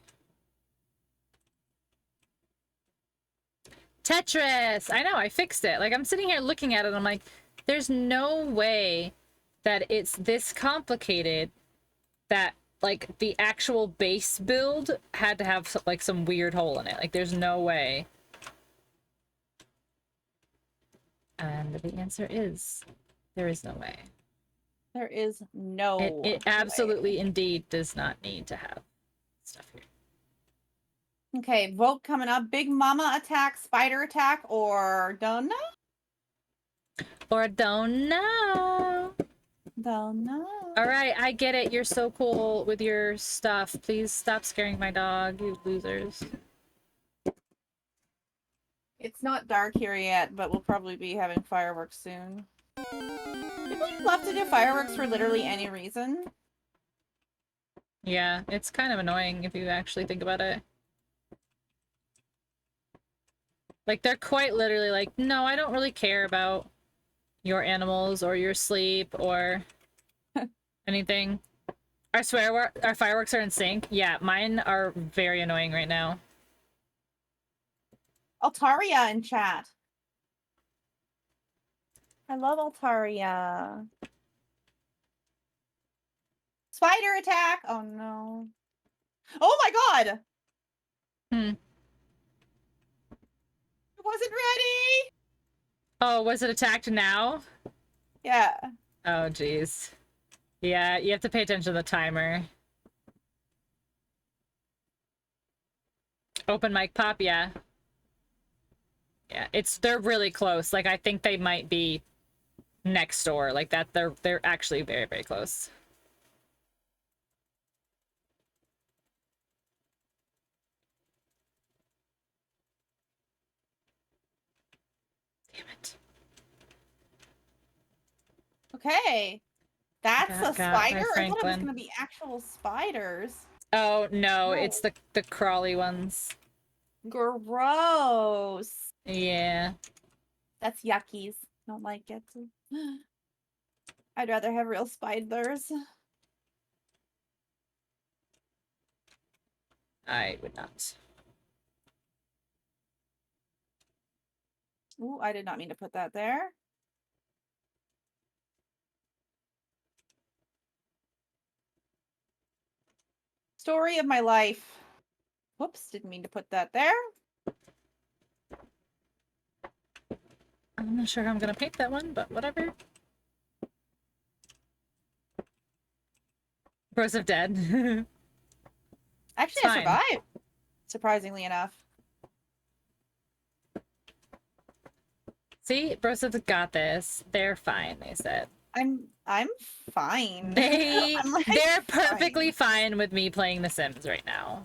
Speaker 1: Tetris! I know, I fixed it. Like I'm sitting here looking at it, I'm like, there's no way that it's this complicated that like the actual base build had to have like some weird hole in it. Like there's no way. And the answer is there is no way.
Speaker 2: There is no
Speaker 1: It
Speaker 2: way.
Speaker 1: absolutely indeed does not need to have stuff here.
Speaker 2: Okay, vote coming up. Big Mama attack, spider attack, or don't know?
Speaker 1: Or don't know.
Speaker 2: Don't know.
Speaker 1: All right, I get it. You're so cool with your stuff. Please stop scaring my dog, you losers.
Speaker 2: It's not dark here yet, but we'll probably be having fireworks soon. People love to do fireworks for literally any reason.
Speaker 1: Yeah, it's kind of annoying if you actually think about it. Like, they're quite literally like, no, I don't really care about your animals or your sleep or anything. Our fireworks are in sync. Yeah, mine are very annoying right now.
Speaker 2: Altaria in chat. I love Altaria. Spider attack! Oh no. Oh my god!
Speaker 1: Hmm.
Speaker 2: I wasn't ready!
Speaker 1: Oh, was it attacked now?
Speaker 2: Yeah.
Speaker 1: Oh, jeez. Yeah, you have to pay attention to the timer. Open mic pop, yeah. Yeah, they're really close. Like, I think they might be next door. Like that, they're actually very, very close. Damn it.
Speaker 2: Okay. That's a
Speaker 1: Got by
Speaker 2: spider? I thought it was
Speaker 1: Franklin.
Speaker 2: gonna be actual spiders.
Speaker 1: Oh, no,
Speaker 2: No.
Speaker 1: it's the crawly ones.
Speaker 2: Gross.
Speaker 1: Yeah.
Speaker 2: That's yuckies. Don't like it. I'd rather have real spiders.
Speaker 1: I would not.
Speaker 2: Ooh, I did not mean to put that there. Story of my life. Whoops, didn't mean to put that there.
Speaker 1: I'm not sure how I'm gonna paint that one, but whatever. Bros of Dead.
Speaker 2: Actually,
Speaker 1: It's
Speaker 2: I
Speaker 1: fine.
Speaker 2: survived. Surprisingly enough.
Speaker 1: See, Bros have got this. They're fine, they said.
Speaker 2: I'm fine.
Speaker 1: They're
Speaker 2: fine.
Speaker 1: perfectly fine with me playing The Sims right now.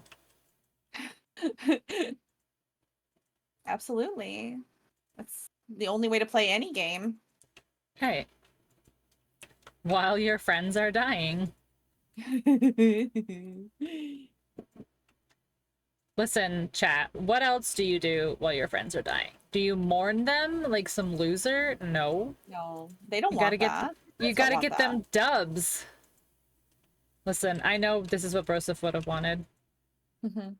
Speaker 2: Absolutely. That's the only way to play any game.
Speaker 1: Hey. While your friends are dying. Listen, chat, what else do you do while your friends are dying? Do you mourn them like some loser? No.
Speaker 2: No, they don't
Speaker 1: You
Speaker 2: want
Speaker 1: gotta get
Speaker 2: that.
Speaker 1: you
Speaker 2: Friends don't
Speaker 1: gotta
Speaker 2: want
Speaker 1: get them dubs. Listen, I know this is what Broseph would have wanted.
Speaker 2: that.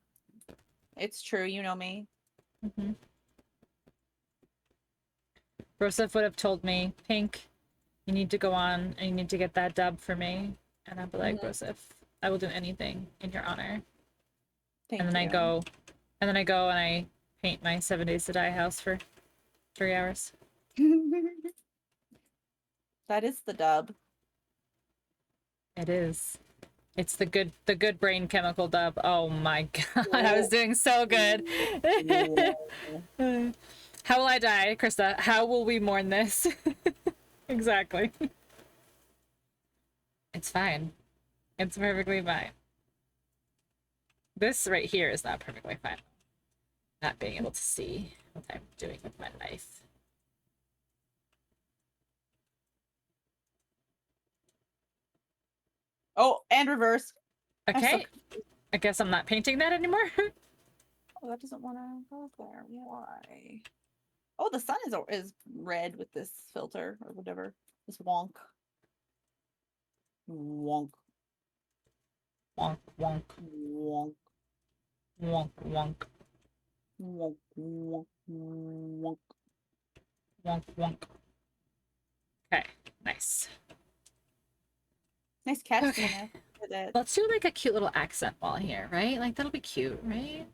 Speaker 2: It's true, you know me.
Speaker 1: Broseph would have told me, Pink, you need to go on and you need to get that dub for me. And I'd be like, Broseph, I will do anything in your honor.
Speaker 2: Thank
Speaker 1: And then I
Speaker 2: you.
Speaker 1: go and I paint my 7 Days to Die house for 3 hours.
Speaker 2: That is the dub.
Speaker 1: It is. It's the good brain chemical dub. Oh my god, I was doing so good. How will I die, Krista? How will we mourn this? Exactly. It's fine. It's perfectly fine. This right here is not perfectly fine. Not being able to see what I'm doing with my life.
Speaker 2: Oh, and reverse. I'm so
Speaker 1: Okay.
Speaker 2: confused.
Speaker 1: I guess I'm not painting that anymore.
Speaker 2: Oh, that doesn't want to go there. Why? Oh, the sun is red with this filter or whatever. This wonk. Wonk.
Speaker 1: Wonk, wonk,
Speaker 2: Wonk.
Speaker 1: wonk, wonk,
Speaker 2: Wonk. Wonk. Wonk.
Speaker 1: wonk, wonk. Okay, nice.
Speaker 2: Nice catch,
Speaker 1: Okay.
Speaker 2: Tina. For that.
Speaker 1: Let's do like a cute little accent wall here, right? Like that'll be cute, right?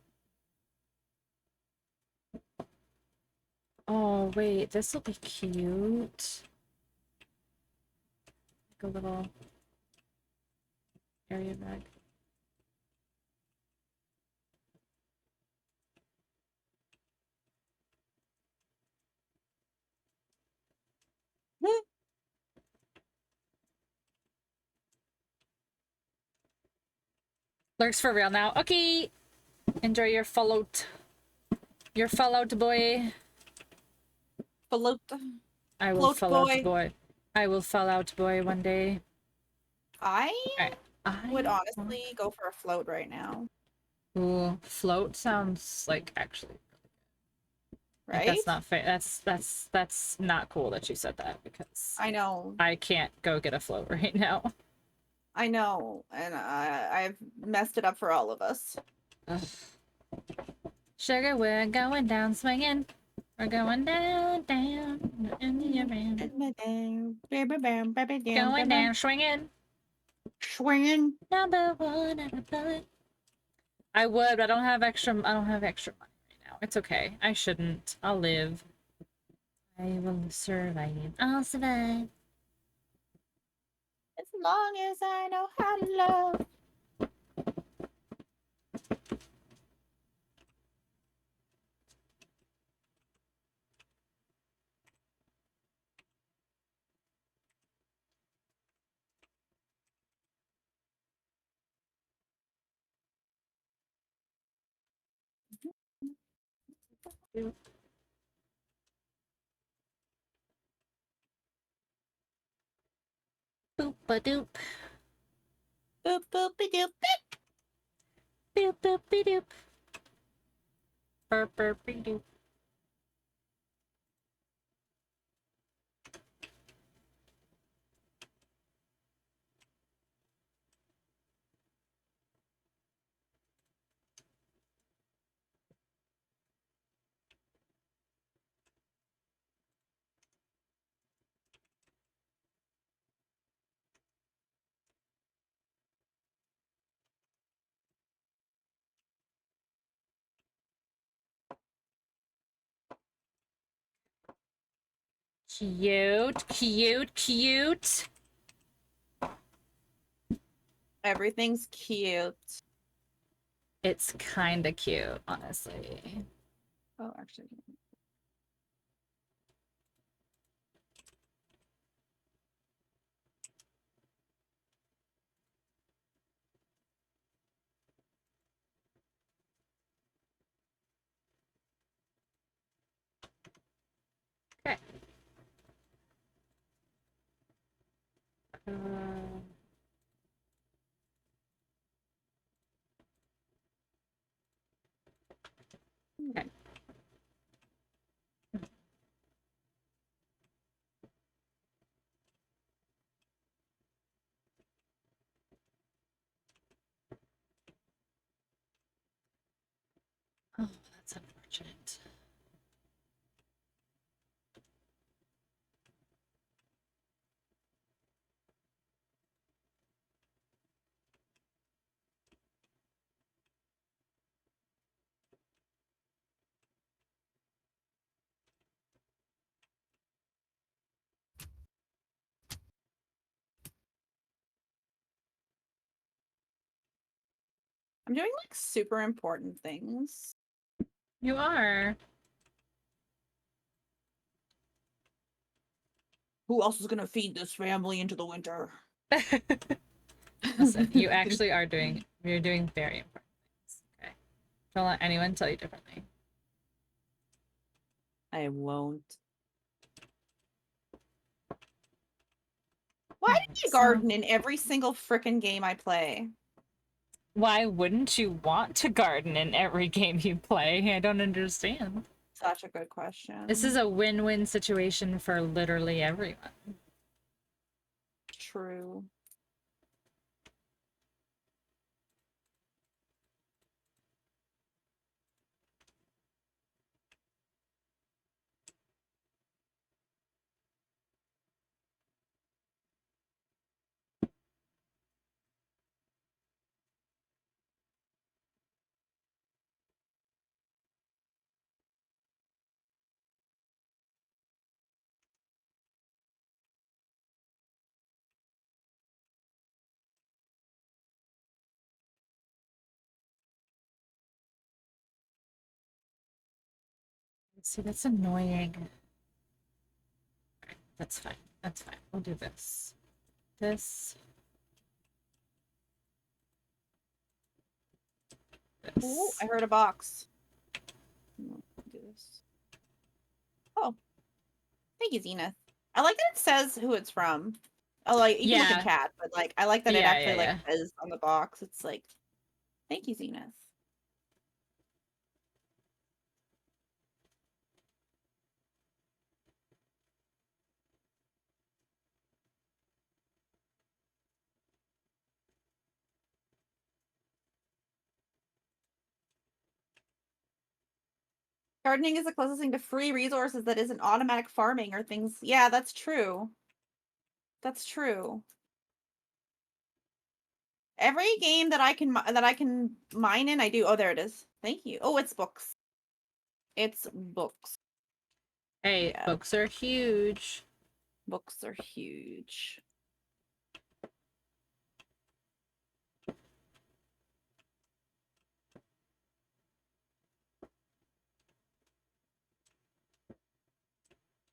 Speaker 1: Oh, wait, this will be cute. Like a little area rug. Lurks for real now. Okay. Enjoy your fallout. Your fallout, boy.
Speaker 2: Float.
Speaker 1: I will
Speaker 2: Float
Speaker 1: fall
Speaker 2: boy.
Speaker 1: out, boy. I will fall out, boy, one day.
Speaker 2: I
Speaker 1: Alright. I
Speaker 2: would honestly go for a float right now.
Speaker 1: Ooh, float sounds like actually like
Speaker 2: Right?
Speaker 1: that's not fair. That's not cool that you said that because
Speaker 2: I know.
Speaker 1: I can't go get a float right now.
Speaker 2: I know. And I've messed it up for all of us.
Speaker 1: Ugh. Sugar, we're going down swinging. We're going down, down, in the around. Going down swinging.
Speaker 2: Swinging.
Speaker 1: Number one at a blood. I would, but I don't have extra. I don't have extra money right now. It's okay. I shouldn't. I'll live. I will survive. I'll survive.
Speaker 2: As long as I know how to love.
Speaker 1: Boop a doop.
Speaker 2: Boop boop doop boop.
Speaker 1: Boop boop be doop. Burp burp be doop. Cute, cute, cute.
Speaker 2: Everything's cute.
Speaker 1: It's kinda cute, honestly.
Speaker 2: Oh, actually.
Speaker 1: Okay. Okay. Oh, that's unfortunate.
Speaker 2: I'm doing like super important things.
Speaker 1: You are.
Speaker 2: Who else is gonna feed this family into the winter?
Speaker 1: Listen, you actually are doing. You're doing very important things. Okay. Don't let anyone tell you differently.
Speaker 2: I won't. Why do you
Speaker 1: So-
Speaker 2: garden in every single frickin' game I play?
Speaker 1: Why wouldn't you want to garden in every game you play? I don't understand.
Speaker 2: Such a good question.
Speaker 1: This is a win-win situation for literally everyone.
Speaker 2: true.
Speaker 1: See, that's annoying. That's fine. That's fine. We'll do this. This. This.
Speaker 2: Ooh, I heard a box. Do this. Oh, thank you, Zenith. I like that it says who it's from. Oh, like you can look
Speaker 1: Yeah.
Speaker 2: in chat, but like I like that it
Speaker 1: Yeah,
Speaker 2: actually
Speaker 1: yeah,
Speaker 2: like says on the box. It's like, thank you, Zenith. Gardening is the closest thing to free resources that isn't automatic farming or things. Yeah, that's true. That's true. Every game that I can mine in, I do. Oh, there it is. Thank you. Oh, it's books. It's books.
Speaker 1: Hey,
Speaker 2: Yeah.
Speaker 1: books are huge.
Speaker 2: Books are huge.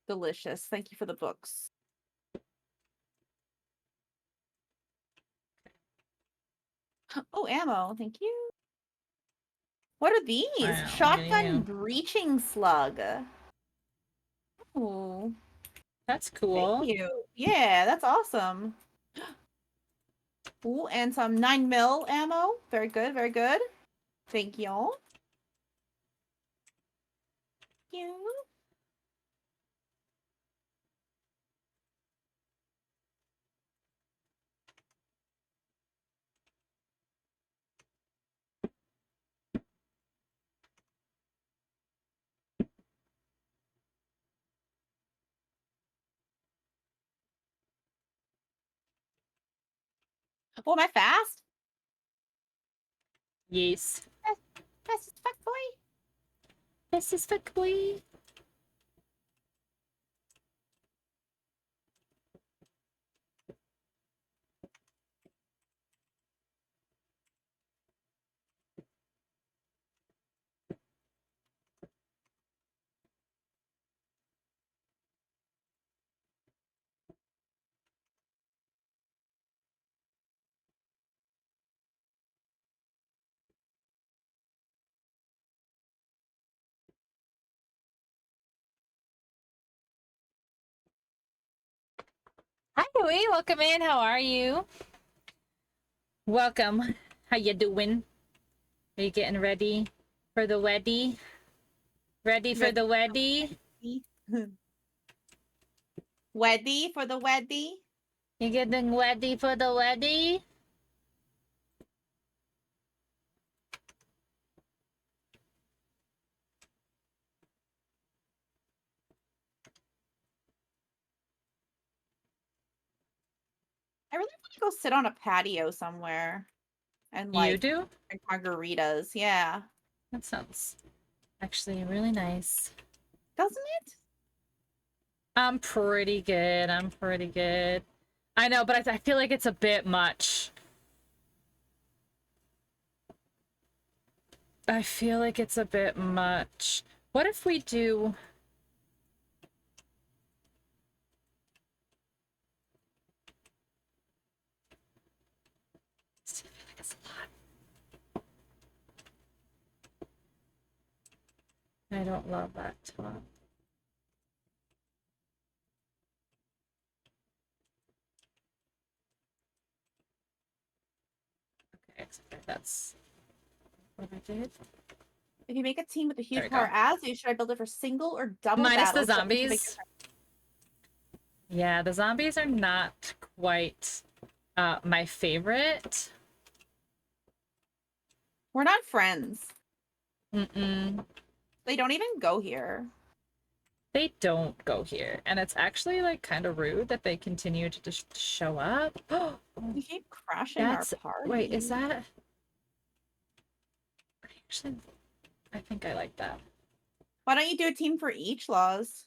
Speaker 2: Delicious. Thank you for the books. Oh, ammo. Thank you. What are these?
Speaker 1: Wow,
Speaker 2: Shotgun
Speaker 1: you.
Speaker 2: breaching slug. Oh,
Speaker 1: That's
Speaker 2: thank
Speaker 1: cool.
Speaker 2: you. Yeah, that's awesome. Ooh, and some 9mm ammo. Very good, very good. Thank you. You. Oh, am I fast?
Speaker 1: Yes.
Speaker 2: Fast as fuck, boy.
Speaker 1: This is the boy. Hi, Louie. Welcome in. How are you? Welcome. How you doing? Are you getting ready for the weddy? Ready for the weddy?
Speaker 2: Weddy for the weddy.
Speaker 1: You getting ready for the weddy?
Speaker 2: I really want to go sit on a patio somewhere and
Speaker 1: You
Speaker 2: like
Speaker 1: do?
Speaker 2: drink margaritas. Yeah.
Speaker 1: That sounds actually really nice.
Speaker 2: Doesn't it?
Speaker 1: I'm pretty good. I'm pretty good. I know, but I feel like it's a bit much. I feel like it's a bit much. What if we do... I don't love that top. Okay, that's what I did.
Speaker 2: If you make a team with a
Speaker 1: There
Speaker 2: huge
Speaker 1: we
Speaker 2: power
Speaker 1: go.
Speaker 2: as you, should I build it for single or double
Speaker 1: Minus the
Speaker 2: battles? What would you make
Speaker 1: zombies. Yeah, the zombies are not quite my favorite.
Speaker 2: We're not friends.
Speaker 1: Mm-mm.
Speaker 2: They don't even go here.
Speaker 1: They don't go here, and it's actually like kind of rude that they continue to just show up.
Speaker 2: You keep crashing
Speaker 1: That's
Speaker 2: our party.
Speaker 1: wait, is that actually? I think I like that.
Speaker 2: Why don't you do a team for each, Laws?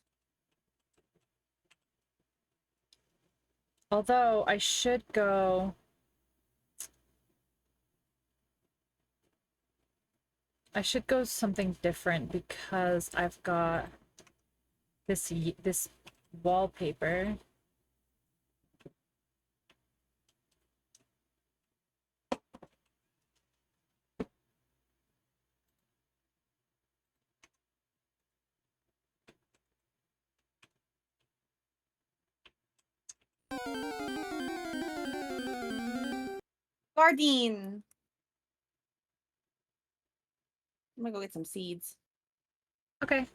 Speaker 1: Although I should go. I should go something different because I've got this wallpaper.
Speaker 2: Gardine. I'm gonna go get some seeds.
Speaker 1: Okay.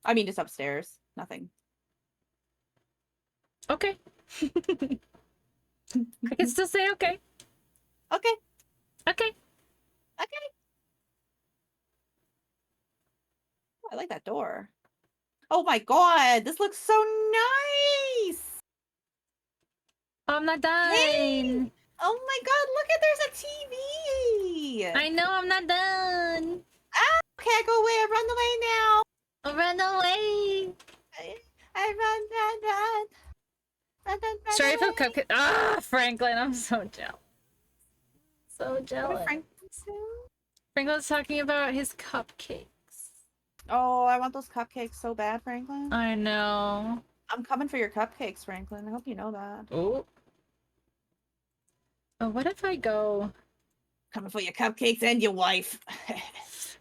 Speaker 2: I mean, just upstairs. Nothing.
Speaker 1: Okay. I can still say okay.
Speaker 2: Okay.
Speaker 1: Okay.
Speaker 2: Okay. Oh, I like that door. Oh my god, this looks so nice.
Speaker 1: I'm not done.
Speaker 2: Hey! Oh my god, look at there's a TV.
Speaker 1: I know I'm not done.
Speaker 2: Okay, I go away. I run away now.
Speaker 1: I'll run away.
Speaker 2: I run
Speaker 1: Sorry for
Speaker 2: away.
Speaker 1: cupcake. Ah, Franklin, I'm so jealous. So
Speaker 2: What did
Speaker 1: jealous.
Speaker 2: Frank do?
Speaker 1: Franklin's talking about his cupcakes.
Speaker 2: Oh, I want those cupcakes so bad, Franklin.
Speaker 1: I know.
Speaker 2: I'm coming for your cupcakes, Franklin. I hope you know that.
Speaker 1: Oh. Oh, what if I go?
Speaker 2: Coming for your cupcakes and your wife.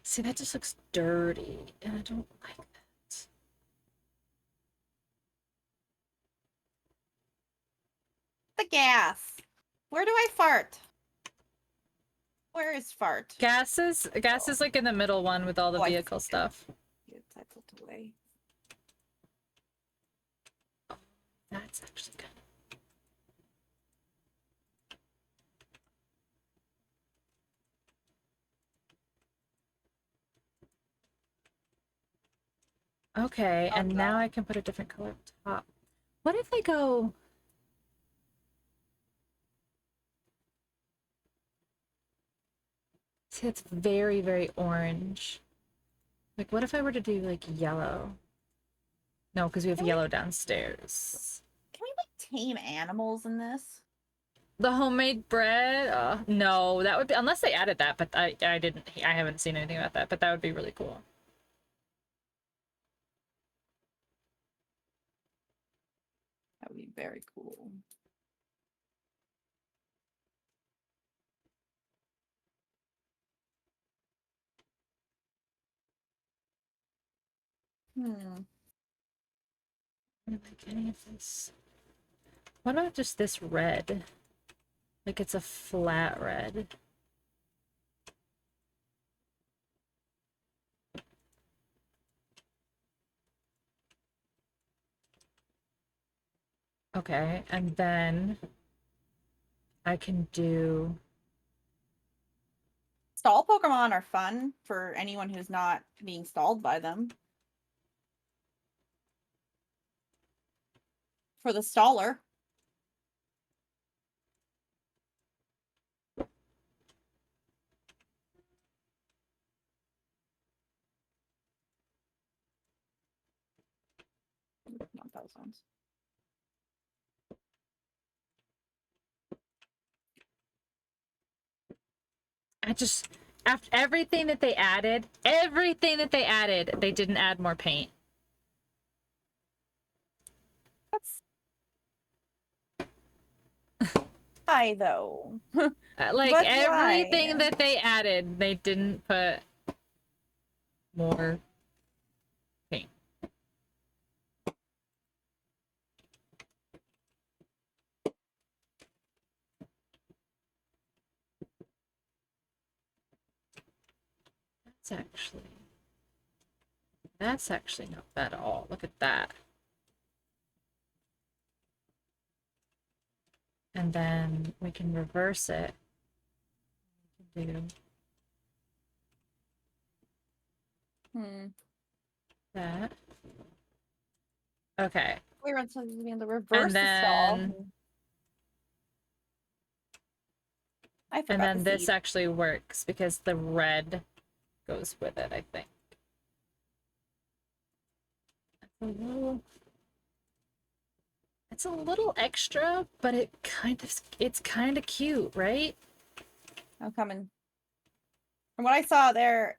Speaker 1: See, that just looks dirty, and I don't like that.
Speaker 2: The gas. Where do I fart? Where is fart?
Speaker 1: Gas is like in the middle one with all the
Speaker 2: Oh, I
Speaker 1: vehicle
Speaker 2: see it.
Speaker 1: stuff.
Speaker 2: Yes, I put away.
Speaker 1: That's actually good. Okay, and now I can put a different color top. What if I go? See, it's very, very orange. Like, what if I were to do like yellow? No, because we have
Speaker 2: Can we-
Speaker 1: yellow downstairs.
Speaker 2: Can we like tame animals in this?
Speaker 1: The homemade bread? No, that would be unless they added that, but I haven't seen anything about that, but that would be really cool.
Speaker 2: That would be very cool. Hmm.
Speaker 1: I don't like any of this. What about just this red? Like it's a flat red. Okay, and then I can do
Speaker 2: Stall Pokemon are fun for anyone who's not being stalled by them. For the staller. Not those ones.
Speaker 1: I just after everything that they added, they didn't add more paint.
Speaker 2: That's why though.
Speaker 1: Like
Speaker 2: But
Speaker 1: everything
Speaker 2: why?
Speaker 1: that they added, they didn't put more paint. That's actually not bad at all. Look at that. And then we can reverse it. We can do
Speaker 2: Hmm.
Speaker 1: that. Okay.
Speaker 2: We were supposed to be able to reverse
Speaker 1: And
Speaker 2: the stall.
Speaker 1: then
Speaker 2: I forgot
Speaker 1: and then
Speaker 2: the
Speaker 1: this
Speaker 2: seed.
Speaker 1: actually works because the red goes with it, I think. It's a little extra, but it's kind of cute, right?
Speaker 2: I'm coming. From what I saw there.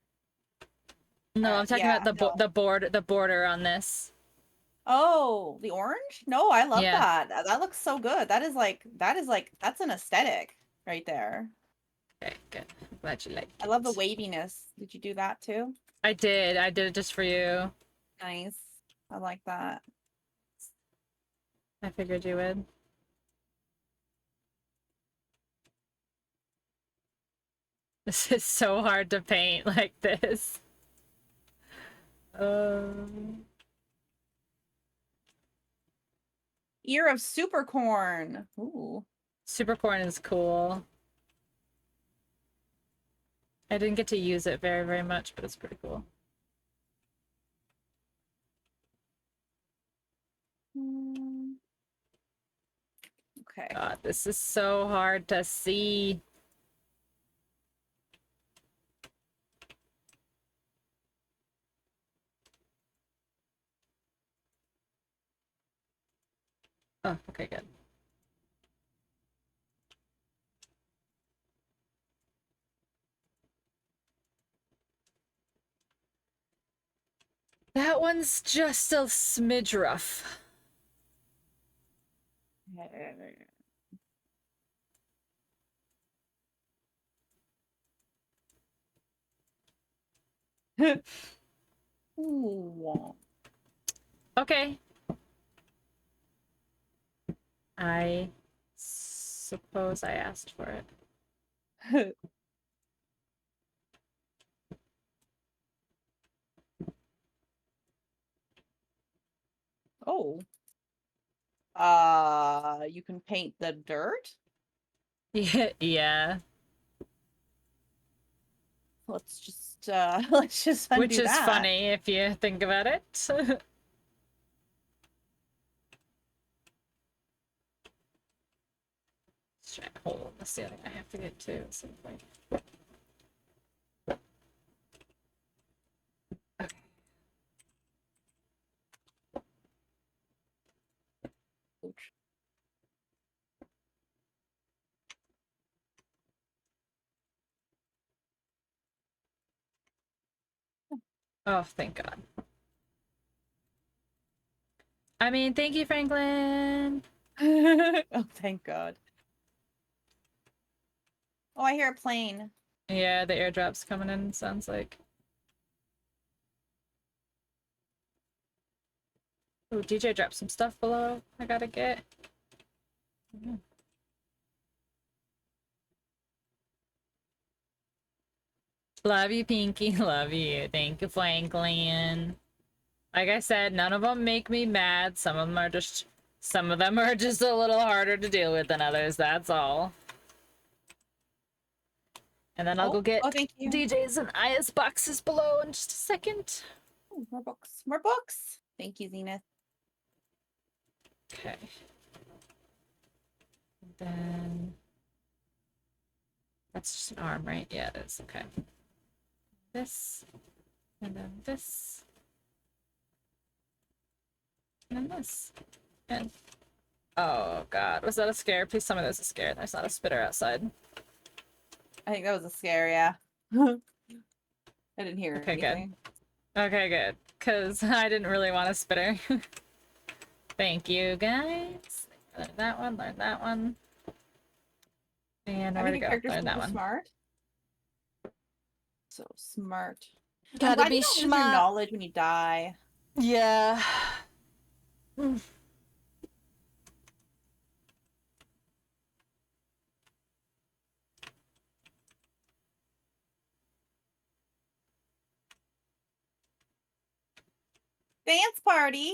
Speaker 1: No, I'm talking
Speaker 2: yeah,
Speaker 1: about
Speaker 2: no.
Speaker 1: the border on this.
Speaker 2: Oh, the orange? No, I love
Speaker 1: Yeah.
Speaker 2: that. That looks so good. That's an aesthetic right there.
Speaker 1: Okay, good. I'm glad you like
Speaker 2: I love the
Speaker 1: it.
Speaker 2: waviness. Did you do that too?
Speaker 1: I did it just for you.
Speaker 2: Nice. I like that.
Speaker 1: I figured you would. This is so hard to paint like this.
Speaker 2: Ear of super corn. Ooh.
Speaker 1: Super corn is cool. I didn't get to use it very, very much, but it's pretty cool.
Speaker 2: Okay.
Speaker 1: God, this is so hard to see. Oh, okay, good. That one's just a smidge rough.
Speaker 2: Ooh.
Speaker 1: Okay. I suppose I asked for it.
Speaker 2: Oh. You can paint the dirt?
Speaker 1: Yeah.
Speaker 2: Let's just let's just undo
Speaker 1: Which is
Speaker 2: that.
Speaker 1: funny if you think about it. Let's try a hole in the ceiling I have to get to at some point. Okay.
Speaker 2: Ouch.
Speaker 1: Oh, thank God. I mean, thank you, Franklin.
Speaker 2: Oh, thank God. Oh, I hear a plane.
Speaker 1: Yeah, the airdrop's coming in, sounds like. Ooh, DJ dropped some stuff below I gotta get. Love you, Pinky. Love you. Thank you, Franklin. Like I said, none of them make me mad. Some of them are just a little harder to deal with than others. That's all. And then I'll go get
Speaker 2: oh, thank you.
Speaker 1: DJs and IS boxes below in just a second.
Speaker 2: Ooh, more books. More books. Thank you, Zenith.
Speaker 1: Okay. And then that's just an arm, right? Yeah, it is. Okay. This, and then this, and then this, and oh God, was that a scare? Please tell me there's a scare. There's not a spitter outside.
Speaker 2: I think that was a scare, yeah. I didn't hear
Speaker 1: Okay,
Speaker 2: anything.
Speaker 1: good. Okay, good. Because I didn't really want a spitter. Thank you, guys. Learn that one, learn that one. And where to
Speaker 2: Having a
Speaker 1: go?
Speaker 2: character
Speaker 1: Learn that
Speaker 2: super
Speaker 1: one.
Speaker 2: smart. So smart. I'm
Speaker 1: Gotta
Speaker 2: glad
Speaker 1: be
Speaker 2: you don't lose your
Speaker 1: schmuck.
Speaker 2: knowledge when you die.
Speaker 1: Yeah.
Speaker 2: Dance party.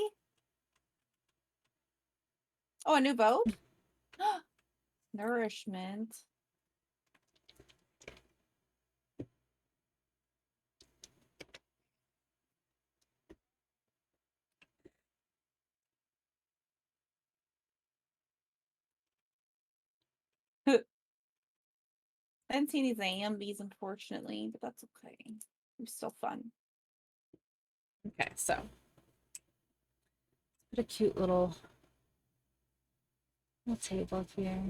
Speaker 2: Oh, a new boat? Nourishment. I didn't see any zombies, unfortunately, but that's okay. It was still fun.
Speaker 1: Okay, so put a cute little table here.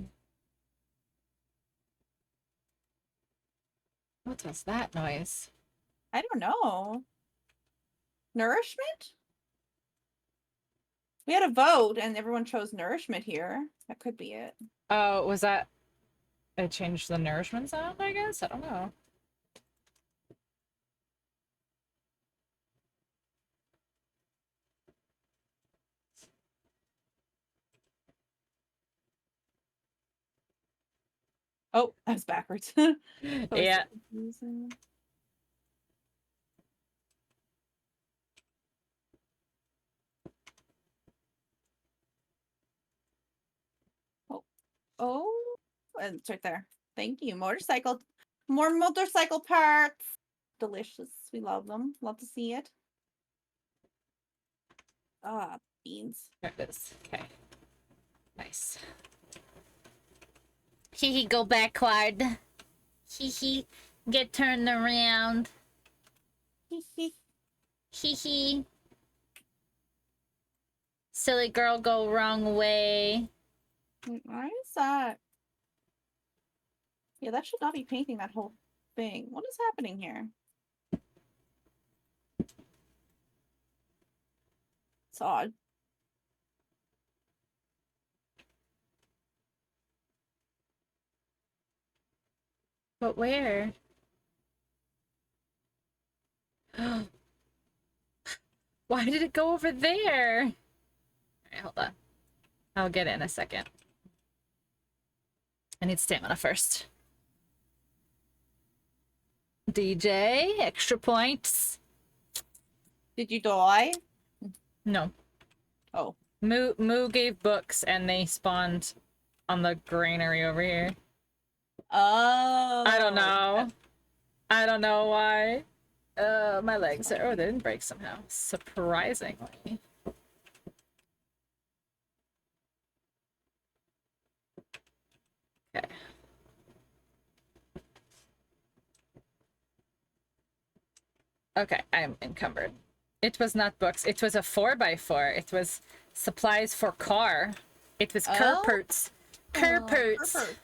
Speaker 1: What was that noise?
Speaker 2: I don't know. Nourishment? We had a vote and everyone chose nourishment here. That could be it.
Speaker 1: Oh, was that? It changed the nourishment sound, I guess? I don't know.
Speaker 2: Oh, I was backwards. That was
Speaker 1: Yeah.
Speaker 2: so confusing. Oh, and it's right there. Thank you. Motorcycle. More motorcycle parts. Delicious. We love them. Love to see it. Ah, beans.
Speaker 1: There it is. Okay. Nice. Hee hee, go backward. Hee hee, get turned around. Hee hee. Silly girl, go wrong way.
Speaker 2: Why is that? Yeah, that should not be painting that whole thing. What is happening here? It's odd.
Speaker 1: But where? Why did it go over there? Alright, hold on. I'll get it in a second. I need stamina first. DJ, extra points.
Speaker 2: Did you die?
Speaker 1: No.
Speaker 2: Oh.
Speaker 1: Moo gave books and they spawned on the granary over here.
Speaker 2: Oh.
Speaker 1: I don't know. I don't know why. My legs are... Oh, they didn't break somehow. Surprisingly. Okay. Okay, I'm encumbered. It was not books. It was a 4x4. It was supplies for car. It was Kerperts. Kerperts.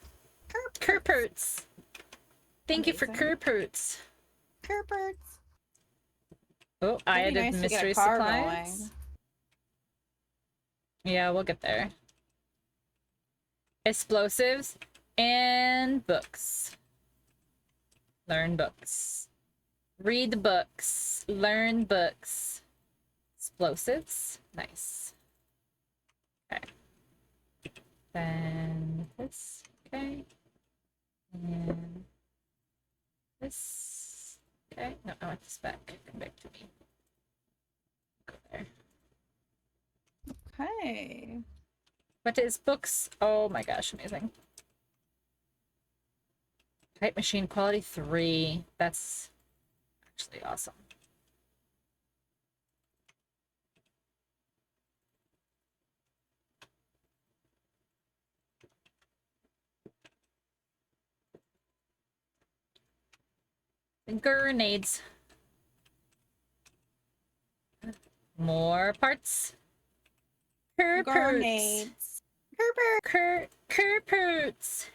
Speaker 1: Kerperts. Thank you for Kerperts.
Speaker 2: Kerperts.
Speaker 1: Oh, I
Speaker 2: It'd be
Speaker 1: added
Speaker 2: nice to get a
Speaker 1: mystery
Speaker 2: car
Speaker 1: supplies.
Speaker 2: going.
Speaker 1: Yeah, we'll get there. Explosives and books. Learn books. Read books. Learn books. Explosives. Nice. Okay. Then this. Okay. And this. Okay. No, I want this back. Come back to me. Go there.
Speaker 2: Okay.
Speaker 1: What is books? Oh my gosh, amazing. Type machine quality 3. That's actually awesome. Grenades. More parts.
Speaker 2: Grenades.
Speaker 1: Kerperts.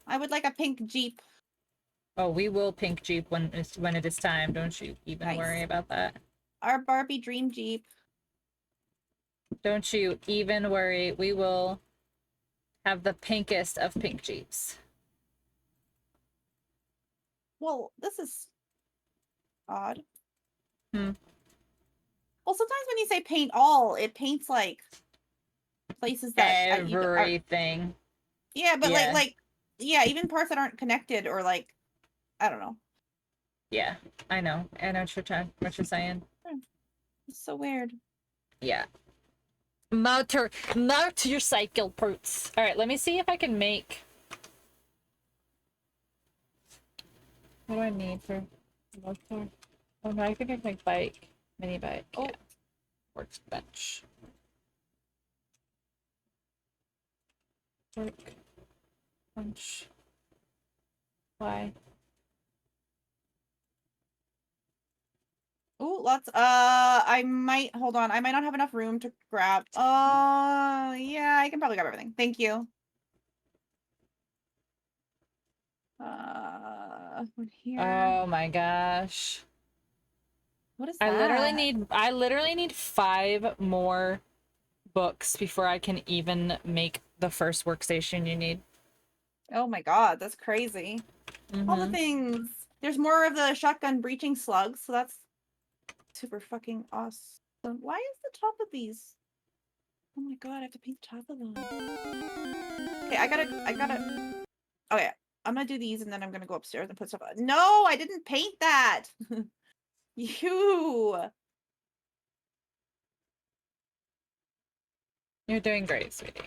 Speaker 2: I would like a pink Jeep.
Speaker 1: Oh, we will pink Jeep when it is time. Don't you even
Speaker 2: Nice.
Speaker 1: worry about that.
Speaker 2: Our Barbie dream Jeep.
Speaker 1: Don't you even worry. We will have the pinkest of pink Jeeps.
Speaker 2: Well, this is odd.
Speaker 1: Hmm.
Speaker 2: Well, sometimes when you say paint all, it paints like places that are,
Speaker 1: Everything.
Speaker 2: yeah, but
Speaker 1: Yeah.
Speaker 2: like yeah, even parts that aren't connected or like I don't know.
Speaker 1: Yeah, I know. I know what you're saying.
Speaker 2: It's so weird.
Speaker 1: Yeah. Motorcycle parts. All right, let me see if I can make. What do I need for motor? Oh no, I think I can make bike, mini bike.
Speaker 2: Oh.
Speaker 1: Yeah, workbench. Workbench. Why?
Speaker 2: Oh, lots. I might hold on. I might not have enough room to grab. Yeah, I can probably grab everything. Thank you. One here.
Speaker 1: Oh my gosh.
Speaker 2: What is
Speaker 1: I
Speaker 2: that?
Speaker 1: literally need 5 more books before I can even make the first workstation you need.
Speaker 2: Oh my god, that's crazy. All the
Speaker 1: Mhm.
Speaker 2: things. There's more of the shotgun breaching slugs, so that's super fucking awesome. Why is the top of these? Oh my god, I have to paint the top of them. Okay, I gotta. Okay, I'm gonna do these and then I'm gonna go upstairs and put stuff. No, I didn't paint that. You.
Speaker 1: You're doing great, sweetie.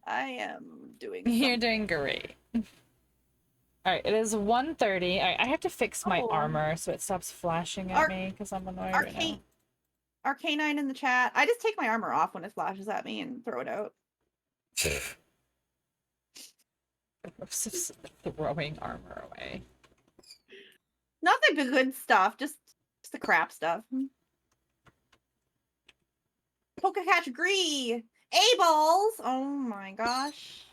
Speaker 2: I am doing.
Speaker 1: You're doing great. Alright, it is 1:30. Alright, I have to fix my
Speaker 2: Oh.
Speaker 1: armor so it stops flashing at me because I'm annoyed right now.
Speaker 2: Arcanine in the chat. I just take my armor off when it flashes at me and throw it out.
Speaker 1: Throwing armor away.
Speaker 2: Not the good stuff, just the crap stuff. Pokecatch Gree! A-balls! Oh my gosh.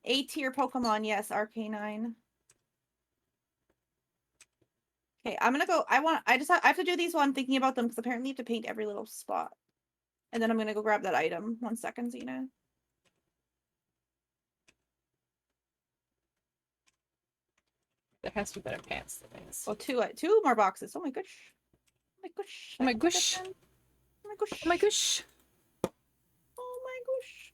Speaker 2: A-tier Pokemon, yes, Arcanine. Okay, I'm gonna go. I have to do these while I'm thinking about them because apparently you have to paint every little spot. And then I'm gonna go grab that item. 1 second, Xena.
Speaker 1: There has to be better pants than this.
Speaker 2: Oh, two more boxes. Oh my gosh. Oh my gosh.
Speaker 1: Oh my gosh.
Speaker 2: Oh my gosh.
Speaker 1: Oh my gosh.
Speaker 2: Oh my gosh.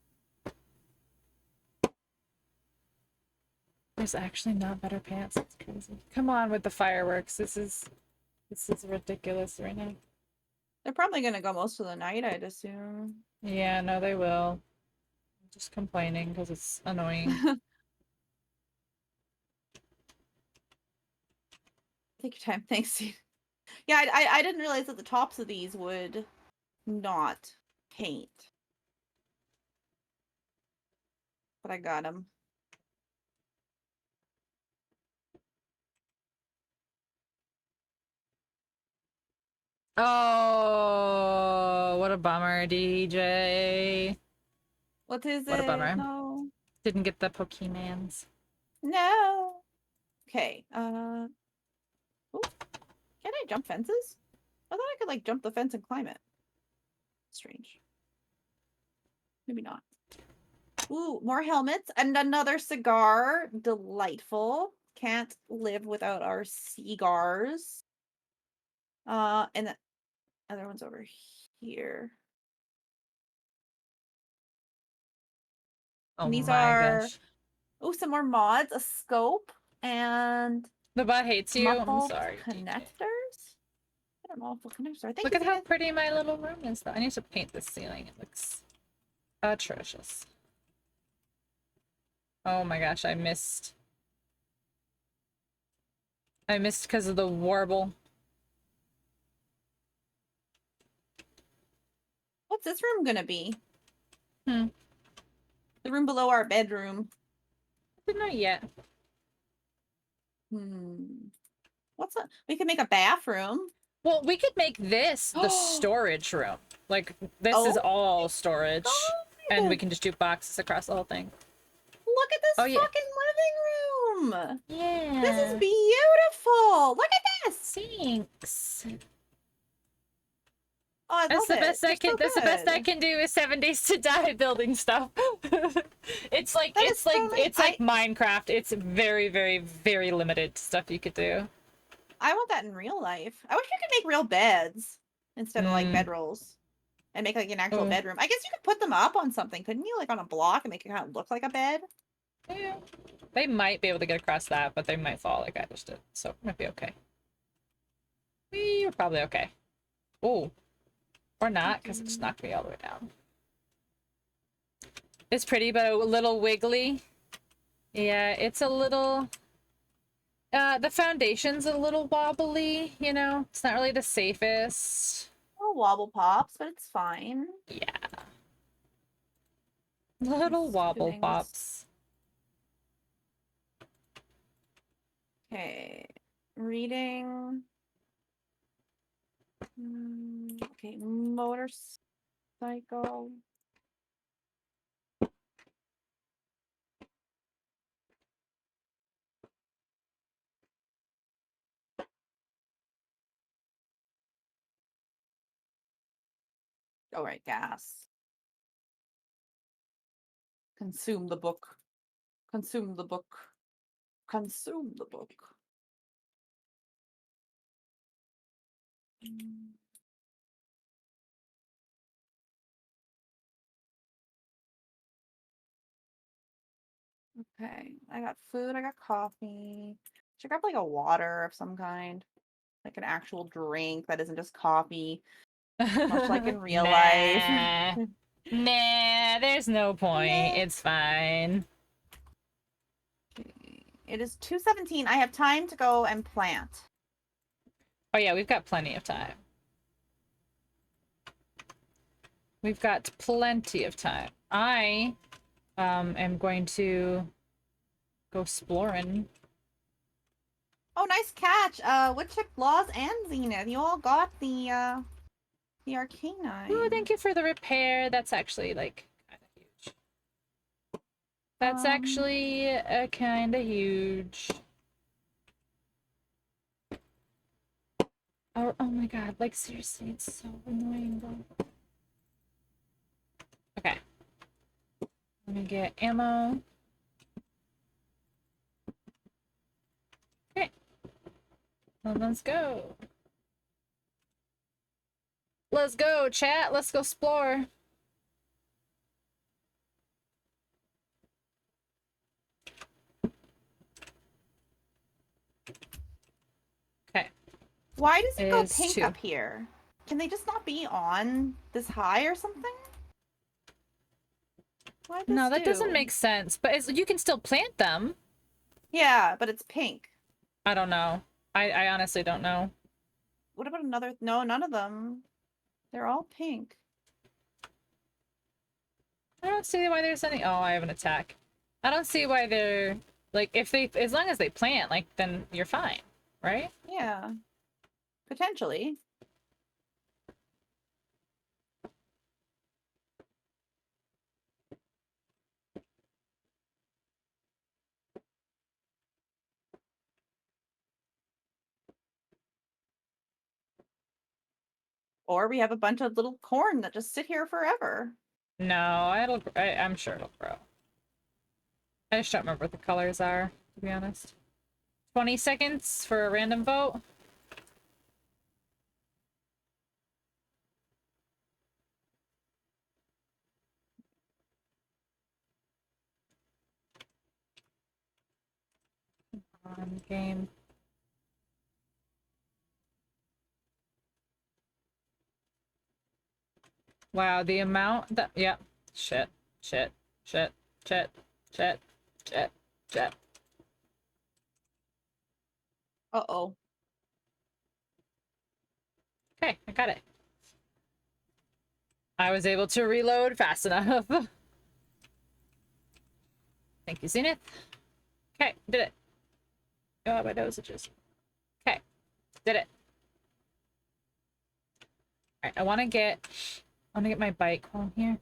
Speaker 1: There's actually not better pants. That's crazy. Come on with the fireworks. This is ridiculous right now.
Speaker 2: They're probably gonna go most of the night, I'd assume.
Speaker 1: Yeah, no, they will. I'm just complaining because it's annoying.
Speaker 2: Take your time. Thanks. Yeah, I didn't realize that the tops of these would not paint. But I got them.
Speaker 1: Oh, what a bummer, DJ.
Speaker 2: What is
Speaker 1: What a
Speaker 2: it?
Speaker 1: bummer.
Speaker 2: No.
Speaker 1: Didn't get the Pokemans.
Speaker 2: No. Okay. Ooh. Can I jump fences? I thought I could like jump the fence and climb it. Strange. Maybe not. Ooh, more helmets and another cigar. Delightful. Can't live without our cigars. And the other one's over here.
Speaker 1: Oh
Speaker 2: And these
Speaker 1: my
Speaker 2: are
Speaker 1: gosh.
Speaker 2: some more mods, a scope, and
Speaker 1: The bot hates you. I'm
Speaker 2: muffled
Speaker 1: sorry, DJ.
Speaker 2: connectors. I don't know if connectors are. Thank
Speaker 1: Look
Speaker 2: you,
Speaker 1: at how
Speaker 2: Zena.
Speaker 1: pretty my little room is, though. I need to paint the ceiling. It looks atrocious. Oh my gosh, I missed. I missed because of the warble.
Speaker 2: What's this room gonna be?
Speaker 1: Hmm.
Speaker 2: The room below our bedroom.
Speaker 1: I didn't know yet.
Speaker 2: What's that? We could make a bathroom.
Speaker 1: Well, we could make this the storage room. Like, this is all storage. And we can just do boxes across the whole thing.
Speaker 2: Look at this
Speaker 1: Oh, yeah.
Speaker 2: fucking living room.
Speaker 1: Yeah.
Speaker 2: This is beautiful. Look at this.
Speaker 1: Thanks.
Speaker 2: Oh, I
Speaker 1: That's
Speaker 2: love
Speaker 1: the
Speaker 2: it.
Speaker 1: best I
Speaker 2: They're
Speaker 1: can.
Speaker 2: so
Speaker 1: That's the best I
Speaker 2: good.
Speaker 1: can do is 7 Days to Die building stuff. It's like
Speaker 2: That
Speaker 1: it's
Speaker 2: is
Speaker 1: like
Speaker 2: so nice.
Speaker 1: it's like Minecraft. It's very very very limited stuff you could do.
Speaker 2: I want that in real life. I wish we could make real beds instead of like bedrolls and make like an actual
Speaker 1: Oh.
Speaker 2: bedroom. I guess you could put them up on something, couldn't you? Like on a block and make it kind of look like a bed.
Speaker 1: Yeah. They might be able to get across that, but they might fall like I just did. So it might be okay. We're probably okay. Oh. Or not, because it just knocked me all the way down. It's pretty, but a little wiggly. Yeah, it's a little... the foundation's a little wobbly, you know? It's not really the safest.
Speaker 2: Little wobble pops, but it's fine.
Speaker 1: Yeah. Little
Speaker 2: Just
Speaker 1: wobble
Speaker 2: doing this.
Speaker 1: pops.
Speaker 2: Okay. Reading. Okay, motorcycle. All right, gas. Consume the book. Consume the book. Consume the book. Okay, I got food, I got coffee. Should grab like a water of some kind. Like an actual drink that isn't just coffee. Much like in real life.
Speaker 1: Nah. Nah, there's no point.
Speaker 2: Nah.
Speaker 1: It's fine.
Speaker 2: It is 2:17. I have time to go and plant.
Speaker 1: Oh yeah, we've got plenty of time. We've got plenty of time. I am going to go exploring.
Speaker 2: Oh, nice catch. Woodchip, Laws, and Zenith. You all got the Arcanine.
Speaker 1: Oh, thank you for the repair. That's actually like kind of huge. That's actually kind of huge. Oh my god, like seriously, it's so annoying though. Okay. Let me get ammo. Okay. Well, let's go. Let's go, chat. Let's go explore. Okay.
Speaker 2: Why does it go
Speaker 1: Is
Speaker 2: pink
Speaker 1: 2.
Speaker 2: up here? Can they just not be on this high or something? Why
Speaker 1: No,
Speaker 2: this
Speaker 1: that doesn't
Speaker 2: do?
Speaker 1: make sense. But you can still plant them.
Speaker 2: Yeah, but it's pink.
Speaker 1: I don't know. I honestly don't know.
Speaker 2: What about another? No, none of them. They're all pink.
Speaker 1: I don't see why there's any. Oh, I have an attack. I don't see why they're like if they as long as they plant, like then you're fine, right?
Speaker 2: Yeah. Potentially. Or we have a bunch of little corn that just sit here forever.
Speaker 1: No, I'm sure it'll grow. I just don't remember what the colors are, to be honest. 20 seconds for a random vote. On game. Wow, the amount that shit, shit, shit, shit, shit, shit, shit.
Speaker 2: Uh-oh.
Speaker 1: Okay, I got it. I was able to reload fast enough. Thank you, Zenith. Okay, did it. Oh, my nose itches. Okay, did it. Alright, I wanna get my bike while I'm here.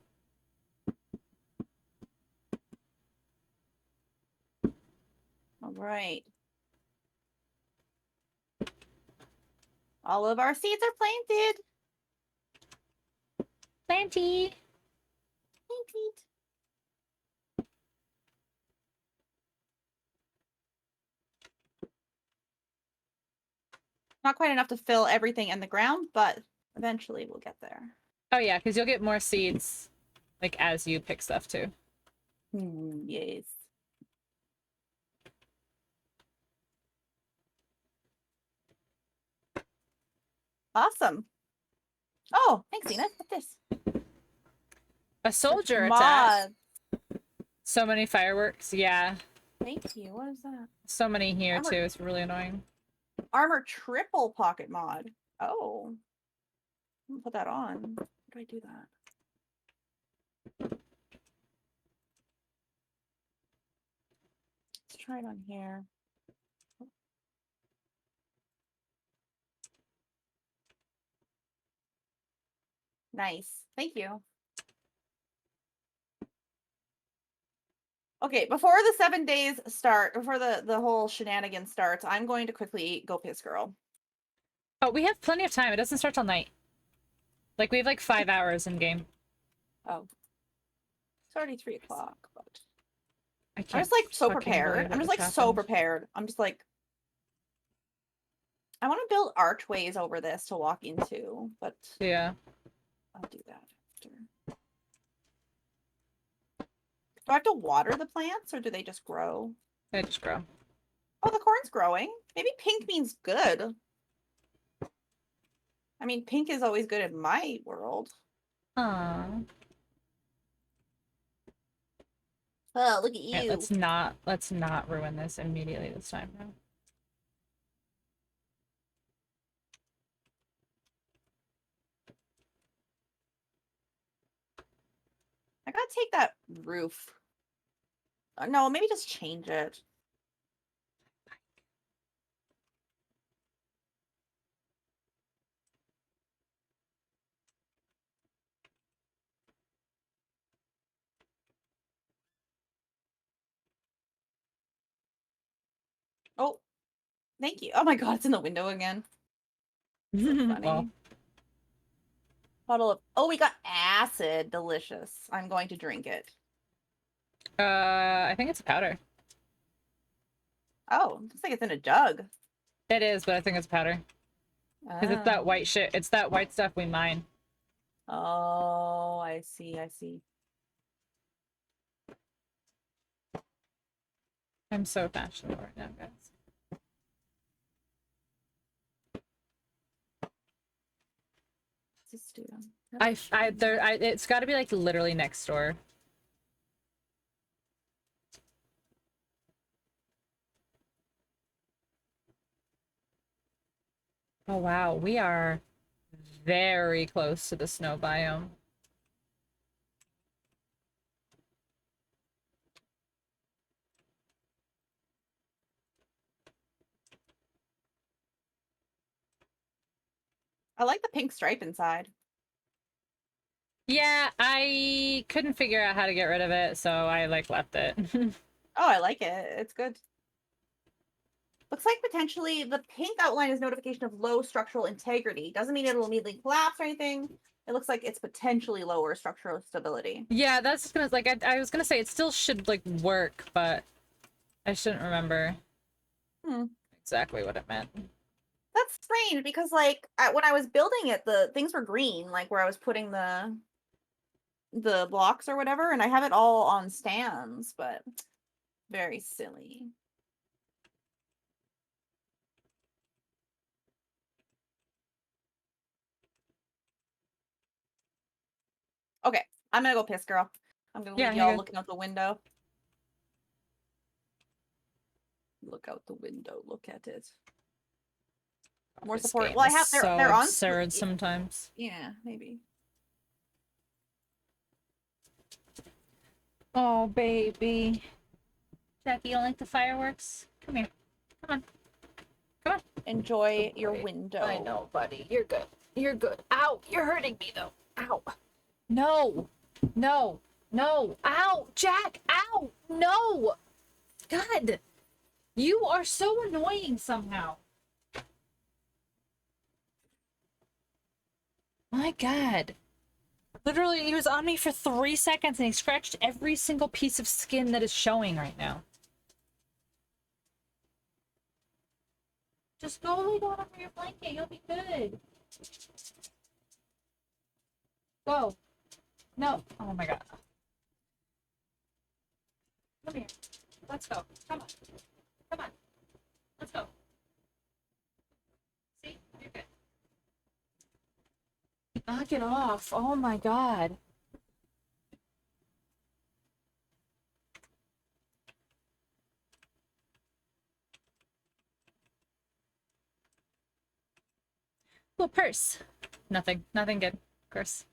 Speaker 2: All right. All of our seeds are planted.
Speaker 1: Planty!
Speaker 2: Planted. Not quite enough to fill everything in the ground, but eventually we'll get there.
Speaker 1: Oh yeah, because you'll get more seeds, like, as you pick stuff too.
Speaker 2: Yes. Awesome. Oh, thanks, Zena. What's this?
Speaker 1: A soldier
Speaker 2: Mod.
Speaker 1: attack. So many fireworks. Yeah.
Speaker 2: Thank you. What is that?
Speaker 1: So many here
Speaker 2: Armor-
Speaker 1: too. It's really annoying.
Speaker 2: Armor triple pocket mod. Oh. I'm gonna put that on. How do I do that? Let's try it on here. Nice. Thank you. Okay, before the 7 days start, before the whole shenanigan starts, I'm going to quickly go piss girl.
Speaker 1: Oh, we have plenty of time. It doesn't start till night. Like, we have like 5 hours in game.
Speaker 2: Oh. It's already 3 o'clock, but
Speaker 1: I
Speaker 2: I'm
Speaker 1: can't
Speaker 2: just like so
Speaker 1: fucking
Speaker 2: prepared.
Speaker 1: believe
Speaker 2: I'm
Speaker 1: it
Speaker 2: just like
Speaker 1: just
Speaker 2: so
Speaker 1: happened.
Speaker 2: prepared. I'm just like I want to build archways over this to walk into, but
Speaker 1: Yeah.
Speaker 2: I'll do that after. Do I have to water the plants or do they just grow?
Speaker 1: They just grow.
Speaker 2: Oh, the corn's growing. Maybe pink means good. I mean, pink is always good in my world.
Speaker 1: Aww.
Speaker 2: Oh, look at
Speaker 1: Yeah,
Speaker 2: you.
Speaker 1: let's not ruin this immediately this time now.
Speaker 2: I gotta take that roof. No, maybe just change it. Oh, thank you. Oh my god, it's in the window again. So funny.
Speaker 1: Well,
Speaker 2: Bottle of. Oh, we got acid. Delicious. I'm going to drink it.
Speaker 1: I think it's powder.
Speaker 2: Oh, looks like it's in a jug.
Speaker 1: It is, but I think it's powder. Because it's that white shit. It's that white stuff we mine.
Speaker 2: Oh, I see. I see.
Speaker 1: I'm so fashionable right now, guys.
Speaker 2: What's this do?
Speaker 1: It's got to be like literally next door. Oh wow, we are very close to the snow biome.
Speaker 2: I like the pink stripe inside.
Speaker 1: Yeah, I couldn't figure out how to get rid of it, so I like left it.
Speaker 2: Oh, I like it. It's good. Looks like potentially the pink outline is notification of low structural integrity. Doesn't mean it'll immediately collapse or anything. It looks like it's potentially lower structural stability.
Speaker 1: Yeah, that's gonna like I was gonna say it still should like work, but I shouldn't remember exactly what it meant.
Speaker 2: That's strange because like when I was building it, the things were green, like where I was putting the blocks or whatever, and I have it all on stands, but very silly. Okay, I'm gonna go piss, girl. I'm gonna leave y'all looking out the window. Look out the window. Look at it. More
Speaker 1: This
Speaker 2: support.
Speaker 1: game
Speaker 2: Well, I
Speaker 1: is
Speaker 2: have
Speaker 1: so
Speaker 2: they're on
Speaker 1: absurd sometimes.
Speaker 2: Yeah, maybe.
Speaker 1: Oh baby, Jackie, you don't like the fireworks? Come here. Come on. Come on.
Speaker 2: Enjoy your window.
Speaker 1: I know, buddy. You're good. You're good. Ow! You're hurting me though. Ow! No! No! No! Ow! Jack! Ow! No! God! You are so annoying somehow. My God. Literally, he was on me for 3 seconds and he scratched every single piece of skin that is showing right now. Just go lay down under your blanket. You'll be good. Go. No. Oh my god. Come here. Let's go. Come on. Come on. Let's go. See? You're good. Knock it off. Oh my god. Well, purse. Nothing. Nothing good. Of course.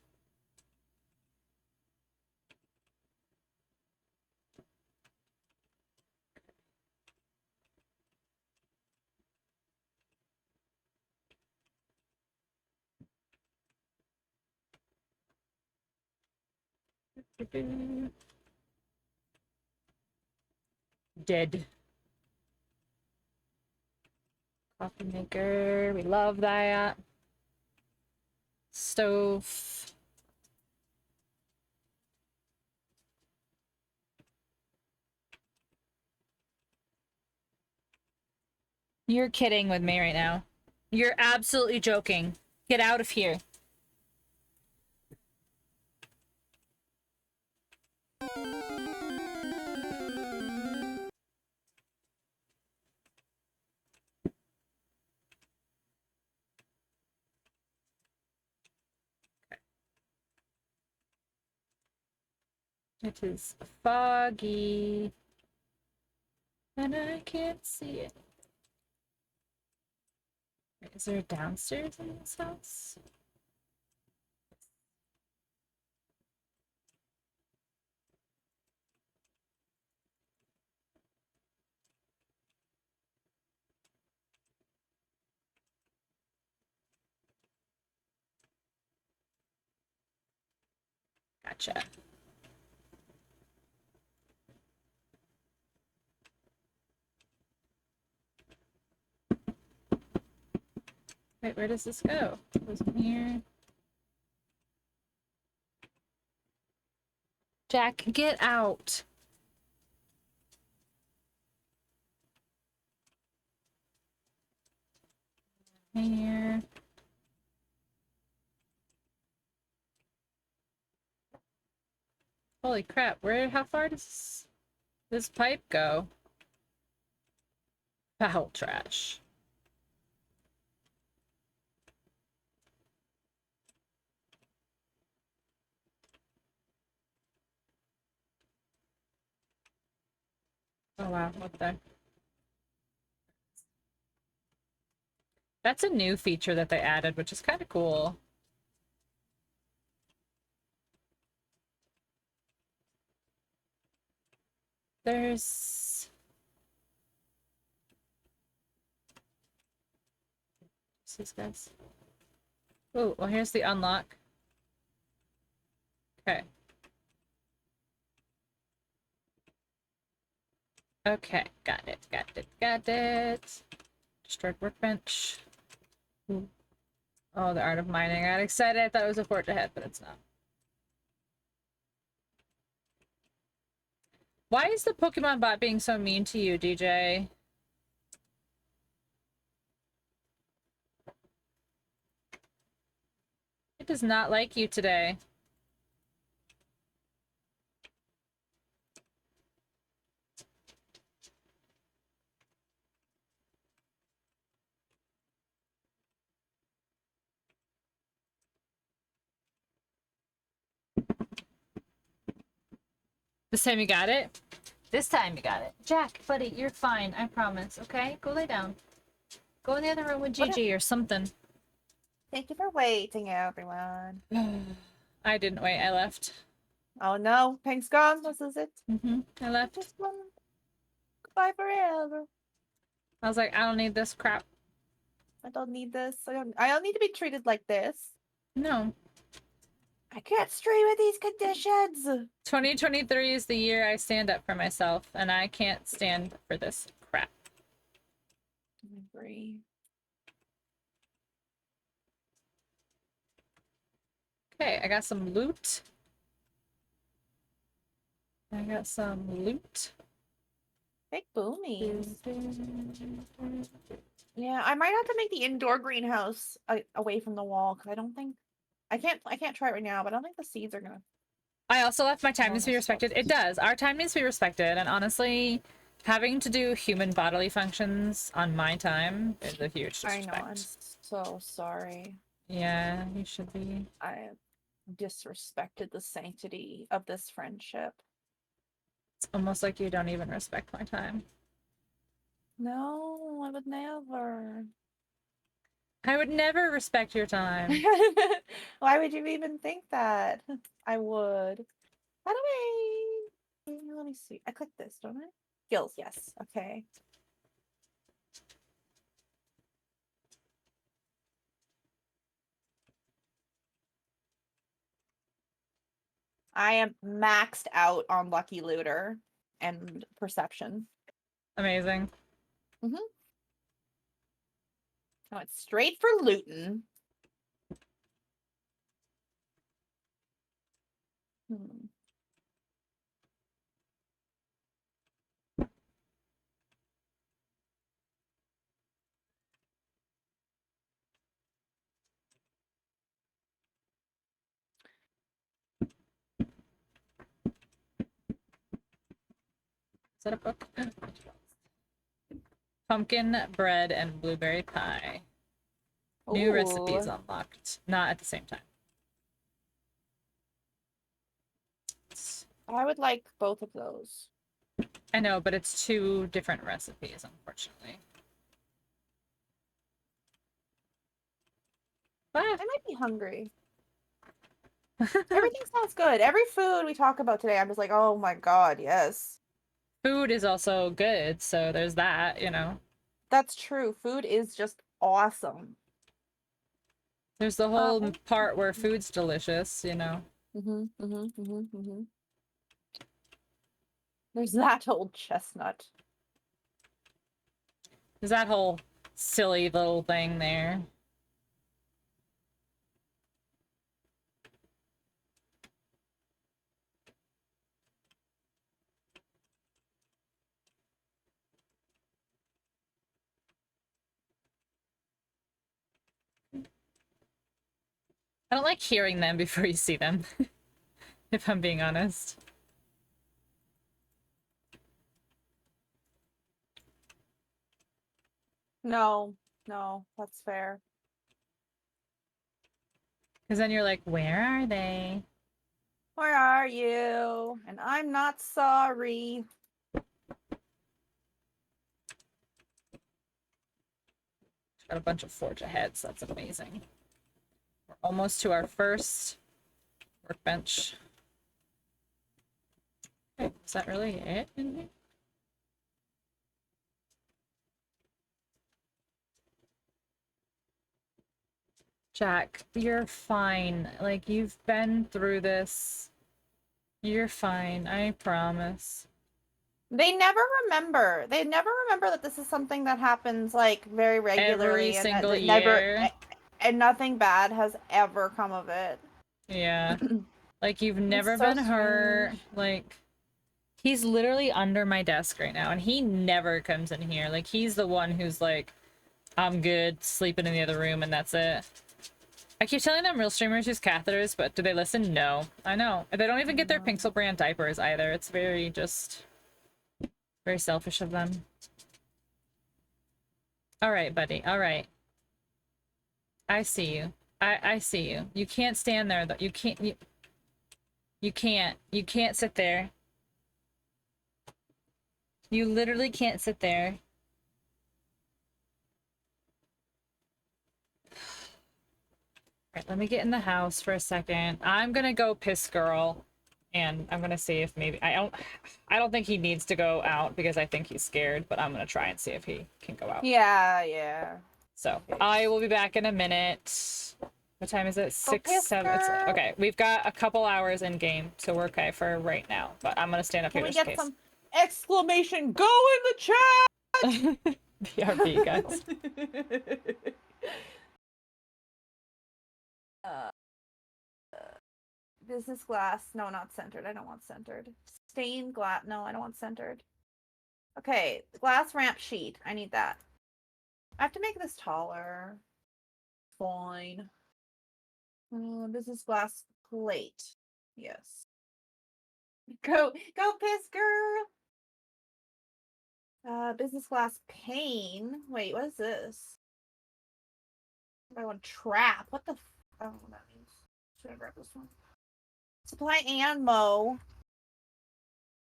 Speaker 1: Dead. Coffee maker. We love that. Stove. You're kidding with me right now. You're absolutely joking. Get out of here. It is foggy. And I can't see it. Wait, is there a downstairs in this house? Gotcha. Wait, where does this go? It goes in here. Jack, get out. Here. Holy crap, how far does this pipe go? Foul trash. Oh wow, what the? That's a new feature that they added, which is kind of cool. There's... What's these guys? Oh, well here's the unlock. Okay. Okay, got it, got it, got it. Destroyed workbench. Ooh. Oh, the art of mining. I got excited. I thought it was a fort ahead, but it's not. Why is the Pokemon bot being so mean to you, DJ? It does not like you today. This time you got it? This time you got it. Jack, buddy, you're fine. I promise, okay? Go lay down. Go in the other room with Gigi or something.
Speaker 2: Thank you for waiting, everyone.
Speaker 1: I didn't wait. I left.
Speaker 2: Oh no, Pink's gone. This is it.
Speaker 1: I left.
Speaker 2: Just one. Goodbye forever.
Speaker 1: I was like, I don't need this crap.
Speaker 2: I don't need this. I don't need to be treated like this.
Speaker 1: No.
Speaker 2: I can't stream with these conditions.
Speaker 1: 2023 is the year I stand up for myself, and I can't stand for this crap.
Speaker 2: I agree.
Speaker 1: Okay, I got some loot. I got some loot.
Speaker 2: Big boomies. Yeah, I might have to make the indoor greenhouse away from the wall because I don't think I can't try it right now, but I don't think the seeds are gonna.
Speaker 1: I also left my time
Speaker 2: Oh,
Speaker 1: needs to be
Speaker 2: no,
Speaker 1: respected. It does. Our time needs to be respected, and honestly, having to do human bodily functions on my time is a huge
Speaker 2: I know. I'm
Speaker 1: disrespect.
Speaker 2: so sorry.
Speaker 1: Yeah, you should be.
Speaker 2: I disrespected the sanctity of this friendship.
Speaker 1: It's almost like you don't even respect my time.
Speaker 2: No, I would never.
Speaker 1: I would never respect your time.
Speaker 2: Why would you even think that? I would. How do I? Let me see. I click this, don't I? Skills, yes. Okay. I am maxed out on Lucky Looter and Perception.
Speaker 1: Amazing.
Speaker 2: Mm-hmm. I went straight for looting. Hmm.
Speaker 1: Is that a book? Pumpkin bread and blueberry pie. New recipes
Speaker 2: Ooh.
Speaker 1: unlocked. Not at the same time.
Speaker 2: I would like both of those.
Speaker 1: I know, but it's two different recipes, unfortunately. Ah.
Speaker 2: I might be hungry. Everything sounds good. Every food we talk about today, I'm just like, oh my god, yes.
Speaker 1: Food is also good, so there's that, you know.
Speaker 2: That's true. Food is just awesome.
Speaker 1: There's the whole part where food's delicious, you know.
Speaker 2: There's that old chestnut.
Speaker 1: There's that whole silly little thing there. I don't like hearing them before you see them, if I'm being honest.
Speaker 2: No, no, that's fair.
Speaker 1: Because then you're like, where are they?
Speaker 2: Where are you? And I'm not sorry.
Speaker 1: Got a bunch of forge aheads. That's amazing. We're almost to our first workbench. Okay, is that really it in here? Jack, you're fine. Like, you've been through this. You're fine, I promise.
Speaker 2: They never remember. They never remember that this is something that happens like very regularly
Speaker 1: Every single
Speaker 2: that
Speaker 1: year.
Speaker 2: and nothing bad has ever come of it.
Speaker 1: Yeah. Like, you've never
Speaker 2: so
Speaker 1: been hurt.
Speaker 2: strange.
Speaker 1: Like, he's literally under my desk right now, and he never comes in here. Like, he's the one who's like, I'm good, sleeping in the other room, and that's it. I keep telling them real streamers use catheters, but do they listen? No. I know. They don't even get their Pixel brand diapers either. It's very just... very selfish of them. Alright, buddy. Alright. I see you. I see you. You can't stand there, though. You can't... You can't. You can't sit there. You literally can't sit there. Alright, let me get in the house for a second. I'm gonna go piss girl. And I'm gonna see if maybe... I don't think he needs to go out because I think he's scared, but I'm gonna try and see if he can go out.
Speaker 2: Yeah, yeah.
Speaker 1: So, I will be back in a minute. What time is it?
Speaker 2: Go
Speaker 1: 6,
Speaker 2: piss
Speaker 1: 7...
Speaker 2: girl.
Speaker 1: Okay, we've got a couple hours in game, so we're okay for right now. But I'm gonna stand up
Speaker 2: Can
Speaker 1: here
Speaker 2: we
Speaker 1: just in
Speaker 2: get
Speaker 1: case.
Speaker 2: some exclamation go in the chat?
Speaker 1: BRB, guys.
Speaker 2: Business glass. No, not centered. I don't want centered. Stained glass. No, I don't want centered. Okay, glass ramp sheet. I need that. I have to make this taller. Fine. Business glass plate. Yes. Go piss girl. Business class pane. Wait, what is this? I want trap. What the? I don't know what that means. Should I grab this one? Supply ammo.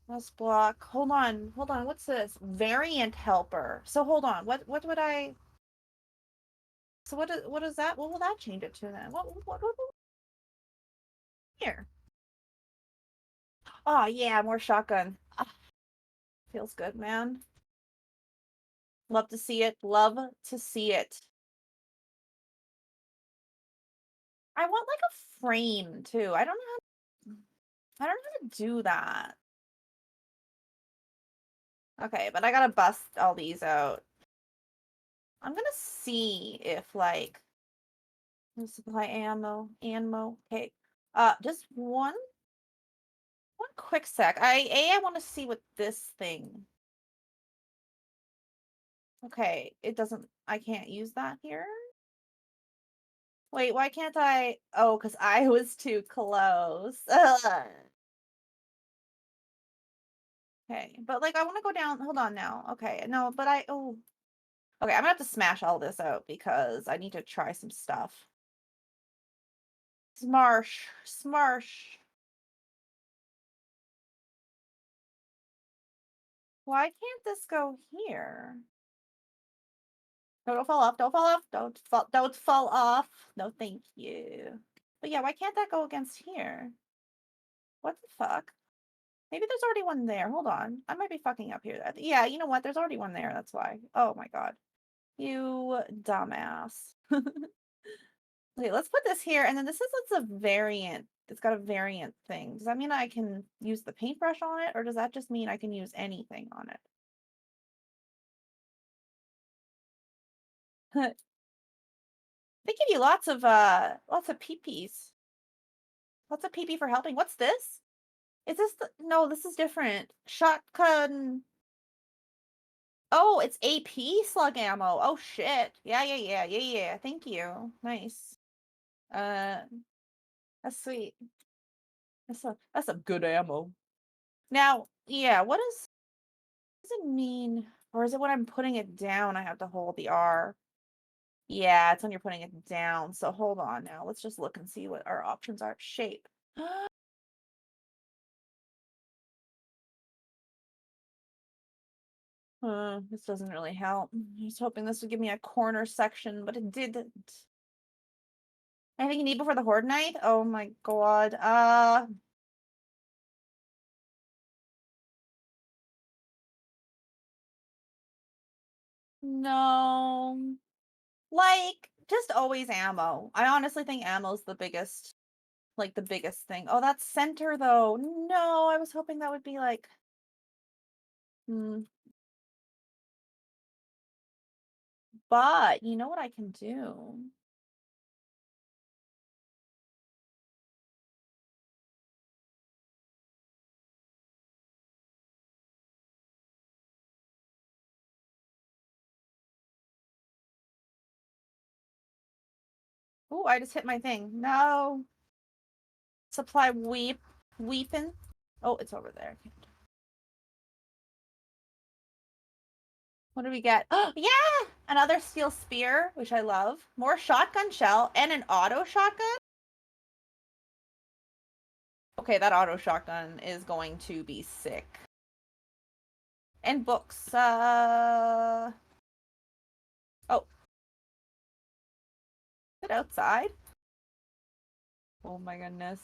Speaker 2: Let's block. Hold on. What's this? Variant helper. So hold on. What would I? So what is that? What will that change it to then? What here? Oh yeah, more shotgun. Ah, feels good, man. Love to see it. Love to see it. I want like a frame too. I don't know how to do that. Okay, but I gotta bust all these out. I'm gonna see if like supply ammo. Okay. Just one quick sec. I want to see what this thing. Okay, it doesn't. I can't use that here. Wait, why can't I? Oh, because I was too close. Ugh. Okay, but like I want to go down. Hold on now. Okay, no, but oh. Okay, I'm gonna have to smash all this out because I need to try some stuff. Smarsh. Why can't this go here? No, don't fall off. Don't fall off. Don't fall off. No, thank you. But yeah, why can't that go against here? What the fuck? Maybe there's already one there. Hold on. I might be fucking up here. Yeah, you know what? There's already one there. That's why. Oh my god. You dumbass. Okay, let's put this here. And then it's a variant. It's got a variant thing. Does that mean I can use the paintbrush on it? Or does that just mean I can use anything on it? They give you lots of PPs. Lots of PP for helping. What's this? Is this no, this is different. Shotgun. Oh, it's AP slug ammo. Oh shit. Yeah. Thank you. Nice. That's sweet. That's some good ammo. Now, yeah, what does it mean? Or is it when I'm putting it down I have to hold the R? Yeah, it's when you're putting it down. So hold on now. Let's just look and see what our options are. Shape. This doesn't really help. I was hoping this would give me a corner section, but it didn't. Anything you need before the Horde Night? Oh my god. No. Like, just always ammo. I honestly think ammo's the biggest, like the biggest thing. Oh, that's center though. No, I was hoping that would be like, but you know what I can do? Oh, I just hit my thing. No. Supply weeping. Oh, it's over there. What do we get? Oh, yeah! Another steel spear, which I love. More shotgun shell and an auto shotgun. Okay, that auto shotgun is going to be sick. And books. Oh. Is it outside? Oh my goodness.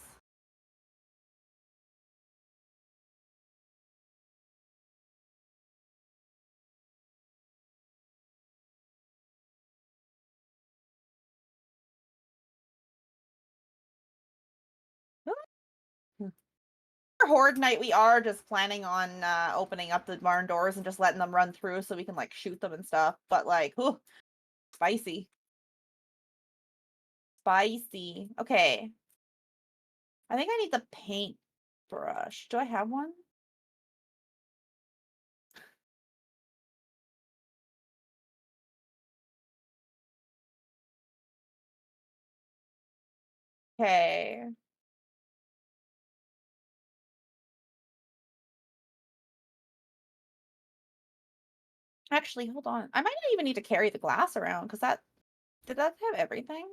Speaker 2: For Horde Night, we are just planning on opening up the barn doors and just letting them run through so we can like shoot them and stuff. But like, ooh, spicy. Spicy. Okay. I think I need the paint brush. Do I have one? Okay. Actually, hold on. I might not even need to carry the glass around because did that have everything?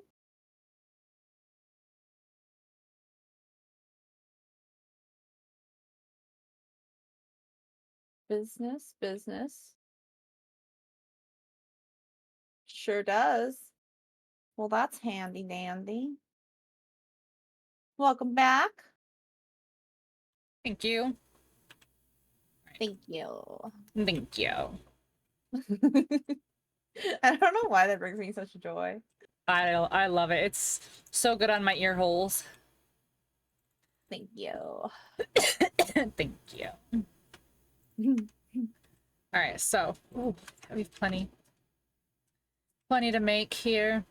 Speaker 2: Business. Sure does. Well, that's handy dandy. Welcome back.
Speaker 1: Thank you.
Speaker 2: Thank you.
Speaker 1: Thank you.
Speaker 2: I don't know why that brings me such joy.
Speaker 1: I love it. It's so good on my ear holes.
Speaker 2: Thank you.
Speaker 1: Thank you. All right, so we have plenty to make here.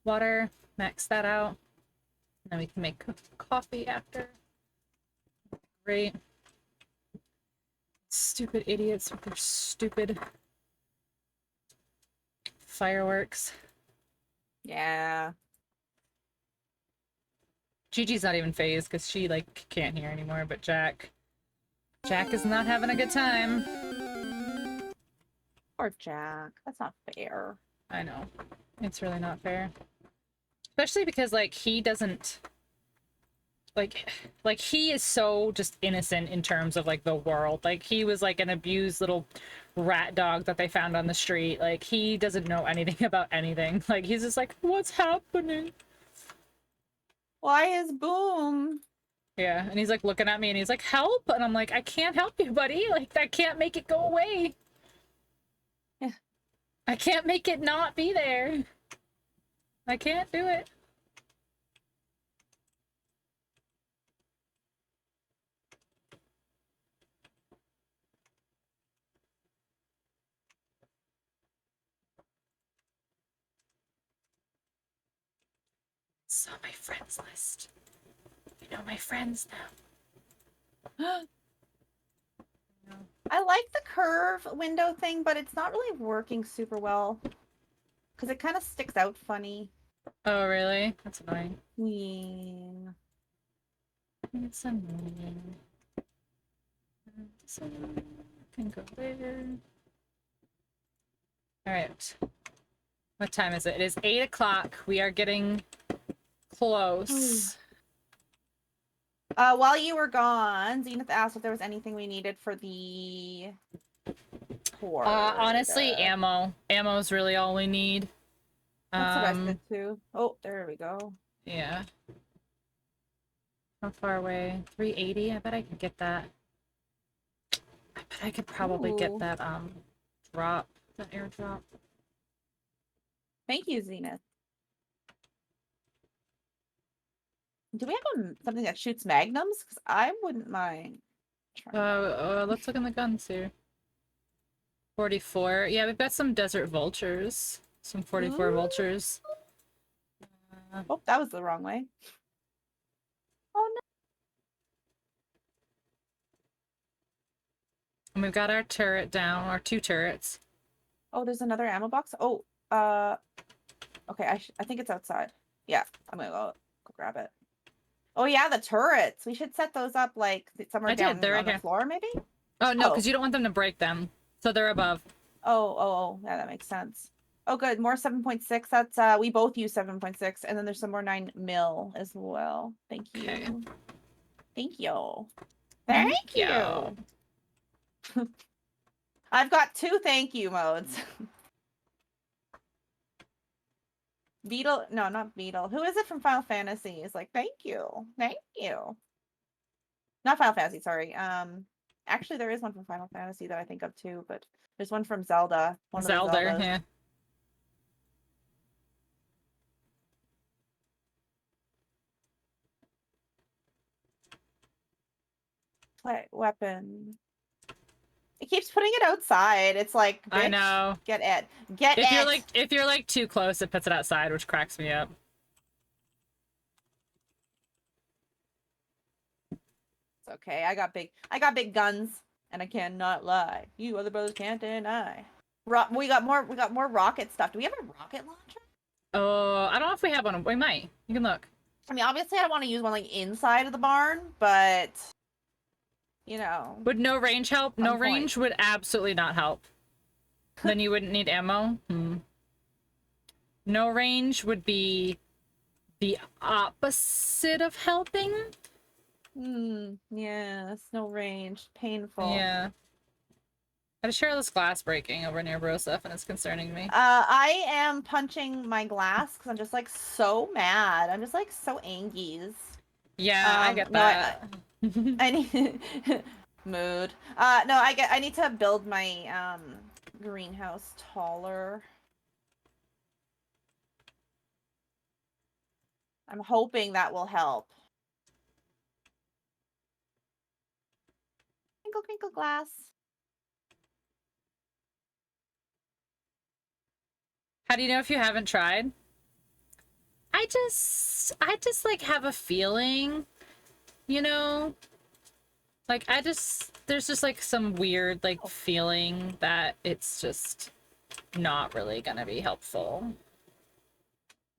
Speaker 1: Water, max that out. And then we can make coffee after. Great. Stupid idiots with their stupid fireworks.
Speaker 2: Yeah.
Speaker 1: Gigi's not even phased because she like can't hear anymore, but Jack is not having a good time.
Speaker 2: Poor Jack. That's not fair.
Speaker 1: I know. It's really not fair. Especially because like he doesn't like he is so just innocent in terms of like the world. Like he was like an abused little rat dog that they found on the street. Like he doesn't know anything about anything. Like he's just like, what's happening?
Speaker 2: Why is Boom?
Speaker 1: Yeah, and he's like looking at me and he's like, help! And I'm like, I can't help you, buddy. Like I can't make it go away.
Speaker 2: Yeah.
Speaker 1: I can't make it not be there. I can't do it. So my friends list. You know my friends now.
Speaker 2: I like the curve window thing, but it's not really working super well. Because it kind of sticks out funny.
Speaker 1: Oh, really? That's annoying.
Speaker 2: Yeah.
Speaker 1: It's annoying. So, can go there. Alright. What time is it? It is 8 o'clock. We are getting close.
Speaker 2: While you were gone, Zenith asked if there was anything we needed for the tour.
Speaker 1: Honestly, ammo. Ammo's really all we need.
Speaker 2: That's what I said too. Oh, there we go.
Speaker 1: Yeah. How far away? 380? I bet I could get that. I bet I could probably get
Speaker 2: Ooh.
Speaker 1: that, drop. That airdrop.
Speaker 2: Thank you, Zenith. Do we have something that shoots magnums? Because I wouldn't mind.
Speaker 1: Let's look in the guns here. 44. Yeah, we've got some desert vultures. Some 44
Speaker 2: Ooh.
Speaker 1: vultures.
Speaker 2: Oh, that was the wrong way. Oh no.
Speaker 1: And we've got our turret down, our 2 turrets.
Speaker 2: Oh, there's another ammo box. Oh, okay. I think it's outside. Yeah, I'm gonna go grab it. Oh yeah, the turrets. We should set those up like somewhere down
Speaker 1: They're right
Speaker 2: on the
Speaker 1: here.
Speaker 2: floor, maybe.
Speaker 1: Oh no, because you don't want them to break them, so they're above.
Speaker 2: Oh, yeah, that makes sense. Oh, good. More 7.6. That's we both use 7.6, and then there's some more 9 mil as well. Thank you.
Speaker 1: Okay.
Speaker 2: Thank you.
Speaker 1: Thank
Speaker 2: Thank you. I've got 2 thank you modes. Beetle, no, not Beetle. Who is it from Final Fantasy? Is like, thank you. Not Final Fantasy, sorry. Actually there is one from Final Fantasy that I think of too, but there's one from Zelda. One
Speaker 1: Zelda,
Speaker 2: of the Zeldas.
Speaker 1: yeah.
Speaker 2: Weapon. It keeps putting it outside. It's like, bitch,
Speaker 1: I know.
Speaker 2: get it. Get
Speaker 1: If
Speaker 2: it.
Speaker 1: you're like too close, it puts it outside, which cracks me up.
Speaker 2: It's okay. I got big guns, and I cannot lie. You other brothers can't deny. We got more rocket stuff. Do we have a rocket launcher?
Speaker 1: Oh, I don't know if we have one. We might. You can look.
Speaker 2: I mean, obviously, I want to use one like inside of the barn, but you know,
Speaker 1: Would no range help? No
Speaker 2: point.
Speaker 1: range would absolutely not help. Then you wouldn't need ammo. No range would be the opposite of helping.
Speaker 2: Yes, no range, painful.
Speaker 1: Yeah. I just hear this glass breaking over near Broseph, and it's concerning me.
Speaker 2: I am punching my glass because I'm just like so mad. I'm just like so angies.
Speaker 1: Yeah, I get
Speaker 2: No,
Speaker 1: that.
Speaker 2: I need mood. No, I need to build my greenhouse taller. I'm hoping that will help. Crinkle, crinkle, glass.
Speaker 1: How do you know if you haven't tried? I just like have a feeling, you know? Like there's just like some weird like feeling that it's just not really gonna be helpful.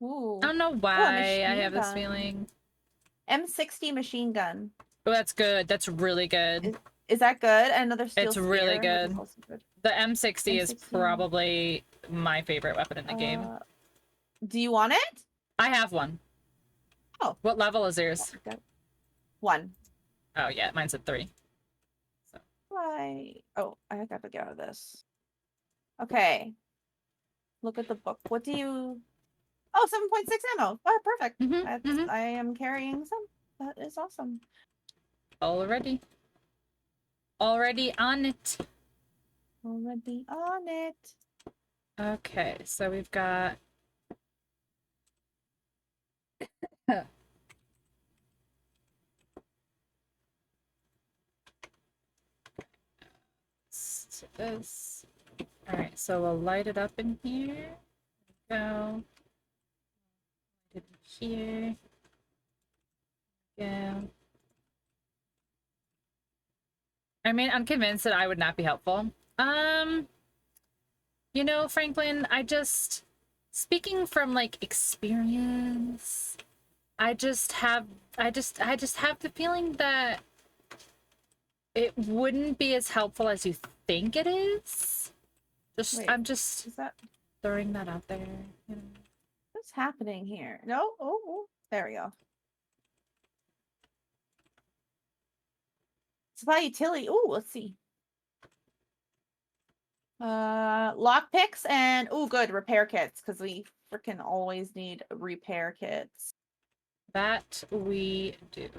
Speaker 2: Ooh.
Speaker 1: I don't know
Speaker 2: Oh, a
Speaker 1: why I
Speaker 2: machine
Speaker 1: have this
Speaker 2: gun.
Speaker 1: feeling.
Speaker 2: M60 machine gun.
Speaker 1: Oh, that's good. That's really good.
Speaker 2: Is that good? Another steel
Speaker 1: It's really
Speaker 2: spear, which is
Speaker 1: good.
Speaker 2: also good.
Speaker 1: The M60 is
Speaker 2: M60.
Speaker 1: probably my favorite weapon in the game.
Speaker 2: Do you want it?
Speaker 1: I have one.
Speaker 2: Oh.
Speaker 1: What level is yours?
Speaker 2: 1.
Speaker 1: Oh yeah, mine's at 3.
Speaker 2: Why? Oh, I have to get out of this. Okay. Look at the book. What do you... Oh, 7.6 ammo. Oh, perfect. I am carrying some. That is awesome.
Speaker 1: Already on it.
Speaker 2: Already on it.
Speaker 1: Okay, so we've got this. All right, so we'll light it up in here. Go. Light it in here. Go. I mean, I'm convinced that I would not be helpful. You know, Franklin, speaking from like experience, I just have the feeling that it wouldn't be as helpful as you think it is.
Speaker 2: Wait,
Speaker 1: I'm just
Speaker 2: is that...
Speaker 1: throwing that out there. You know?
Speaker 2: What's happening here? No? Oh, there we go. Supply utility. Oh, let's see. Lockpicks and good repair kits because we freaking always need repair kits.
Speaker 1: That we do.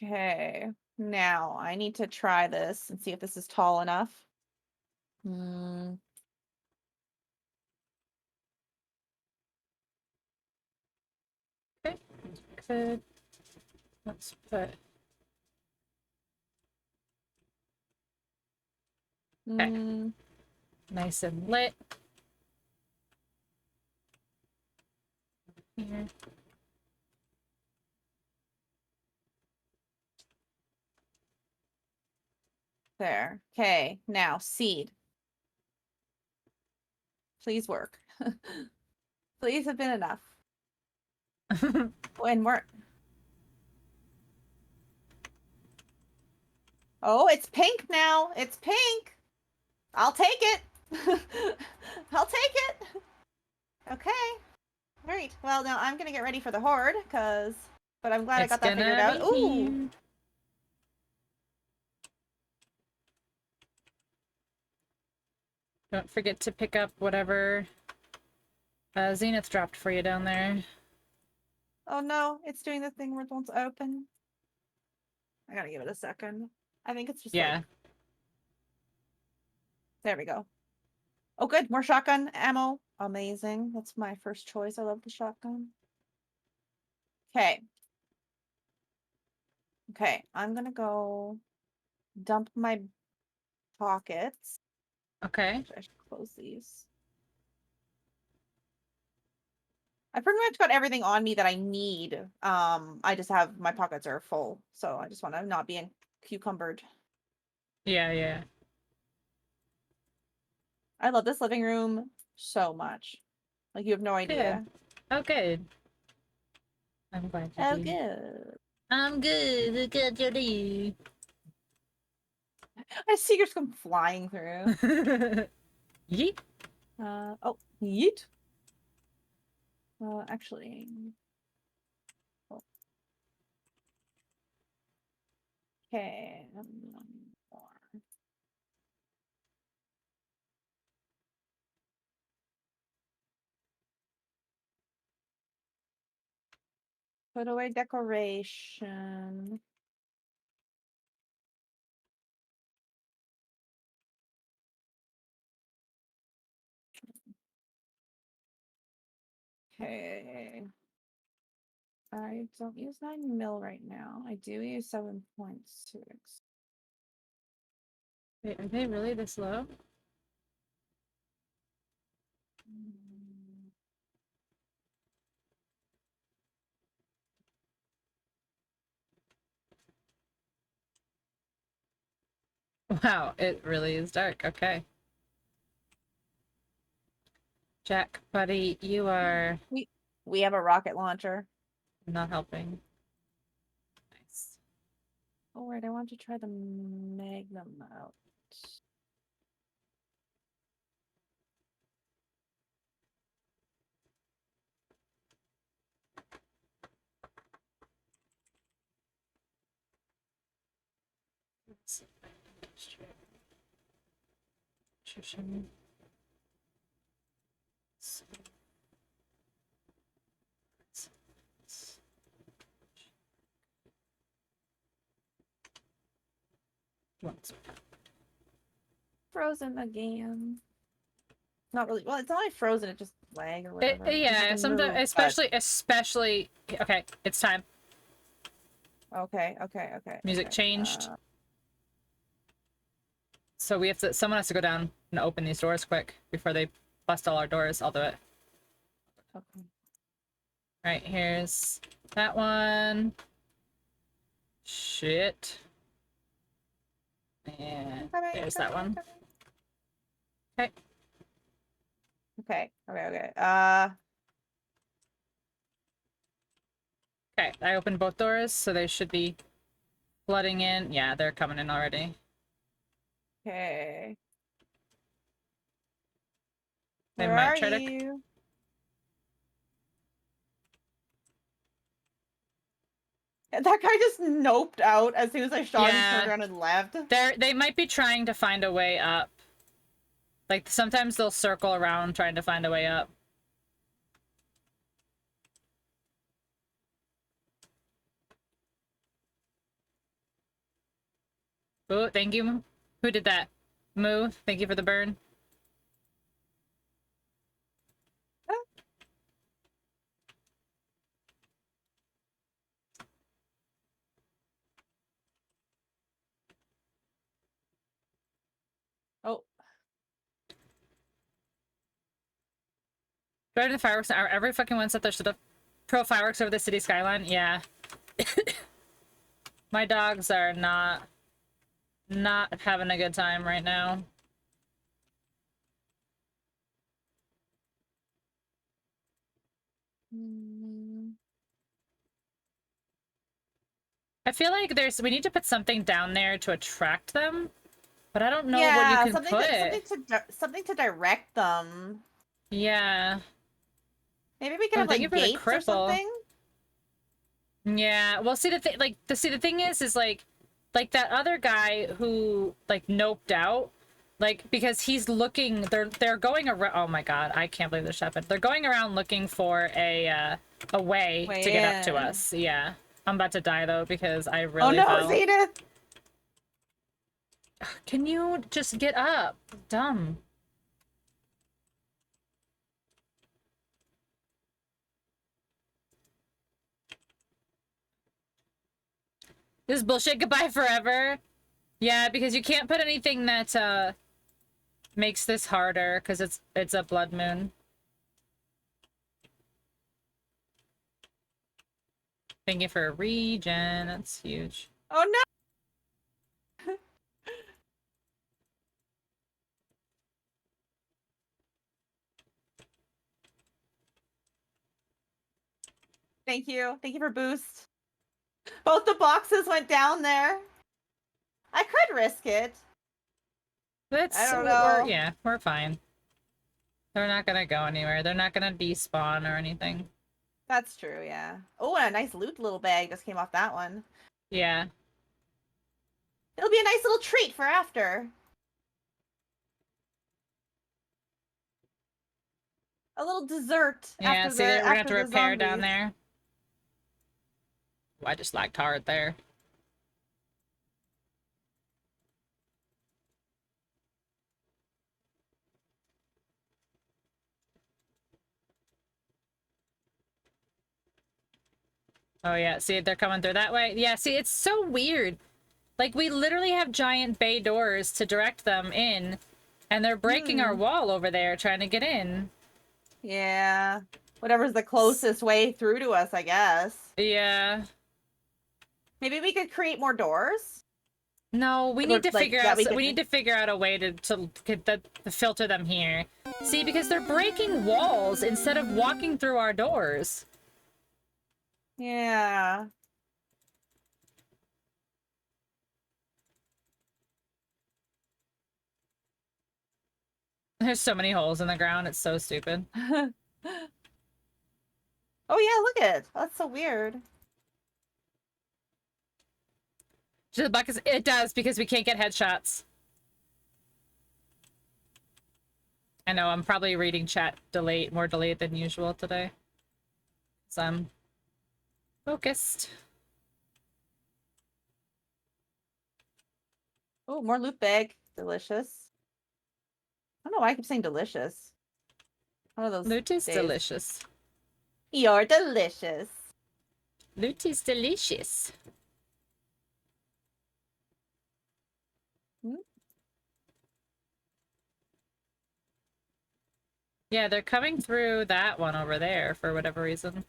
Speaker 2: Okay, now I need to try this and see if this is tall enough.
Speaker 1: Okay, good. Let's put. Okay. Nice and lit. Here.
Speaker 2: There. Okay, now seed. Please work. Please have been enough. And we're... Oh, it's pink now. It's pink. I'll take it. I'll take it. Okay. All right. Well, now I'm gonna get ready for the horde, but I'm glad I got that figured out. Ooh.
Speaker 1: Here. Don't forget to pick up whatever Zenith dropped for you down there.
Speaker 2: Oh no, it's doing the thing where it won't open. I gotta give it a second. I think it's just
Speaker 1: Yeah.
Speaker 2: like... There we go. Oh, good. More shotgun ammo. Amazing. That's my first choice. I love the shotgun. Okay. Okay. I'm gonna go dump my pockets.
Speaker 1: Okay.
Speaker 2: I should close these. I pretty much got everything on me that I need. I just have my pockets are full, so I just want to not be cucumbered.
Speaker 1: Yeah, yeah.
Speaker 2: I love this living room so much. Like you have no idea.
Speaker 1: Oh, good. I'm glad you
Speaker 2: Oh,
Speaker 1: do.
Speaker 2: good.
Speaker 1: I'm good. Good, you do.
Speaker 2: I see yours come flying through.
Speaker 1: Yeet.
Speaker 2: Oh, yeet. Actually. Oh. Okay. One more. Put away decoration. Okay. I don't use 9 mil right now. I do use 7.6.
Speaker 1: Wait, are they really this low?
Speaker 2: Mm.
Speaker 1: Wow, it really is dark. Okay. Jack, buddy, you are
Speaker 2: We have a rocket launcher.
Speaker 1: not helping. Nice.
Speaker 2: Oh, right. I want to try the Magnum out.
Speaker 1: Let's see if I can straight. Nutrition. Once.
Speaker 2: Frozen again. Not really. Well, it's not like frozen. It just lag or whatever.
Speaker 1: Yeah,
Speaker 2: Just
Speaker 1: sometimes,
Speaker 2: move, but-
Speaker 1: especially. Okay, it's time.
Speaker 2: Okay.
Speaker 1: Music
Speaker 2: okay.
Speaker 1: changed. So we have to. Someone has to go down and open these doors quick before they bust all our doors. I'll do it.
Speaker 2: Okay.
Speaker 1: Right, here's that one. Shit. And there's that one. Okay.
Speaker 2: Okay.
Speaker 1: Okay, I opened both doors, so they should be flooding in. Yeah, they're coming in already.
Speaker 2: Okay.
Speaker 1: They
Speaker 2: Where
Speaker 1: might
Speaker 2: are
Speaker 1: try to.
Speaker 2: you? That guy just noped out as soon as I shot him, turned around and left.
Speaker 1: They might be trying to find a way up. Like, sometimes they'll circle around trying to find a way up. Oh, thank you. Who did that? Moo, thank you for the burn.
Speaker 2: Oh.
Speaker 1: Better than fireworks. Every fucking one set there should have pro fireworks over the city skyline. Yeah. My dogs are not having a good time right now. I feel like we need to put something down there to attract them, but I don't know what you can put.
Speaker 2: Something to direct them.
Speaker 1: Yeah.
Speaker 2: Maybe we could
Speaker 1: Oh,
Speaker 2: have
Speaker 1: thank you
Speaker 2: like
Speaker 1: for the
Speaker 2: gates or
Speaker 1: cripple.
Speaker 2: something.
Speaker 1: Yeah. Well, see the thing, the thing is like that other guy who like noped out, like because he's looking. They're going around. Oh my god, I can't believe this happened. They're going around looking for a way to get up to us. Yeah. I'm about to die though because I really fell.
Speaker 2: Zenith!
Speaker 1: Can you just get up? Dumb. This is bullshit. Goodbye forever. Yeah, because you can't put anything that makes this harder because it's a blood moon. Thank you for a regen. That's huge.
Speaker 2: Oh no! Thank you. Thank you for boost. Both the boxes went down there. I could risk it.
Speaker 1: That's
Speaker 2: I don't know.
Speaker 1: yeah, we're fine. They're not gonna go anywhere. They're not gonna despawn or anything.
Speaker 2: That's true, yeah. Oh, and a nice loot little bag just came off that one.
Speaker 1: Yeah.
Speaker 2: It'll be a nice little treat for after. A little dessert
Speaker 1: Yeah,
Speaker 2: after
Speaker 1: see,
Speaker 2: the
Speaker 1: we're gonna have
Speaker 2: after
Speaker 1: to
Speaker 2: the
Speaker 1: repair down
Speaker 2: zombies.
Speaker 1: there. Oh, I just lagged hard there. Oh yeah, see, they're coming through that way. Yeah, see, it's so weird. Like, we literally have giant bay doors to direct them in, and they're breaking our wall over there trying to get in.
Speaker 2: Yeah. Whatever's the closest way through to us, I guess.
Speaker 1: Yeah.
Speaker 2: Maybe we could create more doors?
Speaker 1: No, we
Speaker 2: Or,
Speaker 1: need to
Speaker 2: like,
Speaker 1: figure
Speaker 2: that
Speaker 1: out.
Speaker 2: we
Speaker 1: We
Speaker 2: could-
Speaker 1: need to figure out a way to get to filter them here. See, because they're breaking walls instead of walking through our doors.
Speaker 2: Yeah.
Speaker 1: There's so many holes in the ground. It's so stupid.
Speaker 2: Oh yeah, look at it. That's so weird.
Speaker 1: The buckets. It does because we can't get headshots. I know. I'm probably reading chat more delayed than usual today. So I'm focused.
Speaker 2: Oh, more loot bag. Delicious. I don't know why I keep saying delicious. One of those
Speaker 1: Loot is
Speaker 2: days.
Speaker 1: delicious.
Speaker 2: You're delicious.
Speaker 1: Loot is delicious.
Speaker 2: Hmm?
Speaker 1: Yeah, they're coming through that one over there for whatever reason.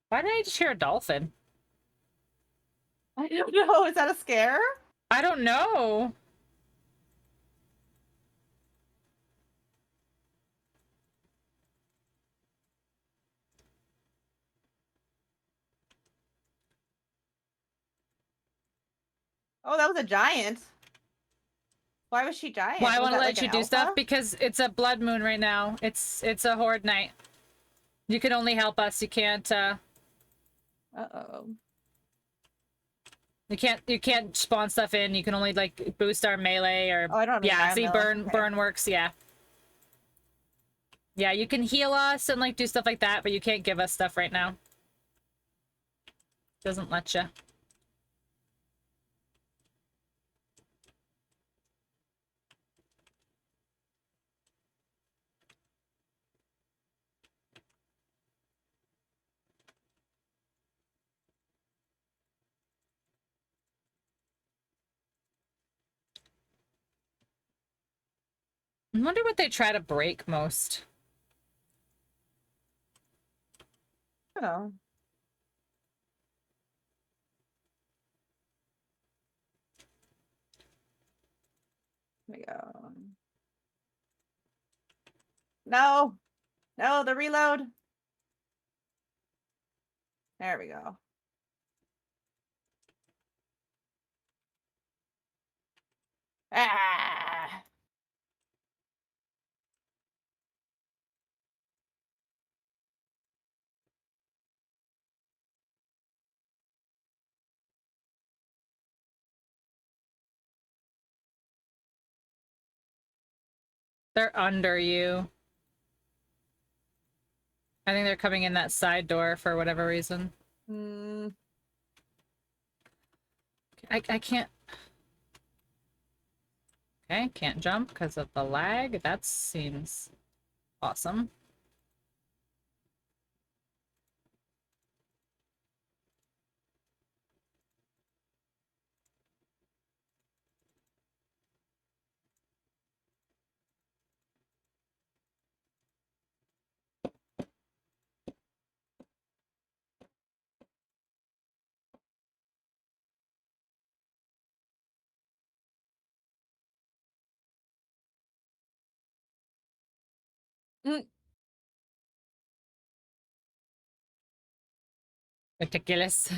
Speaker 1: Why did I just hear a dolphin?
Speaker 2: I don't know. Is that a scare?
Speaker 1: I don't know.
Speaker 2: Oh, that was a giant. Why was she giant?
Speaker 1: Well, I
Speaker 2: Was
Speaker 1: want to
Speaker 2: that,
Speaker 1: let
Speaker 2: like,
Speaker 1: you
Speaker 2: an
Speaker 1: do stuff
Speaker 2: alpha?
Speaker 1: because it's a blood moon right now. It's a horde night. You can only help us. You can't
Speaker 2: Uh-oh.
Speaker 1: you can't spawn stuff in. You can only like boost our melee or
Speaker 2: Oh, I don't have any
Speaker 1: yeah, see
Speaker 2: melee.
Speaker 1: burn
Speaker 2: Okay.
Speaker 1: burn works, yeah. Yeah, you can heal us and like do stuff like that, but you can't give us stuff right now. Doesn't let you. I wonder what they try to break most.
Speaker 2: Oh. There we go. No. No, the reload. There we go. Ah.
Speaker 1: They're under you. I think they're coming in that side door for whatever reason.
Speaker 2: Hmm.
Speaker 1: I can't. Okay, can't jump because of the lag. That seems awesome.
Speaker 2: Mm,
Speaker 1: Ridiculous.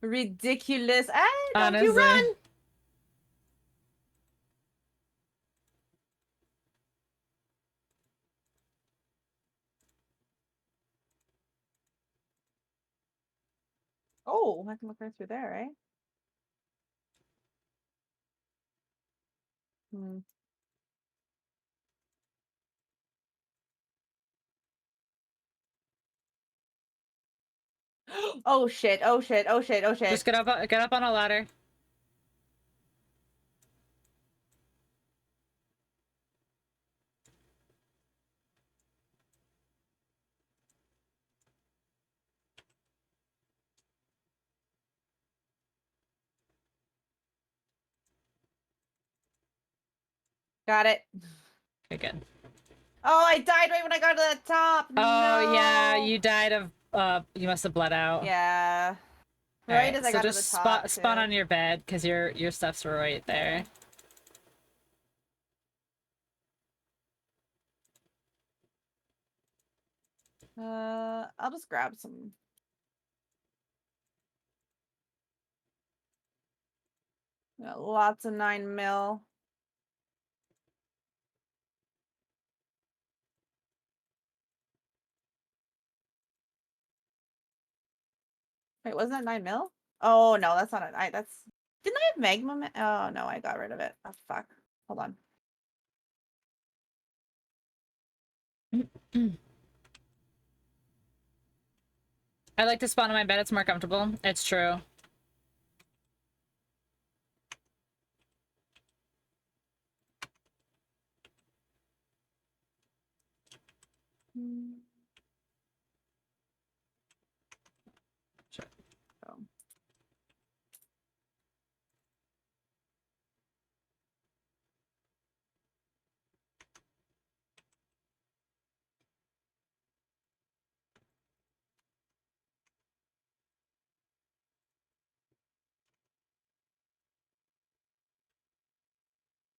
Speaker 2: ridiculous. Ah, don't you
Speaker 1: Honestly.
Speaker 2: run! Oh, I can look right through there, right? Hmm. Oh shit, oh shit, oh shit, oh shit.
Speaker 1: Just get up on a ladder.
Speaker 2: Got it.
Speaker 1: Okay, good.
Speaker 2: Oh, I died right when I got to the top.
Speaker 1: Oh yeah,
Speaker 2: No.
Speaker 1: you died of you must have bled out.
Speaker 2: Yeah.
Speaker 1: All
Speaker 2: Right
Speaker 1: right,
Speaker 2: as I
Speaker 1: so
Speaker 2: got to
Speaker 1: just
Speaker 2: the top.
Speaker 1: spawn
Speaker 2: too.
Speaker 1: on your bed because your stuff's right there.
Speaker 2: I'll just grab some. Got lots of 9mm. Wait, wasn't that 9mm? Oh no, that's not a. That's. Didn't I have magma? Oh no, I got rid of it. Oh fuck. Hold on.
Speaker 1: I like to spawn on my bed. It's more comfortable. It's true. Sure.
Speaker 2: Oh.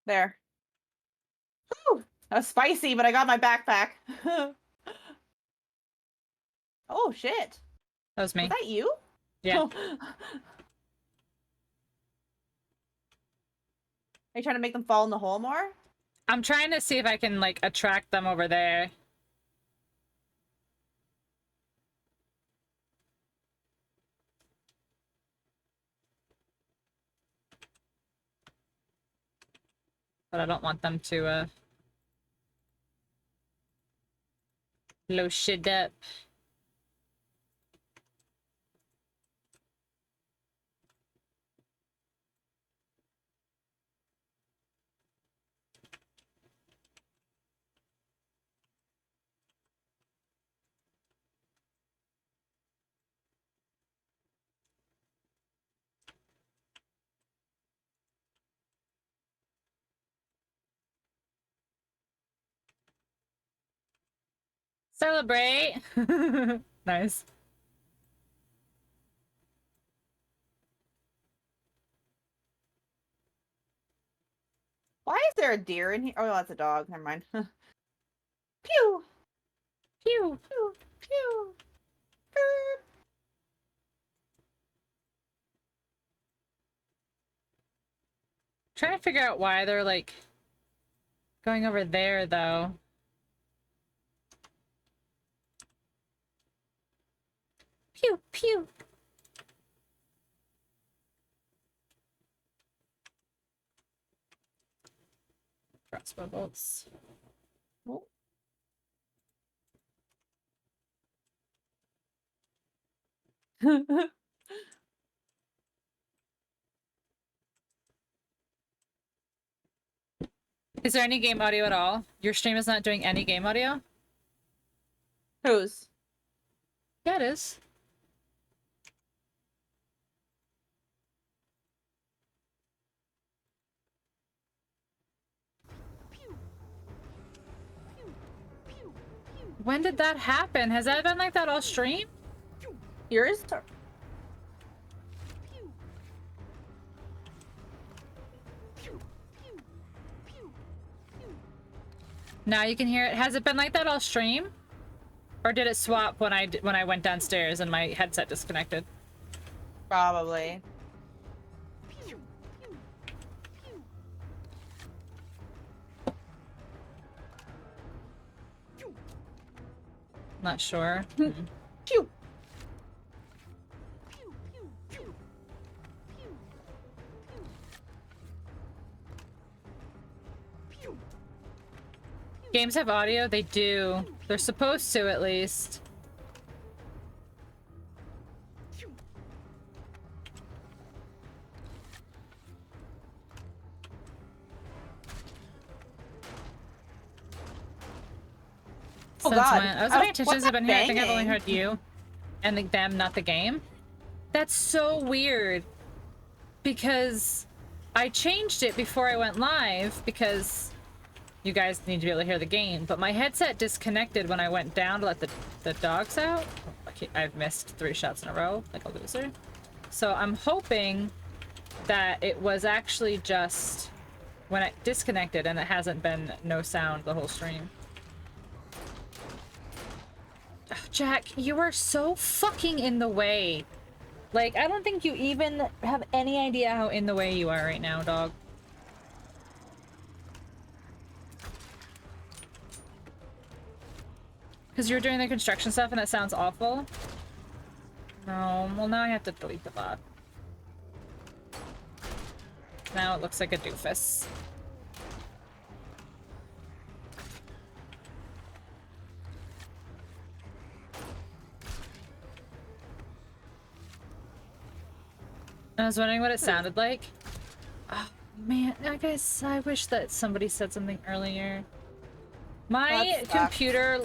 Speaker 2: There. Whew! That was spicy, but I got my backpack. Oh shit.
Speaker 1: That was me.
Speaker 2: Was that you?
Speaker 1: Yeah.
Speaker 2: Are you trying to make them fall in the hole more?
Speaker 1: I'm trying to see if I can like attract them over there. But I don't want them to blow shit up. Celebrate! Nice.
Speaker 2: Why is there a deer in here? Oh, that's a dog. Never mind. Pew!
Speaker 1: Phew!
Speaker 2: Pew! Pew!
Speaker 1: Trying to figure out why they're like going over there though. Pew pew. Crossbow bolts.
Speaker 2: Oh.
Speaker 1: Is there any game audio at all? Your stream is not doing any game audio?
Speaker 2: Whose?
Speaker 1: Yeah, it is. When did that happen? Has that been like that all stream?
Speaker 2: Yours?
Speaker 1: Now you can hear it. Has it been like that all stream? Or did it swap when I went downstairs and my headset disconnected?
Speaker 2: Probably.
Speaker 1: Not sure.
Speaker 2: Phew.
Speaker 1: Games have audio? They do. They're supposed to, at least.
Speaker 2: Oh,
Speaker 1: Since
Speaker 2: God.
Speaker 1: when? I was paying attention
Speaker 2: what's
Speaker 1: since I've been here. I think I've only
Speaker 2: banging?
Speaker 1: heard you. And them, not the game. That's so weird. Because I changed it before I went live because you guys need to be able to hear the game. But my headset disconnected when I went down to let the dogs out. I've missed 3 shots in a row, like a loser. So I'm hoping that it was actually just when it disconnected and it hasn't been no sound the whole stream. Oh, Jack, you are so fucking in the way. Like, I don't think you even have any idea how in the way you are right now, dog. Because you're doing the construction stuff and it sounds awful? No, well now I have to delete the bot. Now it looks like a doofus. I was wondering what it sounded like. Oh, man, I guess I wish that somebody said something earlier. My computer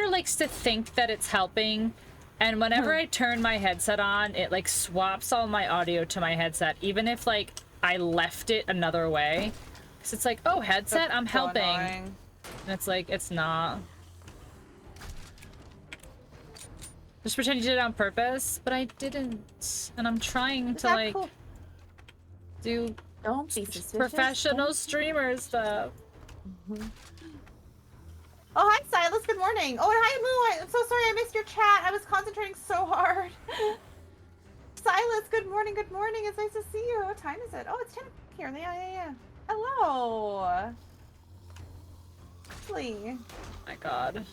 Speaker 1: likes to think that it's helping, and whenever I turn my headset on, it like swaps all my audio to my headset, even if like I left it another way. Cause it's like, oh, headset,
Speaker 2: That's
Speaker 1: I'm
Speaker 2: so
Speaker 1: helping.
Speaker 2: annoying.
Speaker 1: And it's like, it's not. Just pretend you did it on purpose, but I didn't. And I'm trying
Speaker 2: Is
Speaker 1: to
Speaker 2: that
Speaker 1: like
Speaker 2: cool?
Speaker 1: do
Speaker 2: Don't be suspicious.
Speaker 1: professional streamer stuff.
Speaker 2: Oh, hi, Silas. Good morning. Oh, and hi, Moo. I'm so sorry I missed your chat. I was concentrating so hard. Silas, good morning. Good morning. It's nice to see you. What time is it? Oh, it's 10 here. Yeah. Hello. Lovely.
Speaker 1: My God.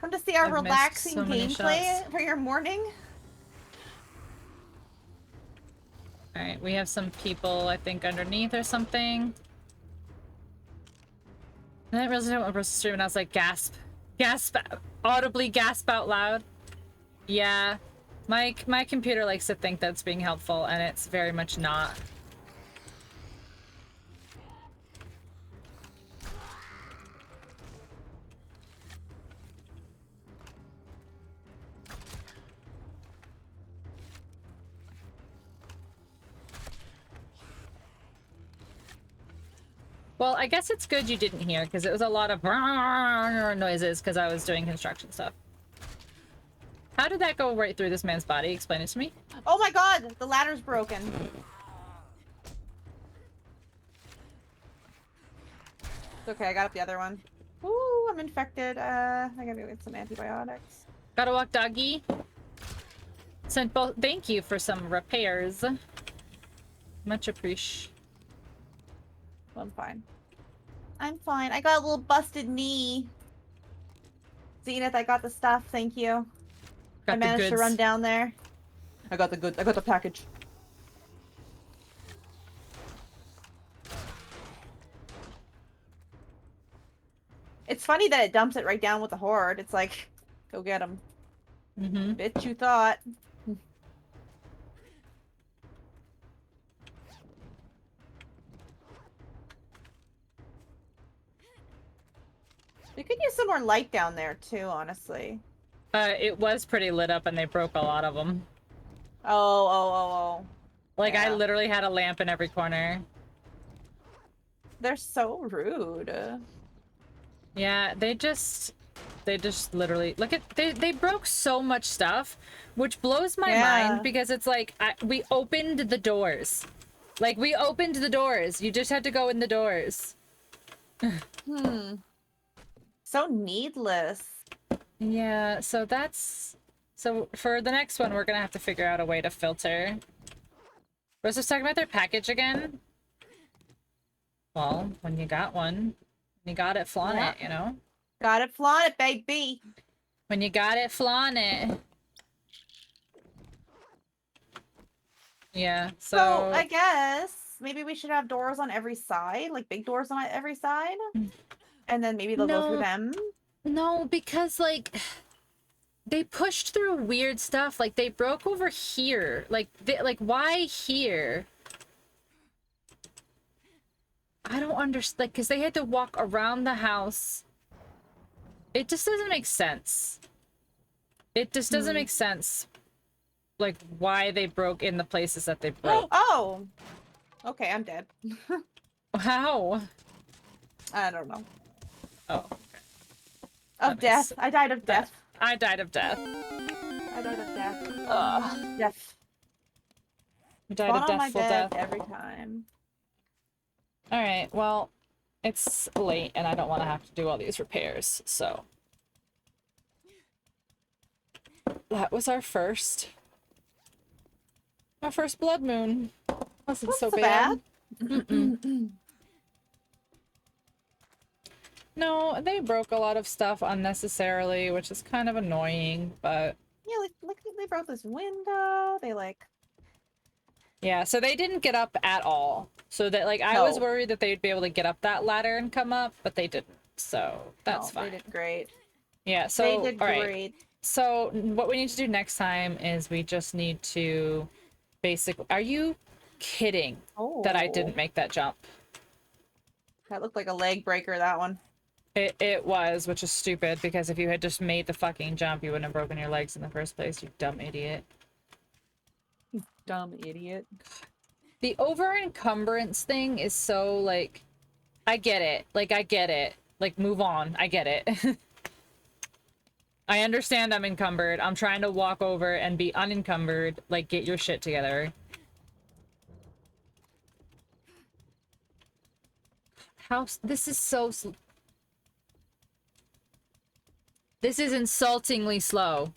Speaker 2: Come to see our
Speaker 1: I've missed
Speaker 2: relaxing
Speaker 1: so many
Speaker 2: gameplay
Speaker 1: shots.
Speaker 2: for your morning.
Speaker 1: Alright, we have some people, I think, underneath or something. And I realized I went to stream and I was like, gasp. Gasp. Audibly gasp out loud. Yeah. My computer likes to think that's being helpful, and it's very much not. Well, I guess it's good you didn't hear, because it was a lot of noises because I was doing construction stuff. How did that go right through this man's body? Explain it to me.
Speaker 2: Oh my god, the ladder's broken. It's okay, I got up the other one. Ooh, I'm infected. I gotta go get some antibiotics.
Speaker 1: Gotta walk doggy. Sent both. Thank you for some repairs. Much appreciated.
Speaker 2: I'm fine. I'm fine. I got a little busted knee. Zenith, I got the stuff. Thank you.
Speaker 1: Got
Speaker 2: I managed
Speaker 1: the
Speaker 2: to
Speaker 1: goods.
Speaker 2: run down there. I got the goods. I got the package. It's funny that it dumps it right down with the horde. It's like, go get him.
Speaker 1: Mm-hmm.
Speaker 2: Bitch, you thought. We could use some more light down there too, honestly.
Speaker 1: It was pretty lit up and they broke a lot of them.
Speaker 2: Oh.
Speaker 1: Like, I
Speaker 2: Yeah.
Speaker 1: literally had a lamp in every corner.
Speaker 2: They're so rude.
Speaker 1: Yeah, they just literally look at they broke so much stuff, which blows my
Speaker 2: Yeah.
Speaker 1: mind because it's like we opened the doors. Like, we opened the doors. You just had to go in the doors.
Speaker 2: So needless.
Speaker 1: Yeah, so that's... So for the next one, we're gonna have to figure out a way to filter. Rose was talking about their package again. Well, when you got one, you got it, flaunt
Speaker 2: Yeah.
Speaker 1: it, you know?
Speaker 2: Got it, flaunt it, baby.
Speaker 1: When you got it, flaunt it. Yeah,
Speaker 2: So I guess maybe we should have doors on every side, like big doors on every side. And then maybe they'll go through them.
Speaker 1: No, because, like... They pushed through weird stuff. Like, they broke over here. Like, why here? I don't understand. Like, because they had to walk around the house. It just doesn't make sense. It just doesn't make sense. Like, why they broke in the places that they broke.
Speaker 2: Oh! Okay, I'm dead.
Speaker 1: How?
Speaker 2: I don't know.
Speaker 1: Oh.
Speaker 2: Of death. I died of death.
Speaker 1: I died of death.
Speaker 2: I died of death. Death.
Speaker 1: You died
Speaker 2: Spawn
Speaker 1: of
Speaker 2: on my
Speaker 1: deathful
Speaker 2: bed
Speaker 1: death.
Speaker 2: every time.
Speaker 1: Alright, well, it's late and I don't want to have to do all these repairs, so. That was our first blood moon. Wasn't so bad. No, they broke a lot of stuff unnecessarily, which is kind of annoying, but...
Speaker 2: Yeah, like they broke this window. They, like...
Speaker 1: Yeah, so they didn't get up at all. So that, like, I was worried that they'd be able to get up that ladder and come up, but they didn't. So, that's fine.
Speaker 2: They did great.
Speaker 1: Yeah, so...
Speaker 2: They did
Speaker 1: great.
Speaker 2: great.
Speaker 1: So, what we need to do next time is we just need to... Basically... Are you kidding that I didn't make that jump?
Speaker 2: That looked like a leg breaker, that one.
Speaker 1: It was, which is stupid, because if you had just made the fucking jump, you wouldn't have broken your legs in the first place, you dumb idiot.
Speaker 2: You dumb idiot.
Speaker 1: The over-encumbrance thing is so, like... I get it. Like, I get it. Like, move on. I get it. I understand I'm encumbered. I'm trying to walk over and be unencumbered. Like, get your shit together. This is so... This is insultingly slow.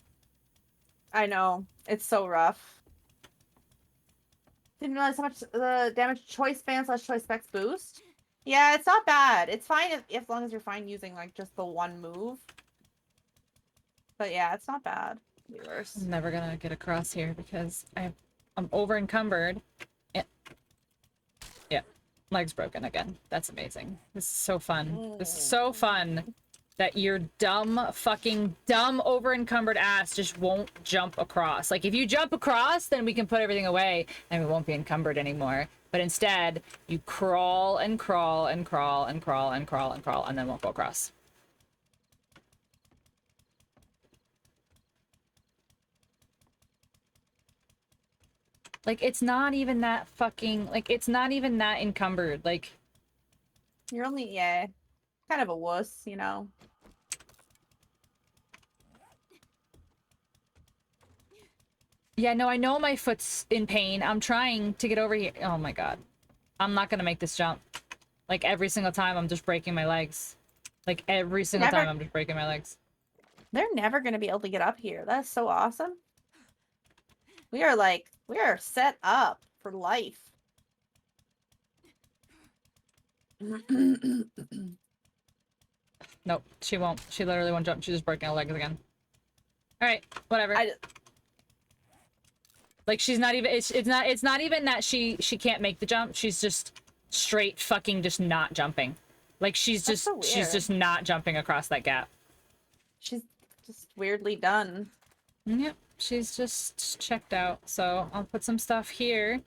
Speaker 2: I know. It's so rough. Didn't realize how much the damage choice ban / choice specs boost. Yeah, it's not bad. It's fine if as long as you're fine using like just the one move. But yeah, it's not bad. It'll be worse.
Speaker 1: I'm never gonna get across here because I'm over encumbered. Yeah, legs broken again. That's amazing. This is so fun. This is so fun. That your fucking dumb over-encumbered ass just won't jump across. Like, if you jump across, then we can put everything away and we won't be encumbered anymore. But instead, you crawl and crawl and crawl and crawl and crawl and crawl and then won't go across. Like, it's not even that fucking... Like, it's not even that encumbered. Like...
Speaker 2: You're only, yeah, kind of a wuss, you know?
Speaker 1: Yeah, no, I know my foot's in pain. I'm trying to get over here. Oh my god. I'm not gonna make this jump. Like, every single time, I'm just breaking my legs. Like, every single time, I'm just breaking my legs.
Speaker 2: They're never going to be able to get up here. That's so awesome. We are set up for life.
Speaker 1: Nope, she won't. She literally won't jump. She's just breaking her legs again. Alright, whatever. Like, she's not even... It's not even that she can't make the jump. She's just straight fucking just not jumping. Like, she's just...
Speaker 2: So
Speaker 1: she's just not jumping across that gap.
Speaker 2: She's just weirdly done.
Speaker 1: Yep, she's just checked out. So, I'll put some stuff here.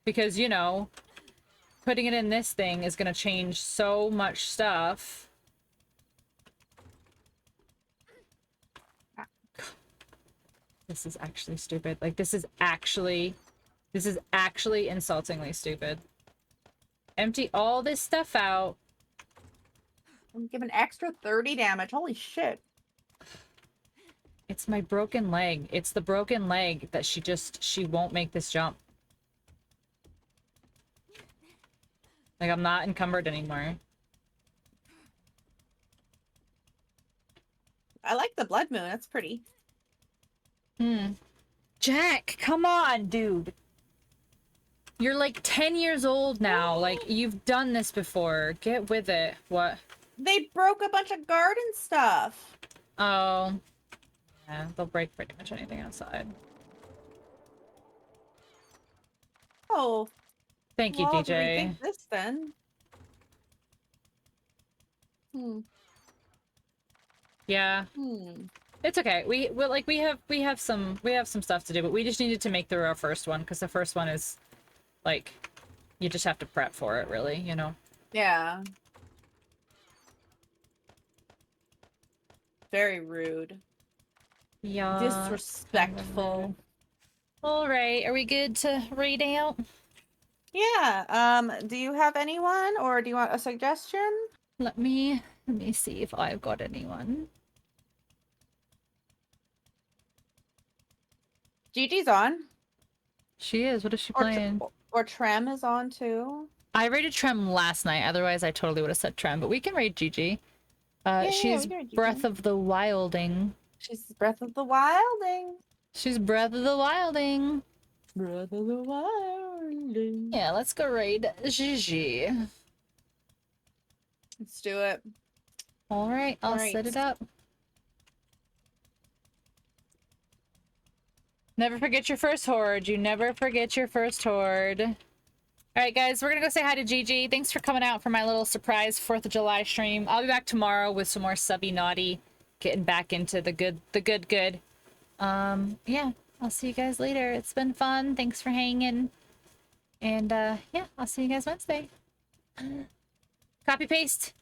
Speaker 1: Because, you know, putting it in this thing is gonna change so much stuff. This is actually stupid. Like, this is actually insultingly stupid. Empty all this stuff out.
Speaker 2: I'm giving extra 30 damage. Holy shit.
Speaker 1: It's my broken leg. It's the broken leg that she won't make this jump. Like, I'm not encumbered anymore.
Speaker 2: moon. That's pretty.
Speaker 1: Jack, come on, dude. You're like 10 years old now. Like, you've done this before. Get with it. What?
Speaker 2: They broke a bunch of garden stuff.
Speaker 1: Oh. Yeah, they'll break pretty much anything outside.
Speaker 2: Oh,
Speaker 1: Thank you,
Speaker 2: well, I'll have to
Speaker 1: DJ.
Speaker 2: rethink this then.
Speaker 1: Yeah. It's okay. We have some stuff to do, but we just needed to make through our first one because the first one is like you just have to prep for it, really, you know.
Speaker 2: Yeah. Very rude.
Speaker 1: Yeah.
Speaker 2: Disrespectful.
Speaker 1: All right, are we good to read out?
Speaker 2: Yeah. Do you have anyone or do you want a suggestion?
Speaker 1: Let me see if I've got anyone.
Speaker 2: Gigi's on.
Speaker 1: She is. What is she
Speaker 2: Or,
Speaker 1: playing?
Speaker 2: or Trem is on too.
Speaker 1: I rated Trem last night. Otherwise, I totally would have said Trem. But we can rate Gigi. She's
Speaker 2: we can rate
Speaker 1: Breath
Speaker 2: Gigi.
Speaker 1: of the Wilding.
Speaker 2: She's Breath of the Wilding.
Speaker 1: She's Breath of the Wilding.
Speaker 2: Breath of the Wilding.
Speaker 1: Yeah, let's go raid Gigi.
Speaker 2: Let's do it.
Speaker 1: All right, I'll
Speaker 2: Alright.
Speaker 1: set it up. Never forget your first horde. You never forget your first horde. All right, guys, we're gonna go say hi to Gigi. Thanks for coming out for my little surprise 4th of July stream. I'll be back tomorrow with some more subby naughty, getting back into the good. Yeah, I'll see you guys later. It's been fun. Thanks for hanging. And yeah, I'll see you guys Wednesday. Copy paste.